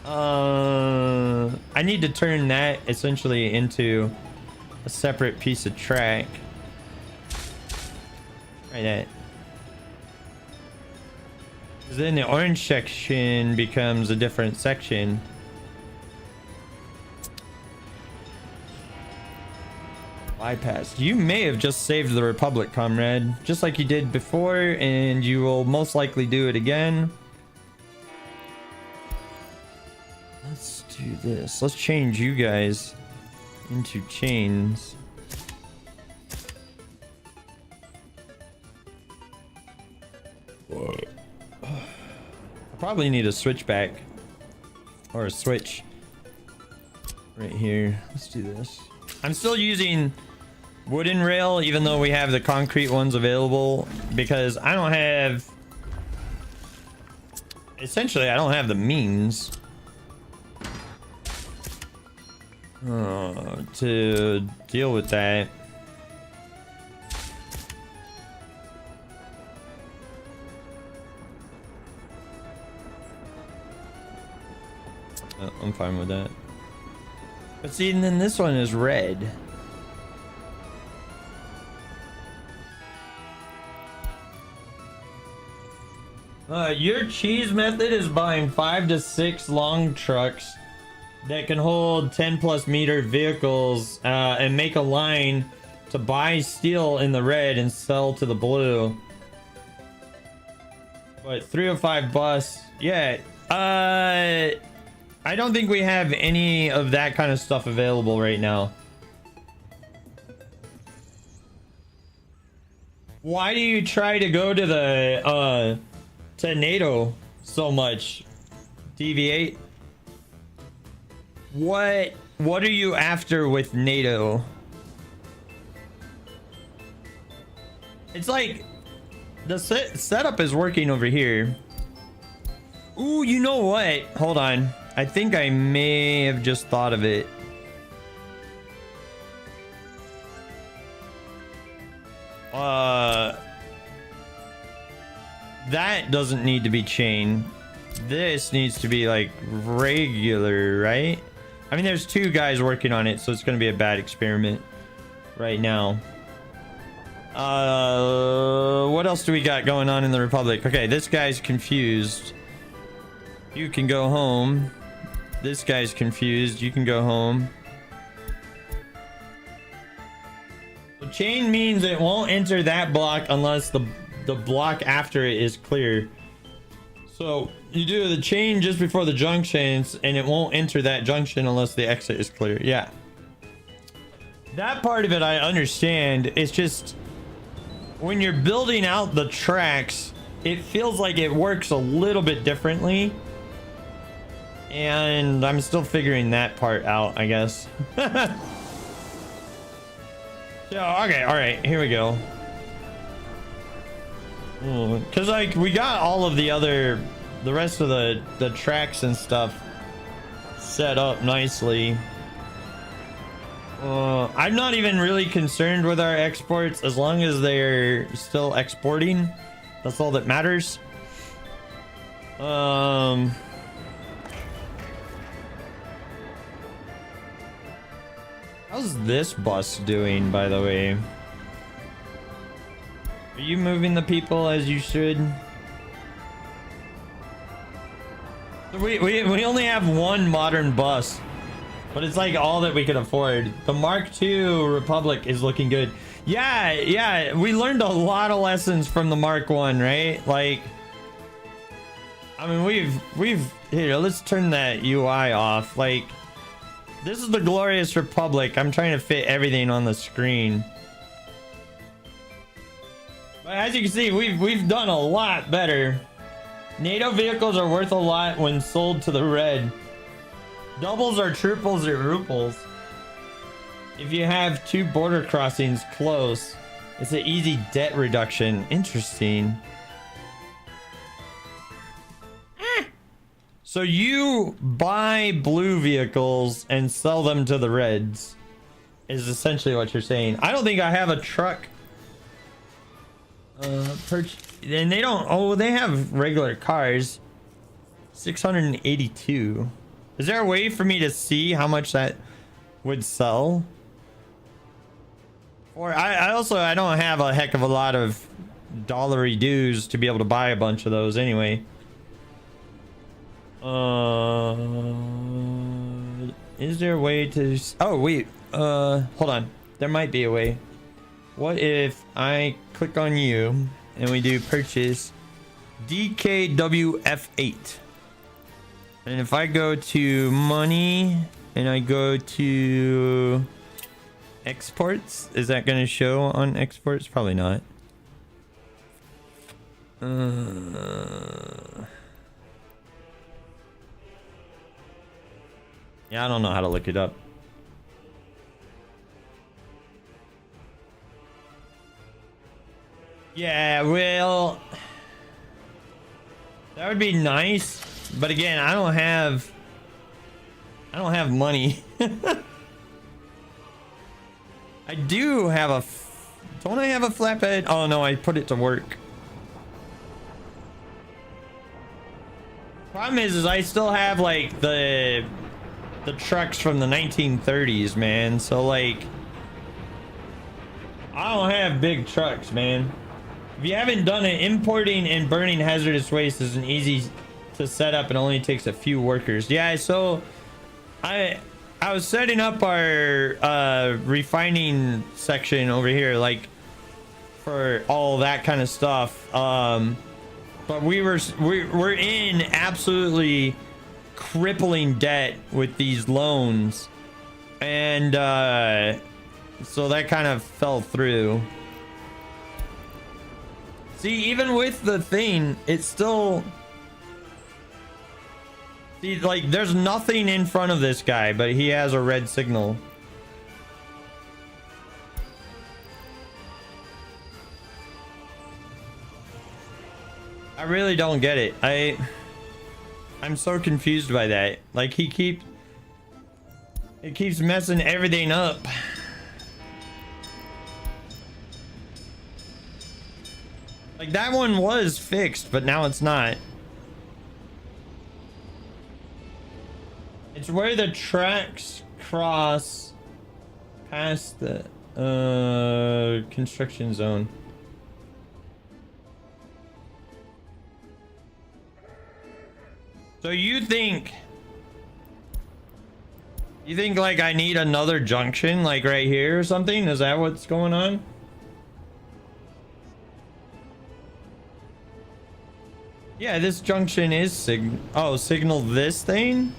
S1: I need to turn that essentially into a separate piece of track. Try that. Because then the orange section becomes a different section. Bypass. You may have just saved the Republic, comrade. Just like you did before, and you will most likely do it again. Let's do this. Let's change you guys into chains. I probably need a switchback. Or a switch. Right here. Let's do this. I'm still using wooden rail, even though we have the concrete ones available, because I don't have... Essentially, I don't have the means to deal with that. I'm fine with that. But see, and then this one is red. Your cheese method is buying 5 to 6 long trucks that can hold 10+ meter vehicles and make a line to buy steel in the red and sell to the blue. But 305 bus, yeah. I don't think we have any of that kind of stuff available right now. Why do you try to go to the to NATO so much? Deviate. What are you after with NATO? It's like the setup is working over here. Ooh, you know what? Hold on. I think I may have just thought of it. That doesn't need to be chain. This needs to be like regular, right? I mean, there's 2 guys working on it, so it's gonna be a bad experiment right now. What else do we got going on in the Republic? Okay, this guy's confused. You can go home. This guy's confused. You can go home. The chain means it won't enter that block unless the block after it is clear. So you do the chain just before the junctions and it won't enter that junction unless the exit is clear. Yeah. That part of it I understand. It's just when you're building out the tracks, it feels like it works a little bit differently. And I'm still figuring that part out, I guess. Yeah, okay, alright, here we go. Because, like, we got all of the rest of the tracks and stuff set up nicely. I'm not even really concerned with our exports as long as they're still exporting. That's all that matters. How's this bus doing, by the way? Are you moving the people as you should? We only have one modern bus, but it's like all that we can afford. The Mark II Republic is looking good. Yeah, we learned a lot of lessons from the Mark I, right? Like, I mean, we've here, let's turn that UI off. Like, this is the glorious Republic. I'm trying to fit everything on the screen. But as you can see, we've done a lot better. NATO vehicles are worth a lot when sold to the red. Doubles or triples or ruples. If you have 2 border crossings close, it's an easy debt reduction. Interesting. So you buy blue vehicles and sell them to the reds, is essentially what you're saying. I don't think I have a truck. And they don't. Oh, they have regular cars. 682. Is there a way for me to see how much that would sell? Or I don't have a heck of a lot of dollary dues to be able to buy a bunch of those anyway. Is there a way to? Oh wait. Hold on. There might be a way. What if I click on you and we do purchase DKWF8? And if I go to money and I go to exports, is that going to show on exports? Probably not. Yeah, I don't know how to look it up. Yeah, well, that would be nice, but again, I don't have money. I do have a don't I have a flatbed? Oh no, I put it to work. Problem is I still have like the trucks from the 1930s, man. So like, I don't have big trucks, man. If you haven't done it, importing and burning hazardous waste is an easy to set up and only takes a few workers. Yeah, so I was setting up our refining section over here, like for all that kind of stuff. But we're in absolutely crippling debt with these loans, and so that kind of fell through. See, even with the thing, it's still... See, like, there's nothing in front of this guy, but he has a red signal. I really don't get it. I'm so confused by that. Like, it keeps messing everything up. Like, that one was fixed, but now it's not. It's where the tracks cross past the construction zone. So you think like I need another junction like right here or something? Is that what's going on? Yeah, this junction is signal this thing?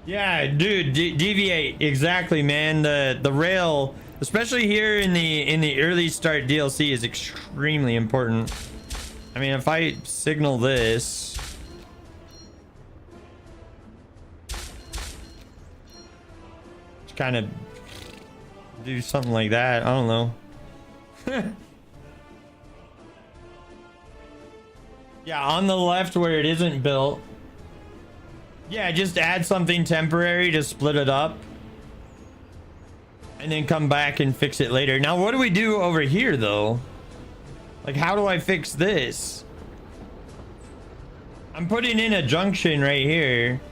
S1: Yeah, dude, deviate. Exactly, man. The rail, especially here in the early start DLC, is extremely important. I mean, if I signal this, kind of do something like that. I don't know. Yeah, on the left where it isn't built. Yeah, just add something temporary to split it up. And then come back and fix it later. Now, what do we do over here, though? Like, how do I fix this? I'm putting in a junction right here.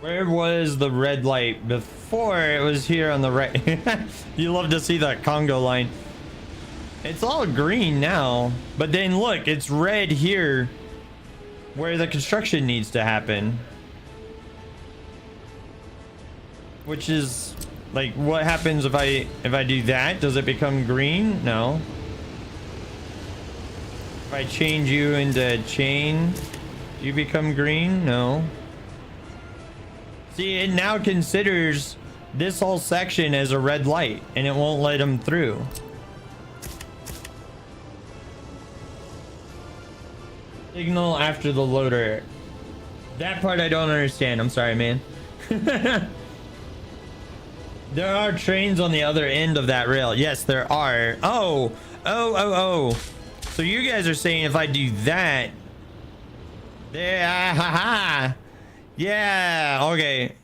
S1: Where was the red light before? It was here on the right. You love to see that Congo line. It's all green now, but then look, it's red here where the construction needs to happen. Which is like, what happens if I do that? Does it become green? No. If I change you into chain, do you become green? No. See, it now considers this whole section as a red light and it won't let them through. Signal after the loader. That part I don't understand. I'm sorry, man. There are trains on the other end of that rail. Yes, there are. Oh. So you guys are saying if I do that. There. Ha. Yeah, okay.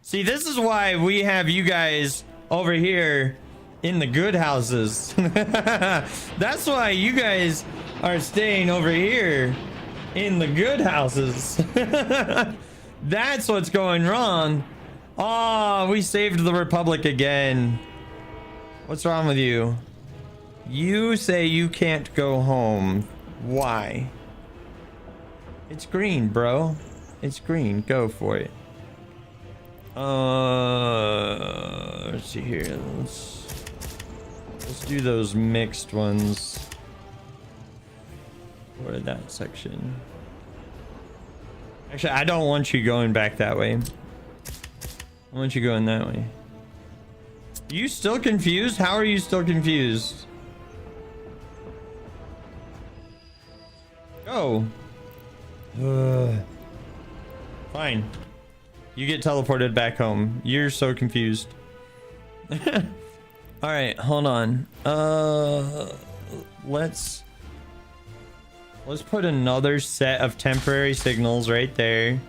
S1: See, this is why we have you guys over here in the good houses. That's why you guys are staying over here in the good houses. That's what's going wrong. Oh, we saved the Republic again. What's wrong with you? You say you can't go home. Why? It's green, bro. It's green. Go for it. Let's see here. Let's do those mixed ones for that section. Actually, I don't want you going back that way. I want you going that way. Are you still confused? How are you still confused? Go. Fine. You get teleported back home. You're so confused. All right, hold on. Let's put another set of temporary signals right there.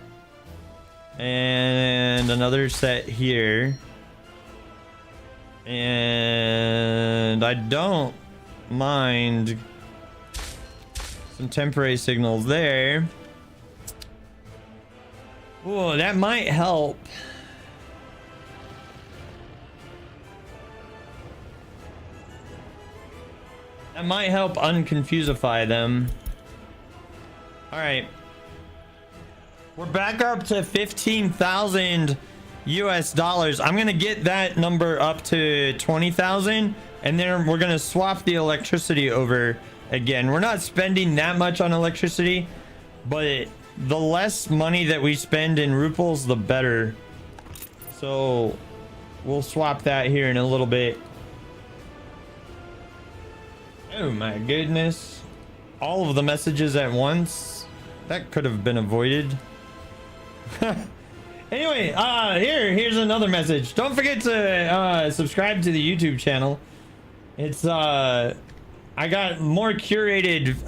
S1: And another set here. And I don't mind some temporary signals there. Oh, that might help. That might help unconfusify them. All right. We're back up to 15,000 US dollars. I'm going to get that number up to 20,000 and then we're going to swap the electricity over again. We're not spending that much on electricity, but the less money that we spend in ruples, the better. So we'll swap that here in a little bit. Oh my goodness. All of the messages at once. That could have been avoided. Anyway, here's another message. Don't forget to subscribe to the YouTube channel. It's I got more curated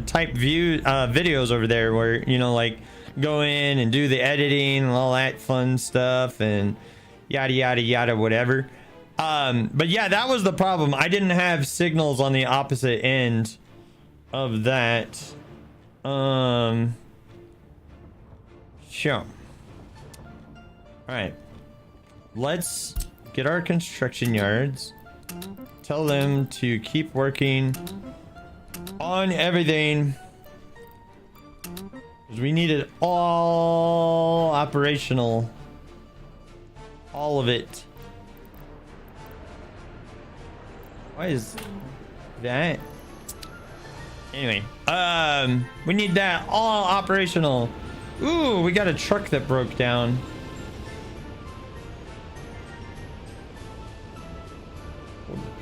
S1: type videos over there where, you know, like go in and do the editing and all that fun stuff and yada yada yada whatever. But yeah, that was the problem. I didn't have signals on the opposite end of that. Sure. All right, let's get our construction yards. Tell them to keep working on everything, because we need it all operational. All of it. Why is that? Anyway, we need that all operational. Ooh, we got a truck that broke down.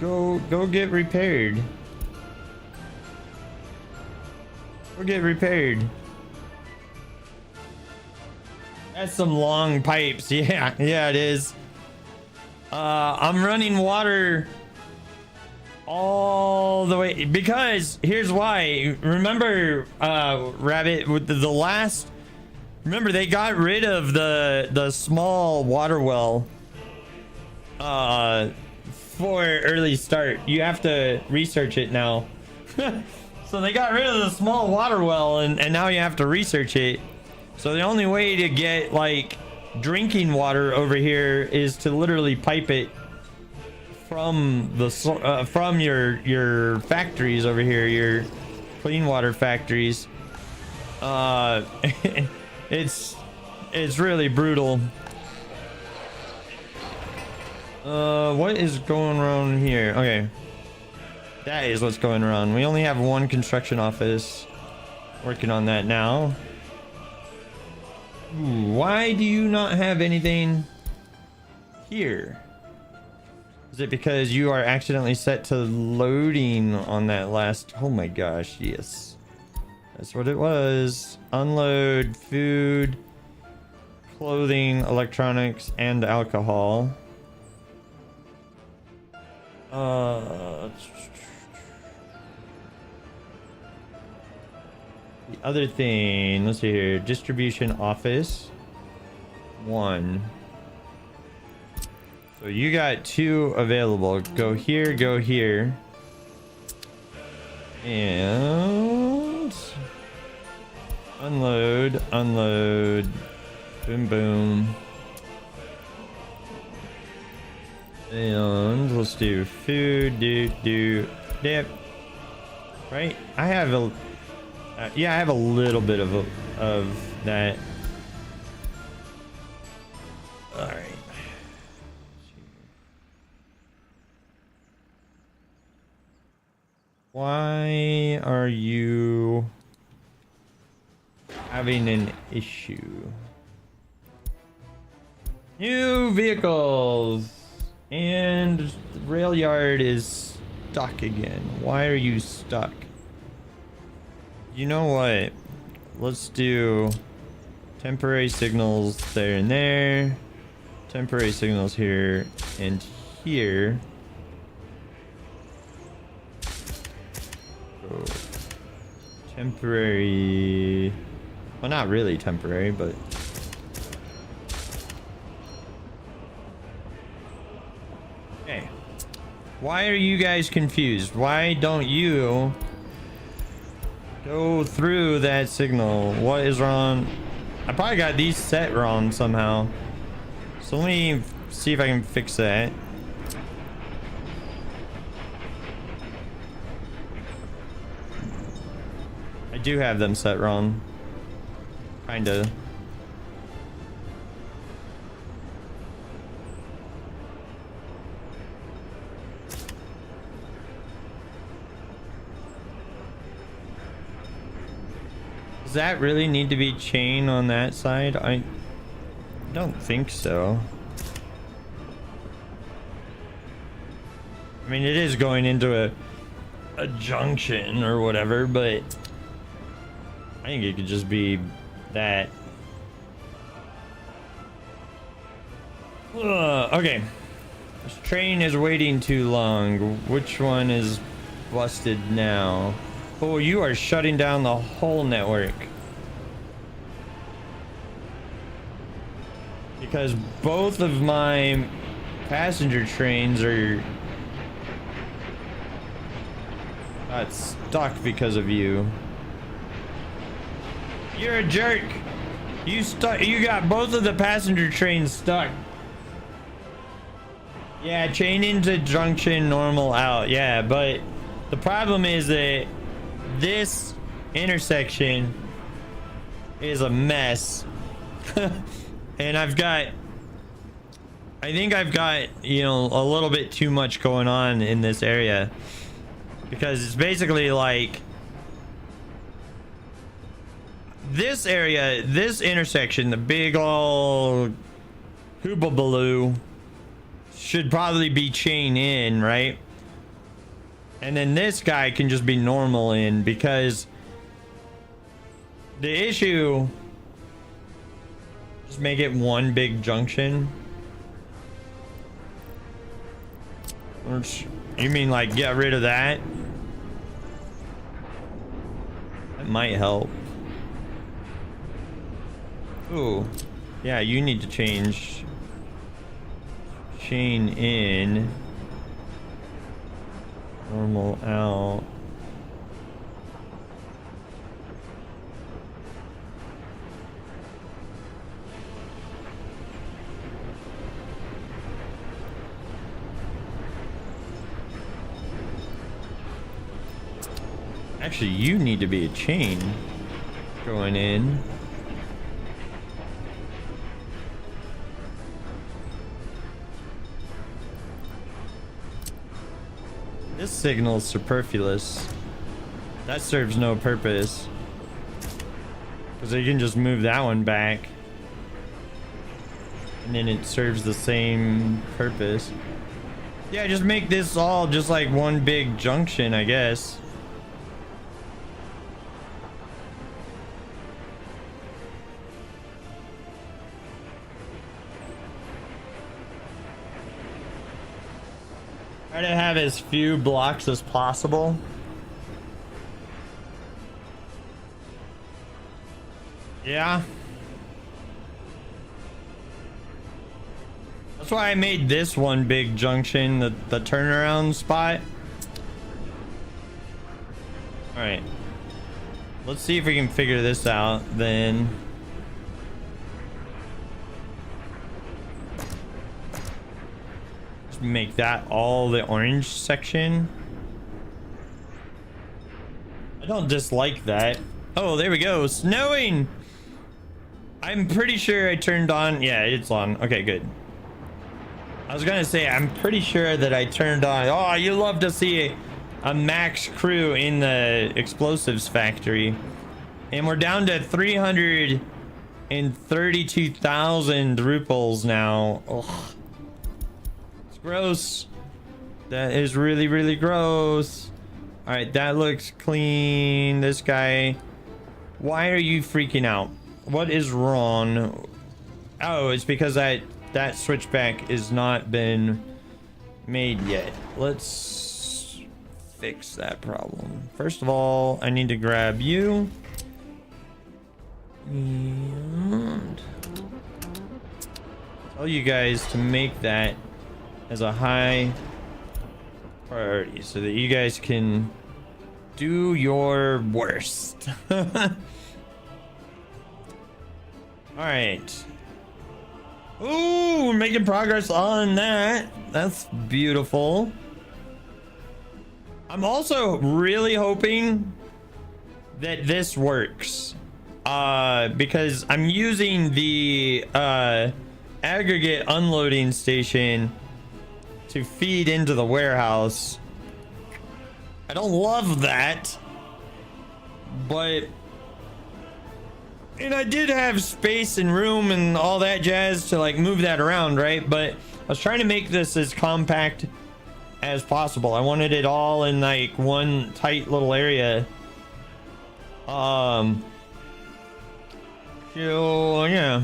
S1: Go get repaired. Go get repaired. That's some long pipes. Yeah, it is. I'm running water all the way because here's why. Remember, Rabbit, with the last. Remember, they got rid of the small water well. for early start. You have to research it now. So they got rid of the small water well, and now you have to research it. So the only way to get like drinking water over here is to literally pipe it from the from your factories over here, your clean water factories. It's really brutal. What is going on here? Okay, that is what's going on. We only have one construction office. Working on that now. Ooh, why do you not have anything here? Is it because you are accidentally set to loading on that last? Oh my gosh, yes. That's what it was. Unload food, clothing, electronics, and alcohol. The other thing, let's see here. Distribution office. 1. So you got 2 available. Go here, go here. And unload, unload. Boom, boom. And let's do food, dip. Right? I have a yeah, I have a little bit of that. All right. Why are you having an issue? New vehicles, and the rail yard is stuck again. Why are you stuck? You know what? Let's do temporary signals there and there. Temporary signals here and here. So, temporary. Well, not really temporary, but. Okay. Why are you guys confused? Why don't you go through that signal? What is wrong? I probably got these set wrong somehow. So let me see if I can fix that. I do have them set wrong. Kinda. Does that really need to be chain on that side? I don't think so. I mean, it is going into a junction or whatever, but I think it could just be that. Okay. This train is waiting too long. Which one is busted now? Oh, you are shutting down the whole network. Because both of my passenger trains are got stuck because of you. You're a jerk. You got both of the passenger trains stuck. Yeah, chain into junction, normal out. Yeah, but the problem is that this intersection is a mess. And I think I've got, you know, a little bit too much going on in this area. Because it's basically like this area, this intersection, the big ol' hoobabaloo should probably be chain in, right? And then this guy can just be normal in, because the issue, just make it one big junction. You mean like get rid of that? That might help. Ooh, yeah, you need to change chain in. Normal out. Actually, you need to be a chain going in. This signal is superfluous. That serves no purpose. Because you can just move that one back. And then it serves the same purpose. Yeah, just make this all just like one big junction, I guess. Try to have as few blocks as possible. Yeah. That's why I made this one big junction, the turnaround spot. Alright. Let's see if we can figure this out then. Make that all the orange section. I don't dislike that. Oh, there we go. Snowing. I'm pretty sure I turned on. Yeah, it's on. Okay, good. I was gonna say I'm pretty sure that I turned on. Oh, you love to see a max crew in the explosives factory, and we're down to 332,000 ruples now. Ugh. Gross. That is really, really gross. All right, that looks clean. This guy, why are you freaking out? What is wrong? Oh, it's because that switchback has not been made yet. Let's fix that problem. First of all, I need to grab you and tell you guys to make that as a high priority so that you guys can do your worst. All right. Ooh, we're making progress on that. That's beautiful. I'm also really hoping that this works. Because I'm using the aggregate unloading station to feed into the warehouse. I don't love that, but and I did have space and room and all that jazz to like move that around, right? But I was trying to make this as compact as possible. I wanted it all in like one tight little area. So yeah,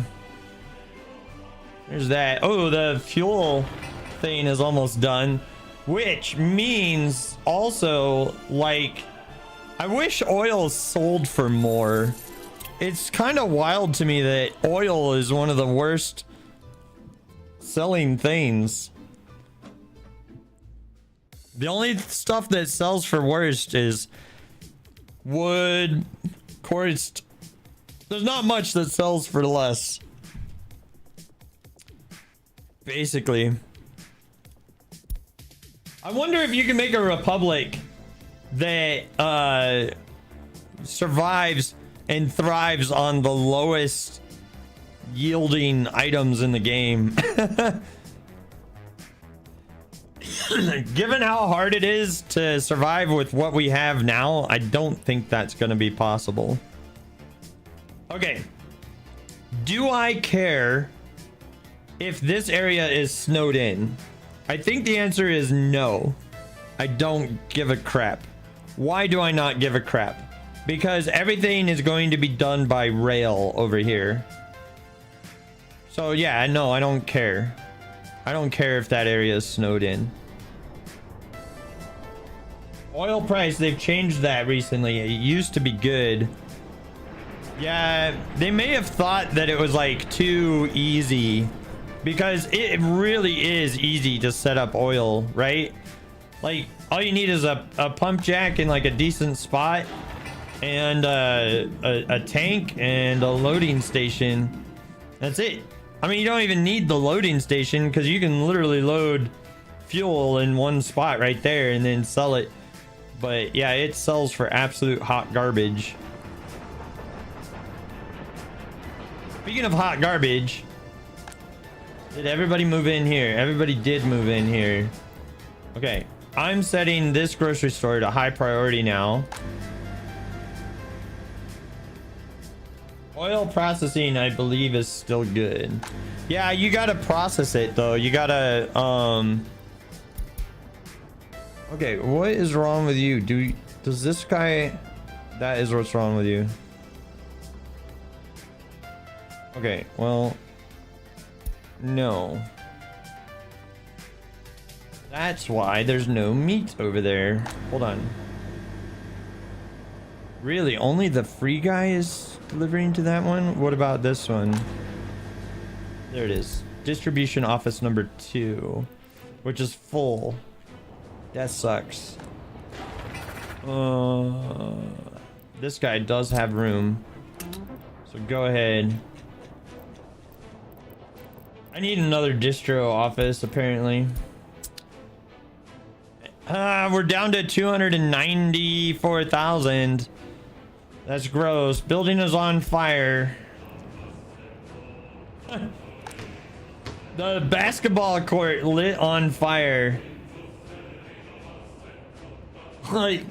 S1: there's that. Oh, the fuel thing is almost done, which means also like I wish oil sold for more. It's kind of wild to me that oil is one of the worst selling things. The only stuff that sells for worst is wood, quartz. There's not much that sells for less, basically. I wonder if you can make a republic that survives and thrives on the lowest yielding items in the game. Given how hard it is to survive with what we have now, I don't think that's going to be possible. Okay. Do I care if this area is snowed in? I think the answer is no. I don't give a crap. Why do I not give a crap? Because everything is going to be done by rail over here. So yeah, no, I don't care. I don't care if that area is snowed in. Oil price, they've changed that recently. It used to be good. Yeah, they may have thought that it was like too easy, because it really is easy to set up oil, right? Like all you need is a pump jack in like a decent spot, and a tank and a loading station. That's it. I mean, you don't even need the loading station because you can literally load fuel in one spot right there and then sell it. But yeah, it sells for absolute hot garbage. Speaking of hot garbage, did everybody move in here? Everybody did move in here. Okay, I'm setting this grocery store to high priority now. Oil processing, I believe, is still good. Yeah, you gotta process it though. You gotta okay, what is wrong with you? Does this guy... That is what's wrong with you. Okay, well, no. That's why there's no meat over there. Hold on. Really, only the free guy is delivering to that one? What about this one? There it is. Distribution office number 2, which is full. That sucks. This guy does have room. So go ahead. I need another distro office, apparently. We're down to 294,000. That's gross. Building is on fire. The basketball court lit on fire. Like,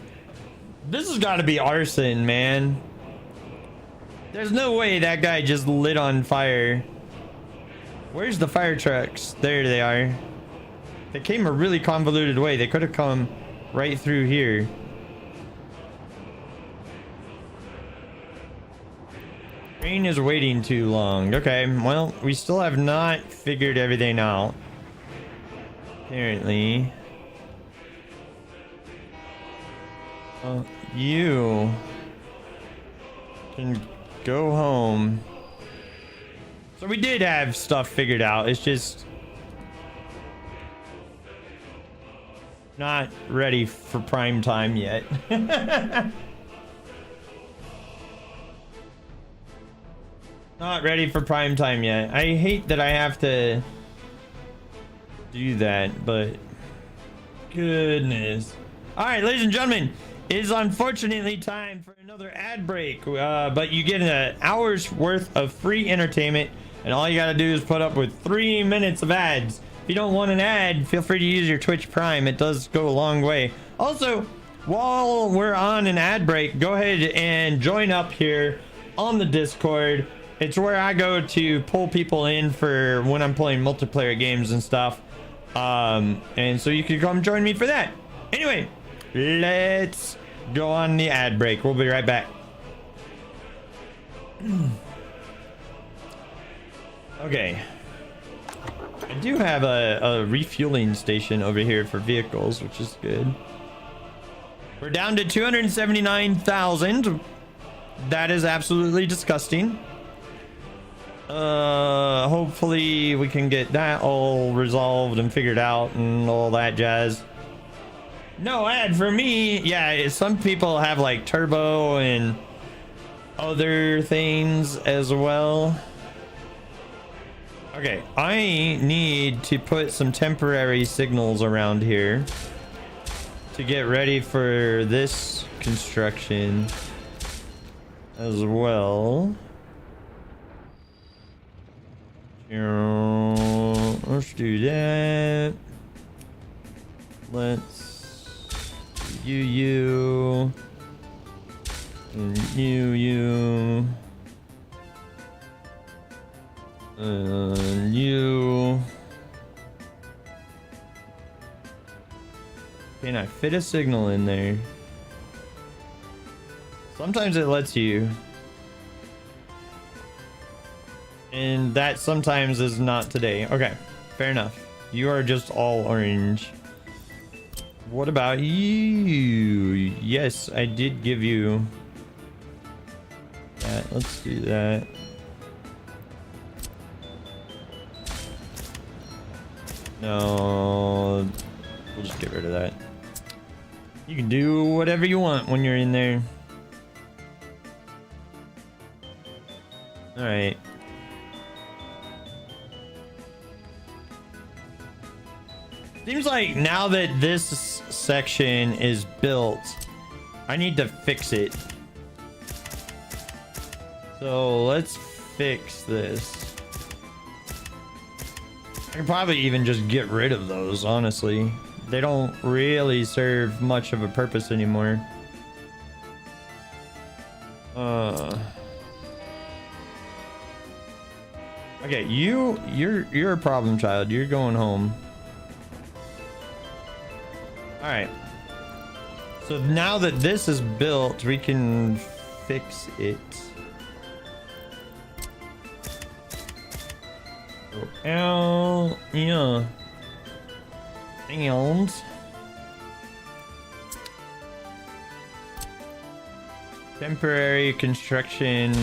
S1: this has got to be arson, man. There's no way that guy just lit on fire. Where's the fire trucks? There they are. They came a really convoluted way. They could have come right through here. Train is waiting too long. Okay, well, we still have not figured everything out. Apparently. You can go home. So we did have stuff figured out. It's just not ready for prime time yet. Not ready for prime time yet. I hate that I have to do that, but goodness. All right, ladies and gentlemen, it is unfortunately time for another ad break, but you get an hour's worth of free entertainment, and all you got to do is put up with 3 minutes of ads. If you don't want an ad, feel free to use your Twitch Prime. It does go a long way. Also, while we're on an ad break, go ahead and join up here on the Discord. It's where I go to pull people in for when I'm playing multiplayer games and stuff. And so you can come join me for that. Anyway, let's go on the ad break. We'll be right back. Okay. I do have a refueling station over here for vehicles, which is good. We're down to 279,000. That is absolutely disgusting. Hopefully we can get that all resolved and figured out and all that jazz. No ad for me. Yeah, some people have like turbo and other things as well. Okay, I need to put some temporary signals around here to get ready for this construction as well. Let's do that. Let's do you and you and you. Can I fit a signal in there? Sometimes it lets you. And that sometimes is not today. Okay, fair enough. You are just all orange. What about you? Yes, I did give you that. Let's do that. No, we'll just get rid of that. You can do whatever you want when you're in there. All right. Seems like now that this section is built, I need to fix it. So let's fix this. I can probably even just get rid of those, honestly. They don't really serve much of a purpose anymore. Okay, you're a problem child. You're going home. All right. So now that this is built, we can fix it. Oh, yeah. And temporary construction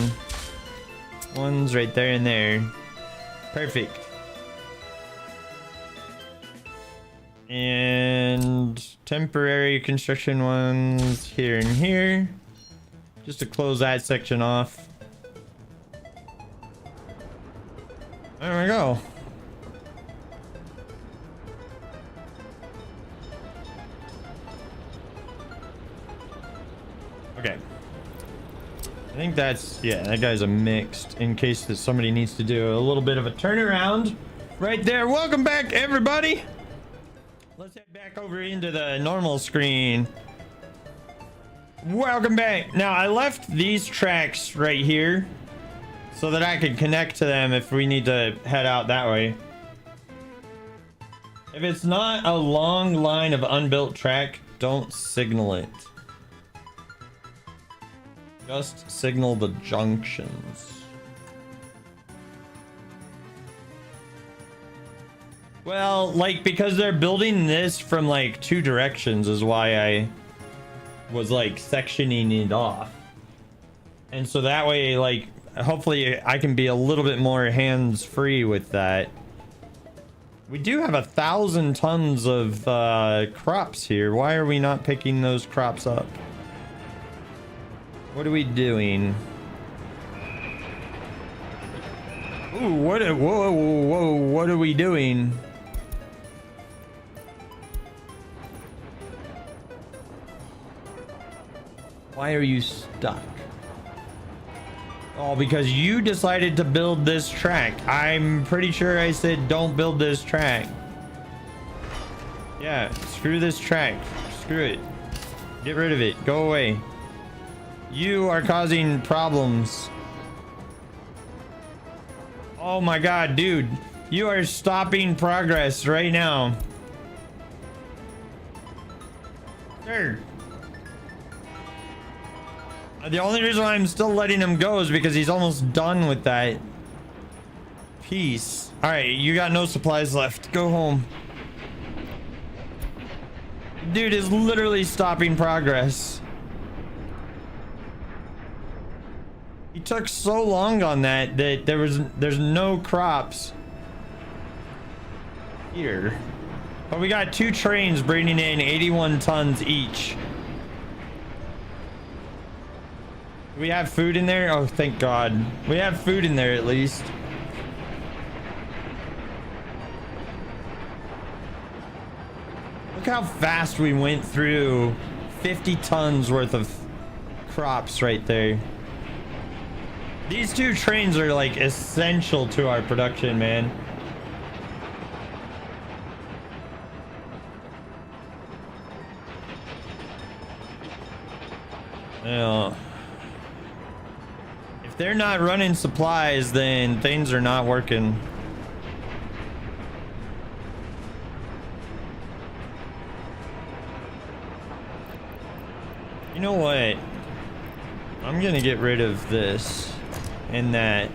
S1: ones right there and there. Perfect. And temporary construction ones here and here, just to close that section off. There we go. Okay. I think that's, yeah, that guy's a mixed, in case that somebody needs to do a little bit of a turnaround right there. Welcome back, everybody. Let's head back over into the normal screen. Welcome back. Now, I left these tracks right here so that I could connect to them if we need to head out that way. If it's not a long line of unbuilt track, don't signal it. Just signal the junctions. Well, like, because they're building this from like 2 directions is why I was like sectioning it off. And so that way, like, hopefully I can be a little bit more hands-free with that. We do have 1,000 tons of crops here. Why are we not picking those crops up? What are we doing? Ooh, whoa, what are we doing? Why are you stuck? Oh, because you decided to build this track. I'm pretty sure I said don't build this track. Yeah, screw this track. Screw it. Get rid of it. Go away. You are causing problems. Oh my god, dude. You are stopping progress right now. Sir. The only reason why I'm still letting him go is because he's almost done with that piece. Alright, you got no supplies left. Go home. Dude is literally stopping progress. He took so long on that there's no crops here. But we got 2 trains bringing in 81 tons each. Do we have food in there? Oh, thank God. We have food in there at least. Look how fast we went through 50 tons worth of crops right there. These 2 trains are like essential to our production, man. Yeah. If they're not running supplies, then things are not working. You know what? I'm gonna get rid of this and that.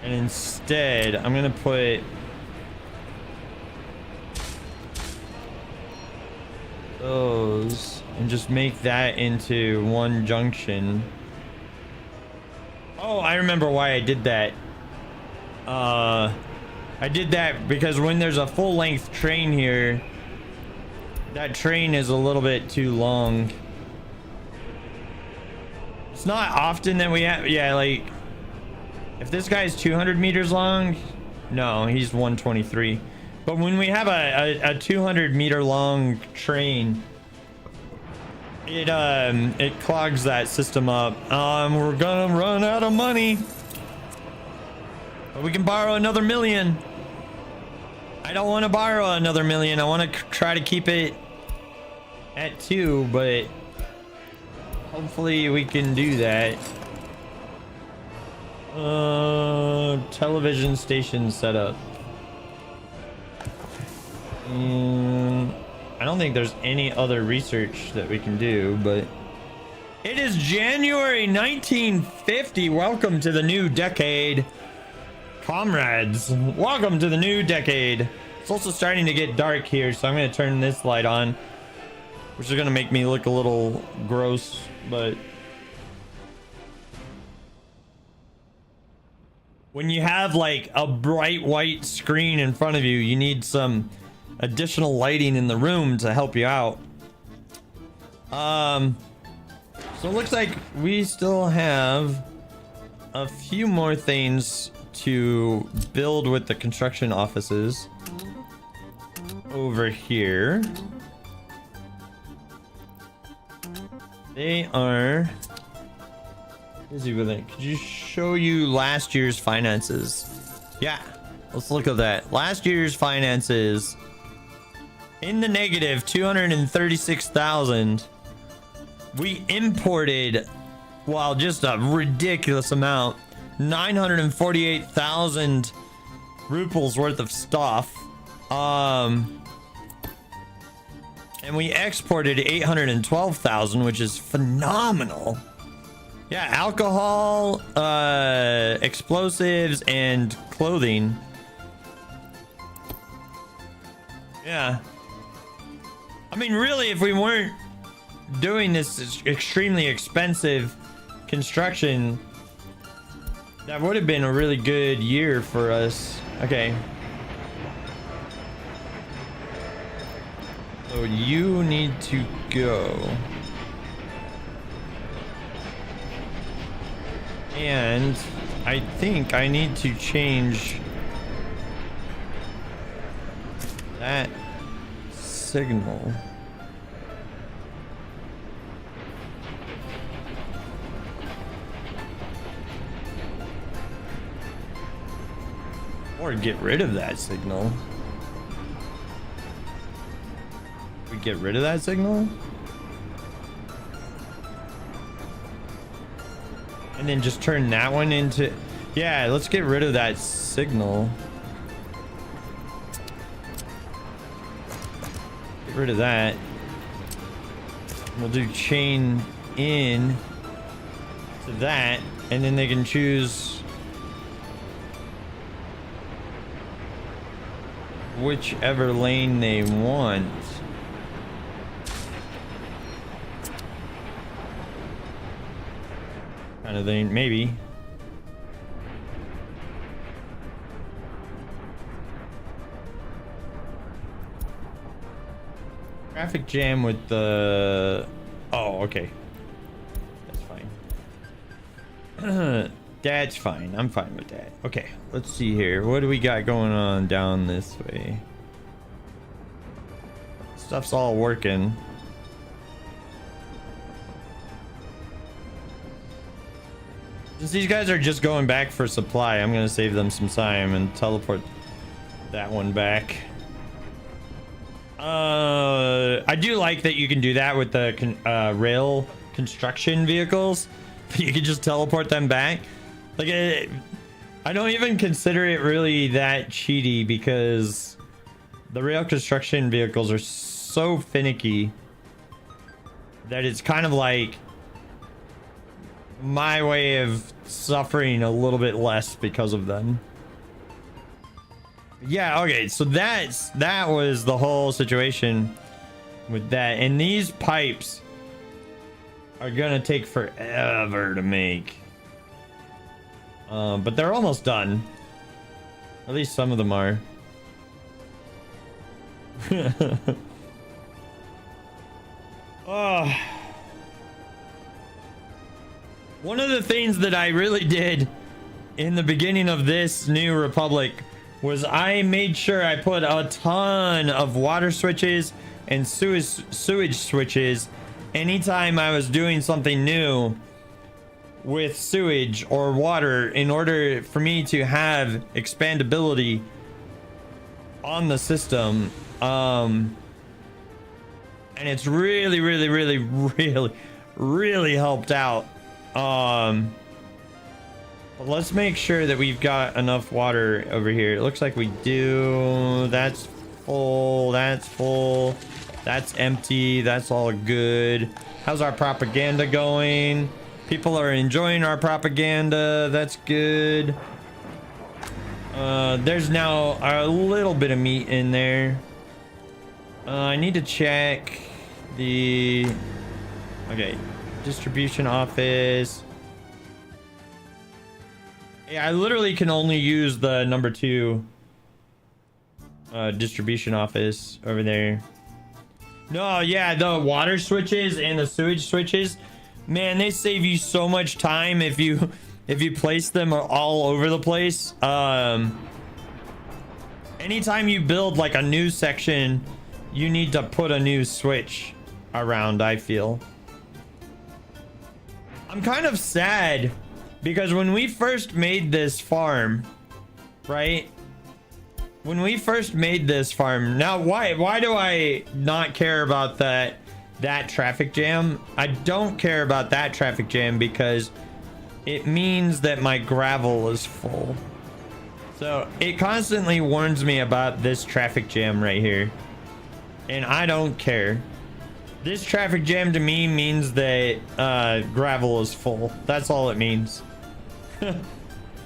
S1: And instead, I'm gonna put those and just make that into one junction. Oh, I remember why I did that. I did that because when there's a full length train here, that train is a little bit too long. It's not often that we have, yeah, like if this guy's 200 meters long, no, he's 123. But when we have a 200 meter long train, it clogs that system up. We're gonna run out of money, but we can borrow another million. I don't want to borrow another million. I want to try to keep it at 2, but hopefully we can do that. Television station setup. I don't think there's any other research that we can do, but it is January 1950. Welcome to the new decade, comrades. Welcome to the new decade. It's also starting to get dark here, so I'm going to turn this light on, which is going to make me look a little gross, but when you have like a bright white screen in front of you, you need some additional lighting in the room to help you out. So it looks like we still have a few more things to build with the construction offices over here. They are busy with it. Could you show you last year's finances? Yeah, let's look at that. Last year's finances in the negative 236,000. We imported, well, just a ridiculous amount, 948,000 rubles worth of stuff. And we exported 812,000, which is phenomenal. Yeah, alcohol, explosives, and clothing. Yeah. I mean, really, if we weren't doing this extremely expensive construction, that would have been a really good year for us. Okay. So you need to go. And I think I need to change that signal. Or get rid of that signal. We get rid of that signal? And then just turn that one into... Yeah, let's get rid of that signal. Get rid of that. We'll do chain in to that, and then they can choose whichever lane they want. Kind of thing, maybe. Traffic jam with the... Oh, okay. That's fine. That's fine. I'm fine with that. Okay, let's see here. What do we got going on down this way? Stuff's all working. Since these guys are just going back for supply, I'm gonna save them some time and teleport that one back. I do like that you can do that with the rail construction vehicles. You can just teleport them back. Like, I don't even consider it really that cheaty because the rail construction vehicles are so finicky that it's kind of like my way of suffering a little bit less because of them. Yeah, okay, so that was the whole situation with that. And these pipes are gonna take forever to make. But they're almost done. At least some of them are. Oh. One of the things that I really did in the beginning of this new republic was I made sure I put a ton of water switches and sewage switches anytime I was doing something new with sewage or water in order for me to have expandability on the system. And it's really helped out. But let's make sure that we've got enough water over here. It looks like we do. That's full. That's full. That's empty. That's all good. How's our propaganda going? People are enjoying our propaganda. That's good. There's now a little bit of meat in there. I need to check the... Okay. Distribution office. Yeah, I literally can only use the number 2 distribution office over there. No, yeah, the water switches and the sewage switches, man, they save you so much time if you place them all over the place. Anytime you build like a new section, you need to put a new switch around, I feel. I'm kind of sad because when we first made this farm, right? When we first made this farm, now why do I not care about that traffic jam? I don't care about that traffic jam because it means that my gravel is full. So it constantly warns me about this traffic jam right here. And I don't care. This traffic jam to me means that gravel is full. That's all it means.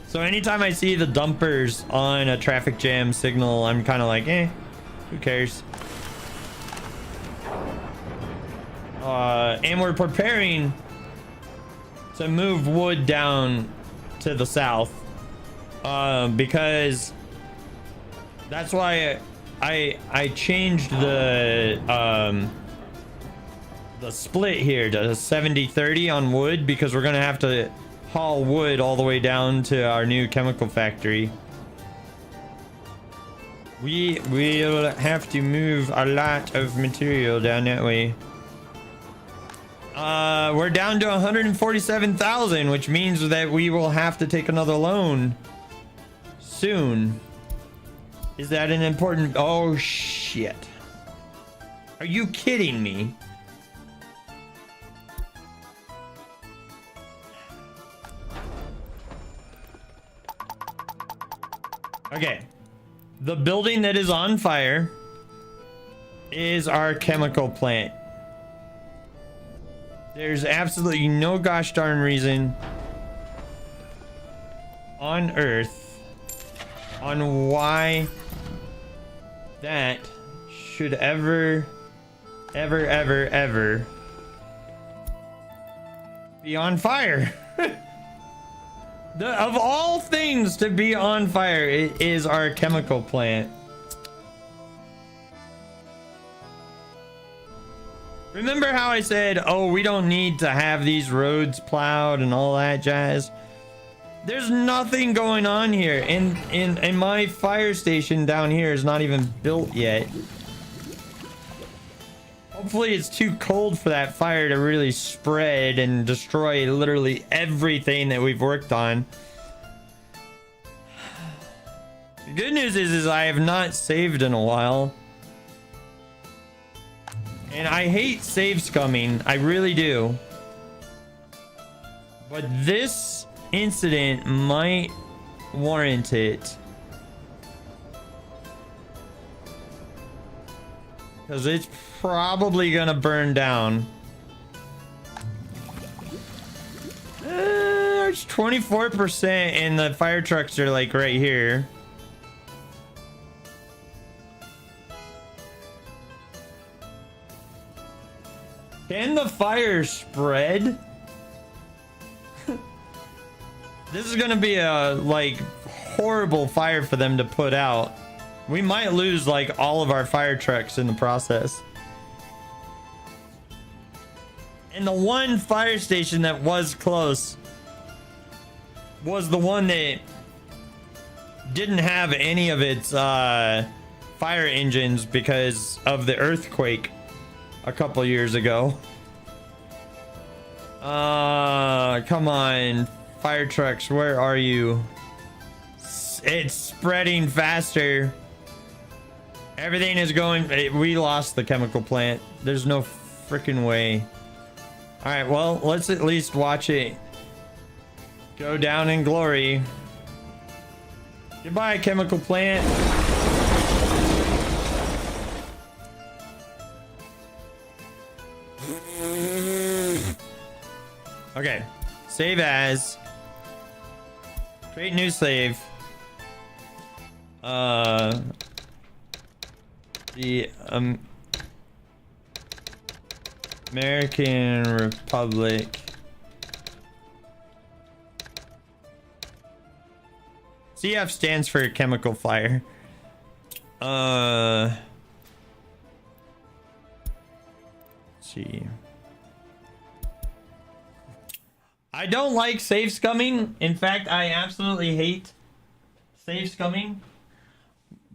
S1: So anytime I see the dumpers on a traffic jam signal, I'm kind of like, who cares? And we're preparing to move wood down to the south, because that's why I changed the split here to 70-30 on wood, because we're gonna have to haul wood all the way down to our new chemical factory. We will have to move a lot of material down that way. We're down to 147,000, which means that we will have to take another loan soon. Is that an important... Oh, shit. Are you kidding me? Okay. The building that is on fire is our chemical plant. There's absolutely no gosh darn reason on earth on why that should ever be on fire. Of all things to be on fire, it is our chemical plant. Remember how I said, oh, we don't need to have these roads plowed and all that jazz? There's nothing going on here. And my fire station down here is not even built yet. Hopefully it's too cold for that fire to really spread and destroy literally everything that we've worked on. The good news is I have not saved in a while. And I hate save scumming. I really do. But this incident might warrant it. Because it's probably gonna burn down. It's 24% and the fire trucks are like right here. Can the fire spread? This is gonna be a like horrible fire for them to put out. We might lose like all of our fire trucks in the process. And the one fire station that was close was the one that didn't have any of its fire engines because of the earthquake a couple years ago. Come on, fire trucks, where are you? It's spreading faster. Everything is going. We lost the chemical plant. There's no freaking way. All right, well, let's at least watch it go down in glory. Goodbye, chemical plant. Okay, save as. Create new save. The American Republic. CF stands for chemical fire. Let's see. I don't like save scumming. In fact, I absolutely hate save scumming.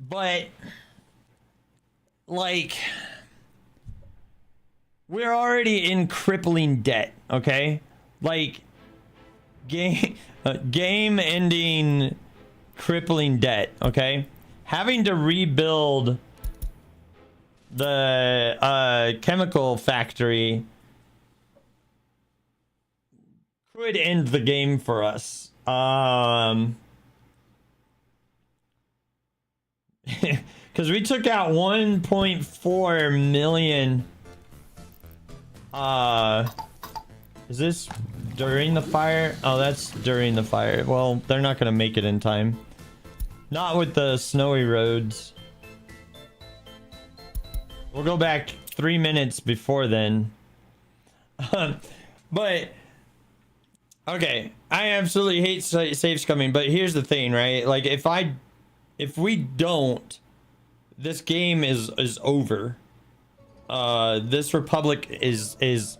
S1: But like, we're already in crippling debt, okay? Like, game ending crippling debt, okay? Having to rebuild the chemical factory could end the game for us. Because we took out 1.4 million. Is this during the fire? Oh, that's during the fire. Well, they're not gonna make it in time. Not with the snowy roads. We'll go back 3 minutes before then. But okay, I absolutely hate save scumming, but here's the thing, right? Like, if we don't, this game is over. This republic is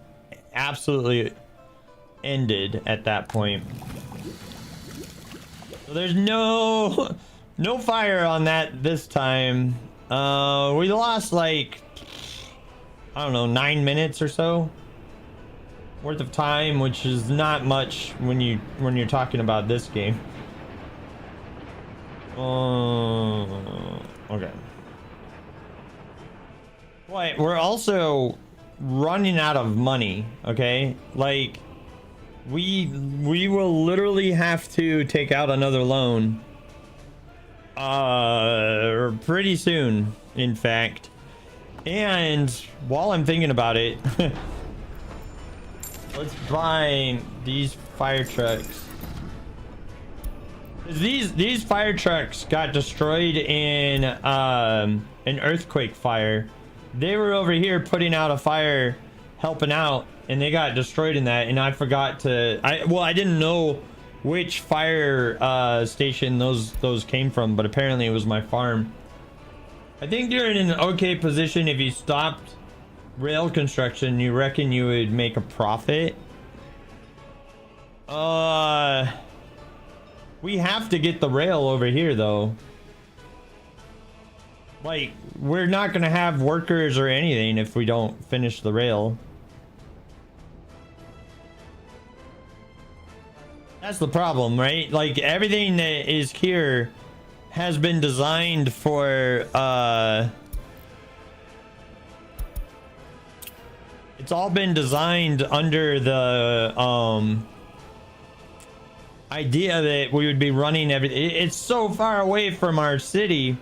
S1: absolutely ended at that point. So there's no fire on that this time. We lost like, I don't know, 9 minutes or so worth of time, which is not much when you're talking about this game. Okay. But we're also running out of money, okay? Like, we will literally have to take out another loan pretty soon, in fact. And while I'm thinking about it, let's buy these fire trucks. These fire trucks got destroyed in an earthquake fire. They were over here putting out a fire, helping out, and they got destroyed in that. And I forgot to. I didn't know which fire station those came from, but apparently it was my farm. I think you're in an okay position if you stopped rail construction. You reckon you would make a profit? We have to get the rail over here, though. Like, we're not gonna have workers or anything if we don't finish the rail. That's the problem, right? Like, everything that is here has been designed for, it's all been designed under the, idea that we would be running everything. It's so far away from our city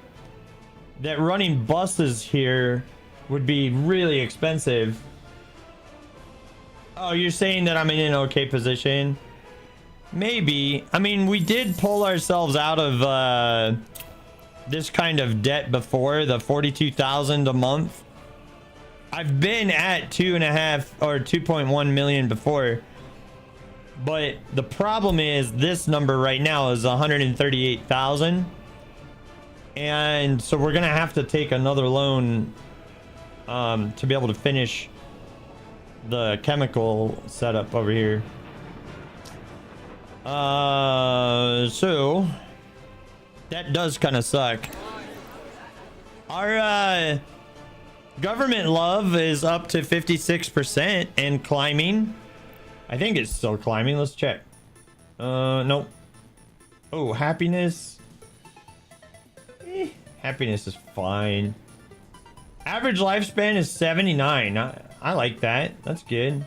S1: that running buses here would be really expensive. Oh, you're saying that I'm in an okay position? Maybe. I mean, we did pull ourselves out of this kind of debt before, the 42,000 a month. I've been at 2.5 or 2.1 million before. But the problem is this number right now is 138,000. And so we're gonna have to take another loan to be able to finish the chemical setup over here. So that does kind of suck. Our government love is up to 56% and climbing. I think it's still climbing. Let's check. Nope. Oh, happiness. Happiness is fine. Average lifespan is 79. I like that. That's good.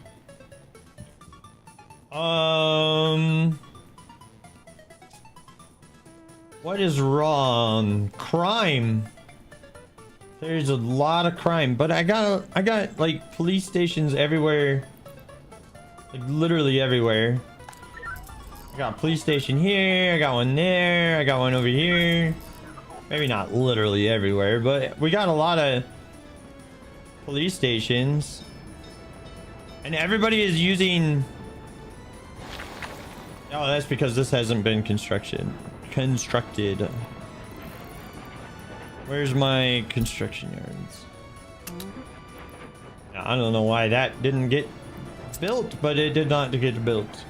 S1: What is wrong? Crime. There's a lot of crime, but I got like police stations everywhere. Like literally everywhere. I got a police station here, I got one there, I got one over here. Maybe not literally everywhere, but we got a lot of police stations. And everybody is using... Oh, that's because this hasn't been constructed. Where's my construction yards? I don't know why that didn't get built, but it did not get built.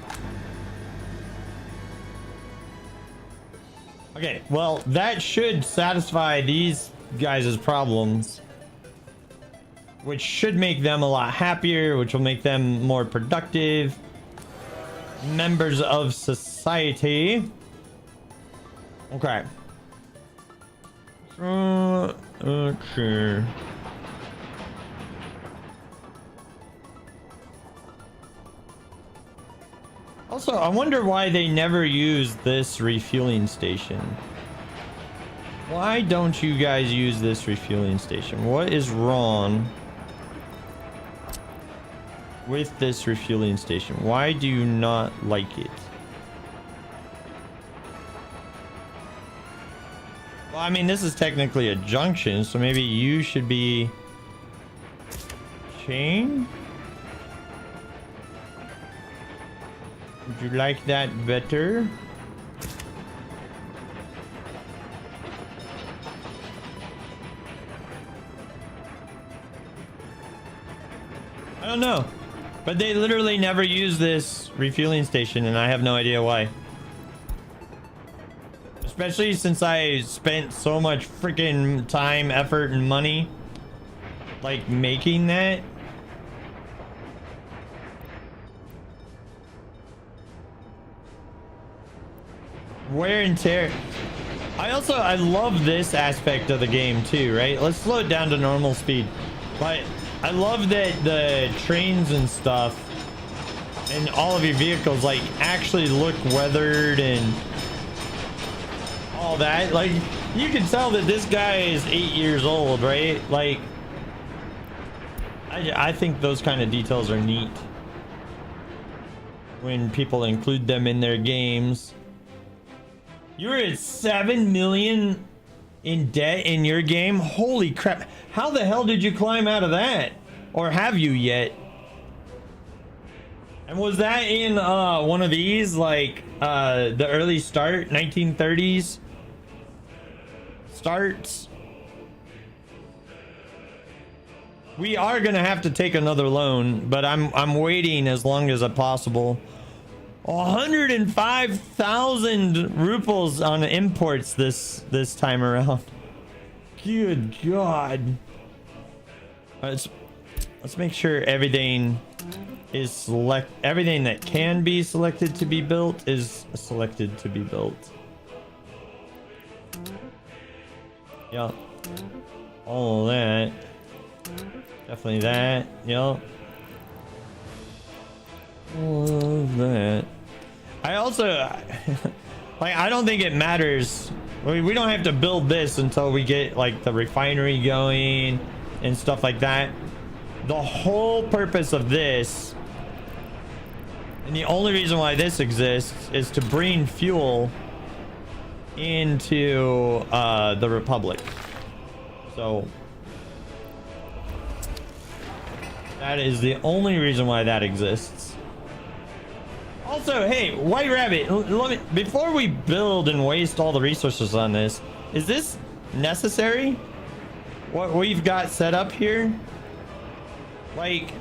S1: Okay, well, that should satisfy these guys' problems, which should make them a lot happier, which will make them more productive members of society. Okay. Okay. Also, I wonder why they never use this refueling station. Why don't you guys use this refueling station? What is wrong with this refueling station? Why do you not like it? Well, I mean, this is technically a junction, so maybe you should be chain. Would you like that better? I don't know, but they literally never use this refueling station, and I have no idea why. Especially since I spent so much freaking time, effort, and money like making that. Wear and tear. I love this aspect of the game too, right? Let's slow it down to normal speed. But I love that the trains and stuff and all of your vehicles like actually look weathered and all that. Like you can tell that this guy is 8 years old, right? Like I think those kind of details are neat when people include them in their games. You're at 7 million in debt in your game? Holy crap. How the hell did you climb out of that? Or have you yet? And was that in one of these, like the early start 1930s starts? We are gonna have to take another loan, but I'm waiting as long as possible. 105,000 rubles on imports this time around. Good God. Let's make sure everything is everything that can be selected to be built is selected to be built. Yep. All of that. Definitely that. Yep. All of that. I also like I don't think it matters. We don't have to build this until we get like the refinery going and stuff like that. The whole purpose of this, and the only reason why this exists, is to bring fuel into the Republic. So that is the only reason why that exists. Also, hey, White Rabbit, let me, before we build and waste all the resources on this, is this necessary? What we've got set up here? Like,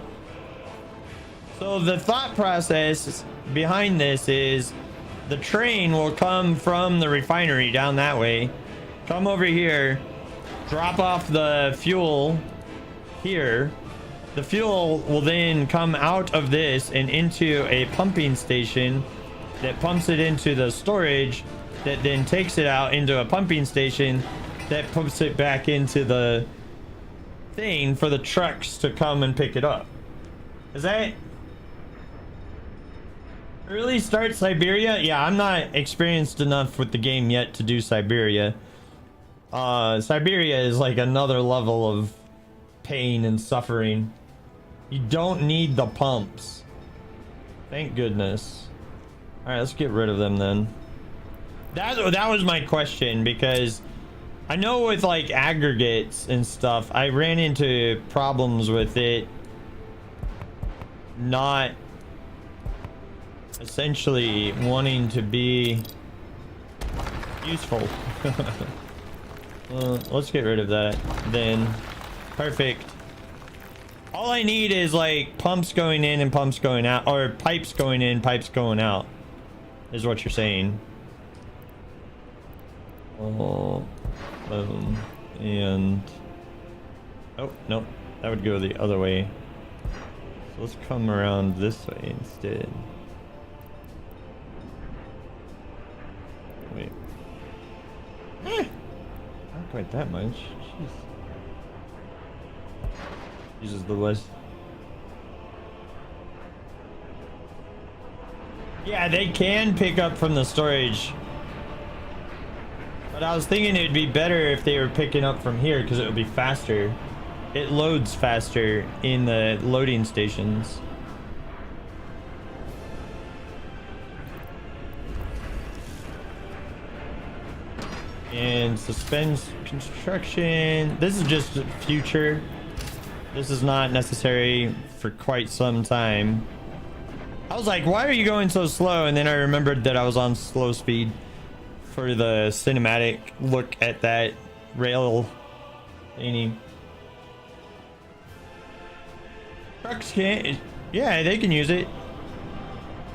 S1: so the thought process behind this is the train will come from the refinery down that way, come over here, drop off the fuel here. The fuel will then come out of this and into a pumping station that pumps it into the storage that then takes it out into a pumping station that pumps it back into the thing for the trucks to come and pick it up. Is that early start Siberia? Yeah, I'm not experienced enough with the game yet to do Siberia. Siberia is like another level of pain and suffering. You don't need the pumps. Thank goodness. All right, let's get rid of them then. That was my question, because I know with like aggregates and stuff, I ran into problems with it not essentially wanting to be useful. Let's get rid of that then. Perfect. All I need is like pumps going in and pumps going out, or pipes going in, pipes going out, is what you're saying. Oh, and oh no, that would go the other way. So let's come around this way instead. Wait. Not quite that much. Jeez. Uses the West. Yeah, they can pick up from the storage. But I was thinking it'd be better if they were picking up from here, because it would be faster. It loads faster in the loading stations. And suspends construction. This is just future. This is not necessary for quite some time. I was like, why are you going so slow? And then I remembered that I was on slow speed for the cinematic look at that rail thingy. Trucks can't. Yeah, they can use it.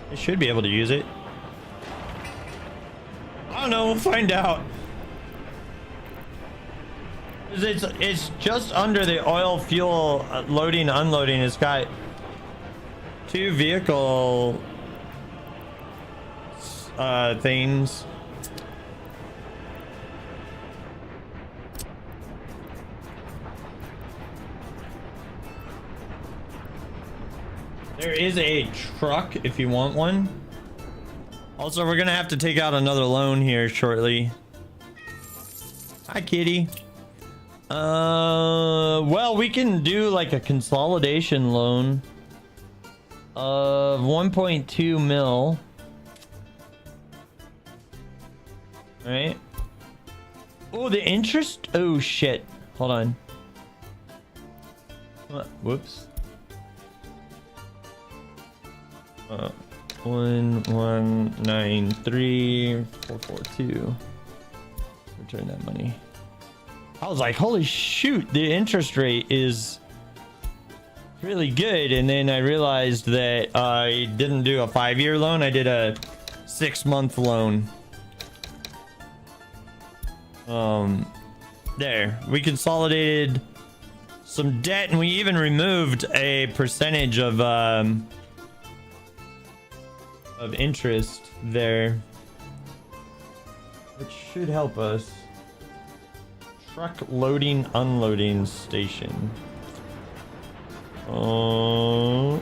S1: They should be able to use it. I don't know. We'll find out. It's just under the oil fuel loading unloading. It's got two vehicle things. There is a truck if you want one. Also, we're gonna have to take out another loan here shortly. Hi, kitty. Well, we can do like a consolidation loan of 1.2 mil. All right. Oh, the interest. Oh shit. Hold on. Whoops. 1193442. Return that money. I was like, holy shoot, the interest rate is really good. And then I realized that I didn't do a 5-year loan. I did a 6-month loan. There, we consolidated some debt, and we even removed a percentage of interest there, which should help us. Truck loading unloading station. Oh,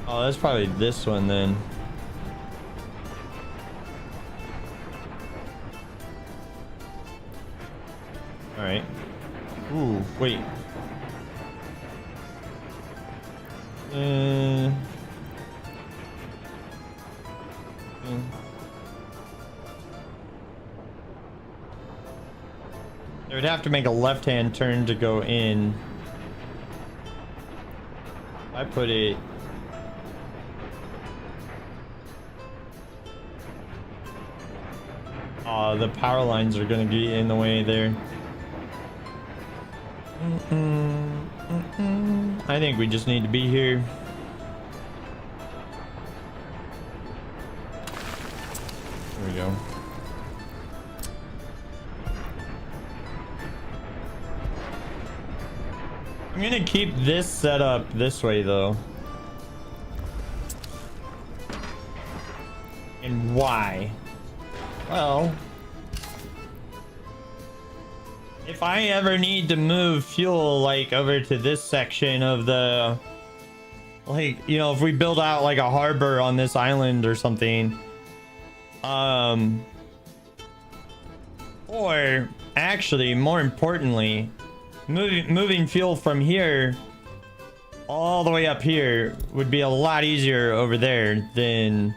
S1: that's probably this one then. All right. Ooh, wait. They would have to make a left-hand turn to go in. I put it... the power lines are gonna be in the way there. I think we just need to be here. There we go. I'm gonna keep this set up this way though. And why? Well, if I ever need to move fuel like over to this section of the, like, you know, if we build out like a harbor on this island or something, or actually more importantly, moving fuel from here all the way up here would be a lot easier over there than,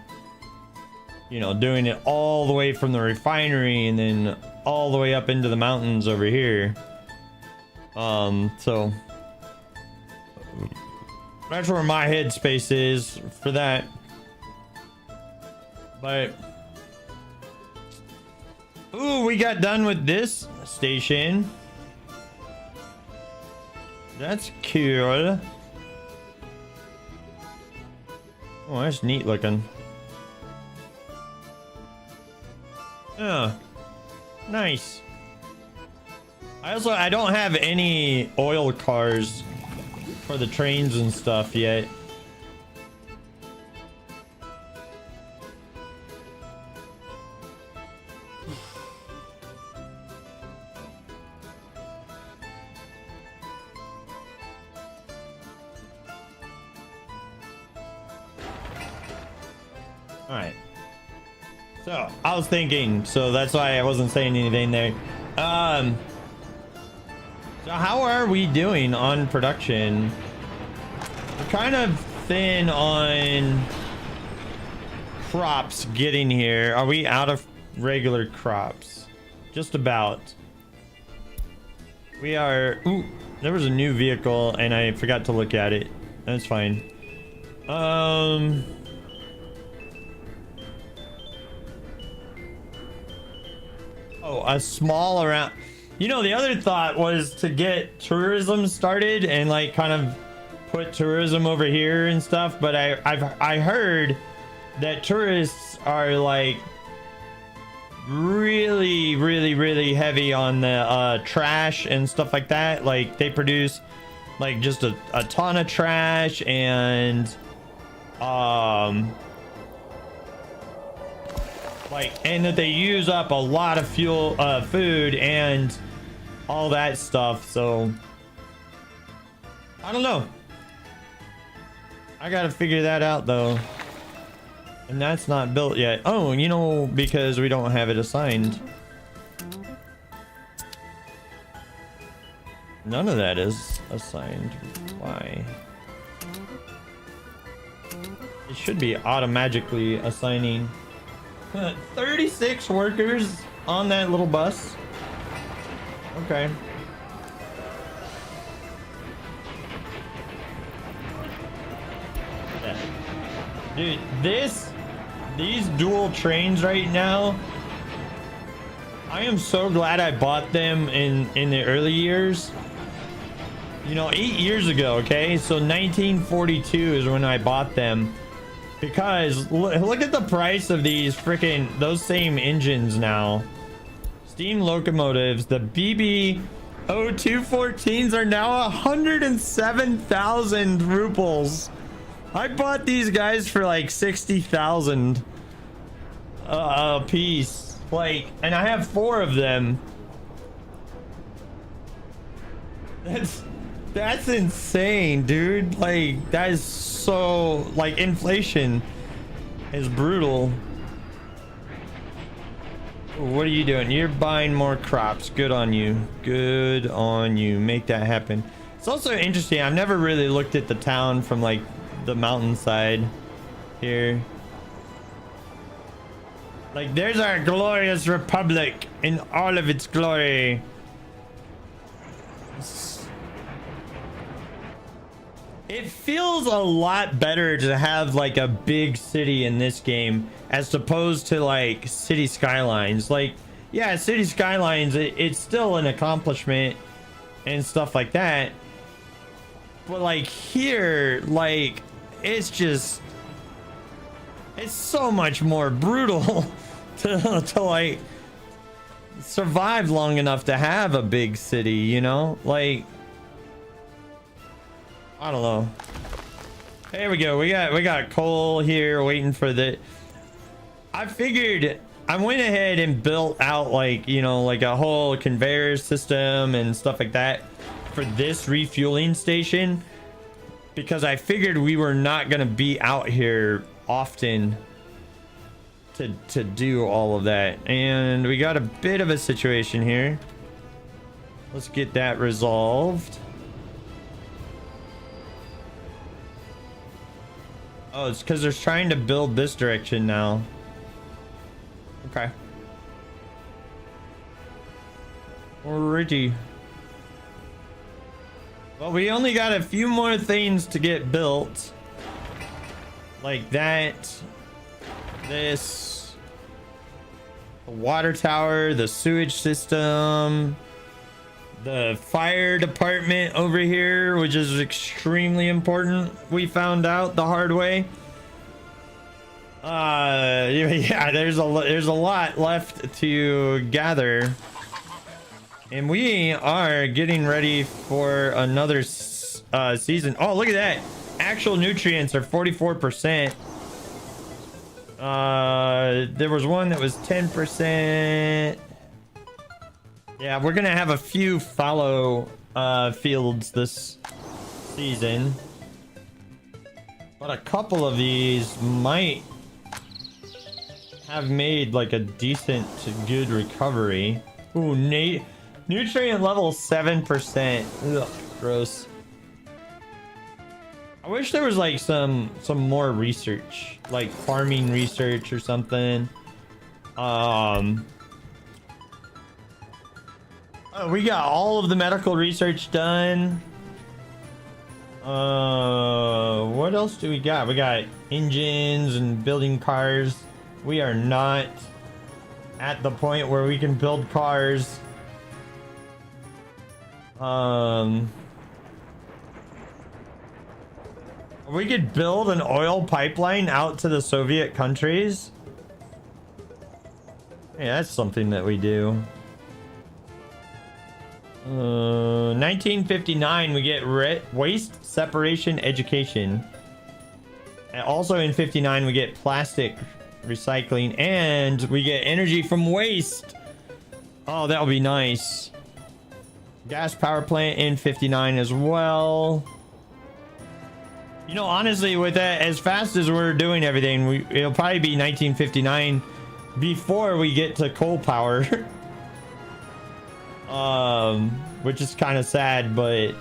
S1: you know, doing it all the way from the refinery and then all the way up into the mountains over here. So that's where my headspace is for that. But ooh, we got done with this station. That's cool. Oh, that's neat looking. Yeah, nice. I don't have any oil cars for the trains and stuff yet. All right. So I was thinking, so that's why I wasn't saying anything there. So how are we doing on production? We're kind of thin on crops getting here. Are we out of regular crops? Just about. We are. Ooh, there was a new vehicle and I forgot to look at it. That's fine. Oh, a small around. You know, the other thought was to get tourism started and like kind of put tourism over here and stuff. But I heard that tourists are like really heavy on the trash and stuff like that. Like they produce like just a ton of trash and like, and that they use up a lot of fuel, food and all that stuff. So I don't know. I gotta figure that out though. And that's not built yet. Oh, you know, because we don't have it assigned. None of that is assigned. Why? It should be automatically assigning 36 workers on that little bus. Okay. Yeah. Dude, these dual trains right now, I am so glad I bought them in the early years. You know, 8 years ago, okay? So 1942 is when I bought them. Because look at the price of these freaking, those same engines now. Steam locomotives, the BB0214s are now 107,000 rubles. I bought these guys for like 60,000 a piece. Like, and I have 4 of them. That's insane, dude. Like, that is so, like, inflation is brutal. What are you doing? You're buying more crops. Good on you. Good on you. Make that happen. It's also interesting. I've never really looked at the town from like the mountainside here. Like, there's our glorious republic in all of its glory. It feels a lot better to have like a big city in this game as opposed to like City Skylines. Like, yeah, City Skylines, it's still an accomplishment and stuff like that. But like here, like, it's just, it's so much more brutal to like survive long enough to have a big city, you know? Like, I don't know. There we go. We got coal here waiting for the. I figured I went ahead and built out like, you know, like a whole conveyor system and stuff like that for this refueling station because I figured we were not going to be out here often to do all of that. And we got a bit of a situation here. Let's get that resolved. Oh, it's because they're trying to build this direction now. Okay. Alrighty. Well, we only got a few more things to get built. Like that. This. The water tower, the sewage system. The fire department over here, which is extremely important. We found out the hard way. Yeah, there's a lot left to gather, and we are getting ready for another season. Oh, look at that! Actual nutrients are 44%. There was one that was 10%. Yeah, we're gonna have a few fallow fields this season, but a couple of these might have made like a decent to good recovery. Ooh, nutrient level 7%. Ugh, gross. I wish there was like some more research, like farming research or something. We got all of the medical research done. What else do we got? We got engines and building cars. We are not at the point where we can build cars. We could build an oil pipeline out to the Soviet countries. Yeah, that's something that we do. 1959, we get waste separation education. And also in 59, we get plastic recycling, and we get energy from waste. Oh, that'll be nice. Gas power plant in 59 as well. You know, honestly, with that, as fast as we're doing everything, it'll probably be 1959 before we get to coal power. Which is kind of sad, but it's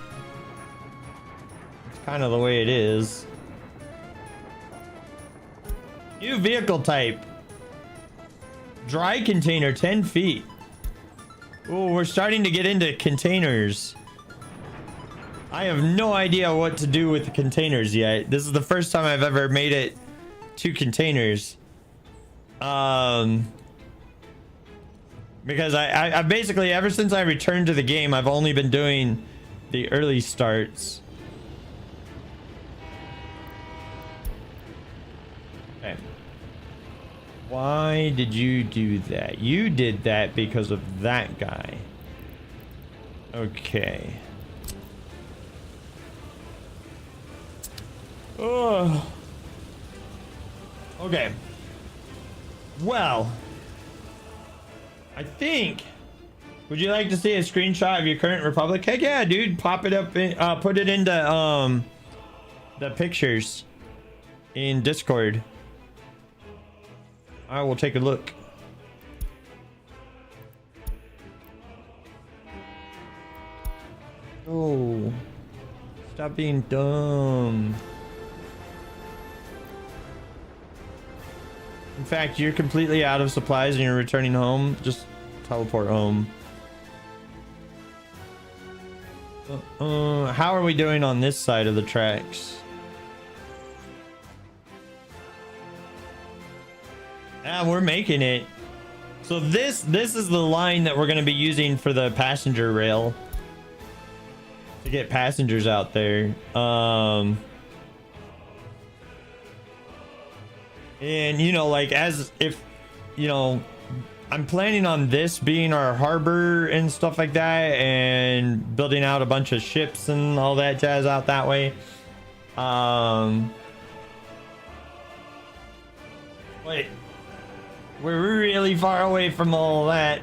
S1: kind of the way it is. New vehicle type. Dry container, 10 feet. Oh, we're starting to get into containers. I have no idea what to do with the containers yet. This is the first time I've ever made it to containers. Because I basically, ever since I returned to the game, I've only been doing the early starts. Okay. Why did you do that? You did that because of that guy. Okay. Oh. Okay. Well, I think. Would you like to see a screenshot of your current republic? Heck yeah, dude. Pop it up in, put it into the pictures in Discord. I will take a look. Oh, stop being dumb. In fact, you're completely out of supplies and you're returning home. Just teleport home. How are we doing on this side of the tracks? Yeah, we're making it. So this is the line that we're going to be using for the passenger rail to get passengers out there. And you know, like, as if, you know, I'm planning on this being our harbor and stuff like that, and building out a bunch of ships and all that jazz out that way. Wait, we're really far away from all that.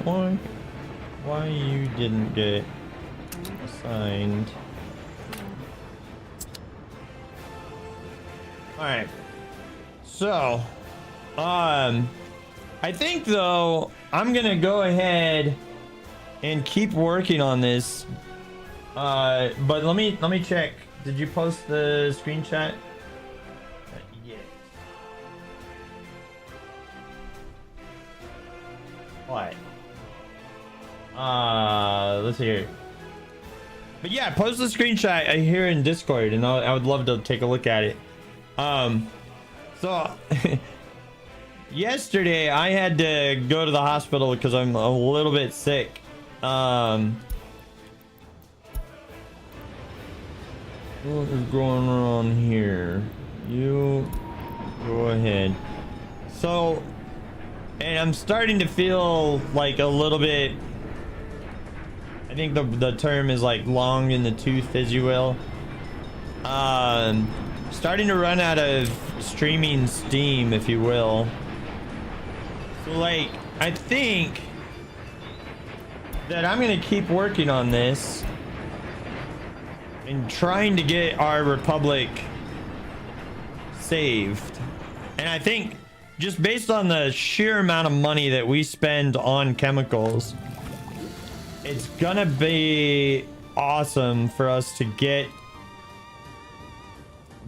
S1: Oh, why you didn't get assigned? All right, so I think though I'm gonna go ahead and keep working on this, but let me check. Did you post the screenshot? Yeah. What? Let's see here. But yeah, post the screenshot here in Discord, and I would love to take a look at it. So yesterday I had to go to the hospital because I'm a little bit sick. What is going on here? You go ahead. So, and I'm starting to feel like a little bit, I think the term is like long in the tooth, as you will. Starting to run out of streaming steam, if you will. So like, I think that I'm gonna keep working on this and trying to get our Republic saved. And I think just based on the sheer amount of money that we spend on chemicals, it's gonna be awesome for us to get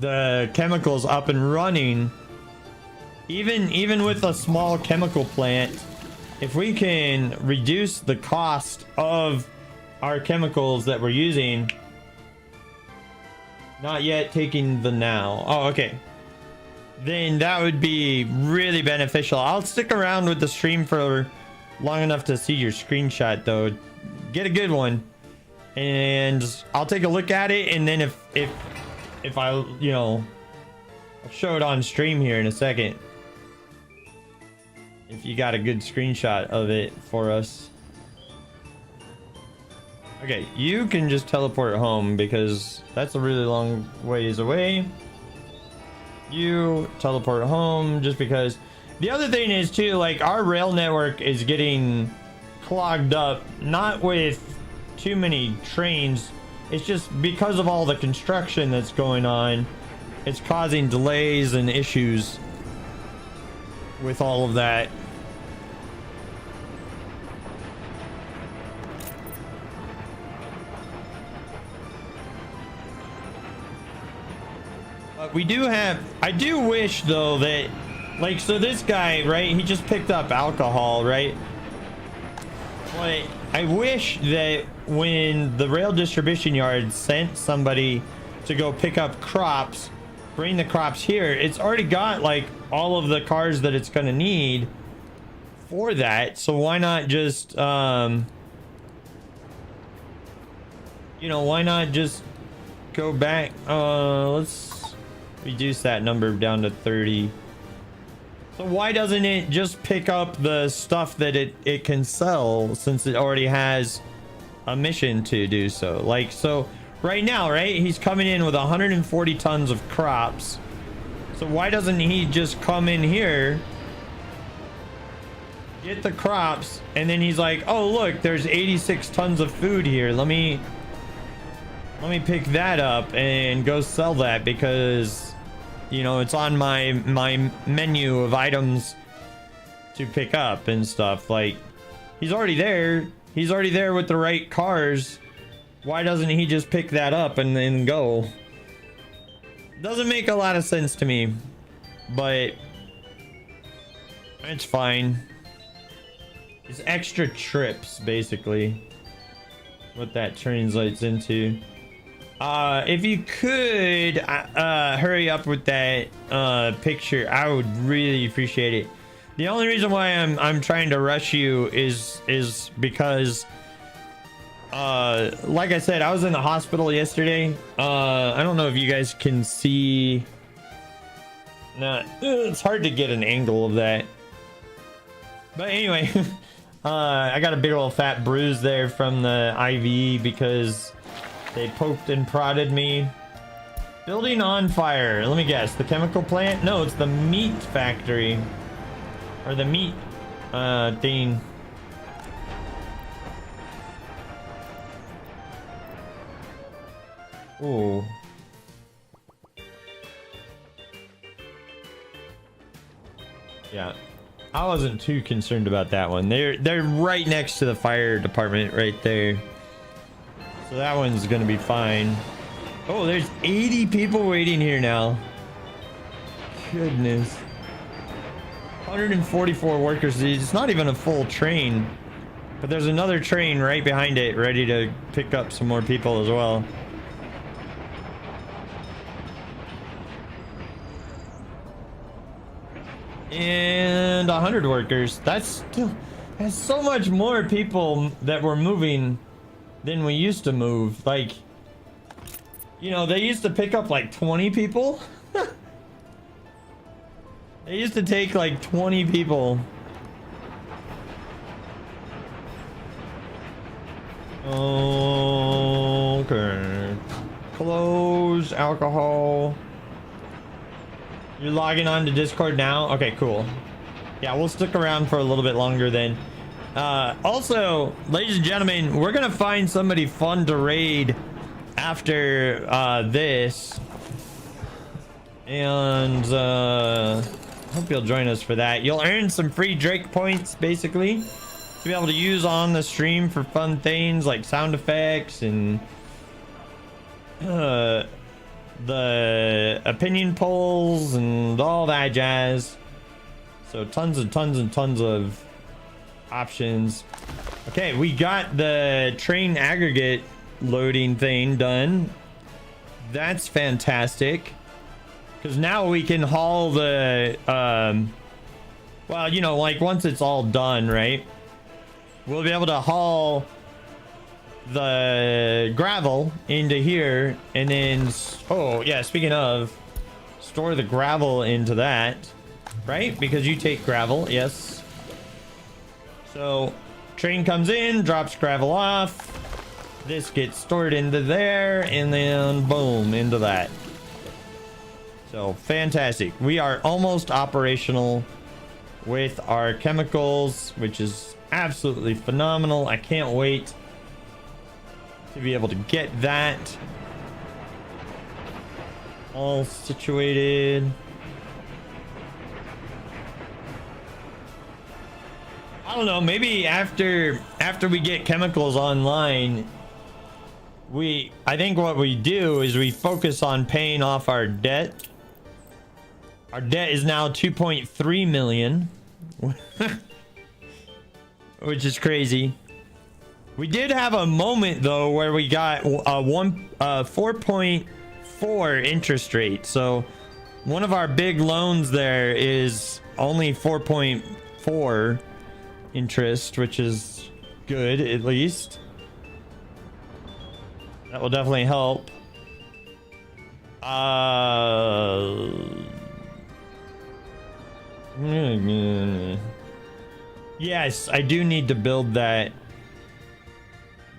S1: the chemicals up and running. Even with a small chemical plant, if we can reduce the cost of our chemicals that we're using. Not yet taking the now. Oh, okay. Then that would be really beneficial. I'll stick around with the stream for long enough to see your screenshot though. Get a good one. And I'll take a look at it, and then if I, you know, I'll show it on stream here in a second. If you got a good screenshot of it for us. Okay, you can just teleport home because that's a really long ways away. You teleport home just because. The other thing is too, like, our rail network is getting clogged up, not with too many trains. It's just because of all the construction that's going on. It's causing delays and issues with all of that. We do have, I do wish though that, like, so this guy, right, he just picked up alcohol, right? But I wish that when the rail distribution yard sent somebody to go pick up crops, bring the crops here, it's already got like all of the cars that it's gonna need for that. So why not just you know, why not just go back? Let's reduce that number down to 30. So why doesn't it just pick up the stuff that it can sell, since it already has a mission to do so? Like, so right now, right, he's coming in with 140 tons of crops. So why doesn't he just come in here, get the crops, and then he's like, oh look, there's 86 tons of food here, let me pick that up and go sell that, because, you know, it's on my menu of items to pick up and stuff. Like, he's already there with the right cars. Why doesn't he just pick that up and then go? Doesn't make a lot of sense to me. but it's fine. It's extra trips, basically, what that translates into. If you could hurry up with that picture, I would really appreciate it. The only reason why I'm trying to rush you is because like I said, I was in the hospital yesterday. I don't know if you guys can see. It's hard to get an angle of that. But anyway, I got a big old fat bruise there from the IV because they poked and prodded me. Building on fire. Let me guess. The chemical plant? No, it's the meat factory. Or the meat thing. Ooh. Yeah. I wasn't too concerned about that one. They're right next to the fire department right there. So that one's gonna be fine. Oh, there's 80 people waiting here now. Goodness. 144 workers. It's not even a full train. But there's another train right behind it ready to pick up some more people as well. And 100 workers. That's so much more people that were moving than we used to move. Like, you know, they used to pick up like 20 people. They used to take like 20 people. Okay. Close alcohol. You're logging on to Discord now? Okay, cool. Yeah, we'll stick around for a little bit longer then. Also, ladies and gentlemen, we're gonna find somebody fun to raid after this. And hope you'll join us for that. You'll earn some free Drake points, basically, to be able to use on the stream for fun things like sound effects and the opinion polls and all that jazz. So tons and tons and tons of options. Okay, we got the train aggregate loading thing done. That's fantastic, because now we can haul the well, you know, like once it's all done, right, we'll be able to haul the gravel into here, and then, oh yeah, speaking of, store the gravel into that, right? Because you take gravel, yes. So train comes in, drops gravel off, this gets stored into there, and then boom, into that. So fantastic. We are almost operational with our chemicals, which is absolutely phenomenal. I can't wait to be able to get that all situated. I don't know, maybe after we get chemicals online, I think what we do is we focus on paying off our debt. Our debt is now 2.3 million, which is crazy. We did have a moment though where we got a 4.4 interest rate. So one of our big loans there is only 4.4 interest, which is good, at least. That will definitely help. Yes, I do need to build that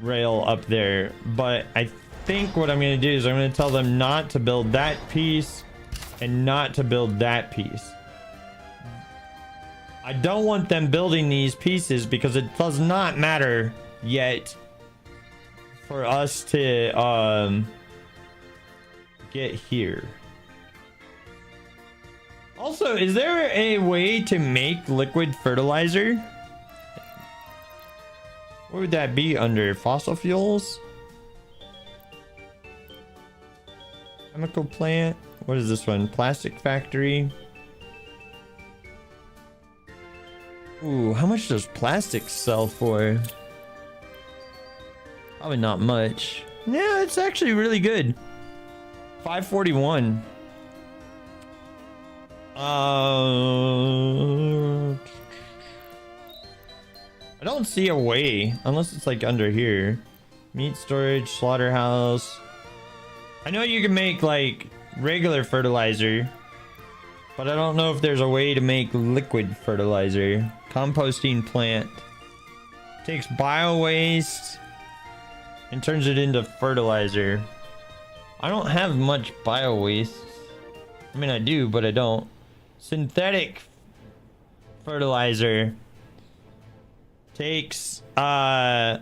S1: rail up there, but I think what I'm going to do is I'm going to tell them not to build that piece and not to build that piece. I don't want them building these pieces because it does not matter yet for us to get here. Also, is there a way to make liquid fertilizer? What would that be under? Fossil fuels? Chemical plant? What is this one? Plastic factory? Ooh, how much does plastic sell for? Probably not much. Yeah, it's actually really good. 541. I don't see a way unless it's like under here. Meat storage, slaughterhouse. I know you can make like regular fertilizer, but I don't know if there's a way to make liquid fertilizer. Composting plant. Takes bio waste and turns it into fertilizer. I don't have much bio waste. I mean, I do, but I don't. Synthetic fertilizer takes there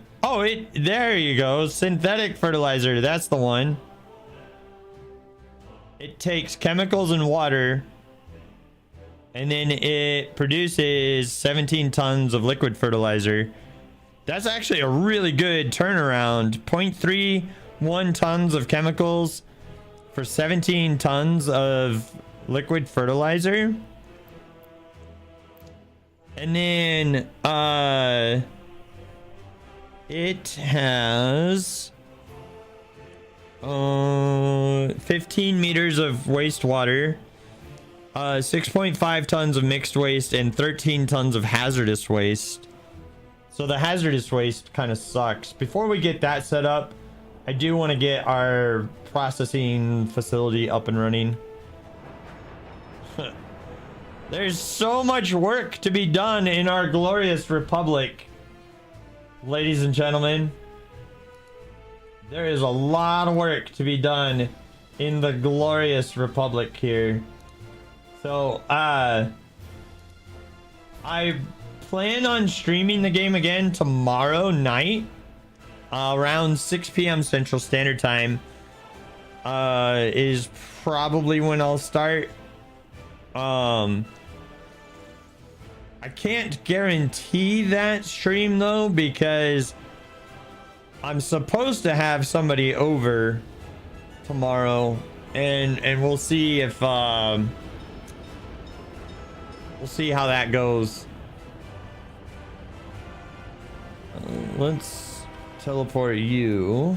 S1: you go. Synthetic fertilizer, that's the one. It takes chemicals and water, and then it produces 17 tons of liquid fertilizer. That's actually a really good turnaround. 0.31 tons of chemicals for 17 tons of liquid fertilizer. And then it has 15 meters of wastewater, 6.5 tons of mixed waste, and 13 tons of hazardous waste. So the hazardous waste kind of sucks. Before we get that set up, I do want to get our processing facility up and running. There's so much work to be done in our glorious republic, ladies and gentlemen. There is a lot of work to be done in the glorious republic here. So, I plan on streaming the game again tomorrow night, around 6 p.m. Central Standard Time. Is probably when I'll start. I can't guarantee that stream though, because I'm supposed to have somebody over tomorrow, and we'll see if we'll see how that goes. Let's teleport you.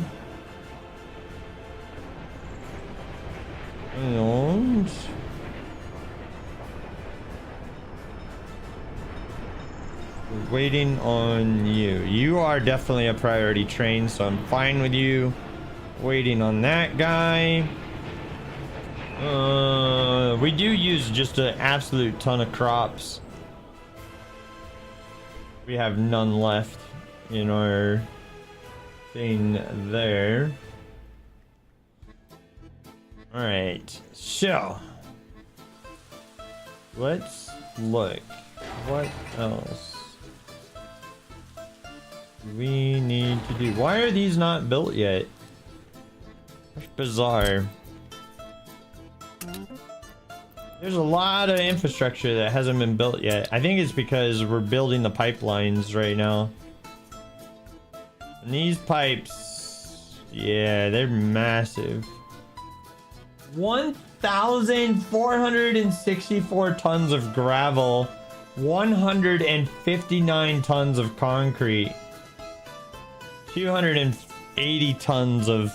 S1: And we're waiting on you. You are definitely a priority train, so I'm fine with you waiting on that guy. We do use just an absolute ton of crops. We have none left in our thing there. All right, so let's look. What else do we need to do? Why are these not built yet? That's bizarre. There's a lot of infrastructure that hasn't been built yet. I think it's because we're building the pipelines right now. And these pipes, yeah, they're massive. 1,464 tons of gravel, 159 tons of concrete, 280 tons of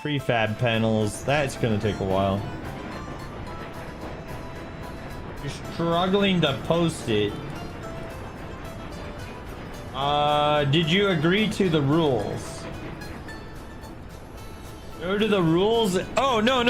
S1: prefab panels. That's gonna take a while. You're struggling to post it. Did you agree to the rules? Go to the rules. Oh, no.